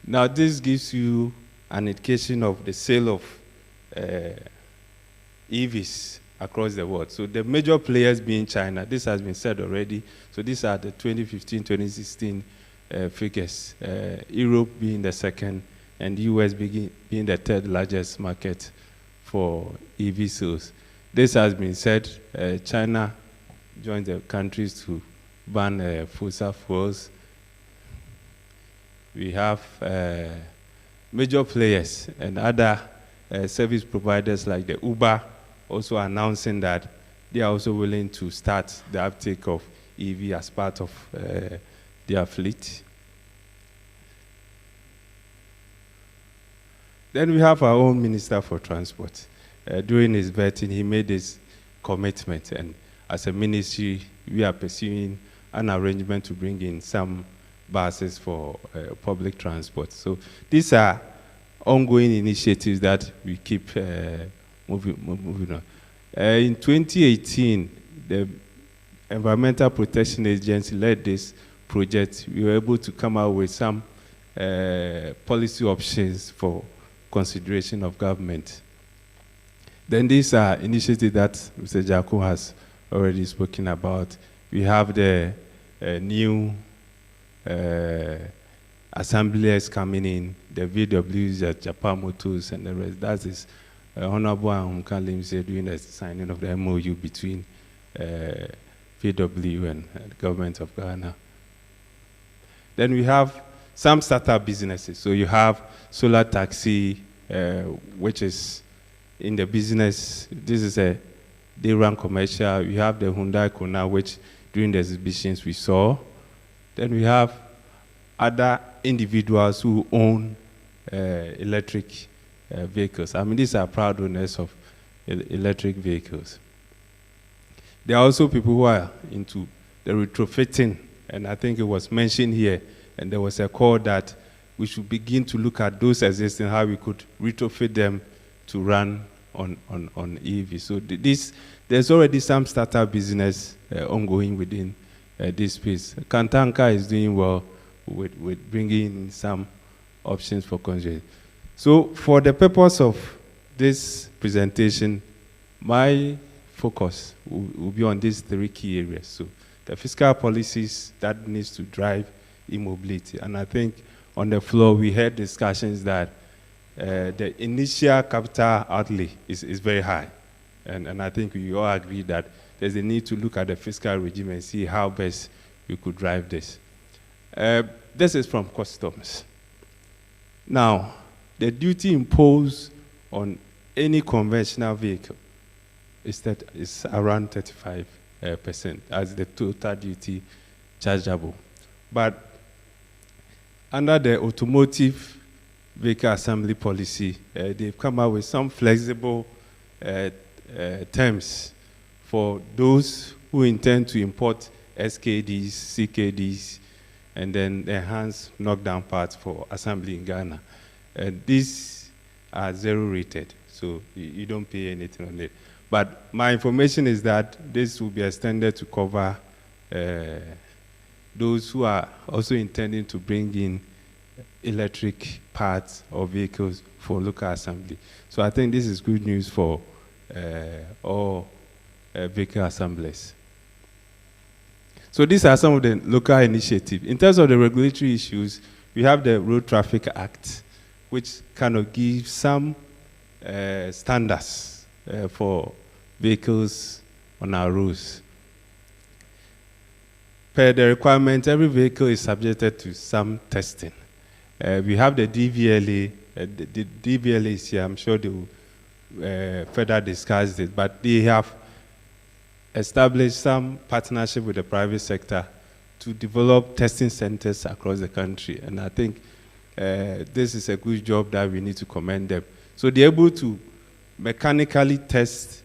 Now, this gives you an indication of the sale of EVs across the world. So the major players being China, this has been said already. So these are the 2015, 2016 figures. Europe being the second, and the US being the third largest market for EV sales. This has been said. China joined the countries to ban fossil fuels. We have major players and other service providers like the Uber also announcing that they are also willing to start the uptake of EV as part of their fleet. Then we have our own Minister for Transport. During his vetting, he made this commitment, and as a ministry, we are pursuing an arrangement to bring in some buses for public transport. So these are ongoing initiatives that we keep moving on. In 2018, the Environmental Protection Agency led this project. We were able to come out with some policy options for consideration of government. Then these are initiatives that Mr. Jaku has already spoken about. We have the new assemblies coming in, the VWs, Japan Motors, and the rest. That is Honorable Ahunka Limse doing the signing of the MOU between VW and the government of Ghana. Then we have some startup businesses. So you have solar taxi, which is in the business. This is a day-run commercial. We have the Hyundai Kona, which during the exhibitions we saw. Then we have other individuals who own electric vehicles. I mean, these are proud owners of electric vehicles. There are also people who are into the retrofitting, and I think it was mentioned here, and there was a call that we should begin to look at those existing, how we could retrofit them to run on EV. So there's already some startup business ongoing within this space. Kantanka is doing well with bringing in some options for consumers. So for the purpose of this presentation, my focus will be on these three key areas. So the fiscal policies that needs to drive e-mobility. And I think on the floor we had discussions that the initial capital outlay is very high. And I think we all agree that there's a need to look at the fiscal regime and see how best we could drive this. This is from customs. Now, the duty imposed on any conventional vehicle is around 35% as the total duty chargeable. But under the automotive vehicle assembly policy, they've come up with some flexible terms for those who intend to import SKDs, CKDs, and then enhanced knockdown parts for assembly in Ghana. These are zero rated, so you don't pay anything on it. But my information is that this will be extended to cover those who are also intending to bring in electric parts or vehicles for local assembly. So I think this is good news for all vehicle assemblers. So these are some of the local initiatives. In terms of the regulatory issues, we have the Road Traffic Act, which kind of gives some standards for vehicles on our roads. Per the requirement, every vehicle is subjected to some testing. We have the DVLA. The DVLA is here. I'm sure they will further discuss it, but they have established some partnership with the private sector to develop testing centers across the country. And I think this is a good job that we need to commend them. So they're able to mechanically test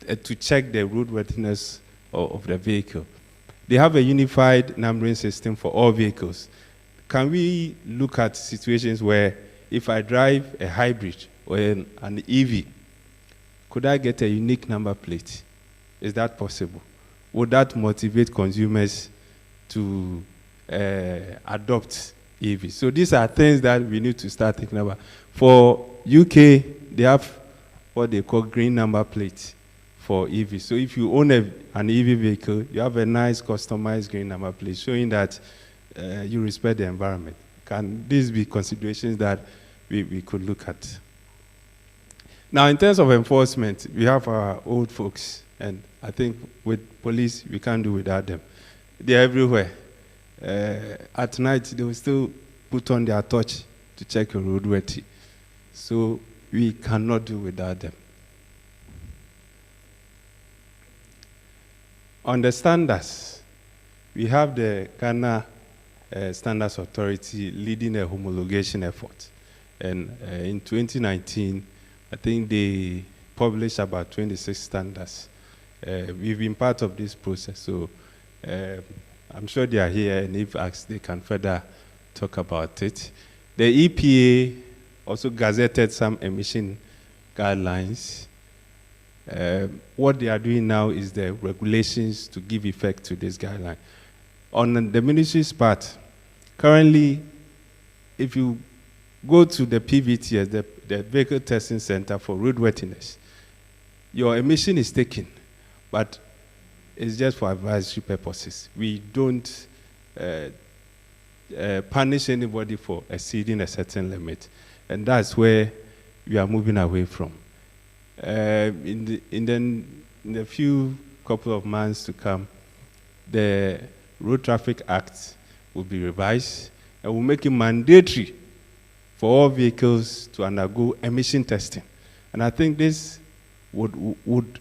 to check the roadworthiness of the vehicle. They have a unified numbering system for all vehicles. Can we look at situations where if I drive a hybrid or an EV, could I get a unique number plate? Is that possible? Would that motivate consumers to adopt EV? So these are things that we need to start thinking about. For UK, they have what they call green number plate for EV. So if you own an EV vehicle, you have a nice customized green number plate showing that you respect the environment. Can these be considerations that we could look at? Now, in terms of enforcement, we have our old folks, and I think with police, we can't do without them. They're everywhere. At night, they will still put on their torch to check your roadworthy. So we cannot do without them. On the standards, we have the Ghana Standards Authority leading a homologation effort. And in 2019, I think they published about 26 standards. We've been part of this process, so I'm sure they are here, and if asked, they can further talk about it. The EPA also gazetted some emission guidelines. What they are doing now is the regulations to give effect to this guideline. On the ministry's part, currently, if you go to the PVTS, the Vehicle Testing Center for Roadworthiness, your emission is taken, but it's just for advisory purposes. We don't punish anybody for exceeding a certain limit, and that's where we are moving away from. In the few couple of months to come, the Road Traffic Act will be revised and will make it mandatory for all vehicles to undergo emission testing. And I think this would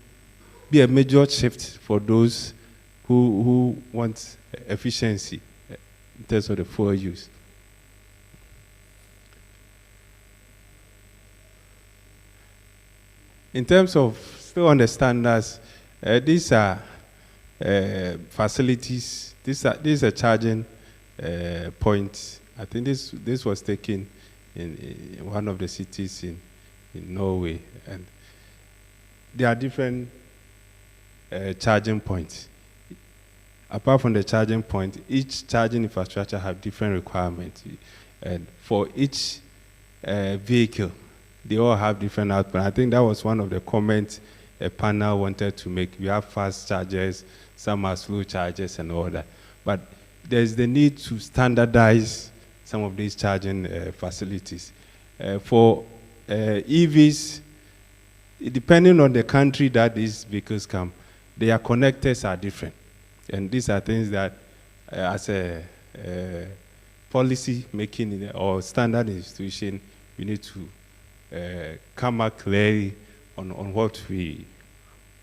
be a major shift for those who want efficiency in terms of the fuel use. In terms of still on the standards, these are facilities, these are charging points. I think this was taken in one of the cities in Norway, and there are different charging points. Apart from the charging point, each charging infrastructure have different requirements, and for each vehicle, they all have different output. I think that was one of the comments a panel wanted to make. We have fast chargers, some are slow chargers and all that. But there's the need to standardize some of these charging facilities. For EVs, depending on the country that these vehicles come, their connectors are different. And these are things that as a policy making or standard institution, we need to come out clearly on what we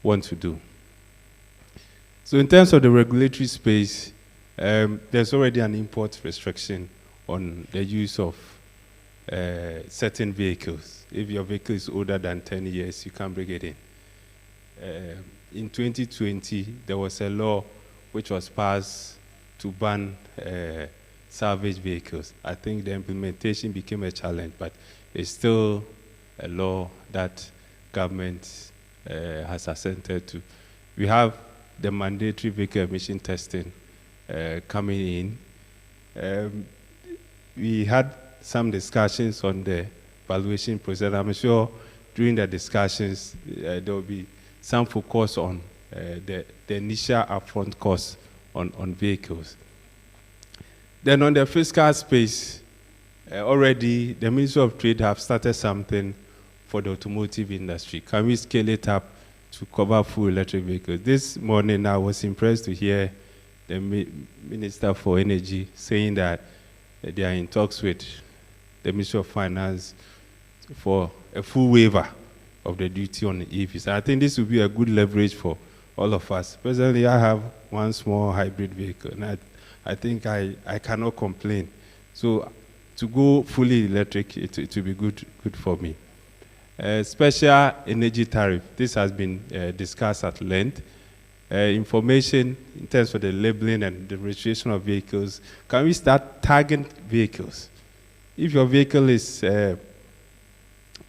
want to do. So in terms of the regulatory space, there's already an import restriction on the use of certain vehicles. If your vehicle is older than 10 years, you can't bring it in. In 2020, there was a law which was passed to ban salvage vehicles. I think the implementation became a challenge, but it's still a law that government has assented to. We have the mandatory vehicle emission testing coming in. We had some discussions on the valuation process. I'm sure during the discussions there will be some focus on the initial upfront cost on vehicles. Then on the fiscal space, already the Ministry of Trade have started something for the automotive industry. Can we scale it up to cover full electric vehicles? This morning I was impressed to hear the Minister for Energy saying that they are in talks with the Ministry of Finance for a full waiver of the duty on the EVs. I think this will be a good leverage for all of us. Personally, I have one small hybrid vehicle, and I think I cannot complain. So to go fully electric, it will be good for me. Special energy tariff. This has been discussed at length. Information in terms of the labeling and the registration of vehicles. Can we start tagging vehicles? If your vehicle is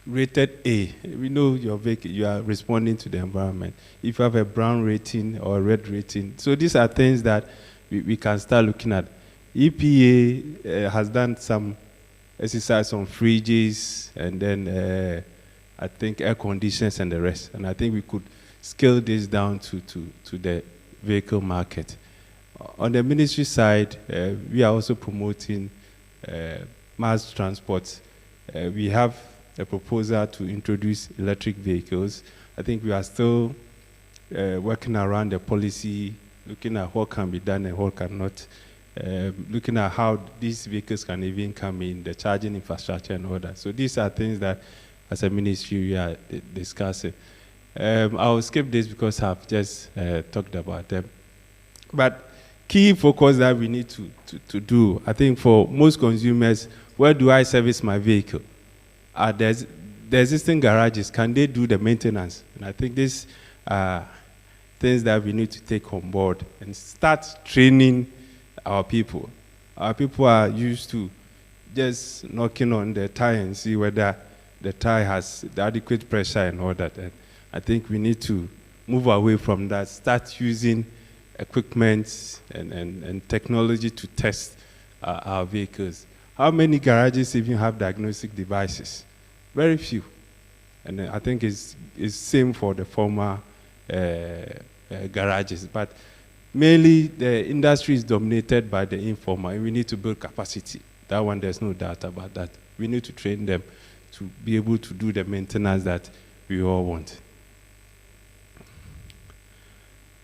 rated A, we know your vehicle, you are responding to the environment. If you have a brown rating or a red rating, so these are things that we can start looking at. EPA has done some exercise on fridges and then I think air conditioners and the rest. And I think we could scale this down to the vehicle market. On the ministry side, we are also promoting mass transport. We have a proposal to introduce electric vehicles. I think we are still working around the policy, looking at what can be done and what cannot, looking at how these vehicles can even come in, the charging infrastructure and all that. So these are things that as a ministry we are discussing. I'll skip this because I've just talked about them. But key focus that we need to do, I think for most consumers, where do I service my vehicle? The existing garages, can they do the maintenance? And I think these are things that we need to take on board and start training our people. Our people are used to just knocking on the tire and see whether the tire has the adequate pressure and all that. And I think we need to move away from that, start using equipment and technology to test our vehicles. How many garages even have diagnostic devices? Very few. And I think it's same for the former garages. But mainly the industry is dominated by the informal, and we need to build capacity. That one, there's no doubt about that. We need to train them to be able to do the maintenance that we all want.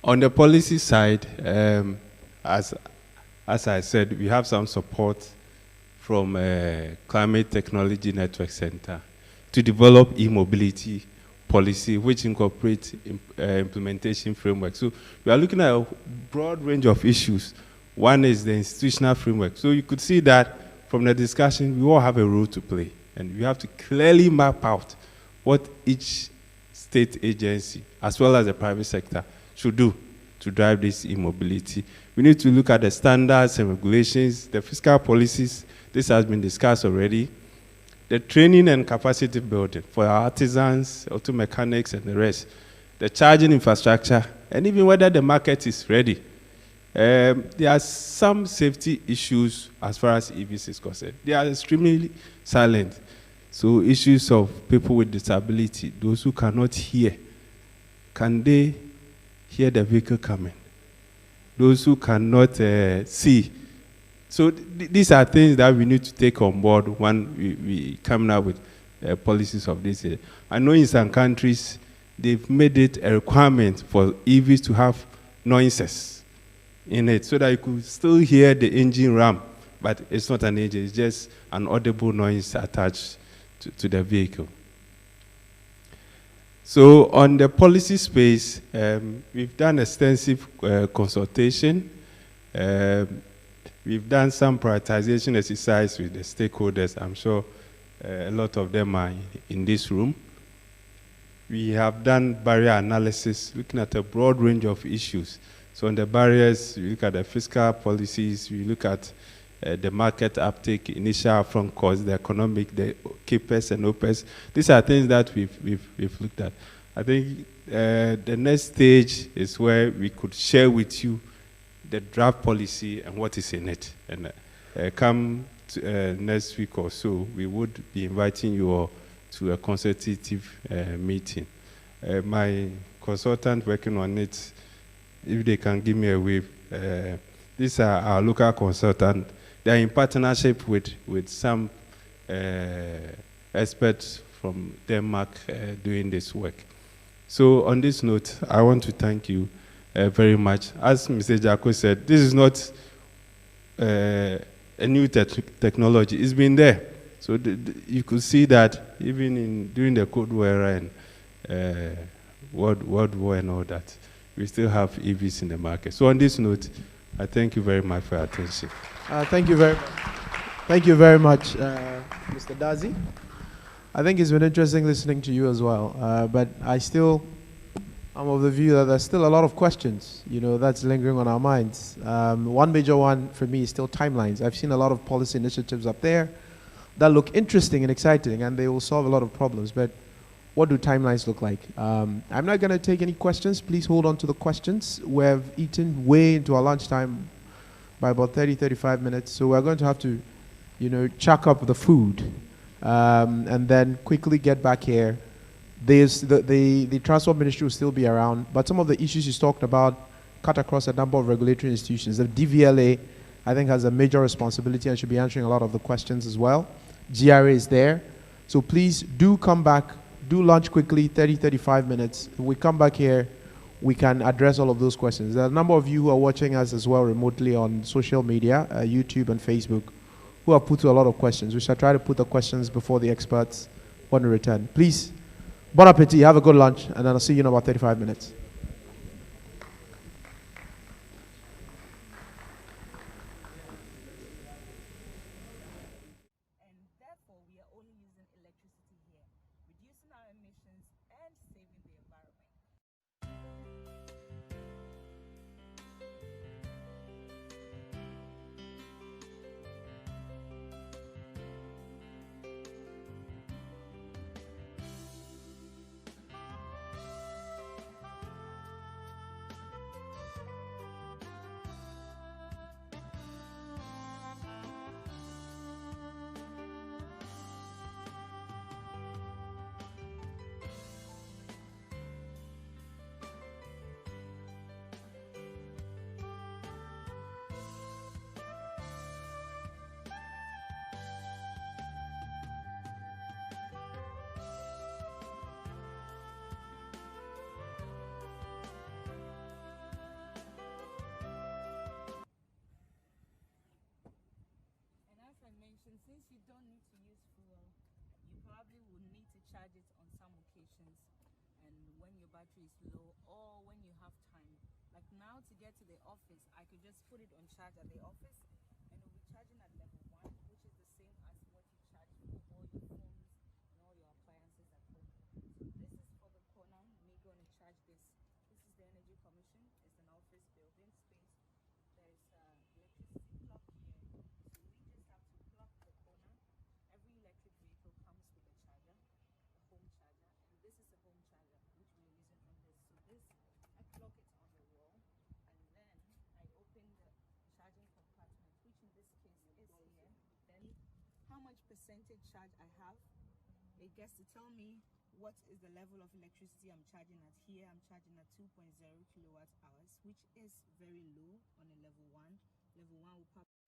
On the policy side, as I said, we have some support from Climate Technology Network Center to develop e-mobility policy, which incorporates implementation framework. So we are looking at a broad range of issues. One is the institutional framework. So you could see that from the discussion, we all have a role to play. And we have to clearly map out what each state agency, as well as the private sector, should do to drive this e-mobility. We need to look at the standards and regulations, the fiscal policies. This has been discussed already. The training and capacity building for our artisans, auto mechanics, and the rest. The charging infrastructure, and even whether the market is ready. There are some safety issues as far as EVs is concerned. They are extremely silent. So issues of people with disability, those who cannot hear, can they hear the vehicle coming? Those who cannot see. So these are things that we need to take on board when we come out with policies of this. I know in some countries, they've made it a requirement for EVs to have noises in it so that you could still hear the engine ram, but it's not an engine, it's just an audible noise attached to the vehicle. So on the policy space, we've done extensive consultation. We've done some prioritization exercise with the stakeholders. I'm sure a lot of them are in this room. We have done barrier analysis, looking at a broad range of issues. So on the barriers, we look at the fiscal policies, we look at the market uptake, initial upfront costs, the economic, the CAPEX and OPEX. These are things that we've looked at. I think the next stage is where we could share with you the draft policy and what is in it. And come to, next week or so, we would be inviting you all to a consultative meeting. My consultant working on it, if they can give me a wave, these are our local consultants. They are in partnership with some experts from Denmark doing this work. So on this note, I want to thank you very much. As Mr. Jaco said, this is not a new technology. It's been there. So you could see that even during the Cold War era and World War and all that, we still have EVs in the market. So on this note, I thank you very much for your attention. Thank you very much. Thank you very much, Mr. Dazi. I think it's been interesting listening to you as well, but I'm of the view that there's still a lot of questions, that's lingering on our minds. One major one for me is still timelines. I've seen a lot of policy initiatives up there that look interesting and exciting, and they will solve a lot of problems, but what do timelines look like? I'm not going to take any questions. Please hold on to the questions. We've eaten way into our lunchtime by about 30-35 minutes, so we're going to have to, chuck up the food and then quickly get back here. The Transport Ministry will still be around, but some of the issues he's talked about cut across a number of regulatory institutions. The DVLA, I think, has a major responsibility and should be answering a lot of the questions as well. GRA is there. So please do come back, do lunch quickly, 30-35 minutes. When we come back here, we can address all of those questions. There are a number of you who are watching us as well remotely on social media, YouTube and Facebook, who have put a lot of questions. We shall try to put the questions before the experts want to return. Please, bon appetit, have a good lunch, and then I'll see you in about 35 minutes. battery is low or when you have time. Like now to get to the office, I could just put it on charge at the office and it will be charging at level 1, which is the same as what you charge for all your phones and all your appliances at home. So this is for the corner, me going to charge this. This is the Energy Commission. It's an office building space. There's electricity plug here. So we just have to plug the corner. Every electric vehicle comes with a charger, a home charger, and this is a home charger which we're using on this. So this, I plug it on the wall, and then I open the charging compartment, which in this case is here. Then how much percentage charge I have, it gets to tell me what is the level of electricity I'm charging at. Here I'm charging at 2.0 kilowatt hours, which is very low on a level 1. Level 1 will probably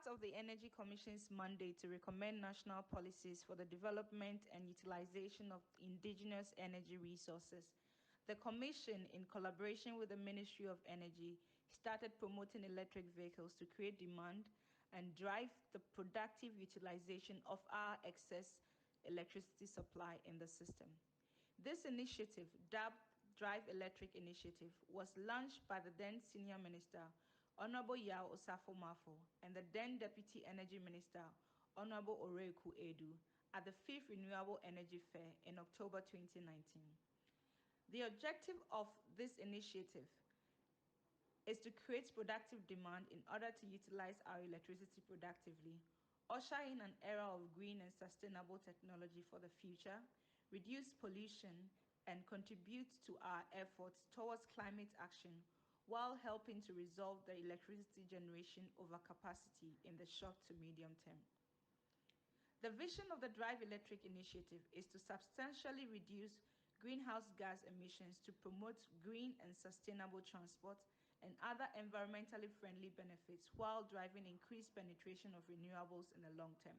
part of the Energy Commission's mandate to recommend national policies for the development and utilization of indigenous energy resources, the Commission, in collaboration with the Ministry of Energy, started promoting electric vehicles to create demand and drive the productive utilization of our excess electricity supply in the system. This initiative, dubbed Drive Electric Initiative, was launched by the then Senior Minister, Honorable Yao Osafo-Mafo, and the then Deputy Energy Minister, Honorable Oreku Edu, at the 5th Renewable Energy Fair in October 2019. The objective of this initiative is to create productive demand in order to utilize our electricity productively, usher in an era of green and sustainable technology for the future, reduce pollution, and contribute to our efforts towards climate action while helping to resolve the electricity generation overcapacity in the short to medium term. The vision of the Drive Electric Initiative is to substantially reduce greenhouse gas emissions to promote green and sustainable transport and other environmentally friendly benefits while driving increased penetration of renewables in the long term.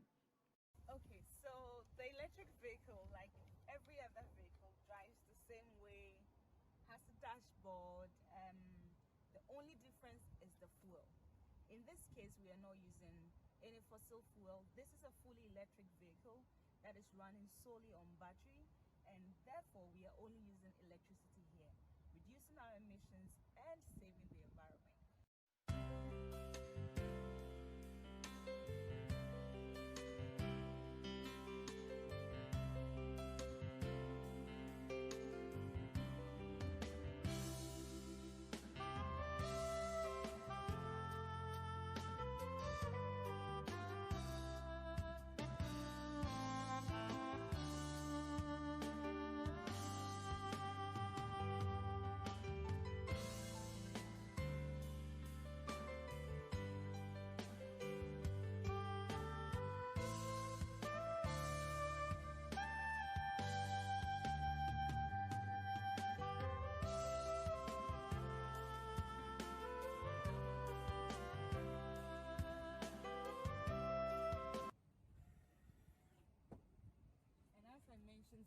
Okay, so the electric vehicle, like every other vehicle, drives the same way, has a dashboard. The only difference is the fuel. In this case, we are not using any fossil fuel. This is a fully electric vehicle that is running solely on battery, and therefore we are only using electricity here, reducing our emissions and saving the environment.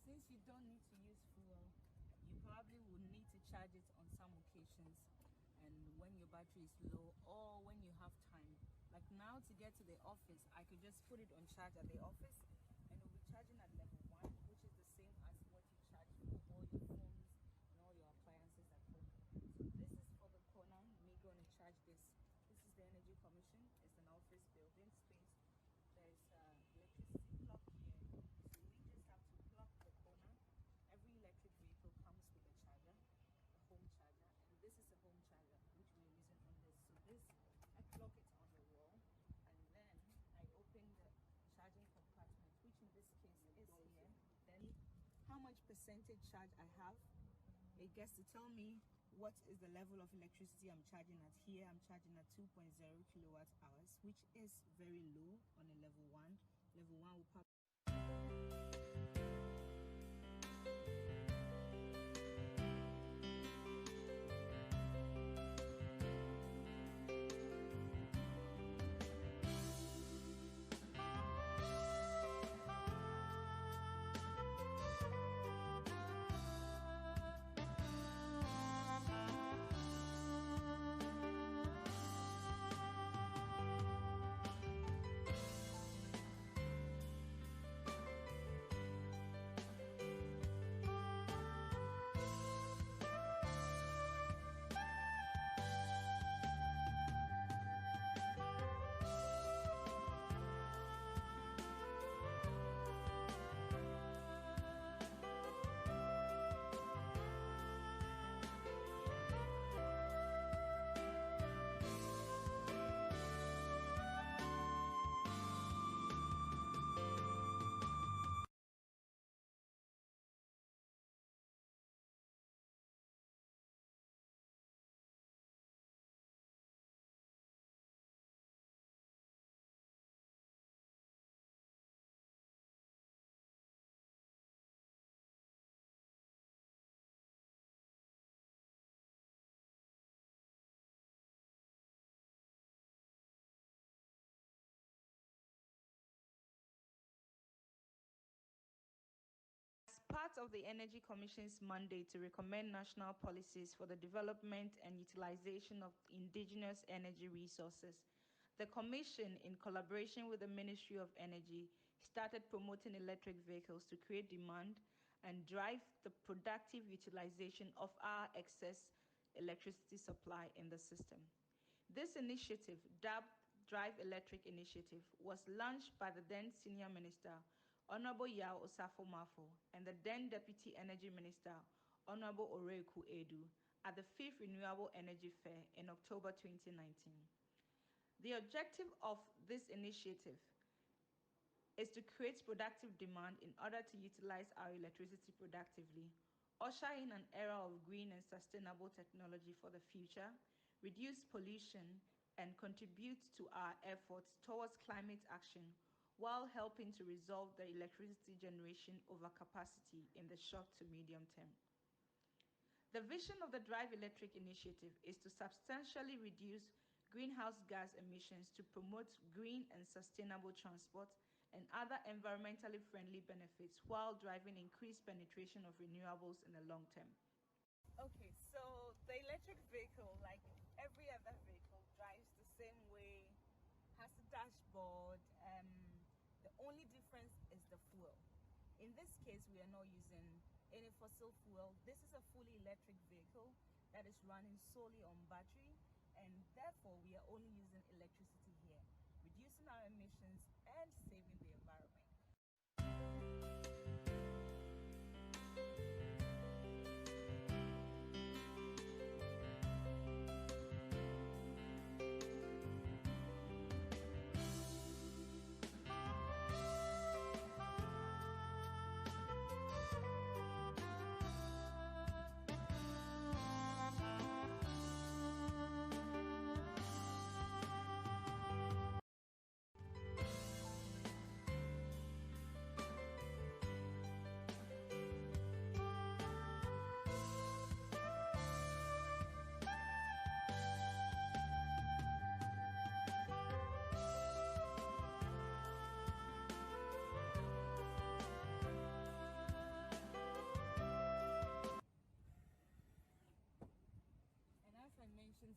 Since you don't need to use fuel, you probably will need to charge it on some occasions, and when your battery is low or when you have time. Like now, to get to the office, I could just put it on charge at the office and it will be charging at level 1, which is the same as what you charge for all your phones and all your appliances at home. So this is for the corner, me going to charge this. This is the Energy Commission. It's an office building space. There's electricity plug here, so we just have to plug the corner. Every electric vehicle comes with a charger, a home charger, and this is a home charger which we're using on this. So this, I plug it on the wall, and then I open the charging compartment, which in this case is here. Then how much percentage charge I have, it gets to tell me what is the level of electricity I'm charging at. Here I'm charging at 2.0 kilowatt hours, which is very low on a level 1. Level 1 will probably part of the Energy Commission's mandate to recommend national policies for the development and utilization of indigenous energy resources, the Commission, in collaboration with the Ministry of Energy, started promoting electric vehicles to create demand and drive the productive utilization of our excess electricity supply in the system. This initiative, dubbed Drive Electric Initiative, was launched by the then Senior Minister, Honorable Yao Osafo-Mafo, and the then Deputy Energy Minister, Honorable Oreku Edu, at the 5th Renewable Energy Fair in October 2019. The objective of this initiative is to create productive demand in order to utilize our electricity productively, usher in an era of green and sustainable technology for the future, reduce pollution, and contribute to our efforts towards climate action while helping to resolve the electricity generation overcapacity in the short to medium term. The vision of the Drive Electric Initiative is to substantially reduce greenhouse gas emissions to promote green and sustainable transport and other environmentally friendly benefits while driving increased penetration of renewables in the long term. Okay, so the electric vehicle, like every other vehicle, drives the same way, has a dashboard. The only difference is the fuel. In this case, we are not using any fossil fuel. This is a fully electric vehicle that is running solely on battery, and therefore we are only using electricity here, reducing our emissions and saving the environment.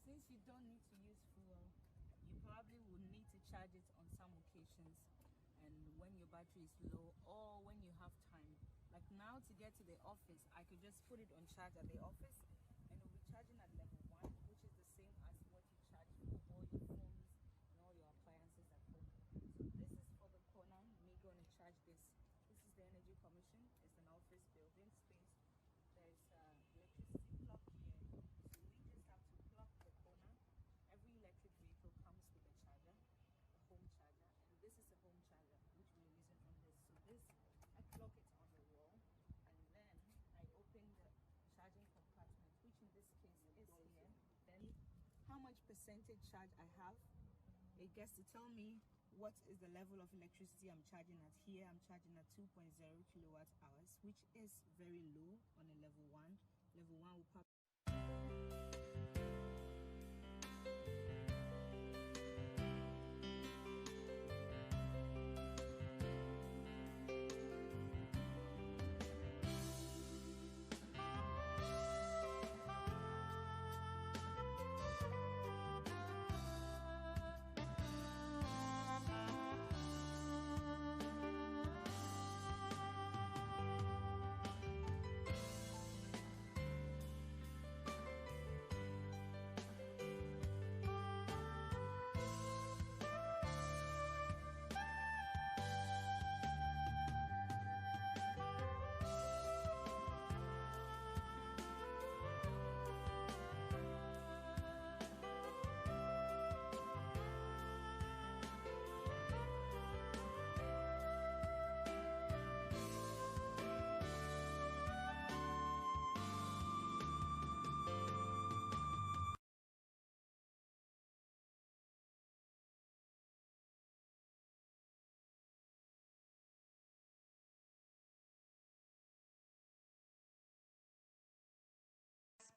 Since you don't need to use fuel, you probably will need to charge it on some occasions, and when your battery is low or when you have time. Like now, to get to the office, I could just put it on charge at the office and it will be charging at level 1, which is the same as what you charge for all your phones and all your appliances at home. So this is for the corner, me going to charge this. This is the Energy Commission. It's an office building space. There's electricity plug here, so we just have to plug the corner. Every electric vehicle comes with a charger, a home charger, and this is a home charger which we're using on this. So this, I plug it on the wall, and then I open the charging compartment, which in this case is here. Then how much percentage charge I have, it gets to tell me what is the level of electricity I'm charging at. Here I'm charging at 2.0 kilowatt hours, which is very low on a level 1. Level 1 will probably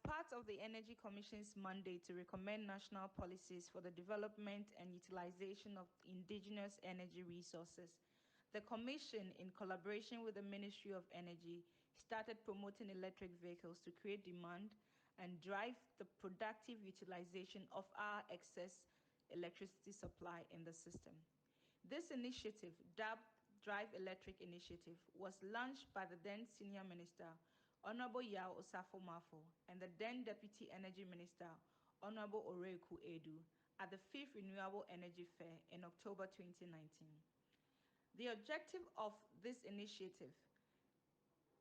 part of the Energy Commission's mandate to recommend national policies for the development and utilization of indigenous energy resources, the Commission, in collaboration with the Ministry of Energy, started promoting electric vehicles to create demand and drive the productive utilization of our excess electricity supply in the system. This initiative, dubbed Drive Electric Initiative, was launched by the then Senior Minister, Honorable Yao Osafo-Mafo, and the then Deputy Energy Minister, Honorable Oreku Edu, at the 5th Renewable Energy Fair in October 2019. The objective of this initiative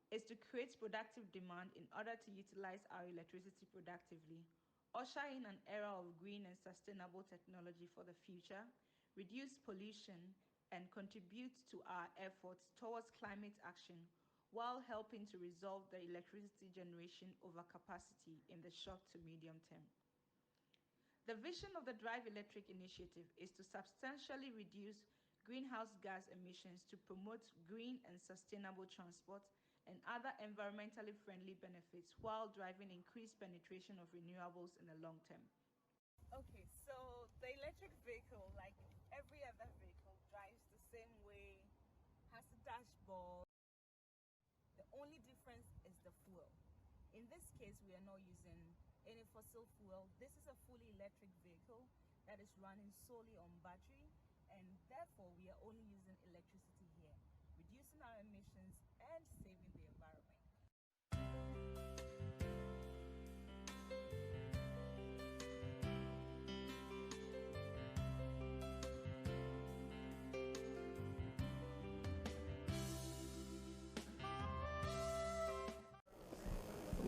is to create productive demand in order to utilize our electricity productively, usher in an era of green and sustainable technology for the future, reduce pollution, and contribute to our efforts towards climate action while helping to resolve the electricity generation overcapacity in the short to medium term. The vision of the Drive Electric Initiative is to substantially reduce greenhouse gas emissions to promote green and sustainable transport and other environmentally friendly benefits while driving increased penetration of renewables in the long term. Okay, so the electric vehicle, like every other vehicle, drives the same way, has a dashboard. The only difference is the fuel. In this case, we are not using any fossil fuel. This is a fully electric vehicle that is running solely on battery, and therefore we are only using electricity here, reducing our emissions and saving the environment.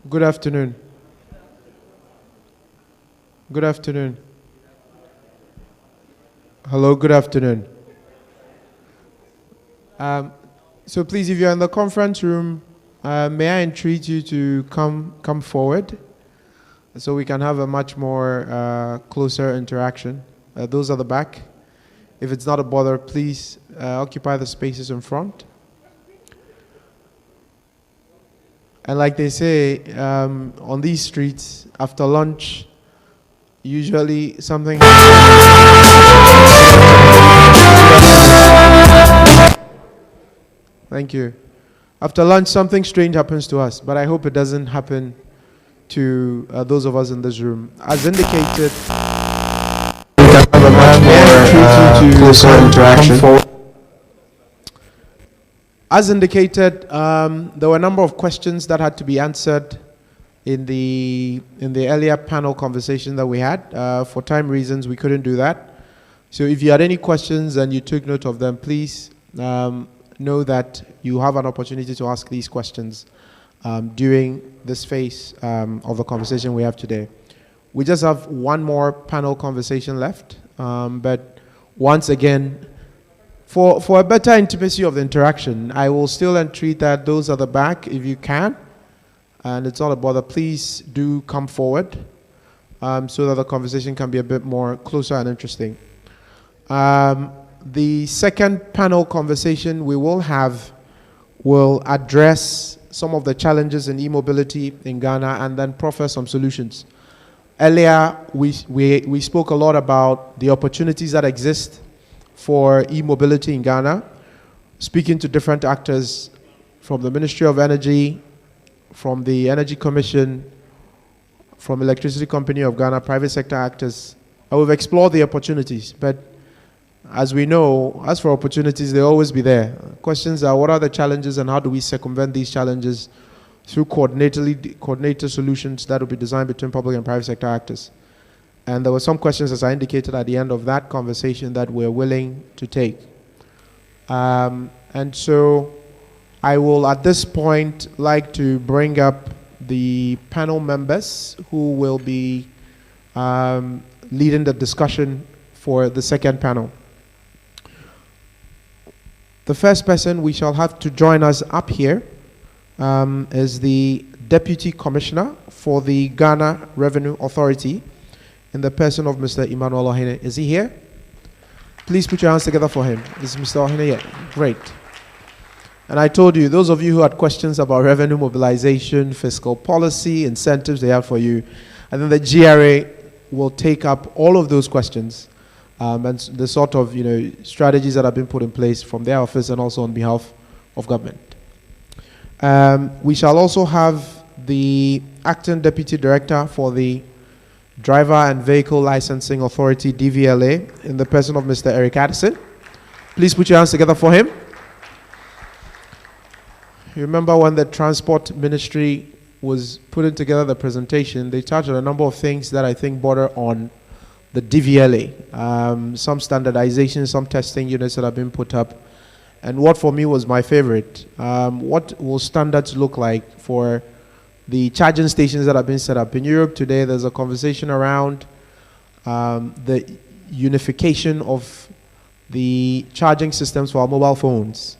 Good afternoon. Good afternoon. Hello, good afternoon. So please, if you're in the conference room, may I entreat you to come forward so we can have a much more closer interaction. Those at the back, if it's not a bother, please occupy the spaces in front. And like they say, on these streets, after lunch, usually something Thank you. After lunch, something strange happens to us, but I hope it doesn't happen to those of us in this room. As indicated, we can have a much more closer interaction. As indicated, there were a number of questions that had to be answered in the earlier panel conversation that we had. For time reasons, we couldn't do that. So if you had any questions and you took note of them, please know that you have an opportunity to ask these questions during this phase of the conversation we have today. We just have one more panel conversation left, but once again, for a better intimacy of the interaction, I will still entreat that those at the back, if you can, and it's not a bother, please do come forward so that the conversation can be a bit more closer and interesting. The second panel conversation we will have will address some of the challenges in e-mobility in Ghana and then proffer some solutions. Earlier, we spoke a lot about the opportunities that exist for e-mobility in Ghana, speaking to different actors from the Ministry of Energy, from the Energy Commission, from Electricity Company of Ghana, private sector actors. We've explored the opportunities, but as we know, as for opportunities, they'll always be there. Questions are, what are the challenges and how do we circumvent these challenges through coordinated solutions that will be designed between public and private sector actors. And there were some questions, as I indicated at the end of that conversation, that we're willing to take. And so I will, at this point, like to bring up the panel members who will be leading the discussion for the second panel. The first person we shall have to join us up here is the Deputy Commissioner for the Ghana Revenue Authority, in the person of Mr. Emmanuel Ohene. Is he here? Please put your hands together for him. Is Mr. Ohene here? Great. And I told you, those of you who had questions about revenue mobilization, fiscal policy, incentives they have for you, I think the GRA will take up all of those questions and the sort of strategies that have been put in place from their office and also on behalf of government. We shall also have the Acting Deputy Director for the Driver and Vehicle Licensing Authority, DVLA, in the person of Mr. Eric Addison. Please put your hands together for him. You remember when the Transport Ministry was putting together the presentation, they touched on a number of things that I think border on the DVLA, some standardization, some testing units that have been put up. And what for me was my favorite, what will standards look like for the charging stations that have been set up? In Europe today, there's a conversation around the unification of the charging systems for our mobile phones.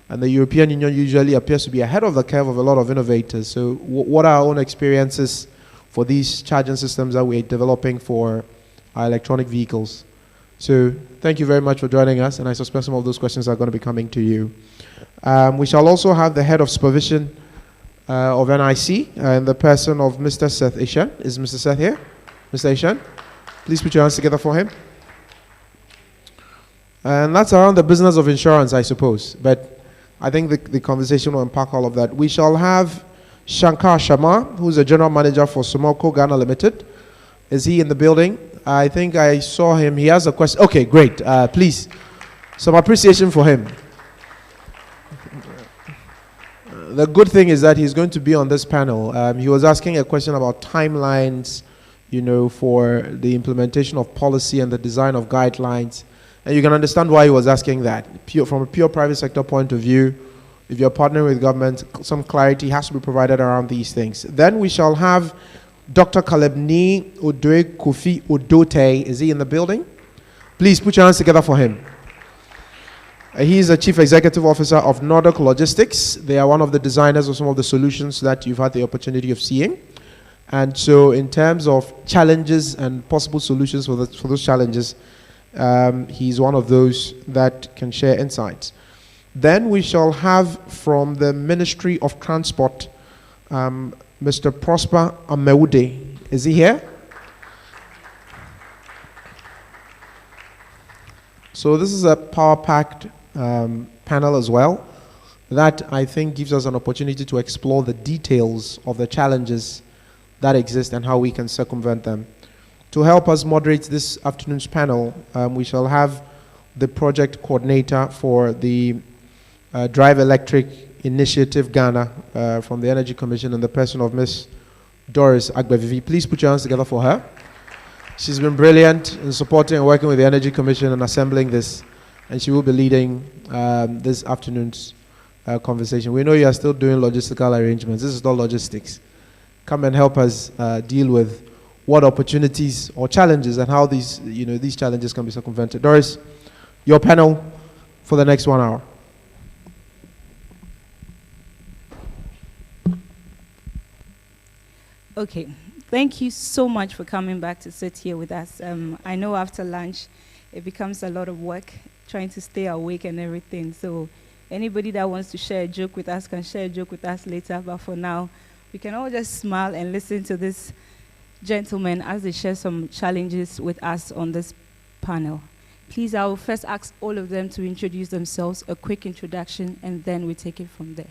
And the European Union usually appears to be ahead of the curve of a lot of innovators. So what are our own experiences for these charging systems that we're developing for our electronic vehicles? So thank you very much for joining us, and I suspect some of those questions are going to be coming to you. We shall also have the head of supervision of NIC, in the person of Mr. Seth Ishan. Is Mr. Seth here? Mr. Ishan, please put your hands together for him. And that's around the business of insurance, I suppose. But I think the conversation will unpack all of that. We shall have Shankar Sharma, who's the general manager for Sumoko Ghana Limited. Is he in the building? I think I saw him. He has a question. Okay, great. Please, some appreciation for him. The good thing is that he's going to be on this panel. He was asking a question about timelines, for the implementation of policy and the design of guidelines. And you can understand why he was asking that. From a pure private sector point of view, if you're partnering with government, some clarity has to be provided around these things. Then we shall have Dr. Kalebni Odoe Kofi Odote. Is he in the building? Please put your hands together for him. He is the Chief Executive Officer of Nordic Logistics. They are one of the designers of some of the solutions that you've had the opportunity of seeing. And so in terms of challenges and possible solutions for those challenges, he's one of those that can share insights. Then we shall have from the Ministry of Transport, Mr. Prosper Ameude. Is he here? So this is a power-packed panel as well that I think gives us an opportunity to explore the details of the challenges that exist and how we can circumvent them. To help us moderate this afternoon's panel, we shall have the project coordinator for the Drive Electric Initiative Ghana from the Energy Commission in the person of Ms. Doris Agbevivi. Please put your hands together for her. She's been brilliant in supporting and working with the Energy Commission and assembling this, and she will be leading this afternoon's conversation. We know you are still doing logistical arrangements. This is not logistics. Come and help us deal with what opportunities or challenges and how these challenges can be circumvented. Doris, your panel for the next 1 hour. Okay, thank you so much for coming back to sit here with us. I know after lunch it becomes a lot of work trying to stay awake and everything. So anybody that wants to share a joke with us can share a joke with us later. But for now, we can all just smile and listen to this gentlemen as they share some challenges with us on this panel. Please, I will first ask all of them to introduce themselves, a quick introduction, and then we take it from there.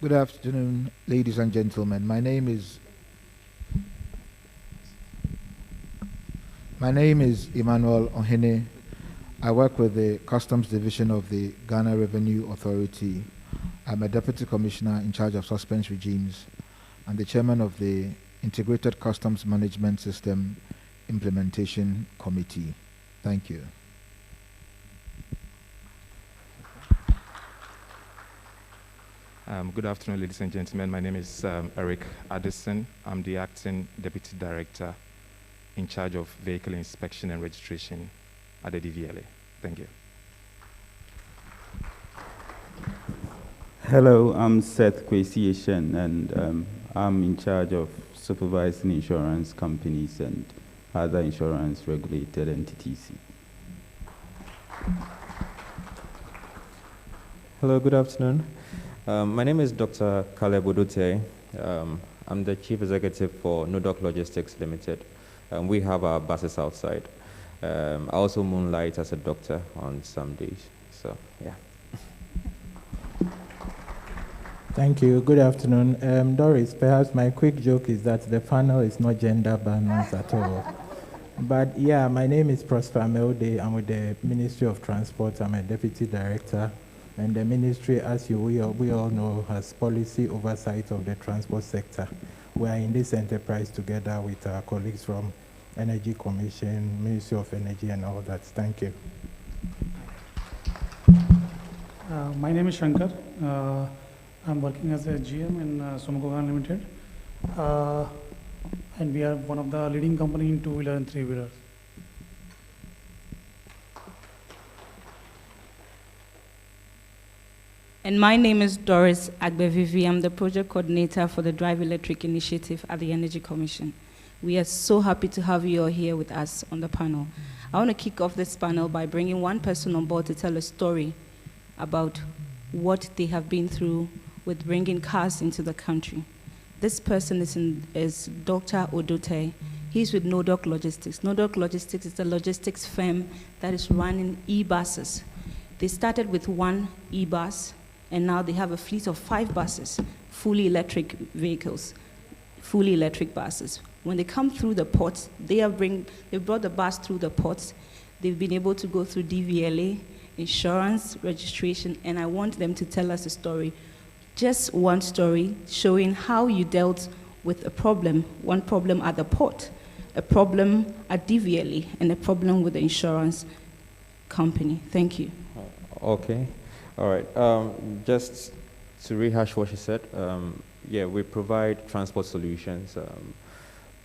Good afternoon, ladies and gentlemen. My name is Emmanuel Ohene. I work with the Customs Division of the Ghana Revenue Authority. I'm a Deputy Commissioner in charge of suspense regimes and the Chairman of the Integrated Customs Management System Implementation Committee. Thank you. Good afternoon, ladies and gentlemen. My name is Eric Addison. I'm the Acting Deputy Director in charge of Vehicle Inspection and Registration at the DVLA. Thank you. Hello, I'm Seth Kwesi, and I'm in charge of supervising insurance companies and other insurance regulated entities. Hello, good afternoon. My name is Dr. Caleb Odote. I'm the Chief Executive for Nordic Logistics Limited. We have our buses outside. I also moonlight as a doctor on some days. So, yeah. Thank you. Good afternoon. Doris, perhaps my quick joke is that the panel is not gender balanced at all. But yeah, my name is Prosper Meode. I'm with the Ministry of Transport. I'm a deputy director. And the ministry, as we all know, has policy oversight of the transport sector. We are in this enterprise together with our colleagues from Energy Commission, Ministry of Energy, and all that. Thank you. My name is Shankar. I'm working as a GM in Sumakogan Limited. And we are one of the leading company in two-wheeler and three-wheelers. And my name is Doris Agbevivi. I'm the project coordinator for the Drive Electric Initiative at the Energy Commission. We are so happy to have you all here with us on the panel. I want to kick off this panel by bringing one person on board to tell a story about what they have been through with bringing cars into the country. This person is Dr. Odote. He's with Nodoc Logistics. Nodoc Logistics is a logistics firm that is running e-buses. They started with one e-bus, and now they have a fleet of 5 buses, fully electric vehicles, fully electric buses. When they come through the ports, they brought the bus through the ports. They've been able to go through DVLA, insurance, registration, and I want them to tell us a story. Just one story showing how you dealt with a problem, one problem at the port, a problem at DVLA, and a problem with the insurance company. Thank you. Okay. All right. Just to rehash what she said, yeah, we provide transport solutions,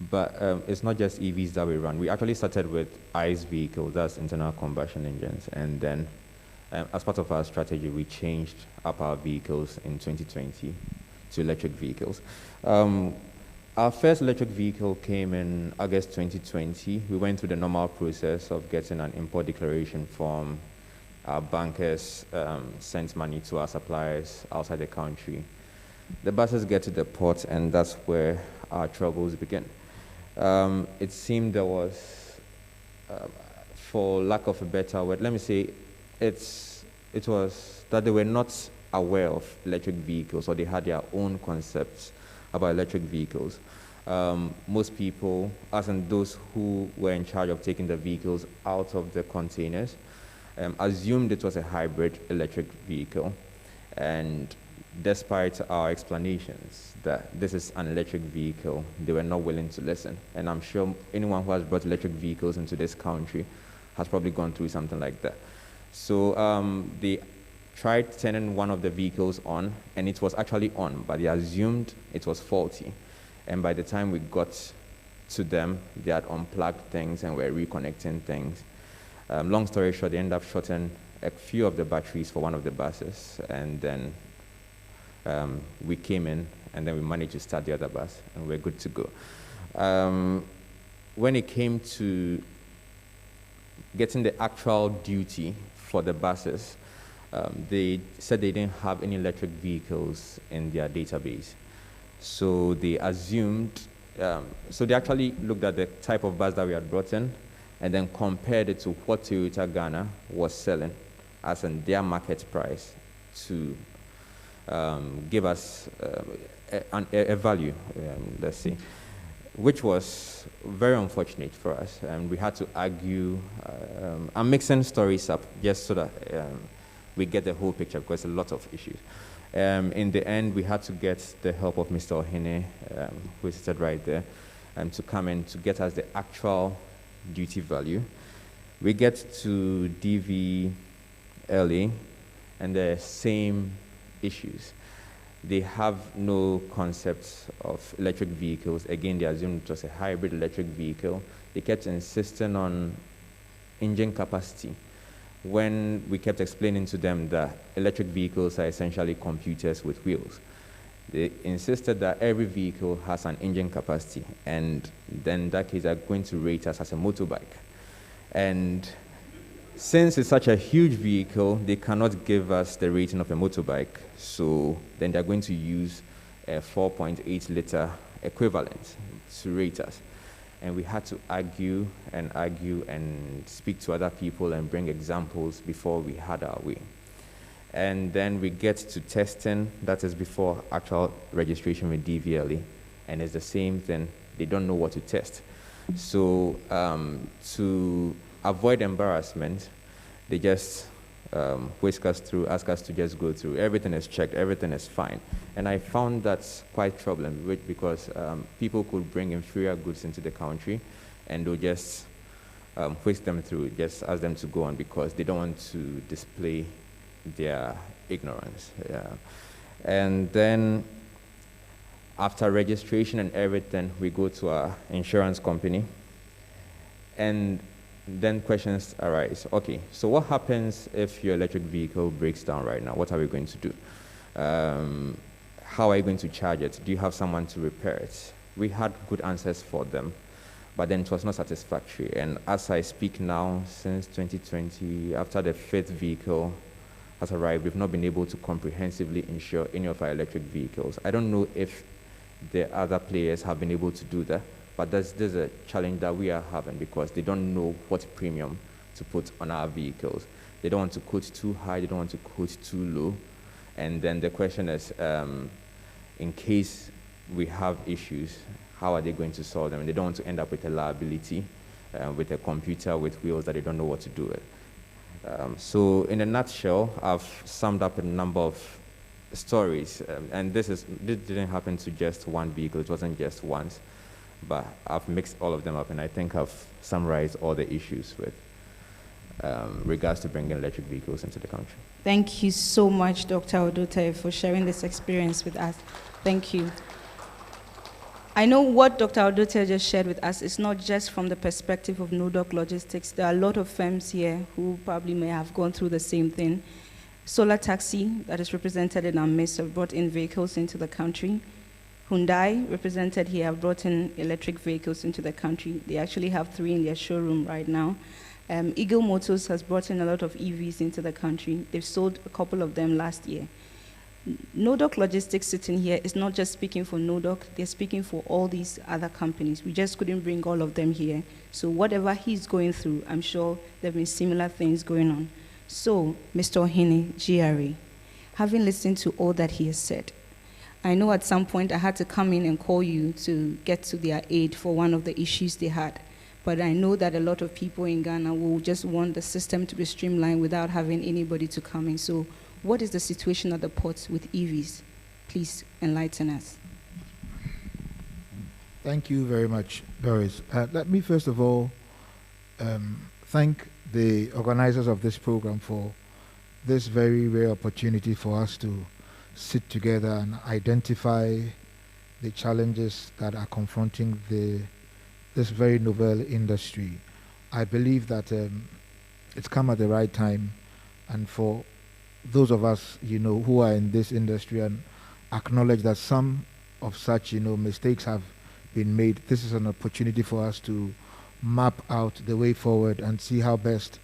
but it's not just EVs that we run. We actually started with ICE vehicles, that's internal combustion engines, and then as part of our strategy, we changed up our vehicles in 2020 to electric vehicles. Our first electric vehicle came in August 2020. We went through the normal process of getting an import declaration form. Our bankers sent money to our suppliers outside the country. The buses get to the port, and that's where our troubles begin. It seemed there was, for lack of a better word, let me say, it was that they were not aware of electric vehicles, or they had their own concepts about electric vehicles. Most people, as in those who were in charge of taking the vehicles out of the containers, assumed it was a hybrid electric vehicle. And despite our explanations that this is an electric vehicle, they were not willing to listen. And I'm sure anyone who has brought electric vehicles into this country has probably gone through something like that. So they tried turning one of the vehicles on, and it was actually on, but they assumed it was faulty. And by the time we got to them, they had unplugged things and were reconnecting things. Long story short, they ended up shorting a few of the batteries for one of the buses, and then we came in, and then we managed to start the other bus, and we're good to go. When it came to getting the actual duty for the buses, they said they didn't have any electric vehicles in their database. So they assumed, so they actually looked at the type of bus that we had brought in and then compared it to what Toyota Ghana was selling as in their market price to give us a value, let's see, which was very unfortunate for us. And we had to argue. I'm mixing stories up just so that we get the whole picture, because there's a lot of issues. In the end, we had to get the help of Mr. Ohene, who is seated right there, to come in to get us the actual duty value. We get to DVLA, and the same issues. They have no concepts of electric vehicles. Again, they assumed it was a hybrid electric vehicle. They kept insisting on engine capacity, when we kept explaining to them that electric vehicles are essentially computers with wheels. They insisted that every vehicle has an engine capacity, and then in that case, they're going to rate us as a motorbike. And since it's such a huge vehicle, they cannot give us the rating of a motorbike, so then they're going to use a 4.8 liter equivalent to rate us. And we had to argue and speak to other people and bring examples before we had our way. And then we get to testing, that is before actual registration with DVLA, and it's the same thing, they don't know what to test. So to avoid embarrassment, they just whisk us through, ask us to just go through. Everything is checked, everything is fine. And I found that quite troubling because people could bring inferior goods into the country and they'll just whisk them through, just ask them to go on because they don't want to display their ignorance. Yeah. And then after registration and everything, we go to our insurance company, and then questions arise. Okay, so what happens if your electric vehicle breaks down right now? What are we going to do? How are you going to charge it? Do you have someone to repair it? We had good answers for them, but then it was not satisfactory. And as I speak now, since 2020, after the 5th vehicle has arrived, we've not been able to comprehensively insure any of our electric vehicles. I don't know if the other players have been able to do that, but there's a challenge that we are having because they don't know what premium to put on our vehicles. They don't want to quote too high, they don't want to quote too low. And then the question is, in case we have issues, how are they going to solve them? And they don't want to end up with a liability, with a computer with wheels that they don't know what to do with. So in a nutshell, I've summed up a number of stories, and this didn't happen to just one vehicle, it wasn't just once, but I've mixed all of them up, and I think I've summarized all the issues with regards to bringing electric vehicles into the country. Thank you so much, Dr. Odote, for sharing this experience with us. Thank you. I know what Dr. Odote just shared with us is not just from the perspective of NODOC Logistics. There are a lot of firms here who probably may have gone through the same thing. Solar Taxi, that is represented in our midst, have brought in vehicles into the country. Hyundai, represented here, have brought in electric vehicles into the country. They actually have 3 in their showroom right now. Eagle Motors has brought in a lot of EVs into the country. They've sold a couple of them last year. NODOC Logistics sitting here is not just speaking for NODOC, they're speaking for all these other companies. We just couldn't bring all of them here. So whatever he's going through, I'm sure there have been similar things going on. So, Mr. Ohene, GRA, having listened to all that he has said, I know at some point I had to come in and call you to get to their aid for one of the issues they had. But I know that a lot of people in Ghana will just want the system to be streamlined without having anybody to come in. So what is the situation at the ports with EVs? Please enlighten us. Thank you very much, Doris. Let me first of all thank the organizers of this program for this very rare opportunity for us to sit together and identify the challenges that are confronting this very novel industry. I believe that it's come at the right time, and for those of us, who are in this industry and acknowledge that some of such, mistakes have been made, this is an opportunity for us to map out the way forward and see how best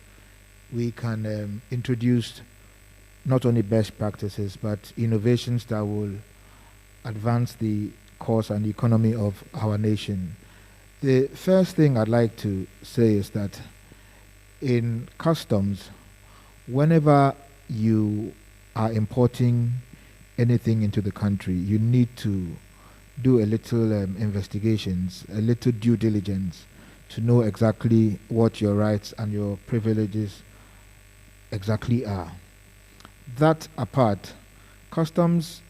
we can introduce not only best practices, but innovations that will advance the cause and the economy of our nation. The first thing I'd like to say is that in customs, whenever you are importing anything into the country, you need to do a little investigations, a little due diligence to know exactly what your rights and your privileges exactly are. That apart, customs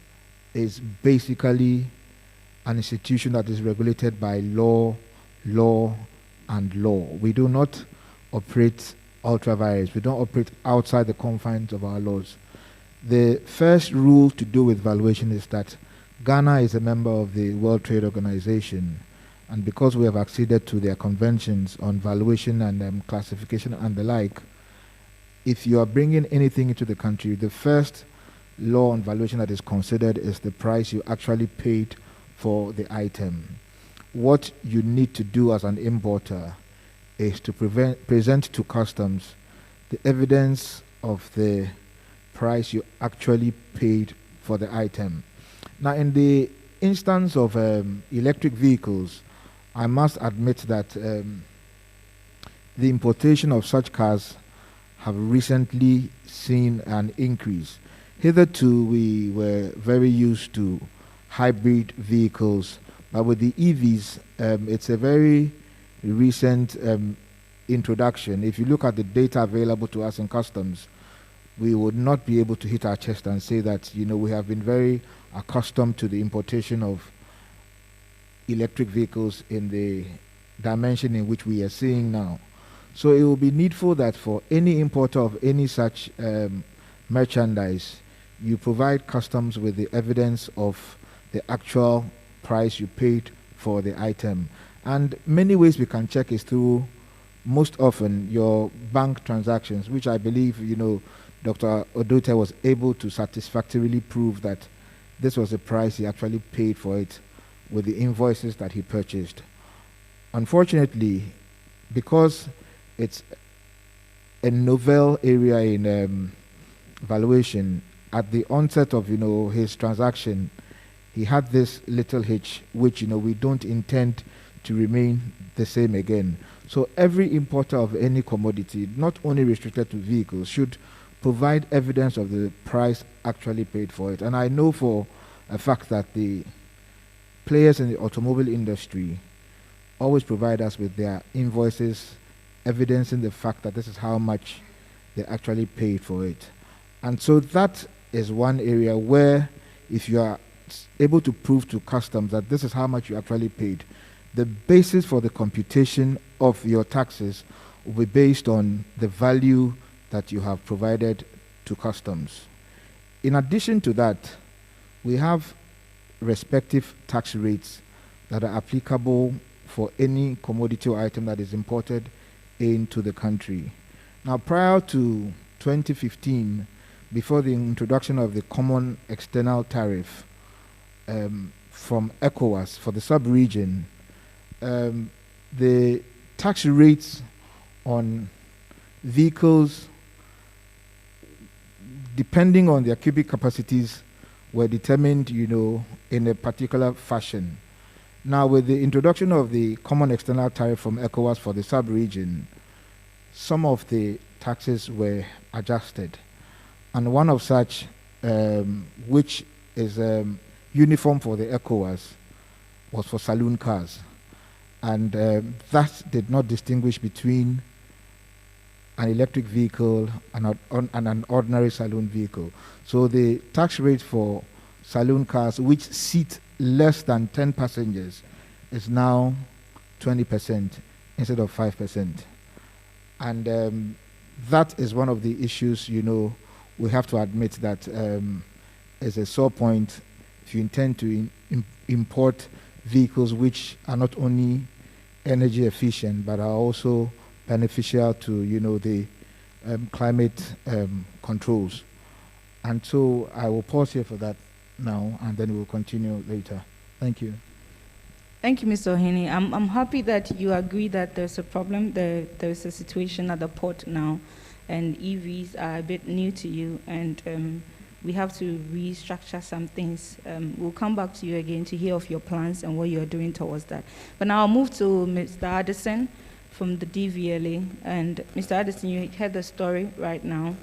is basically an institution that is regulated by law, and law. We do not operate ultra vires. We don't operate outside the confines of our laws. The first rule to do with valuation is that Ghana is a member of the World Trade Organization, and because we have acceded to their conventions on valuation and classification and the like, if you are bringing anything into the country, the first law on valuation that is considered is the price you actually paid for the item. What you need to do as an importer is to present to customs the evidence of the price you actually paid for the item. Now, in the instance of electric vehicles, I must admit that the importation of such cars have recently seen an increase. Hitherto, we were very used to hybrid vehicles, but with the EVs, it's a very recent introduction. If you look at the data available to us in customs, we would not be able to hit our chest and say that, you know, we have been very accustomed to the importation of electric vehicles in the dimension in which we are seeing now. So it will be needful that for any importer of any such merchandise, you provide customs with the evidence of the actual price you paid for the item. And many ways we can check is through, most often, your bank transactions, which I believe, you know, Dr. Odote was able to satisfactorily prove that this was the price he actually paid for it with the invoices that he purchased. Unfortunately, because it's a novel area in valuation, at the onset of, you know, his transaction, he had this little hitch, which, you know, we don't intend to remain the same again. So every importer of any commodity, not only restricted to vehicles, should provide evidence of the price actually paid for it. And I know for a fact that the players in the automobile industry always provide us with their invoices evidencing the fact that this is how much they actually paid for it. And so that is one area where, if you are able to prove to customs that this is how much you actually paid, the basis for the computation of your taxes will be based on the value that you have provided to customs. In addition to that, we have respective tax rates that are applicable for any commodity or item that is imported into the country. Now, prior to 2015, before the introduction of the common external tariff from ECOWAS for the sub-region, the tax rates on vehicles, depending on their cubic capacities, were determined, you know, in a particular fashion. Now, with the introduction of the common external tariff from ECOWAS for the sub-region, some of the taxes were adjusted. And one of such, which is uniform for the ECOWAS, was for saloon cars. And that did not distinguish between an electric vehicle and an ordinary saloon vehicle. So the tax rate for saloon cars, which seat less than 10 passengers, is now 20% instead of 5%. And that is one of the issues, you know, we have to admit that is a sore point if you intend to import vehicles which are not only energy efficient but are also beneficial to, you know, the climate controls. And so I will pause here for that now, and then we'll continue later. Thank you. Thank you, Mr. Ohene. I'm happy that you agree that there's a problem. There's a situation at the port now, and EVs are a bit new to you, and we have to restructure some things. We'll come back to you again to hear of your plans and what you're doing towards that. But now I'll move to Mr. Addison from the DVLA. And Mr. Addison, you heard the story right now.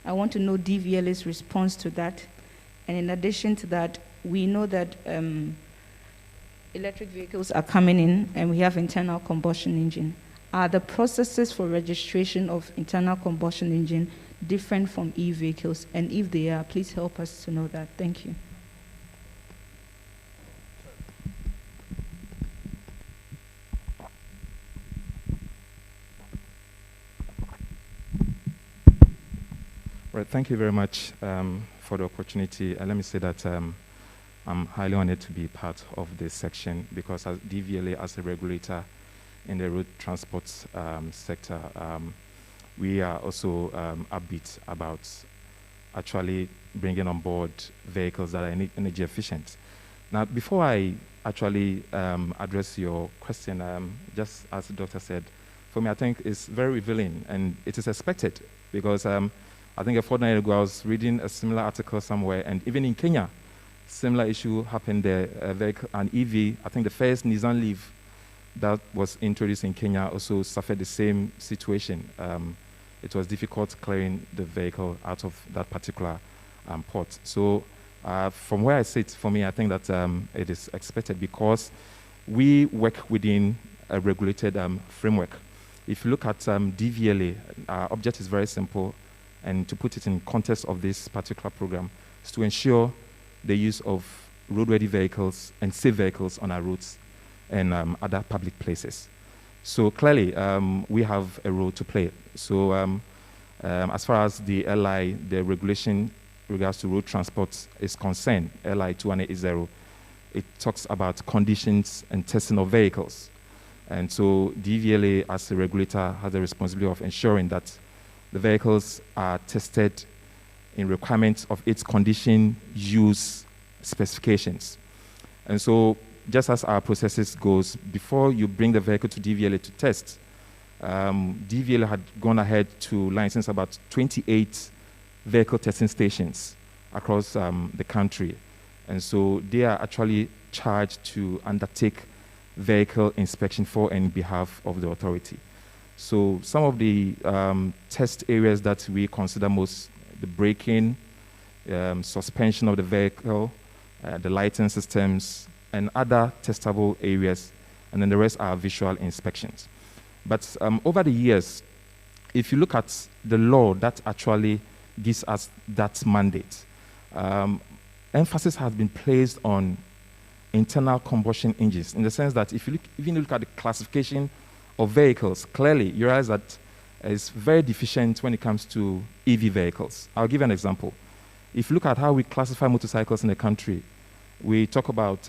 I want to know DVLA's response to that. And in addition to that, we know that electric vehicles are coming in and we have internal combustion engine. Are the processes for registration of internal combustion engine different from e-vehicles? And if they are, please help us to know that. Thank you. Right, thank you very much for the opportunity. Let me say that I'm highly honored to be part of this section because as DVLA, as a regulator in the road transport sector, we are also upbeat about actually bringing on board vehicles that are energy efficient. Now, before I actually address your question, just as the doctor said, for me, I think it's very revealing and it is expected because I think a fortnight ago I was reading a similar article somewhere, and even in Kenya, similar issue happened there. An EV, I think the first Nissan Leaf that was introduced in Kenya also suffered the same situation. It was difficult clearing the vehicle out of that particular port. So from where I sit, for me, I think that it is expected because we work within a regulated framework. If you look at DVLA, our object is very simple, and to put it in context of this particular program, is to ensure the use of roadworthy vehicles and safe vehicles on our roads and other public places. So clearly, we have a role to play. So as far as the LI, the regulation regards to road transport is concerned, LI 2180, it talks about conditions and testing of vehicles. And so DVLA, as a regulator, has the responsibility of ensuring that the vehicles are tested in requirements of its condition use specifications. And so just as our processes goes, before you bring the vehicle to DVLA to test, DVLA had gone ahead to license about 28 vehicle testing stations across the country. And so they are actually charged to undertake vehicle inspection for and behalf of the authority. So some of the test areas that we consider most, the braking, suspension of the vehicle, the lighting systems, and other testable areas, and then the rest are visual inspections. But over the years, if you look at the law that actually gives us that mandate, emphasis has been placed on internal combustion engines, in the sense that if you even look at the classification of vehicles, clearly you realize that it's very deficient when it comes to EV vehicles. I'll give you an example. If you look at how we classify motorcycles in the country, we talk about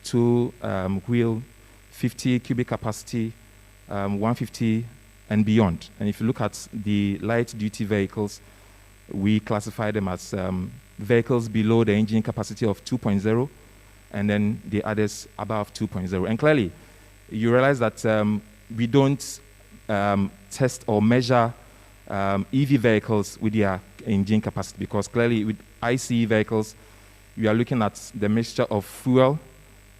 two-wheel, 50 cubic capacity, 150 and beyond. And if you look at the light-duty vehicles, we classify them as vehicles below the engine capacity of 2.0, and then the others above 2.0. And clearly, you realize that we don't test or measure EV vehicles with their engine capacity, because clearly with ICE vehicles, we are looking at the mixture of fuel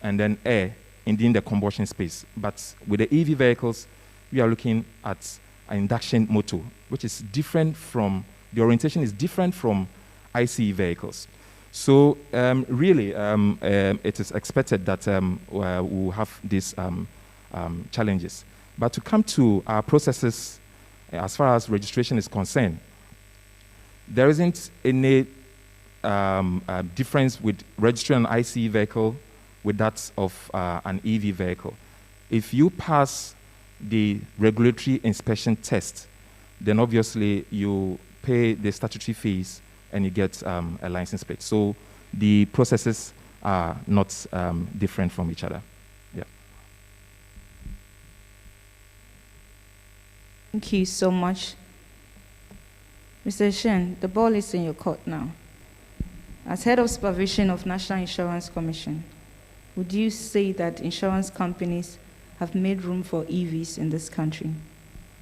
and then air in the combustion space. But with the EV vehicles, we are looking at an induction motor, which is different from, the orientation is different from ICE vehicles. So really, it is expected that we'll have these challenges. But to come to our processes, as far as registration is concerned, there isn't any difference with registering an ICE vehicle with that of an EV vehicle. If you pass the regulatory inspection test, then obviously you pay the statutory fees and you get a license plate. So the processes are not different from each other. Yeah. Thank you so much. Mr. Shen, the ball is in your court now. As head of supervision of National Insurance Commission, would you say that insurance companies have made room for EVs in this country?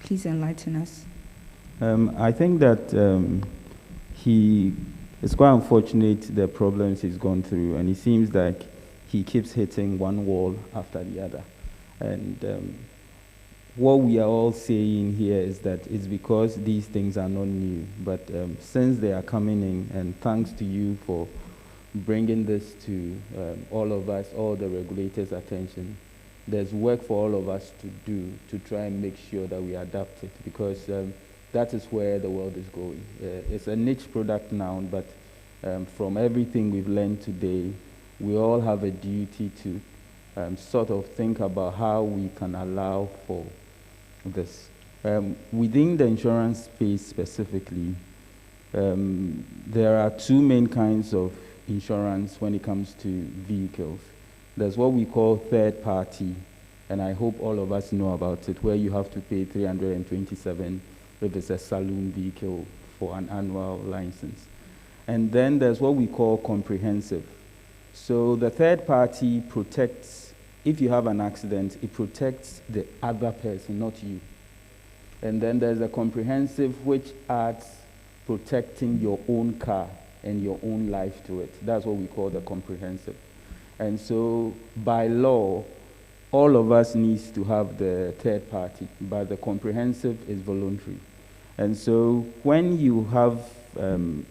Please enlighten us. I think that it's quite unfortunate the problems he's gone through, and it seems like he keeps hitting one wall after the other. And what we are all saying here is that it's because these things are not new, but since they are coming in, and thanks to you for bringing this to all of us, all the regulators' attention, there's work for all of us to do to try and make sure that we adapt it, because that is where the world is going. It's a niche product now, but from everything we've learned today, we all have a duty to sort of think about how we can allow for this. Within the insurance space specifically, there are two main kinds of insurance when it comes to vehicles. There's what we call third party, and I hope all of us know about it, where you have to pay $327 if it's a saloon vehicle for an annual license. And then there's what we call comprehensive. So the third party protects, if you have an accident, it protects the other person, not you. And then there's a comprehensive, which adds protecting your own car and your own life to it. That's what we call the comprehensive. And so by law, all of us needs to have the third party, but the comprehensive is voluntary. And so when you have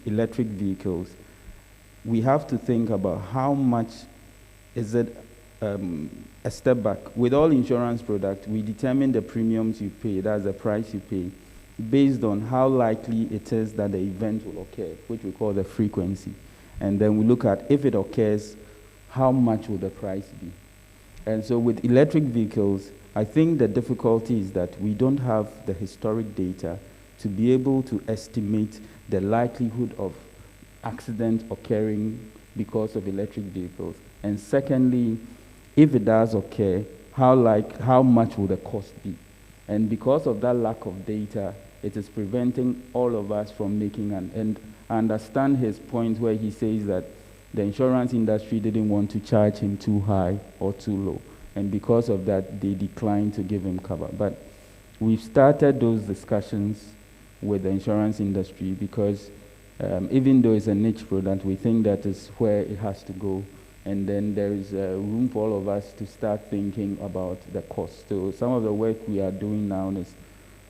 electric vehicles, we have to think about how much is it a step back. With all insurance products, we determine the premiums you pay, that's the price you pay, based on how likely it is that the event will occur, which we call the frequency. And then we look at, if it occurs, how much will the price be? And so with electric vehicles, I think the difficulty is that we don't have the historic data to be able to estimate the likelihood of accidents occurring because of electric vehicles. And secondly, if it does occur, how much will the cost be? And because of that lack of data, it is preventing all of us from making and I understand his point where he says that the insurance industry didn't want to charge him too high or too low. And because of that, they declined to give him cover. But we've started those discussions with the insurance industry because even though it's a niche product, we think that is where it has to go. And then there is room for all of us to start thinking about the cost. So some of the work we are doing now is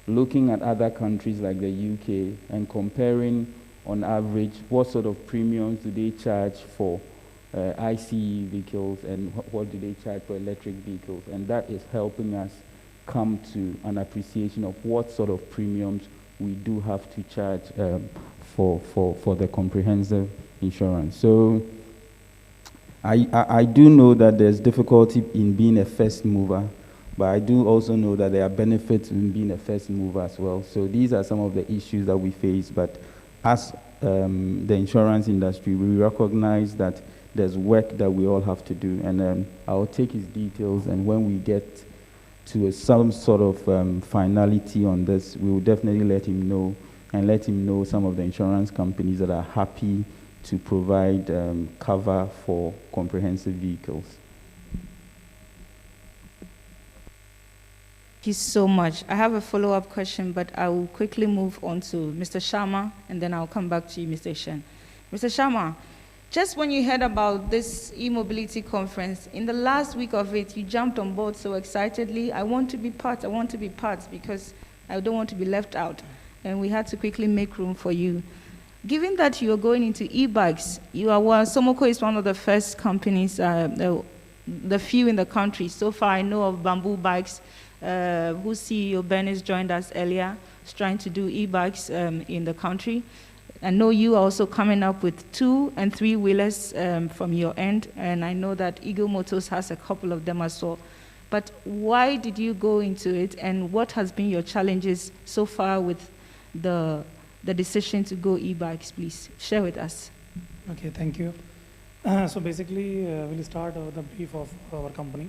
looking at other countries like the UK and comparing on average what sort of premiums do they charge for ICE vehicles and what do they charge for electric vehicles. And that is helping us come to an appreciation of what sort of premiums we do have to charge for the comprehensive insurance. So I do know that there's difficulty in being a first mover, but I do also know that there are benefits in being a first mover as well. So these are some of the issues that we face, but as the insurance industry, we recognize that there's work that we all have to do, and I'll take his details, and when we get to some sort of finality on this, we will definitely let him know, and let him know some of the insurance companies that are happy to provide cover for comprehensive vehicles. Thank you so much. I have a follow-up question, but I will quickly move on to Mr. Sharma, and then I'll come back to you, Mr. Shen. Mr. Sharma, just when you heard about this e-mobility conference, in the last week of it, you jumped on board so excitedly. I want to be part, because I don't want to be left out. And we had to quickly make room for you. Given that you are going into e-bikes, Somoko is one of the first companies, the few in the country. So far, I know of Bamboo Bikes, whose CEO Bernice joined us earlier, is trying to do e-bikes in the country. I know you are also coming up with 2- and 3-wheelers from your end, and I know that Eagle Motors has a couple of them as well. But why did you go into it, and what has been your challenges so far with the decision to go e-bikes? Please share with us. Okay, thank you. So basically, we'll start the brief of our company.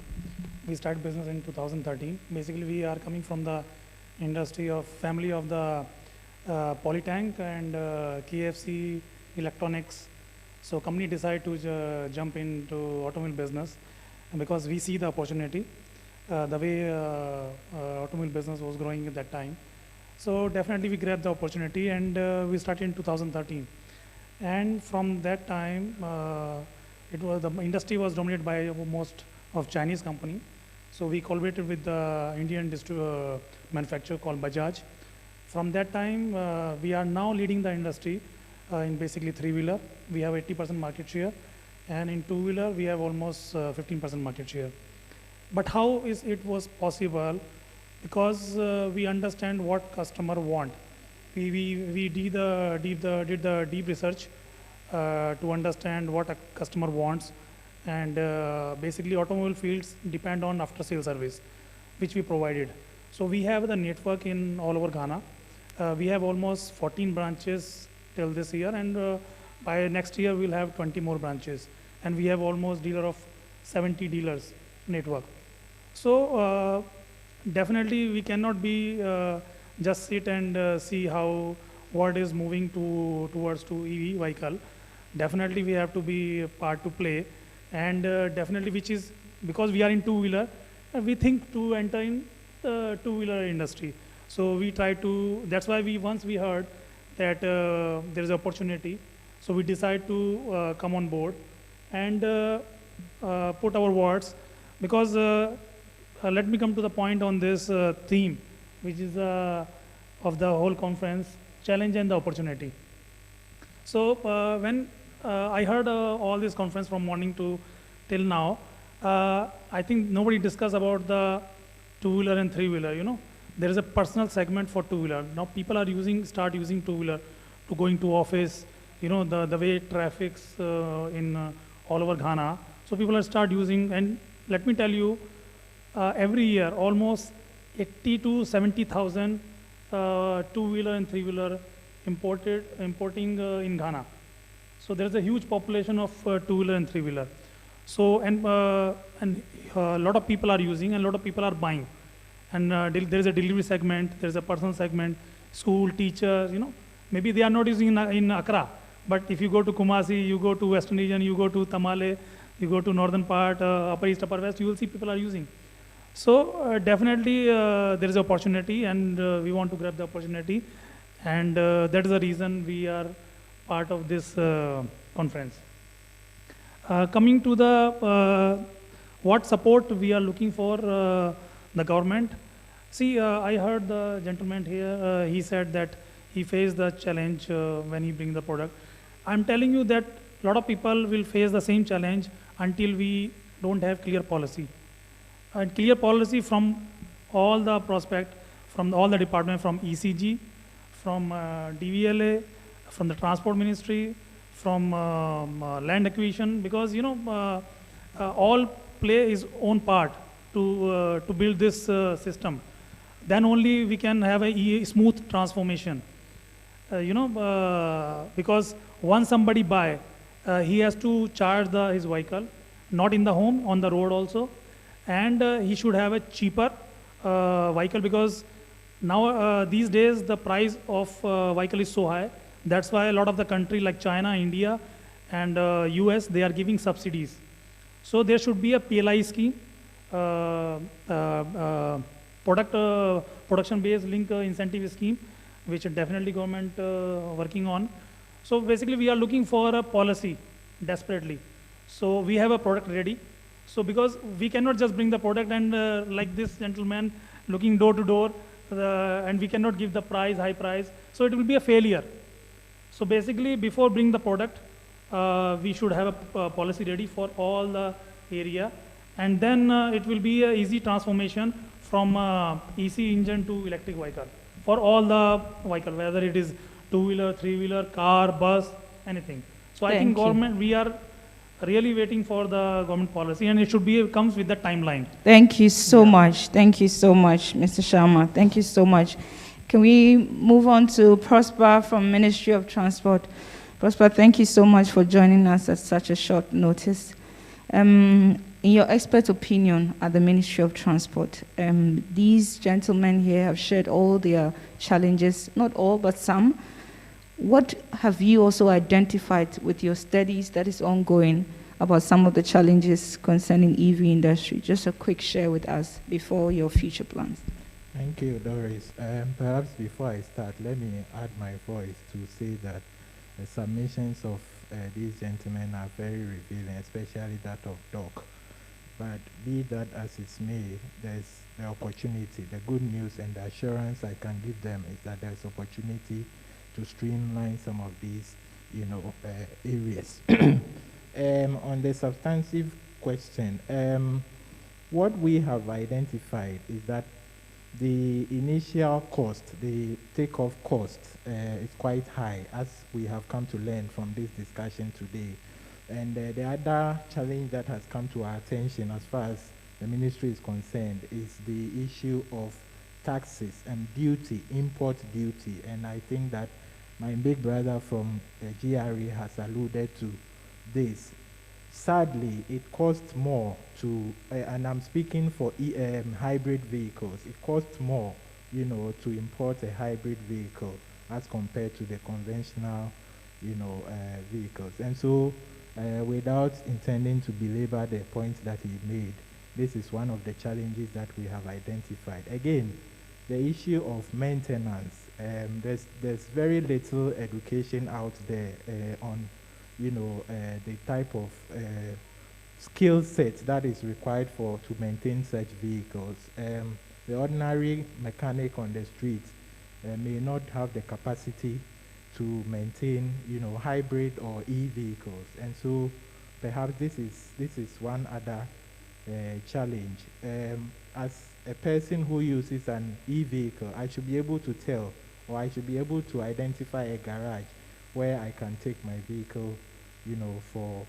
We started business in 2013. Basically, we are coming from the industry of family of the Polytank and KFC Electronics. So company decided to jump into automobile business because we see the opportunity, the way automobile business was growing at that time. So definitely we grabbed the opportunity, and we started in 2013. And from that time, the industry was dominated by most of Chinese company. So we collaborated with the Indian manufacturer called Bajaj. From that time, we are now leading the industry in basically 3-wheeler. We have 80% market share, and in 2-wheeler, we have almost 15% market share. But how is it was possible? Because we understand what customer want. We did the deep research to understand what a customer wants, and basically automobile fields depend on after-sale service, which we provided. So we have the network in all over Ghana. We have almost 14 branches till this year, and by next year we'll have 20 more branches. And we have almost dealer of 70 dealers network. So definitely we cannot be just sit and see how world is moving towards EV vehicle. Definitely we have to be a part to play, and definitely which is because we are in 2-wheeler, we think to enter in the 2-wheeler industry. So we try to, that's why once we heard that there is opportunity, so we decide to come on board and put our words, because let me come to the point on this theme, which is of the whole conference, challenge and the opportunity. So when I heard all this conference from morning to till now, I think nobody discussed about the two-wheeler and three-wheeler, you know. There is a personal segment for two-wheeler. Now people are start using two-wheeler to going to office, you know, the way traffic's in all over Ghana. So people are start using, and let me tell you, every year almost 80 to 70,000 two-wheeler and three-wheeler importing in Ghana. So there's a huge population of two-wheeler and three-wheeler. So and a lot of people are using and a lot of people are buying. And there is a delivery segment, there's a personal segment, school, teachers, you know. Maybe they are not using in Accra, but if you go to Kumasi, you go to Western region, you go to Tamale, you go to northern part, Upper East, Upper West, you will see people are using. So definitely there is opportunity, and we want to grab the opportunity, and that is the reason we are part of this conference. Coming to the what support we are looking for the government. See, I heard the gentleman here, he said that he faced the challenge when he brings the product. I'm telling you that a lot of people will face the same challenge until we don't have clear policy. And clear policy from all the prospect, from all the department, from ECG, from DVLA, from the Transport Ministry, from land acquisition, because you know all play his own part to build this system. Then only we can have a smooth transformation. Because once somebody buy, he has to charge his vehicle, not in the home, on the road also, and he should have a cheaper vehicle, because now these days the price of vehicle is so high. That's why a lot of the country like China, India, and US, they are giving subsidies. So there should be a PLI scheme, production-based link incentive scheme, which definitely government working on. So basically we are looking for a policy desperately. So we have a product ready. So because we cannot just bring the product and like this gentleman looking door to door, and we cannot give the price, high price. So it will be a failure. So basically before bring the product, we should have a policy ready for all the area. And then it will be an easy transformation from EC engine to electric vehicle for all the vehicle, whether it is two-wheeler, three-wheeler, car, bus, anything. So I think government, we are really waiting for the government policy, and it should be comes with the timeline. Thank you so much. Thank you so much, Mr. Sharma. Thank you so much. Can we move on to Prosper from Ministry of Transport? Prosper, thank you so much for joining us at such a short notice. In your expert opinion at the Ministry of Transport, these gentlemen here have shared all their challenges, not all, but some. What have you also identified with your studies that is ongoing about some of the challenges concerning EV industry? Just a quick share with us before your future plans. Thank you, Doris. Perhaps before I start, let me add my voice to say that the submissions of these gentlemen are very revealing, especially that of Doc. But be that as it's may, there's the opportunity. The good news and the assurance I can give them is that there's opportunity to streamline some of these, areas. On the substantive question, what we have identified is that the initial cost, the takeoff cost, is quite high, as we have come to learn from this discussion today. And the other challenge that has come to our attention as far as the ministry is concerned is the issue of taxes and duty, import duty. And I think that my big brother from GRE has alluded to this. Sadly, it costs more to, and I'm speaking for hybrid vehicles, it costs more, to import a hybrid vehicle as compared to the conventional, vehicles. And so, without intending to belabor the point that he made, this is one of the challenges that we have identified. Again, the issue of maintenance, there's very little education out there on the type of skill set that is required to maintain such vehicles. The ordinary mechanic on the street may not have the capacity to maintain, hybrid or e-vehicles, and so perhaps this is one other challenge. As a person who uses an e-vehicle, I should be able to tell, or I should be able to identify a garage where I can take my vehicle, for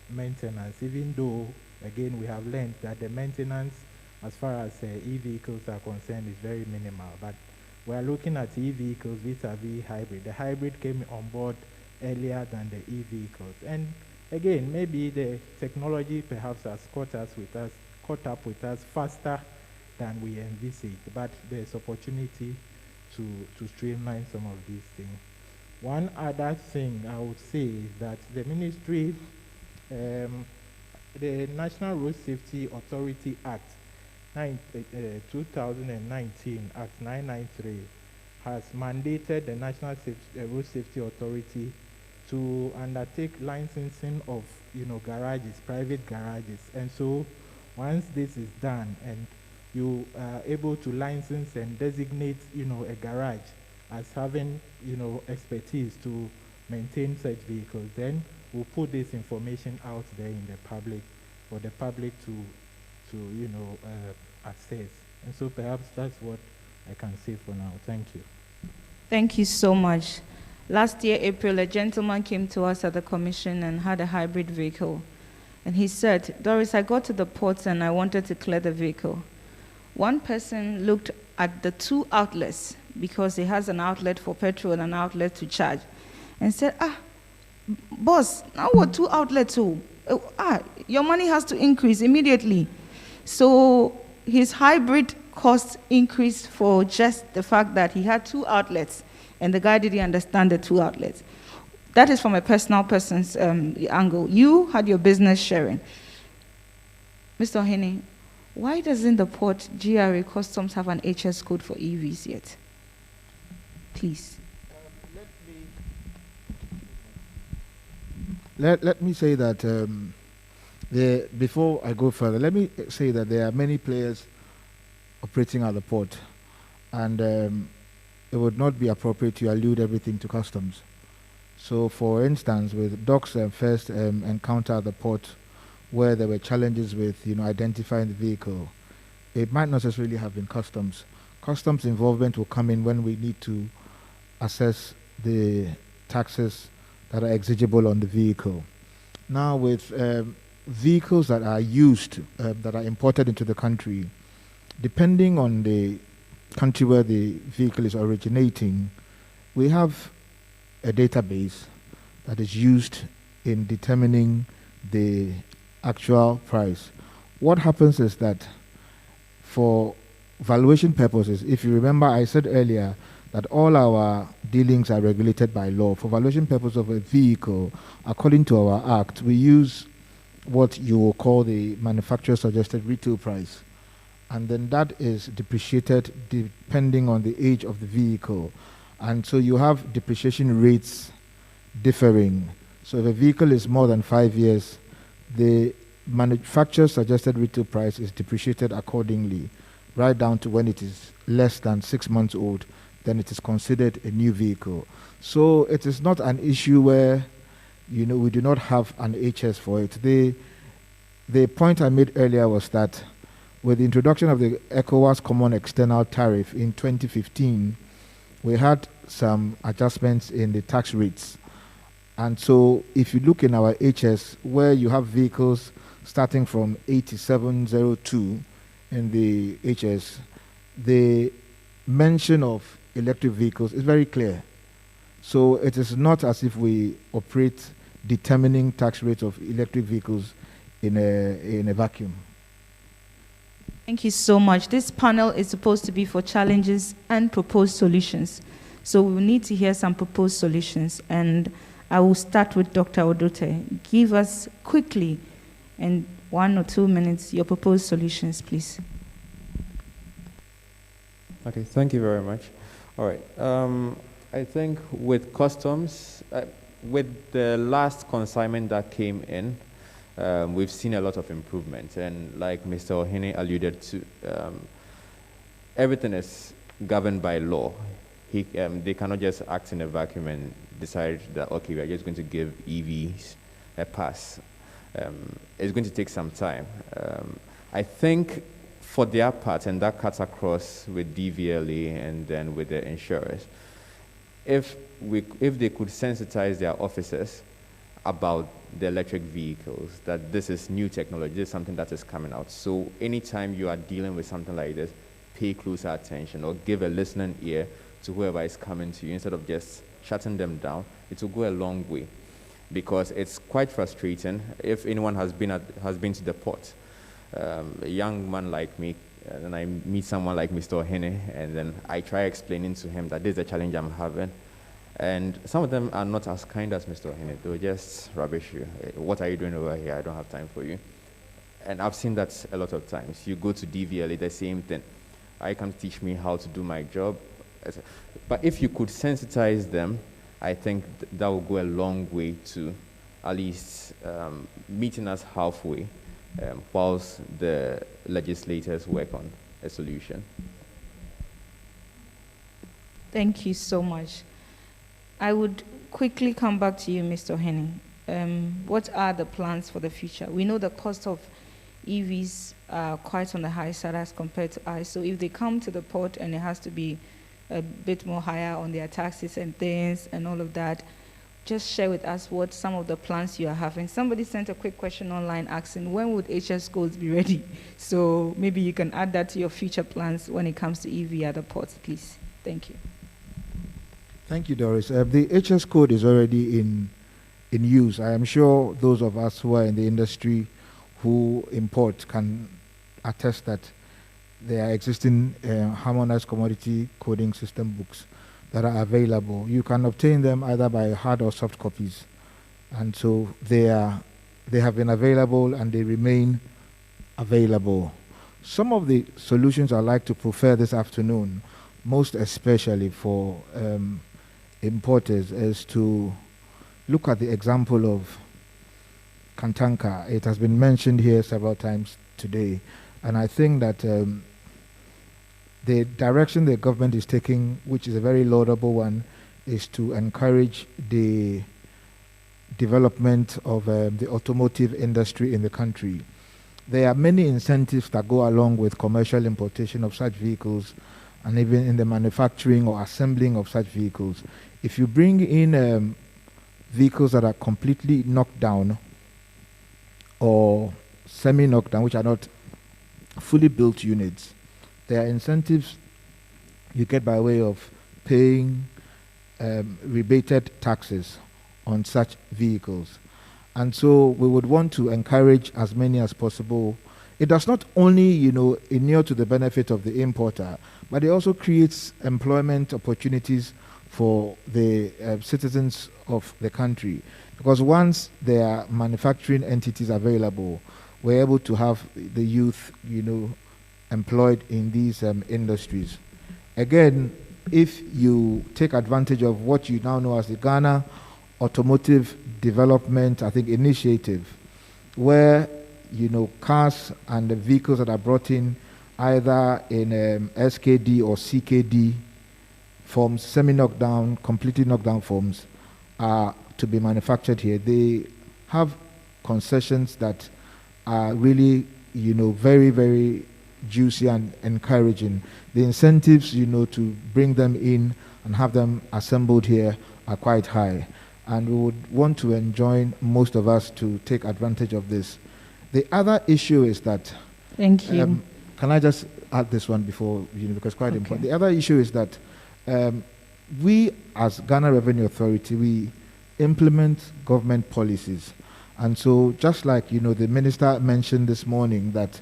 maintenance, even though, again, we have learned that the maintenance as far as e-vehicles are concerned is very minimal. But we are looking at e-vehicles vis-a-vis hybrid. The hybrid came on board earlier than the e-vehicles. And again, maybe the technology perhaps has caught up with us faster than we envisaged, but there's opportunity to streamline some of these things. One other thing I would say is that the ministry, the National Road Safety Authority Act 2019, Act 993, has mandated the National Road Safety Authority to undertake licensing of garages, private garages. And so once this is done and you are able to license and designate a garage as having expertise to maintain such vehicles, then we'll put this information out there in the public for the public to access. And so perhaps that's what I can say for now. Thank you. Thank you so much. Last year, April, a gentleman came to us at the commission and had a hybrid vehicle. And he said, Doris, I got to the port and I wanted to clear the vehicle. One person looked at the two outlets, because he has an outlet for petrol and an outlet to charge, and said, boss, now what two outlets? Your money has to increase immediately. So his hybrid cost increased for just the fact that he had two outlets, and the guy didn't understand the two outlets. That is from a person's angle. You had your business sharing. Mr. Ohene, why doesn't the port GRA Customs have an HS code for EVs yet? Please. Let me say that before I go further, let me say that there are many players operating at the port, and it would not be appropriate to allude everything to customs. So, for instance, with Doc's first encounter at the port, where there were challenges with identifying the vehicle, it might not necessarily have been customs. Customs involvement will come in when we need to assess the taxes that are exigible on the vehicle. Now, with vehicles that are used, that are imported into the country, depending on the country where the vehicle is originating, we have a database that is used in determining the actual price. What happens is that for valuation purposes, if you remember, I said earlier that all our dealings are regulated by law. For valuation purposes of a vehicle, according to our act, we use what you will call the manufacturer suggested retail price. And then that is depreciated depending on the age of the vehicle. And so you have depreciation rates differing. So if a vehicle is more than 5 years, the manufacturer suggested retail price is depreciated accordingly, right down to when it is less than 6 months old, then it is considered a new vehicle. So it is not an issue where we do not have an HS for it. The point I made earlier was that with the introduction of the ECOWAS Common External Tariff in 2015, we had some adjustments in the tax rates. And so if you look in our HS, where you have vehicles starting from 8702 in the HS, the mention of electric vehicles is very clear. So it is not as if we operate determining tax rates of electric vehicles in a vacuum. Thank you so much. This panel is supposed to be for challenges and proposed solutions. So we need to hear some proposed solutions. And I will start with Dr. Odote. Give us quickly, in 1 or 2 minutes, your proposed solutions, please. Okay, thank you very much. All right. I think with customs, with the last consignment that came in, we've seen a lot of improvement. And like Mr. Ohene alluded to, everything is governed by law. They cannot just act in a vacuum and decide that, okay, we are just going to give EVs a pass. It's going to take some time. I think for their part, and that cuts across with DVLA and then with the insurers, if they could sensitize their officers about the electric vehicles, that this is new technology, this is something that is coming out. So anytime you are dealing with something like this, pay closer attention or give a listening ear to whoever is coming to you instead of just shutting them down. It will go a long way, because it's quite frustrating. If anyone has been to the port, a young man like me, and I meet someone like Mr. Ohene, and then I try explaining to him that this is a challenge I'm having. And some of them are not as kind as Mr. Ohene. They'll just rubbish you. What are you doing over here? I don't have time for you. And I've seen that a lot of times. You go to DVLA, the same thing. I come teach me how to do my job. But if you could sensitize them, I think that will go a long way to at least meeting us halfway whilst the legislators work on a solution. Thank you so much. I would quickly come back to you, Mr. Ohene. What are the plans for the future? We know the cost of EVs are quite on the high side as compared to ICE. So if they come to the port and it has to be a bit more higher on their taxes and things and all of that, just share with us what some of the plans you are having. Somebody sent a quick question online asking, when would HS codes be ready? So maybe you can add that to your future plans when it comes to EV at the ports, please. Thank you. Thank you, Doris. The HS code is already in use. I am sure those of us who are in the industry who import can attest that there are existing harmonized commodity coding system books that are available. You can obtain them either by hard or soft copies. And so they have been available and they remain available. Some of the solutions I'd like to prefer this afternoon, most especially for importers, is to look at the example of Kantanka. It has been mentioned here several times today, and I think that the direction the government is taking, which is a very laudable one, is to encourage the development of the automotive industry in the country. There are many incentives that go along with commercial importation of such vehicles, and even in the manufacturing or assembling of such vehicles. If you bring in vehicles that are completely knocked down or semi-knocked down, which are not fully built units, there are incentives you get by way of paying rebated taxes on such vehicles. And so we would want to encourage as many as possible. It does not only, inure to the benefit of the importer, but it also creates employment opportunities for the citizens of the country. Because once there are manufacturing entities available, we're able to have the youth, employed in these industries. Again, if you take advantage of what you now know as the Ghana Automotive Development, Initiative, where, cars and the vehicles that are brought in either in SKD or CKD forms, semi-knocked down, completely knocked down forms, are to be manufactured here. They have concessions that are really, very, very juicy and encouraging. The incentives, to bring them in and have them assembled here are quite high. And we would want to enjoin most of us to take advantage of this. The other issue is that... Thank you. Can I just add this one before, because it's quite important. The other issue is that we, as Ghana Revenue Authority, we implement government policies. And so just like, the minister mentioned this morning that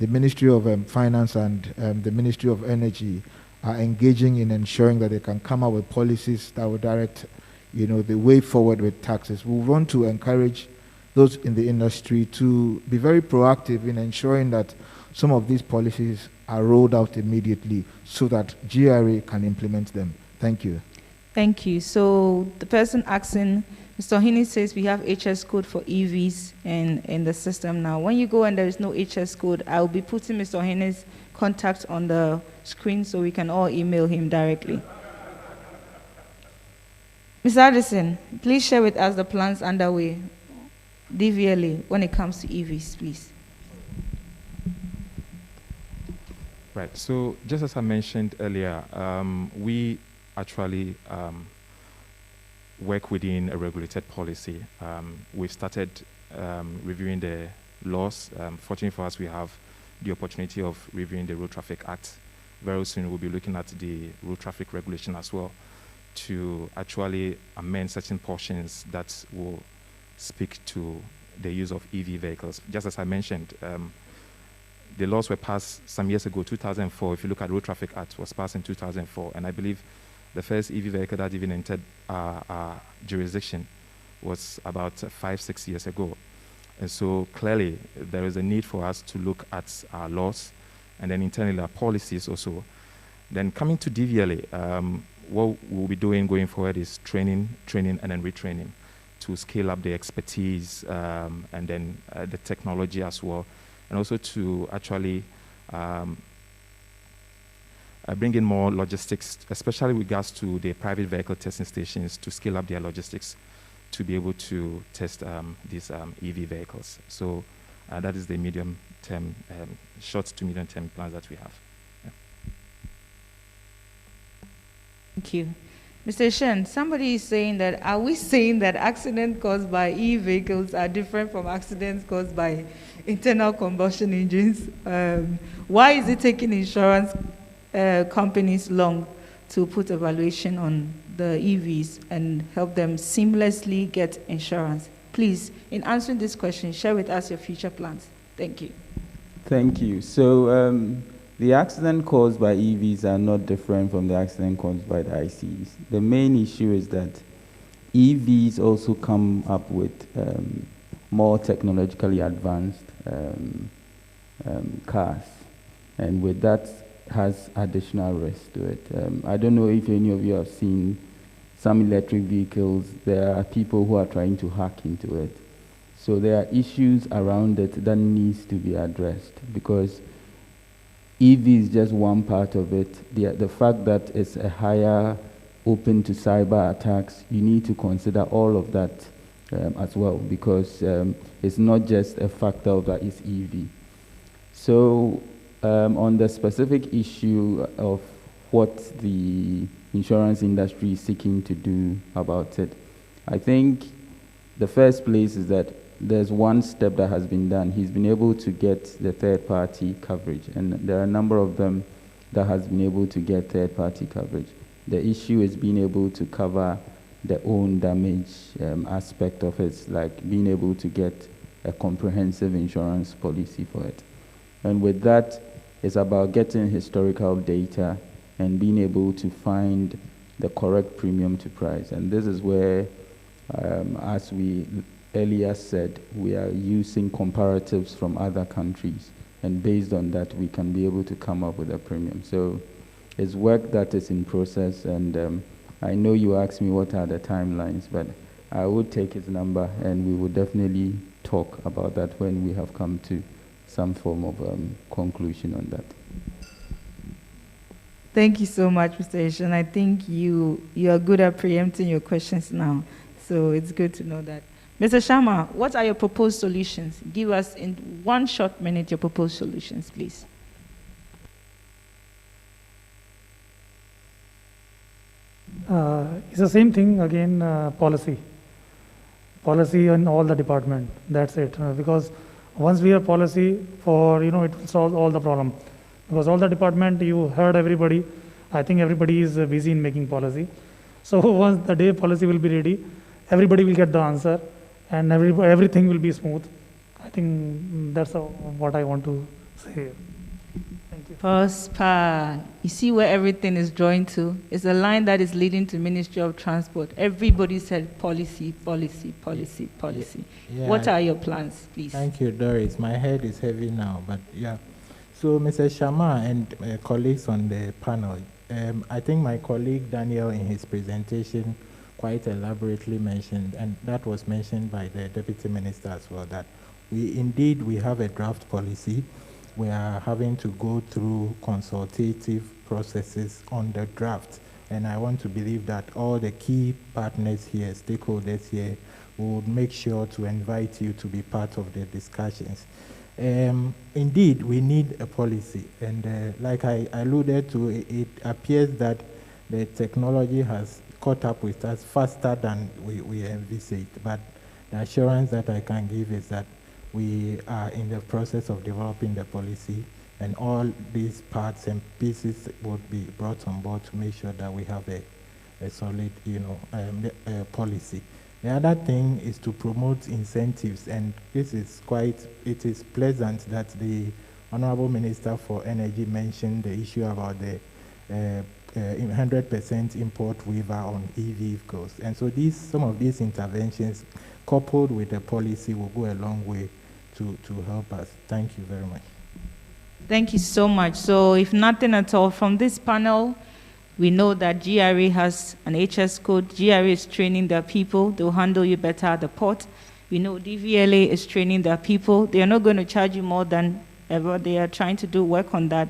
the Ministry of Finance and the Ministry of Energy are engaging in ensuring that they can come up with policies that will direct, the way forward with taxes. We want to encourage those in the industry to be very proactive in ensuring that some of these policies are rolled out immediately so that GRA can implement them. Thank you. Thank you. So the person asking, Mr. Ohini says we have HS code for EVs in the system now. When you go and there is no HS code, I will be putting Mr. Ohini's contact on the screen so we can all email him directly. Ms. Addison, please share with us the plans underway, DVLA, when it comes to EVs, please. Right, so just as I mentioned earlier, we actually work within a regulated policy. We've started reviewing the laws. Fortunately for us, we have the opportunity of reviewing the Road Traffic Act. Very soon we'll be looking at the road traffic regulation as well to actually amend certain portions that will speak to the use of EV vehicles. Just as I mentioned, the laws were passed some years ago, 2004. If you look at Road Traffic Act, was passed in 2004, and I believe the first EV vehicle that even entered our jurisdiction was about 5-6 years ago. And so clearly there is a need for us to look at our laws and then internally our policies also. Then coming to DVLA, what we'll be doing going forward is training, and then retraining to scale up the expertise and then the technology as well, and also to actually bring in more logistics, especially with regards to the private vehicle testing stations, to scale up their logistics to be able to test these EV vehicles. So that is the medium-term, short to medium-term plans that we have. Yeah. Thank you. Mr. Shen, somebody is saying that, are we saying that accidents caused by e-vehicles are different from accidents caused by internal combustion engines? Why is it taking insurance companies long to put a valuation on the EVs and help them seamlessly get insurance? Please, in answering this question, share with us your future plans. Thank you. Thank you. So the accident caused by EVs are not different from the accident caused by the ICs. The main issue is that EVs also come up with more technologically advanced cars, and with that has additional risk to it. I don't know if any of you have seen some electric vehicles. There are people who are trying to hack into it. So there are issues around it that needs to be addressed, because EV is just one part of it. The fact that it's a higher open to cyber attacks, you need to consider all of that as well, because it's not just a factor that is EV. So on the specific issue of what the insurance industry is seeking to do about it, I think the first place is that there's one step that has been done. He's been able to get the third-party coverage, and there are a number of them that has been able to get third-party coverage. The issue is being able to cover the own damage aspect of it, like being able to get a comprehensive insurance policy for it. And with that, it's about getting historical data and being able to find the correct premium to price. And this is where, as we earlier said, we are using comparatives from other countries, and based on that we can be able to come up with a premium. So it's work that is in process, and I know you asked me what are the timelines, but I would take his number and we would definitely talk about that when we have come to some form of conclusion on that. Thank you so much, Mr. Ishan. I think you are good at preempting your questions now, so it's good to know that. Mr. Sharma, what are your proposed solutions? Give us in 1 short minute your proposed solutions, please. It's the same thing again, policy in all the department. That's it. Because once we have policy for, it will solve all the problem. Because all the department, you heard everybody. I think everybody is busy in making policy. So once the day policy will be ready, everybody will get the answer, and everything will be smooth. I think that's what I want to say. Thank you. Prosper. You see where everything is drawing to? It's a line that is leading to Ministry of Transport. Everybody said policy, policy, policy, policy. Yeah, what are your plans, please? Thank you, Doris. My head is heavy now, but yeah. So, Mr. Sharma and colleagues on the panel, I think my colleague Daniel in his presentation quite elaborately mentioned, and that was mentioned by the Deputy Minister as well, that we have a draft policy. We are having to go through consultative processes on the draft. And I want to believe that all the key partners here, stakeholders here, would make sure to invite you to be part of the discussions. Indeed, we need a policy. And like I alluded to, it appears that the technology has caught up with us faster than we envisaged. But the assurance that I can give is that we are in the process of developing the policy, and all these parts and pieces would be brought on board to make sure that we have a solid, policy. The other thing is to promote incentives, and it is pleasant that the Honorable Minister for Energy mentioned the issue about the 100% import waiver on EV vehicles. And so some of these interventions, coupled with the policy, will go a long way to help us. Thank you very much. Thank you so much. So if nothing at all from this panel, we know that GRA has an HS code. GRA is training their people. They'll handle you better at the port. We know DVLA is training their people. They are not going to charge you more than ever. They are trying to do work on that.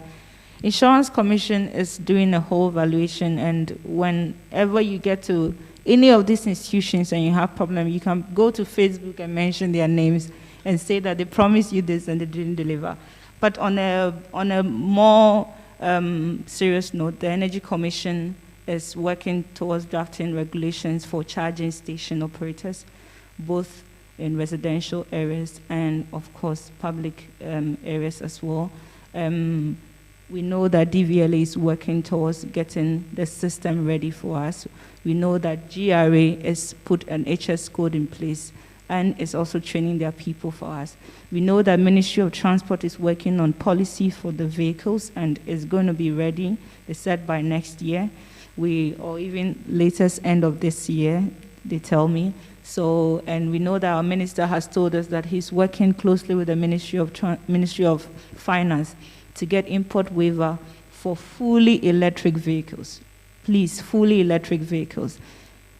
Insurance Commission is doing a whole evaluation, and whenever you get to any of these institutions and you have problems, you can go to Facebook and mention their names and say that they promised you this and they didn't deliver. But on a more serious note, the Energy Commission is working towards drafting regulations for charging station operators, both in residential areas and, of course, public areas as well. We know that DVLA is working towards getting the system ready for us. We know that GRA has put an HS code in place and is also training their people for us. We know that Ministry of Transport is working on policy for the vehicles and is going to be ready, they said, by next year, or even latest end of this year, they tell me. So, and we know that our minister has told us that he's working closely with the Ministry of Finance to get import waiver for fully electric vehicles. Please, fully electric vehicles.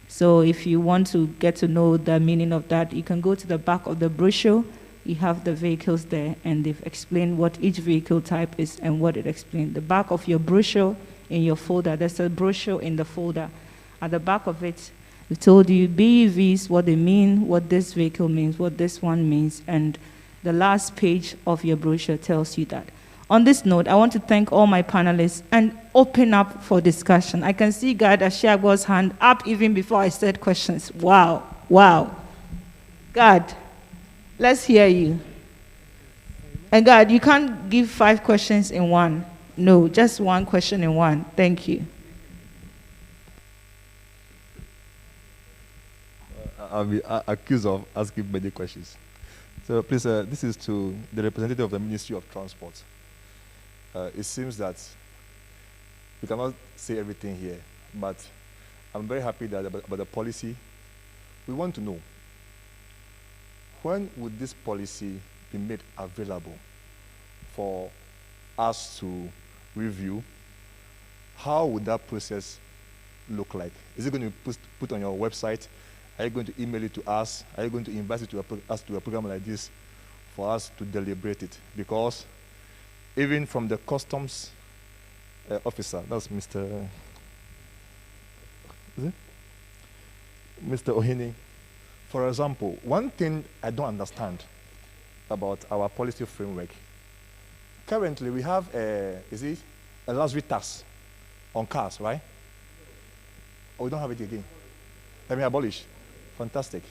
So if you want to get to know the meaning of that, you can go to the back of the brochure. You have the vehicles there, and they've explained what each vehicle type is and what it explains. The back of your brochure in your folder, there's a brochure in the folder. At the back of it, we told you BEVs, what they mean, what this vehicle means, what this one means, and the last page of your brochure tells you that. On this note, I want to thank all my panelists and open up for discussion. I can see Gad Ashiagbo's hand up even before I said questions. Wow, wow. Gad, let's hear you. And Gad, you can't give 5 questions in one. No, just 1 question in one. Thank you. I'll be accused of asking many questions. So please, this is to the representative of the Ministry of Transport. It seems that we cannot say everything here, but I'm very happy that about the policy. We want to know, when would this policy be made available for us to review? How would that process look like? Is it going to be put on your website? Are you going to email it to us? Are you going to invite it to us to a program like this for us to deliberate it? Because even from the customs officer, that's Mr. Ohini. For example, one thing I don't understand about our policy framework. Currently, we have a luxury tax on cars, right? Oh, we don't have it again. Let me abolish. Fantastic.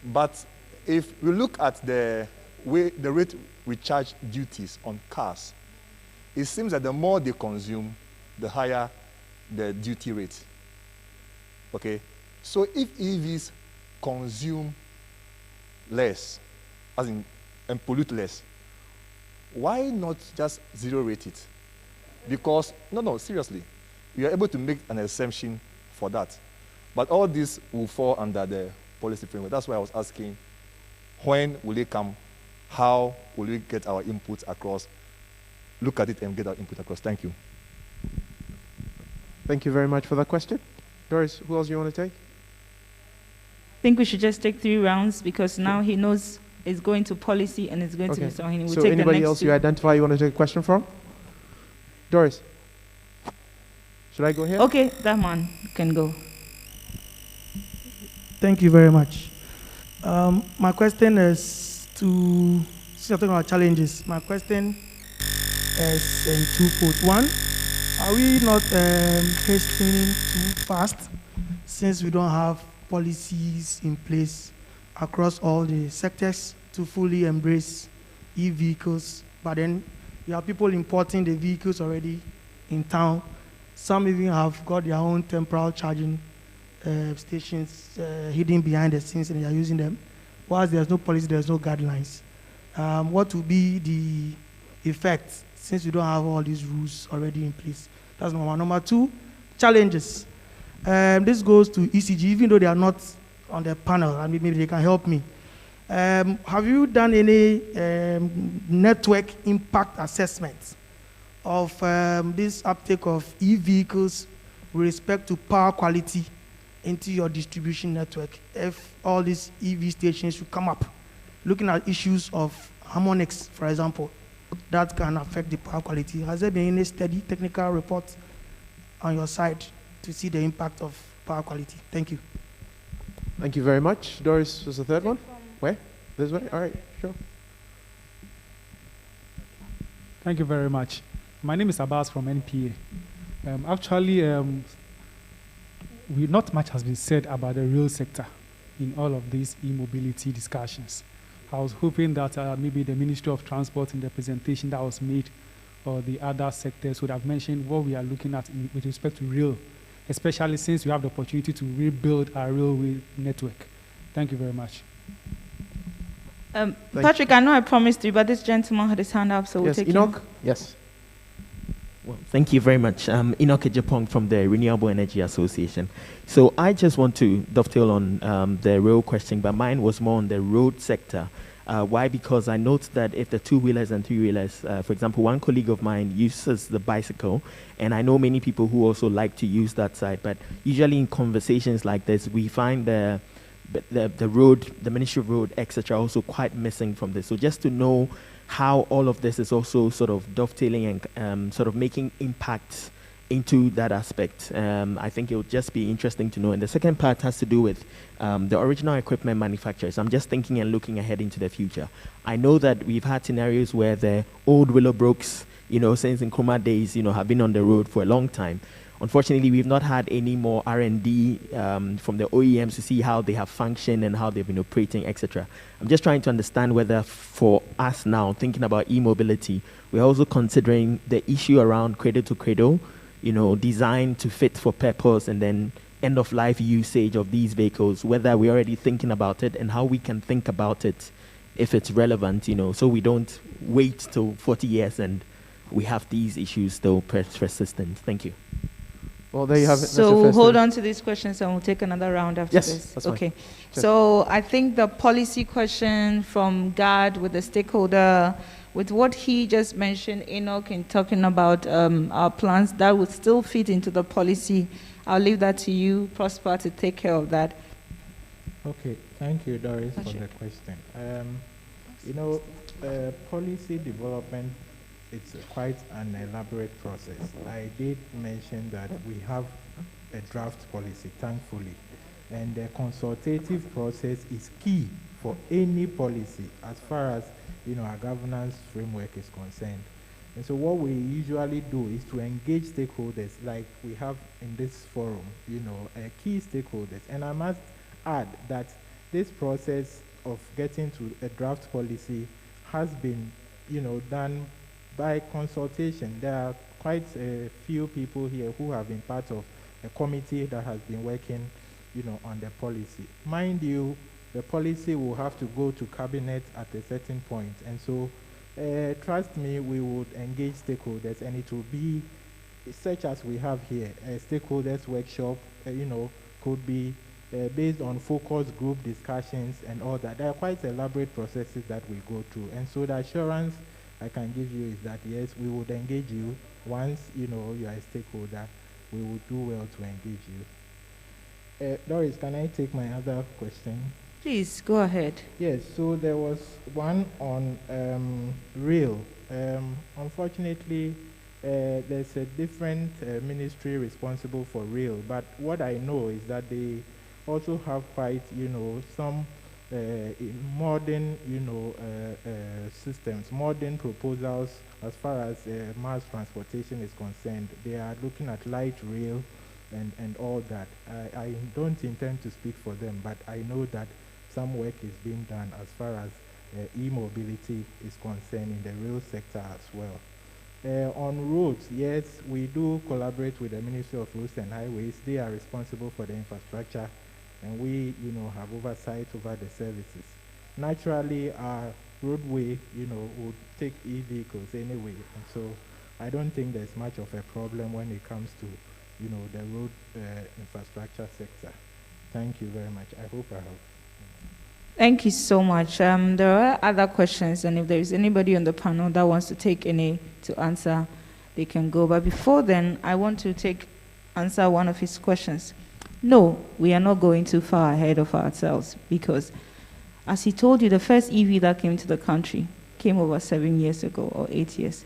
But if we look at the rate we charge duties on cars, it seems that the more they consume, the higher the duty rate. Okay? So if EVs consume less, as in, and pollute less, why not just zero rate it? Because, no, seriously, we are able to make an exemption for that. But all this will fall under the policy framework. That's why I was asking, when will it come? How will we get our input across? Look at it and get our input across. Thank you. Thank you very much for that question. Doris, who else do you want to take? I think we should just take 3 rounds because now he knows it's going to policy and it's going to Mr. Ohini. We'll so take anybody the next else 2. you identify you want to take a question from? Doris. Should I go here? Okay, that man can go. Thank you very much. My question is to, since you're talking about challenges, my question is in 2 folds. One, are we not hastening too fast since we don't have policies in place across all the sectors to fully embrace e-vehicles? But then you have people importing the vehicles already in town. Some even have got their own temporal charging stations hidden behind the scenes and they are using them. Whilst there's no policy, there's no guidelines. What will be the effect since we don't have all these rules already in place? That's number one. Number 2, challenges. This goes to ECG, even though they are not on the panel, and maybe they can help me. Have you done any network impact assessments of this uptake of e-vehicles with respect to power quality into your distribution network? If all these EV stations should come up, looking at issues of harmonics, for example, that can affect the power quality. Has there been any steady technical report on your side to see the impact of power quality? Thank you. Thank you very much. Doris was the third one. Where? This way? All right, sure. Thank you very much. My name is Abbas from NPA. Not much has been said about the rail sector in all of these e-mobility discussions. I was hoping that maybe the Ministry of Transport in the presentation that was made or the other sectors would have mentioned what we are looking at with respect to rail, especially since we have the opportunity to rebuild our railway network. Thank you very much. Patrick, I know I promised you, but this gentleman had his hand up, so we'll take Enoch? him. Yes. Well, thank you very much. Enoch Ejapong from the Renewable Energy Association. So I just want to dovetail on the rail question, but mine was more on the road sector. Why? Because I note that if the 2-wheelers and 3-wheelers, for example, one colleague of mine uses the bicycle, and I know many people who also like to use that side, but usually in conversations like this, we find the road, the Ministry of Road, etc., also quite missing from this. So just to know how all of this is also sort of dovetailing and sort of making impacts into that aspect. I think it would just be interesting to know. And the second part has to do with the original equipment manufacturers. I'm just thinking and looking ahead into the future. I know that we've had scenarios where the old Willowbrooks, since Nkrumah days, have been on the road for a long time. Unfortunately, we've not had any more R&D from the OEMs to see how they have functioned and how they've been operating, etc. I'm just trying to understand whether for us now, thinking about e-mobility, we're also considering the issue around cradle-to-cradle, designed to fit for purpose and then end-of-life usage of these vehicles, whether we're already thinking about it and how we can think about it if it's relevant, so we don't wait till 40 years and we have these issues still persistent. Thank you. Well, there you have it. So hold on to these questions and we'll take another round after this. That's fine. Okay. So I think the policy question from GAD with the stakeholder, with what he just mentioned, Enoch, in talking about our plans, that would still fit into the policy. I'll leave that to you, Prosper, to take care of that. Okay. Thank you, Doris, for the question. Policy development, it's quite an elaborate process. I did mention that we have a draft policy, thankfully, and the consultative process is key for any policy as far as our governance framework is concerned. And so what we usually do is to engage stakeholders like we have in this forum, key stakeholders. And I must add that this process of getting to a draft policy has been, done by consultation. There are quite a few people here who have been part of a committee that has been working, on the policy. Mind you, the policy will have to go to cabinet at a certain point. And so, trust me, we would engage stakeholders, and it will be such as we have here, a stakeholders workshop, could be based on focus group discussions and all that. There are quite elaborate processes that we go through. And so the assurance I can give you is that, yes, we would engage you once, you are a stakeholder. we would do well to engage you. Doris, can I take my other question? Please, go ahead. Yes, so there was one on rail. Unfortunately, there's a different ministry responsible for rail, but what I know is that they also have quite, some modern, systems, modern proposals as far as mass transportation is concerned. They are looking at light rail and all that. I don't intend to speak for them, but I know that some work is being done as far as e-mobility is concerned in the rail sector as well. On roads, yes, we do collaborate with the Ministry of Roads and Highways. They are responsible for the infrastructure, and we, have oversight over the services. Naturally, our roadway, would take e-vehicles anyway, and so I don't think there's much of a problem when it comes to, the road infrastructure sector. Thank you very much. I hope I have. Thank you so much. There are other questions, and if there is anybody on the panel that wants to take any to answer, they can go. But before then, I want to answer one of his questions. No, we are not going too far ahead of ourselves, because as he told you, the first EV that came to the country came over 7 years ago or 8 years.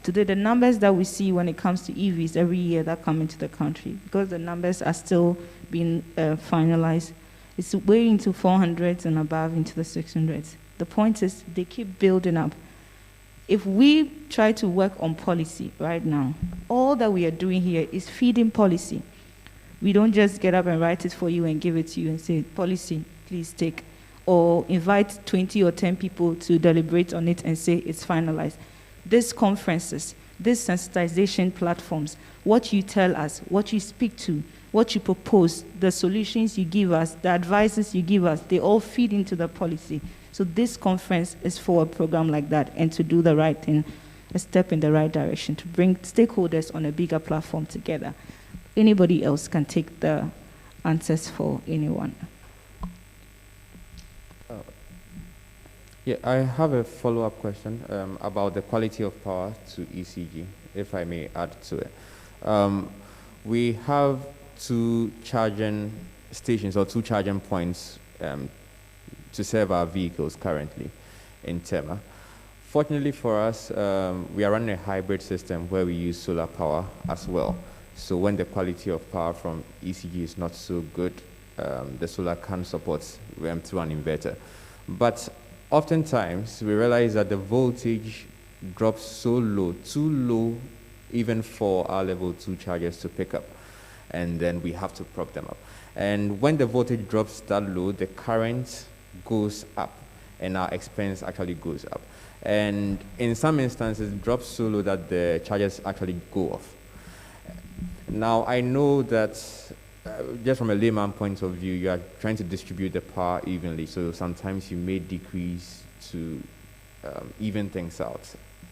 Today, the numbers that we see when it comes to EVs every year that come into the country, because the numbers are still being finalized, it's way into 400s and above, into the 600s. The point is, they keep building up. If we try to work on policy right now, all that we are doing here is feeding policy. We don't just get up and write it for you and give it to you and say, policy, please take, or invite 20 or 10 people to deliberate on it and say it's finalized. These conferences, these sensitization platforms, what you tell us, what you speak to, what you propose, the solutions you give us, the advices you give us, they all feed into the policy. So this conference is for a program like that, and to do the right thing, a step in the right direction, to bring stakeholders on a bigger platform together. Anybody else can take the answers for anyone. Yeah, I have a follow-up question about the quality of power to ECG, if I may add to it. We have 2 charging stations or 2 charging points to serve our vehicles currently in Tema. Fortunately for us, we are running a hybrid system where we use solar power as well. So when the quality of power from ECG is not so good, the solar can support through an inverter. But oftentimes, we realize that the voltage drops so low, too low even for our level 2 chargers to pick up. And then we have to prop them up. And when the voltage drops that low, the current goes up, and our expense actually goes up. And in some instances, it drops so low that the chargers actually go off. Now, I know that just from a layman point of view, you are trying to distribute the power evenly, so sometimes you may decrease to even things out.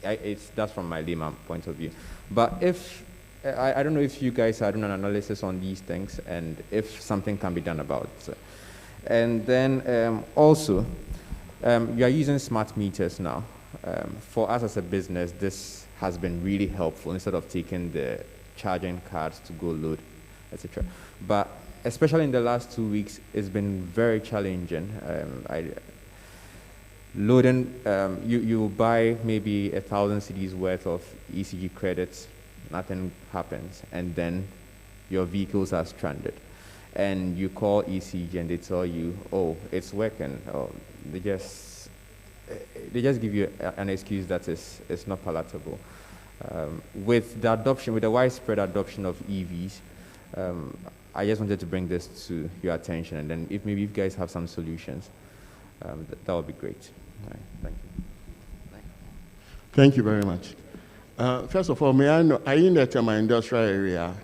That's from my layman point of view. But if I don't know if you guys are doing an analysis on these things and if something can be done about it. And then also, you are using smart meters now. For us as a business, this has been really helpful instead of taking the charging cards to go load, etc. But especially in the last 2 weeks, it's been very challenging. Loading, you buy maybe 1,000 cedis worth of ECG credits, nothing happens, and then your vehicles are stranded. And you call ECG and they tell you, oh, it's working. Or they just give you an excuse that is not palatable. With the widespread adoption of EVs, I just wanted to bring this to your attention, and then if maybe you guys have some solutions, that would be great. All right, thank you. Thank you very much. First of all, may I know, are you in the Tema industrial area?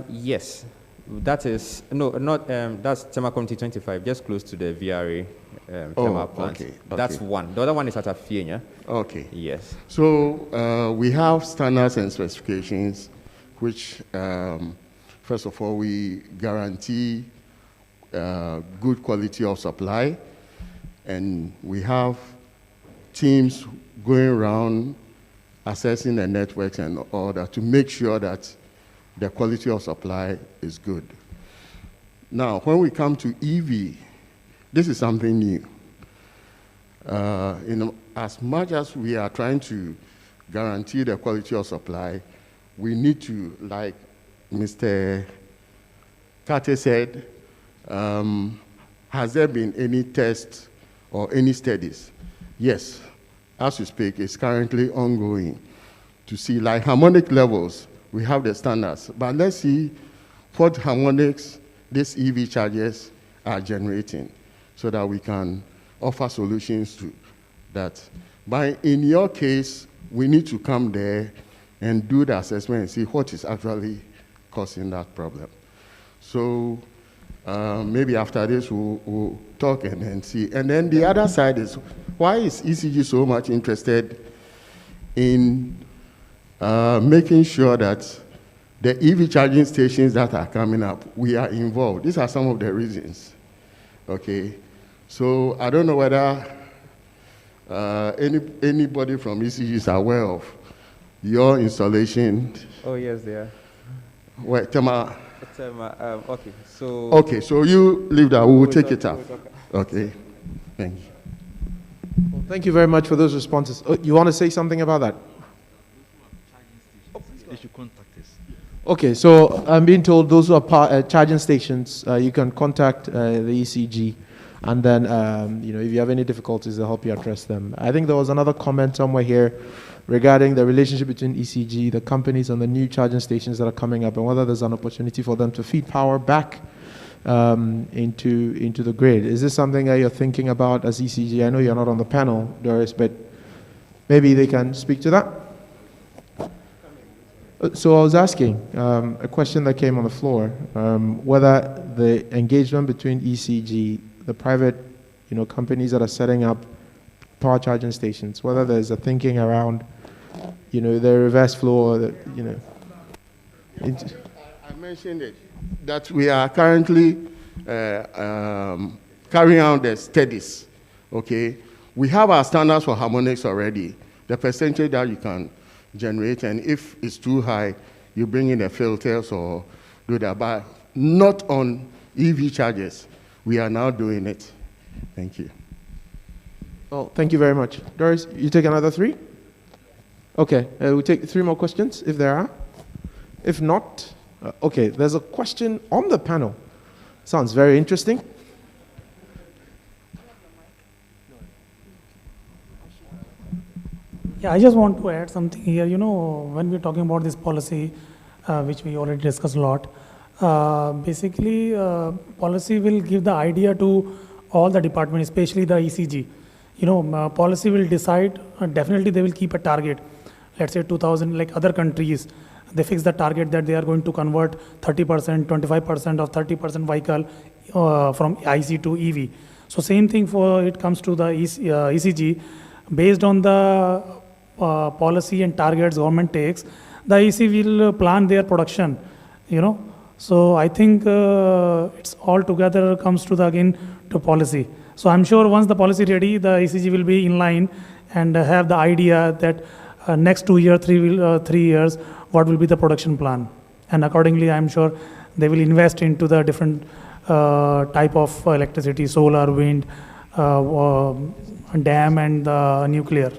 Yes. That is, no, not, that's Tema Community 25, just close to the VRA Tema plant. Okay. That's one. The other one is at Afienya. Okay. Yes. So we have standards and specifications, which, first of all, we guarantee good quality of supply, and we have teams going around assessing the networks and all that to make sure that the quality of supply is good. Now, when we come to EV, this is something new. As much as we are trying to guarantee the quality of supply, we need to, like Mr. Kate said, has there been any tests or any studies? Yes, as we speak, it's currently ongoing to see, like harmonic levels, we have the standards, but let's see what harmonics these EV chargers are generating so that we can offer solutions to that. But in your case, we need to come there and do the assessment and see what is actually causing that problem. So maybe after this, we'll talk and then see. And then the other side is, why is ECG so much interested in making sure that the EV charging stations that are coming up, we are involved? These are some of the reasons, okay? So I don't know whether anybody from ECG is aware of your installation. Oh, yes, they are. Wait, Tema. Okay, so... Okay, so you leave that, we will take it up. Okay, thank you. Well, thank you very much for those responses. You want to say something about that? They should contact us. Okay, so I'm being told those who are charging stations, you can contact the ECG, and then if you have any difficulties, they'll help you address them. I think there was another comment somewhere here regarding the relationship between ECG, the companies, and the new charging stations that are coming up, and whether there's an opportunity for them to feed power back into the grid. Is this something that you're thinking about as ECG? I know you're not on the panel, Doris, but maybe they can speak to that. So I was asking a question that came on the floor, whether the engagement between ECG, the private companies that are setting up power charging stations, whether there's a thinking around the reverse flow, I mentioned it, that we are currently carrying out the studies, okay? We have our standards for harmonics already, the percentage that you can generate, and if it's too high, you bring in the filters or do that, but not on EV chargers. We are now doing it. Thank you. Well, thank you very much. Doris, you take another 3? Okay, we'll take 3 more questions if there are. If not, okay, there's a question on the panel. Sounds very interesting. Yeah, I just want to add something here. When we're talking about this policy, which we already discussed a lot, basically, policy will give the idea to all the departments, especially the ECG. Policy will decide, definitely they will keep a target. Let's say 2000, like other countries, they fix the target that they are going to convert 30%, 25% of 30% vehicle from IC to EV. So same thing for it comes to the ECG. Based on the policy and targets government takes, the EC will plan their production, So I think it's all together comes to again to policy. So I'm sure once the policy ready, the ECG will be in line and have the idea that next 2 years, 3 years, what will be the production plan. And accordingly, I'm sure they will invest into the different type of electricity, solar, wind, dam, and nuclear.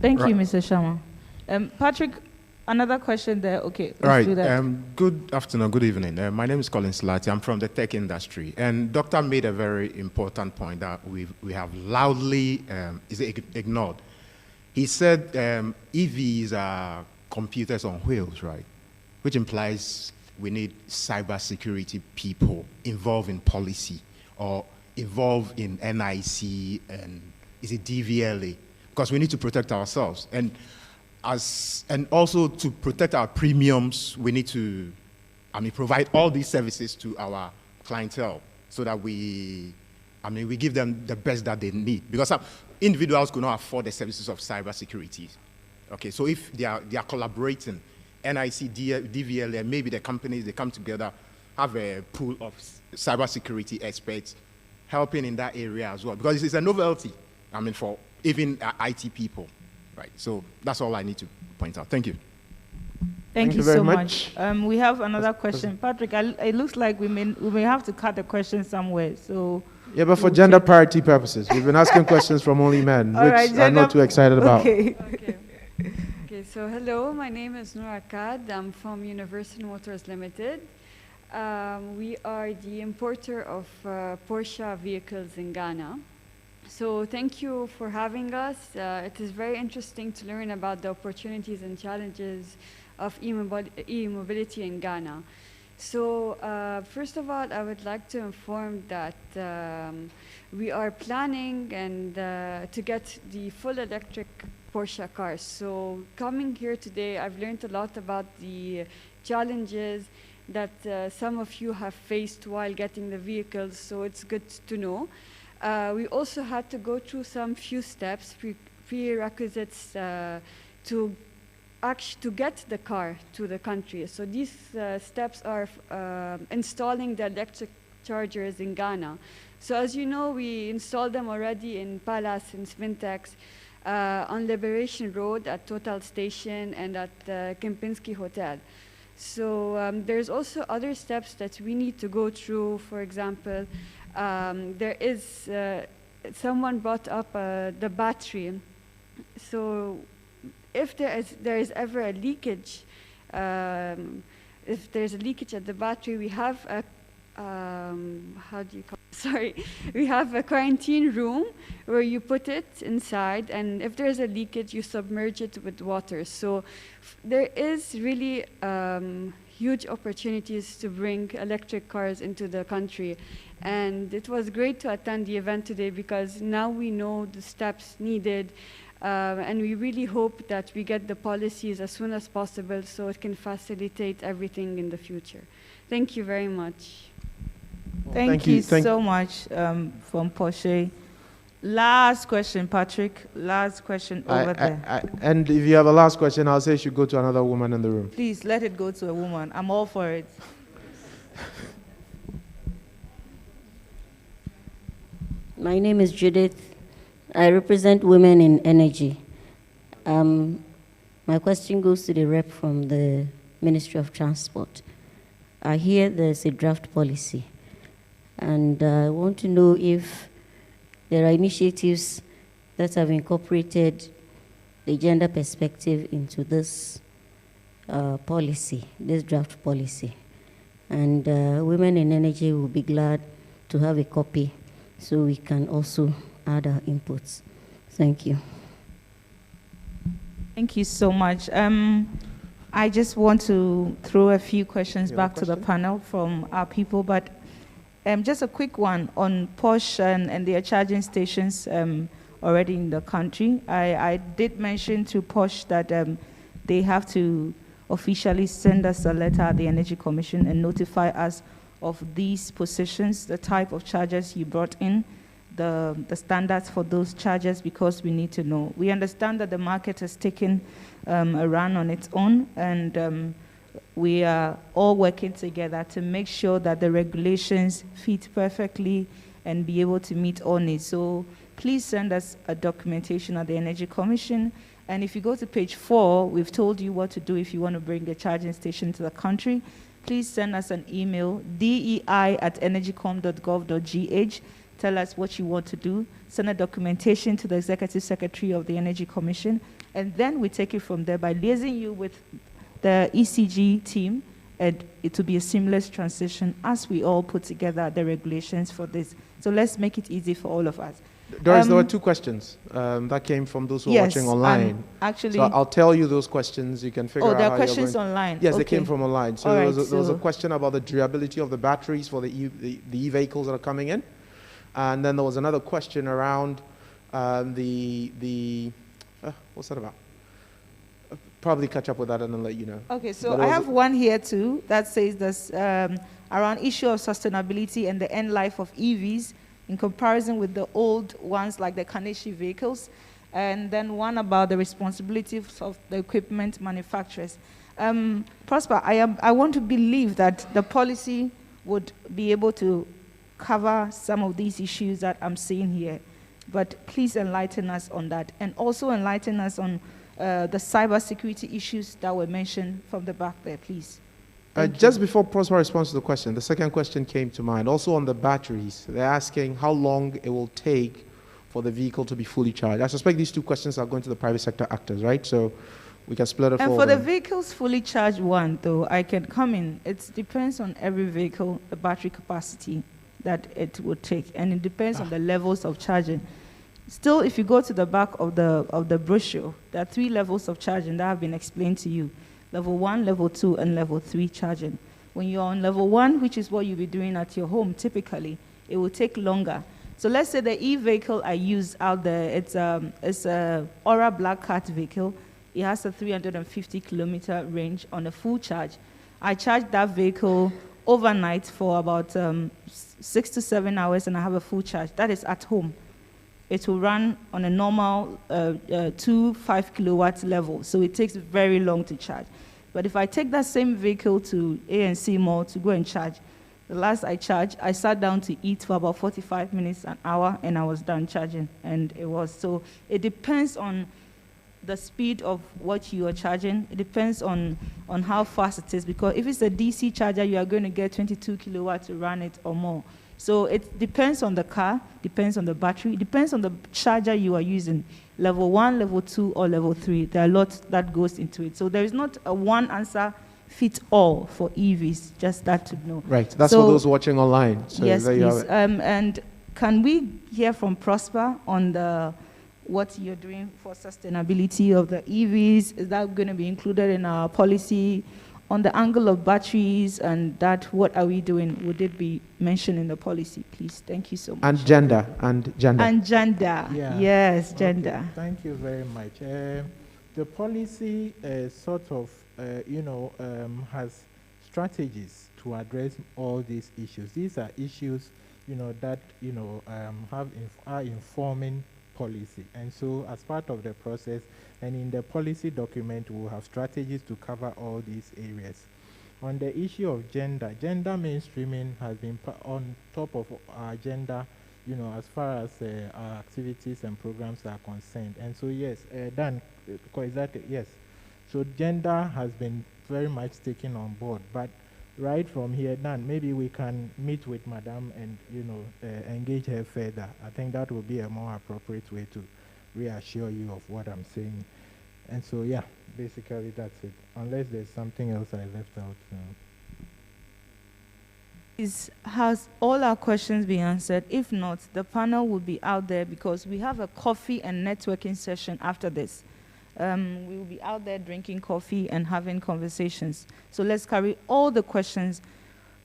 Thank you, Mr. Sharma. Patrick, another question there. Okay, let's do that. Good afternoon, good evening. My name is Colin Slati. I'm from the tech industry. And Doctor made a very important point that we have loudly ignored. He said EVs are computers on wheels, right? Which implies we need cybersecurity people involved in policy or involved in NIC and is it DVLA? Because we need to protect ourselves. And also to protect our premiums, we need to provide all these services to our clientele so that we give them the best that they need. Because individuals could not afford the services of cybersecurity. Okay, so if they are collaborating, NIC, DVLA, maybe the companies, they come together, have a pool of cybersecurity experts helping in that area as well. Because it's a novelty, for even IT people. Right, so that's all I need to point out. Thank you. Thank you very so much. much. We have another question. Patrick, it looks like we may have to cut the question somewhere. So Yeah, but for gender parity purposes, we've been asking questions from only men, All which right, I'm not too excited about. Okay. Okay, so hello, my name is Noor Akkad. I'm from Universal Motors Limited. We are the importer of Porsche vehicles in Ghana. So thank you for having us. It is very interesting to learn about the opportunities and challenges of e-mobility in Ghana. So first of all, I would like to inform that we are planning and to get the full electric Porsche cars. So coming here today, I've learned a lot about the challenges that some of you have faced while getting the vehicles, so it's good to know. We also had to go through some few steps, prerequisites to get the car to the country. So these steps are installing the electric chargers in Ghana. So as you know, we installed them already in Palace, in Svintex, on Liberation Road at Total Station and at Kempinski Hotel. So there's also other steps that we need to go through. For example, there is, someone brought up the battery. So if there is ever a leakage, if there's a leakage at the battery, we have a, how do you call it? Sorry, we have a quarantine room where you put it inside, and if there's a leakage, you submerge it with water. So there is really huge opportunities to bring electric cars into the country. And it was great to attend the event today because now we know the steps needed. And we really hope that we get the policies as soon as possible so it can facilitate everything in the future. Thank you very much. Thank you so much from Porsche. Last question, Patrick. Last question over there. And if you have a last question, I'll say you should go to another woman in the room. Please, let it go to a woman. I'm all for it. My name is Judith. I represent Women in Energy. My question goes to the rep from the Ministry of Transport. I hear there's a draft policy, and I want to know if there are initiatives that have incorporated the gender perspective into this policy, this draft policy. And Women in Energy will be glad to have a copy so we can also add our inputs. Thank you. Thank you so much. I just want to throw a few questions back to the panel from our people, but just a quick one on Porsche and their charging stations already in the country. I did mention to Porsche that they have to officially send us a letter at the Energy Commission and notify us of these positions, the type of chargers you brought in, the standards for those chargers, because we need to know. We understand that the market has taken a run on its own, and we are all working together to make sure that the regulations fit perfectly and be able to meet all needs. So please send us a documentation at the Energy Commission. And if you go to page 4, we've told you what to do if you want to bring a charging station to the country. Please send us an email, dei@energycom.gov.gh. Tell us what you want to do. Send a documentation to the Executive Secretary of the Energy Commission, and then we take it from there by liaising you with the ECG team, and it will be a seamless transition as we all put together the regulations for this. So let's make it easy for all of us. Doris, there were 2 questions that came from those who are watching online. Actually, so I'll tell you those questions. You can figure out. Oh, there how are questions you're going. online. Yes, okay. They came from online. So, right, there was a question about the durability of the batteries for the e-vehicles that are coming in. And then there was another question around what's that about? I'll probably catch up with that and then let you know. Okay, so I have one here too that says this around issue of sustainability and the end life of EVs in comparison with the old ones like the Kaneshi vehicles, and then one about the responsibilities of the equipment manufacturers. Prosper, I want to believe that the policy would be able to cover some of these issues that I'm seeing here, but please enlighten us on that, and also enlighten us on the cybersecurity issues that were mentioned from the back there, please. Just before Prosper responds to the question, the second question came to mind. Also on the batteries, they're asking how long it will take for the vehicle to be fully charged. I suspect these two questions are going to the private sector actors, right? So we can split it And forward. for the vehicles fully charged one, though, I can come in. It depends on every vehicle, the battery capacity that it would take, and it depends on the levels of charging. Still, if you go to the back of the brochure, there are 3 levels of charging that have been explained to you. Level 1, level 2, and level 3 charging. When you're on level 1, which is what you'll be doing at your home, typically, it will take longer. So let's say the e-vehicle I use out there, it's a Aura Black Cat vehicle. It has a 350-kilometer range on a full charge. I charge that vehicle overnight for about 6 to 7 hours, and I have a full charge. That is at home. It will run on a normal 2 5-kilowatt level, so it takes very long to charge. But if I take that same vehicle to ANC Mall to go and charge, the last I charged, I sat down to eat for about 45 minutes, an hour, and I was done charging. And it was, so it depends on the speed of what you are charging. It depends on how fast it is, because if it's a DC charger, you are going to get 22 kilowatts to run it or more. So it depends on the car, depends on the battery, it depends on the charger you are using. Level 1, level 2, or level 3. There are lots that goes into it. So there is not a one answer fit all for EVs, just that to know. Right, that's for those watching online. So yes, there you please. have it. And can we hear from Prosper on what you're doing for sustainability of the EVs? Is that going to be included in our policy? On the angle of batteries and that, what are we doing? Would it be mentioned in the policy, please? Thank you so much. And gender. And gender. Yeah. Yes, gender. Okay. Thank you very much. The policy sort of, has strategies to address all these issues. These are issues, that, are informing policy. And so as part of the process, and in the policy document, we'll have strategies to cover all these areas. On the issue of gender mainstreaming has been on top of our agenda, as far as our activities and programs are concerned. And so, yes, Dan, yes. So gender has been very much taken on board. But right from here, Dan, maybe we can meet with Madam and, engage her further. I think that will be a more appropriate way to reassure you of what I'm saying. And so, yeah, basically that's it. Unless there's something else I left out. Has all our questions been answered? If not, the panel will be out there because we have a coffee and networking session after this. We will be out there drinking coffee and having conversations. So let's carry all the questions.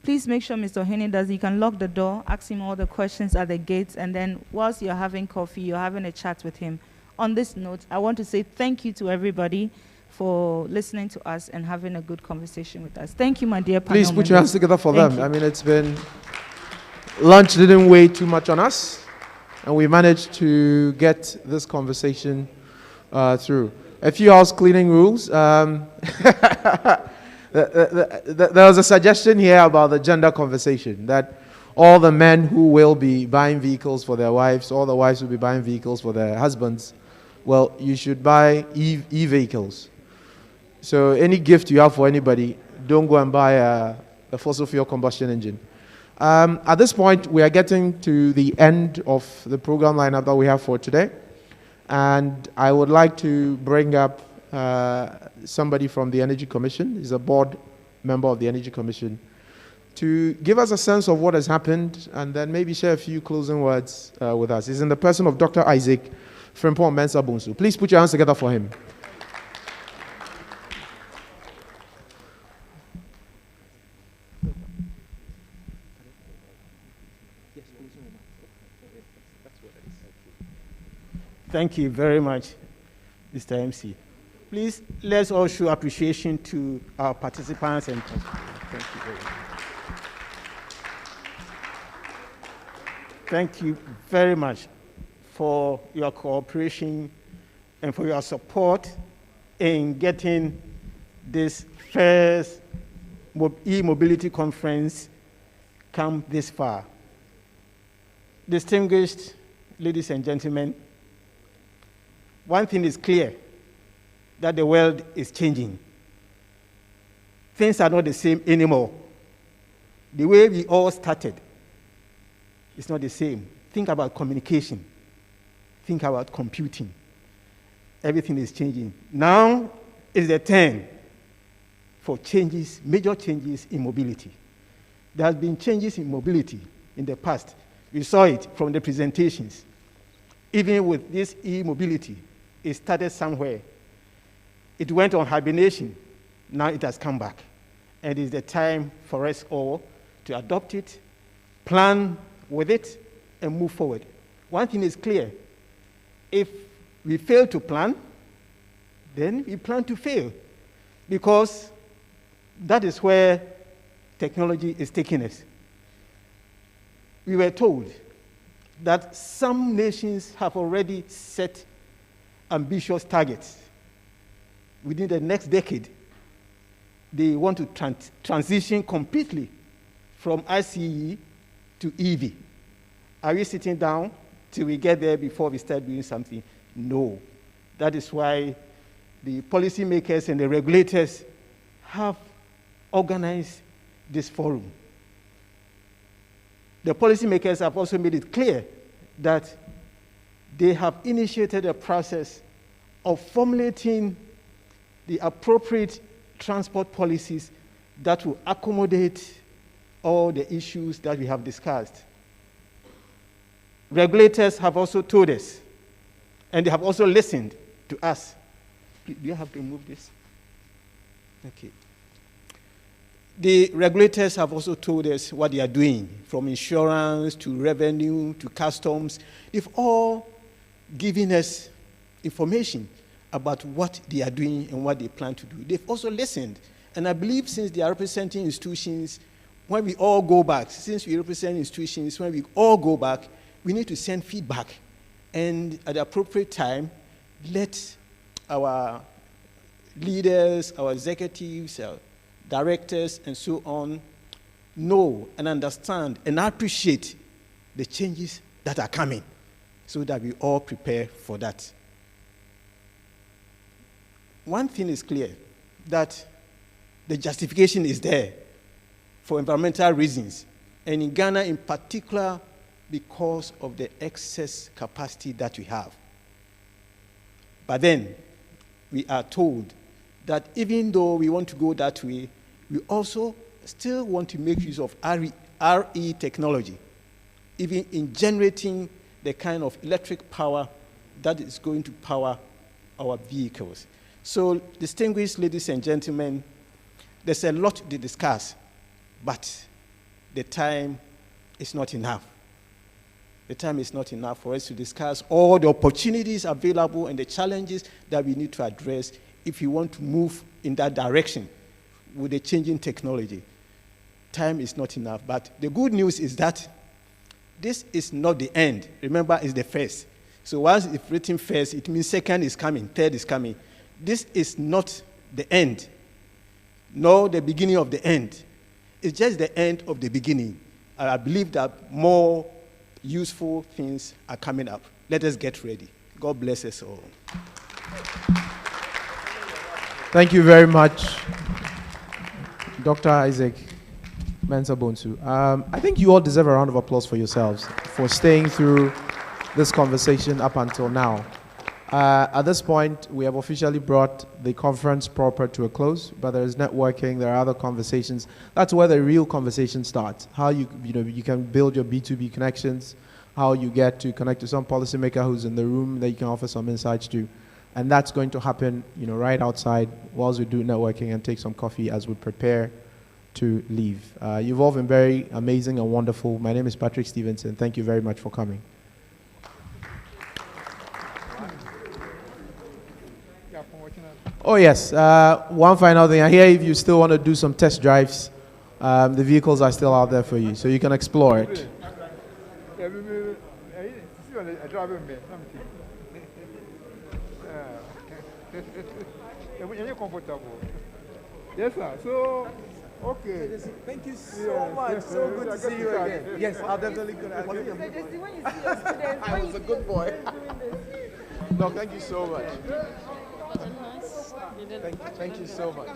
Please make sure Mr. Hene does. You can lock the door, ask him all the questions at the gates, and then whilst you're having coffee, you're having a chat with him. On this note, I want to say thank you to everybody for listening to us and having a good conversation with us. Thank you, my dear panel Please put your hands together for them. You. I mean, it's been, lunch didn't weigh too much on us, and we managed to get this conversation through. A few house cleaning rules. There was a suggestion here about the gender conversation, that all the men who will be buying vehicles for their wives, all the wives will be buying vehicles for their husbands. Well, you should buy e-vehicles. So any gift you have for anybody, don't go and buy a fossil fuel combustion engine. At this point, we are getting to the end of the program lineup that we have for today. And I would like to bring up somebody from the Energy Commission. He's a board member of the Energy Commission, to give us a sense of what has happened and then maybe share a few closing words with us. He's in the person of Dr. Isaac Frimpong Mensah Bonsu. Please put your hands together for him. Thank you very much, Mr. MC. Please, let's all show appreciation to our participants. And thank you very much. Thank you very much for your cooperation and for your support in getting this first e-mobility conference come this far. Distinguished ladies and gentlemen, one thing is clear. that the world is changing. Things are not the same anymore. The way we all started is not the same. Think about communication. Think about computing. Everything is changing. Now is the time for changes, major changes in mobility. There has been changes in mobility in the past. We saw it from the presentations. Even with this e-mobility, it started somewhere. It went on hibernation. Now it has come back. And it is the time for us all to adopt it, plan with it, and move forward. One thing is clear. If we fail to plan, then we plan to fail, because that is where technology is taking us. We were told that some nations have already set ambitious targets. Within the next decade, they want to transition completely from ICE to EV. Are we sitting down till we get there before we start doing something? No. That is why the policymakers and the regulators have organized this forum. The policymakers have also made it clear that they have initiated a process of formulating the appropriate transport policies that will accommodate all the issues that we have discussed. Regulators have also told us, and they have also listened to us. Do you have to move this? Okay. The regulators have also told us what they are doing, from insurance to revenue to customs. They've all given us information about what they are doing and what they plan to do. They've also listened. And I believe since they are representing institutions, when we all go back, since we represent institutions, when we all go back, we need to send feedback. And at the appropriate time, let our leaders, our executives, our directors, and so on, know and understand and appreciate the changes that are coming, so that we all prepare for that. One thing is clear, that the justification is there for environmental reasons, and in Ghana in particular, because of the excess capacity that we have. But then, we are told that even though we want to go that way, we also still want to make use of RE technology, even in generating the kind of electric power that is going to power our vehicles. So, distinguished ladies and gentlemen, there's a lot to discuss, but the time is not enough. The time is not enough for us to discuss all the opportunities available and the challenges that we need to address if we want to move in that direction with the changing technology. Time is not enough, but the good news is that this is not the end. Remember, it's the first. So once it's written first, it means second is coming, third is coming. This is not the end, nor the beginning of the end. It's just the end of the beginning. And I believe that more useful things are coming up. Let us get ready. God bless us all. Thank you very much, Dr. Isaac Mensah-Bonsu. I think you all deserve a round of applause for yourselves for staying through this conversation up until now. At this point, we have officially brought the conference proper to a close, but there is networking, there are other conversations. That's where the real conversation starts. How you can build your B2B connections, how you get to connect to some policymaker who's in the room that you can offer some insights to. And that's going to happen, right outside whilst we do networking and take some coffee as we prepare to leave. You've all been very amazing and wonderful. My name is Patrick Stevenson. Thank you very much for coming. Oh yes, one final thing. I hear if you still want to do some test drives, the vehicles are still out there for you, so you can explore it. Yes, sir. So, okay. Thank you so much. So good to see you again. Yes, I'll definitely go. It was a good boy. No, thank you so much. Thank you so much.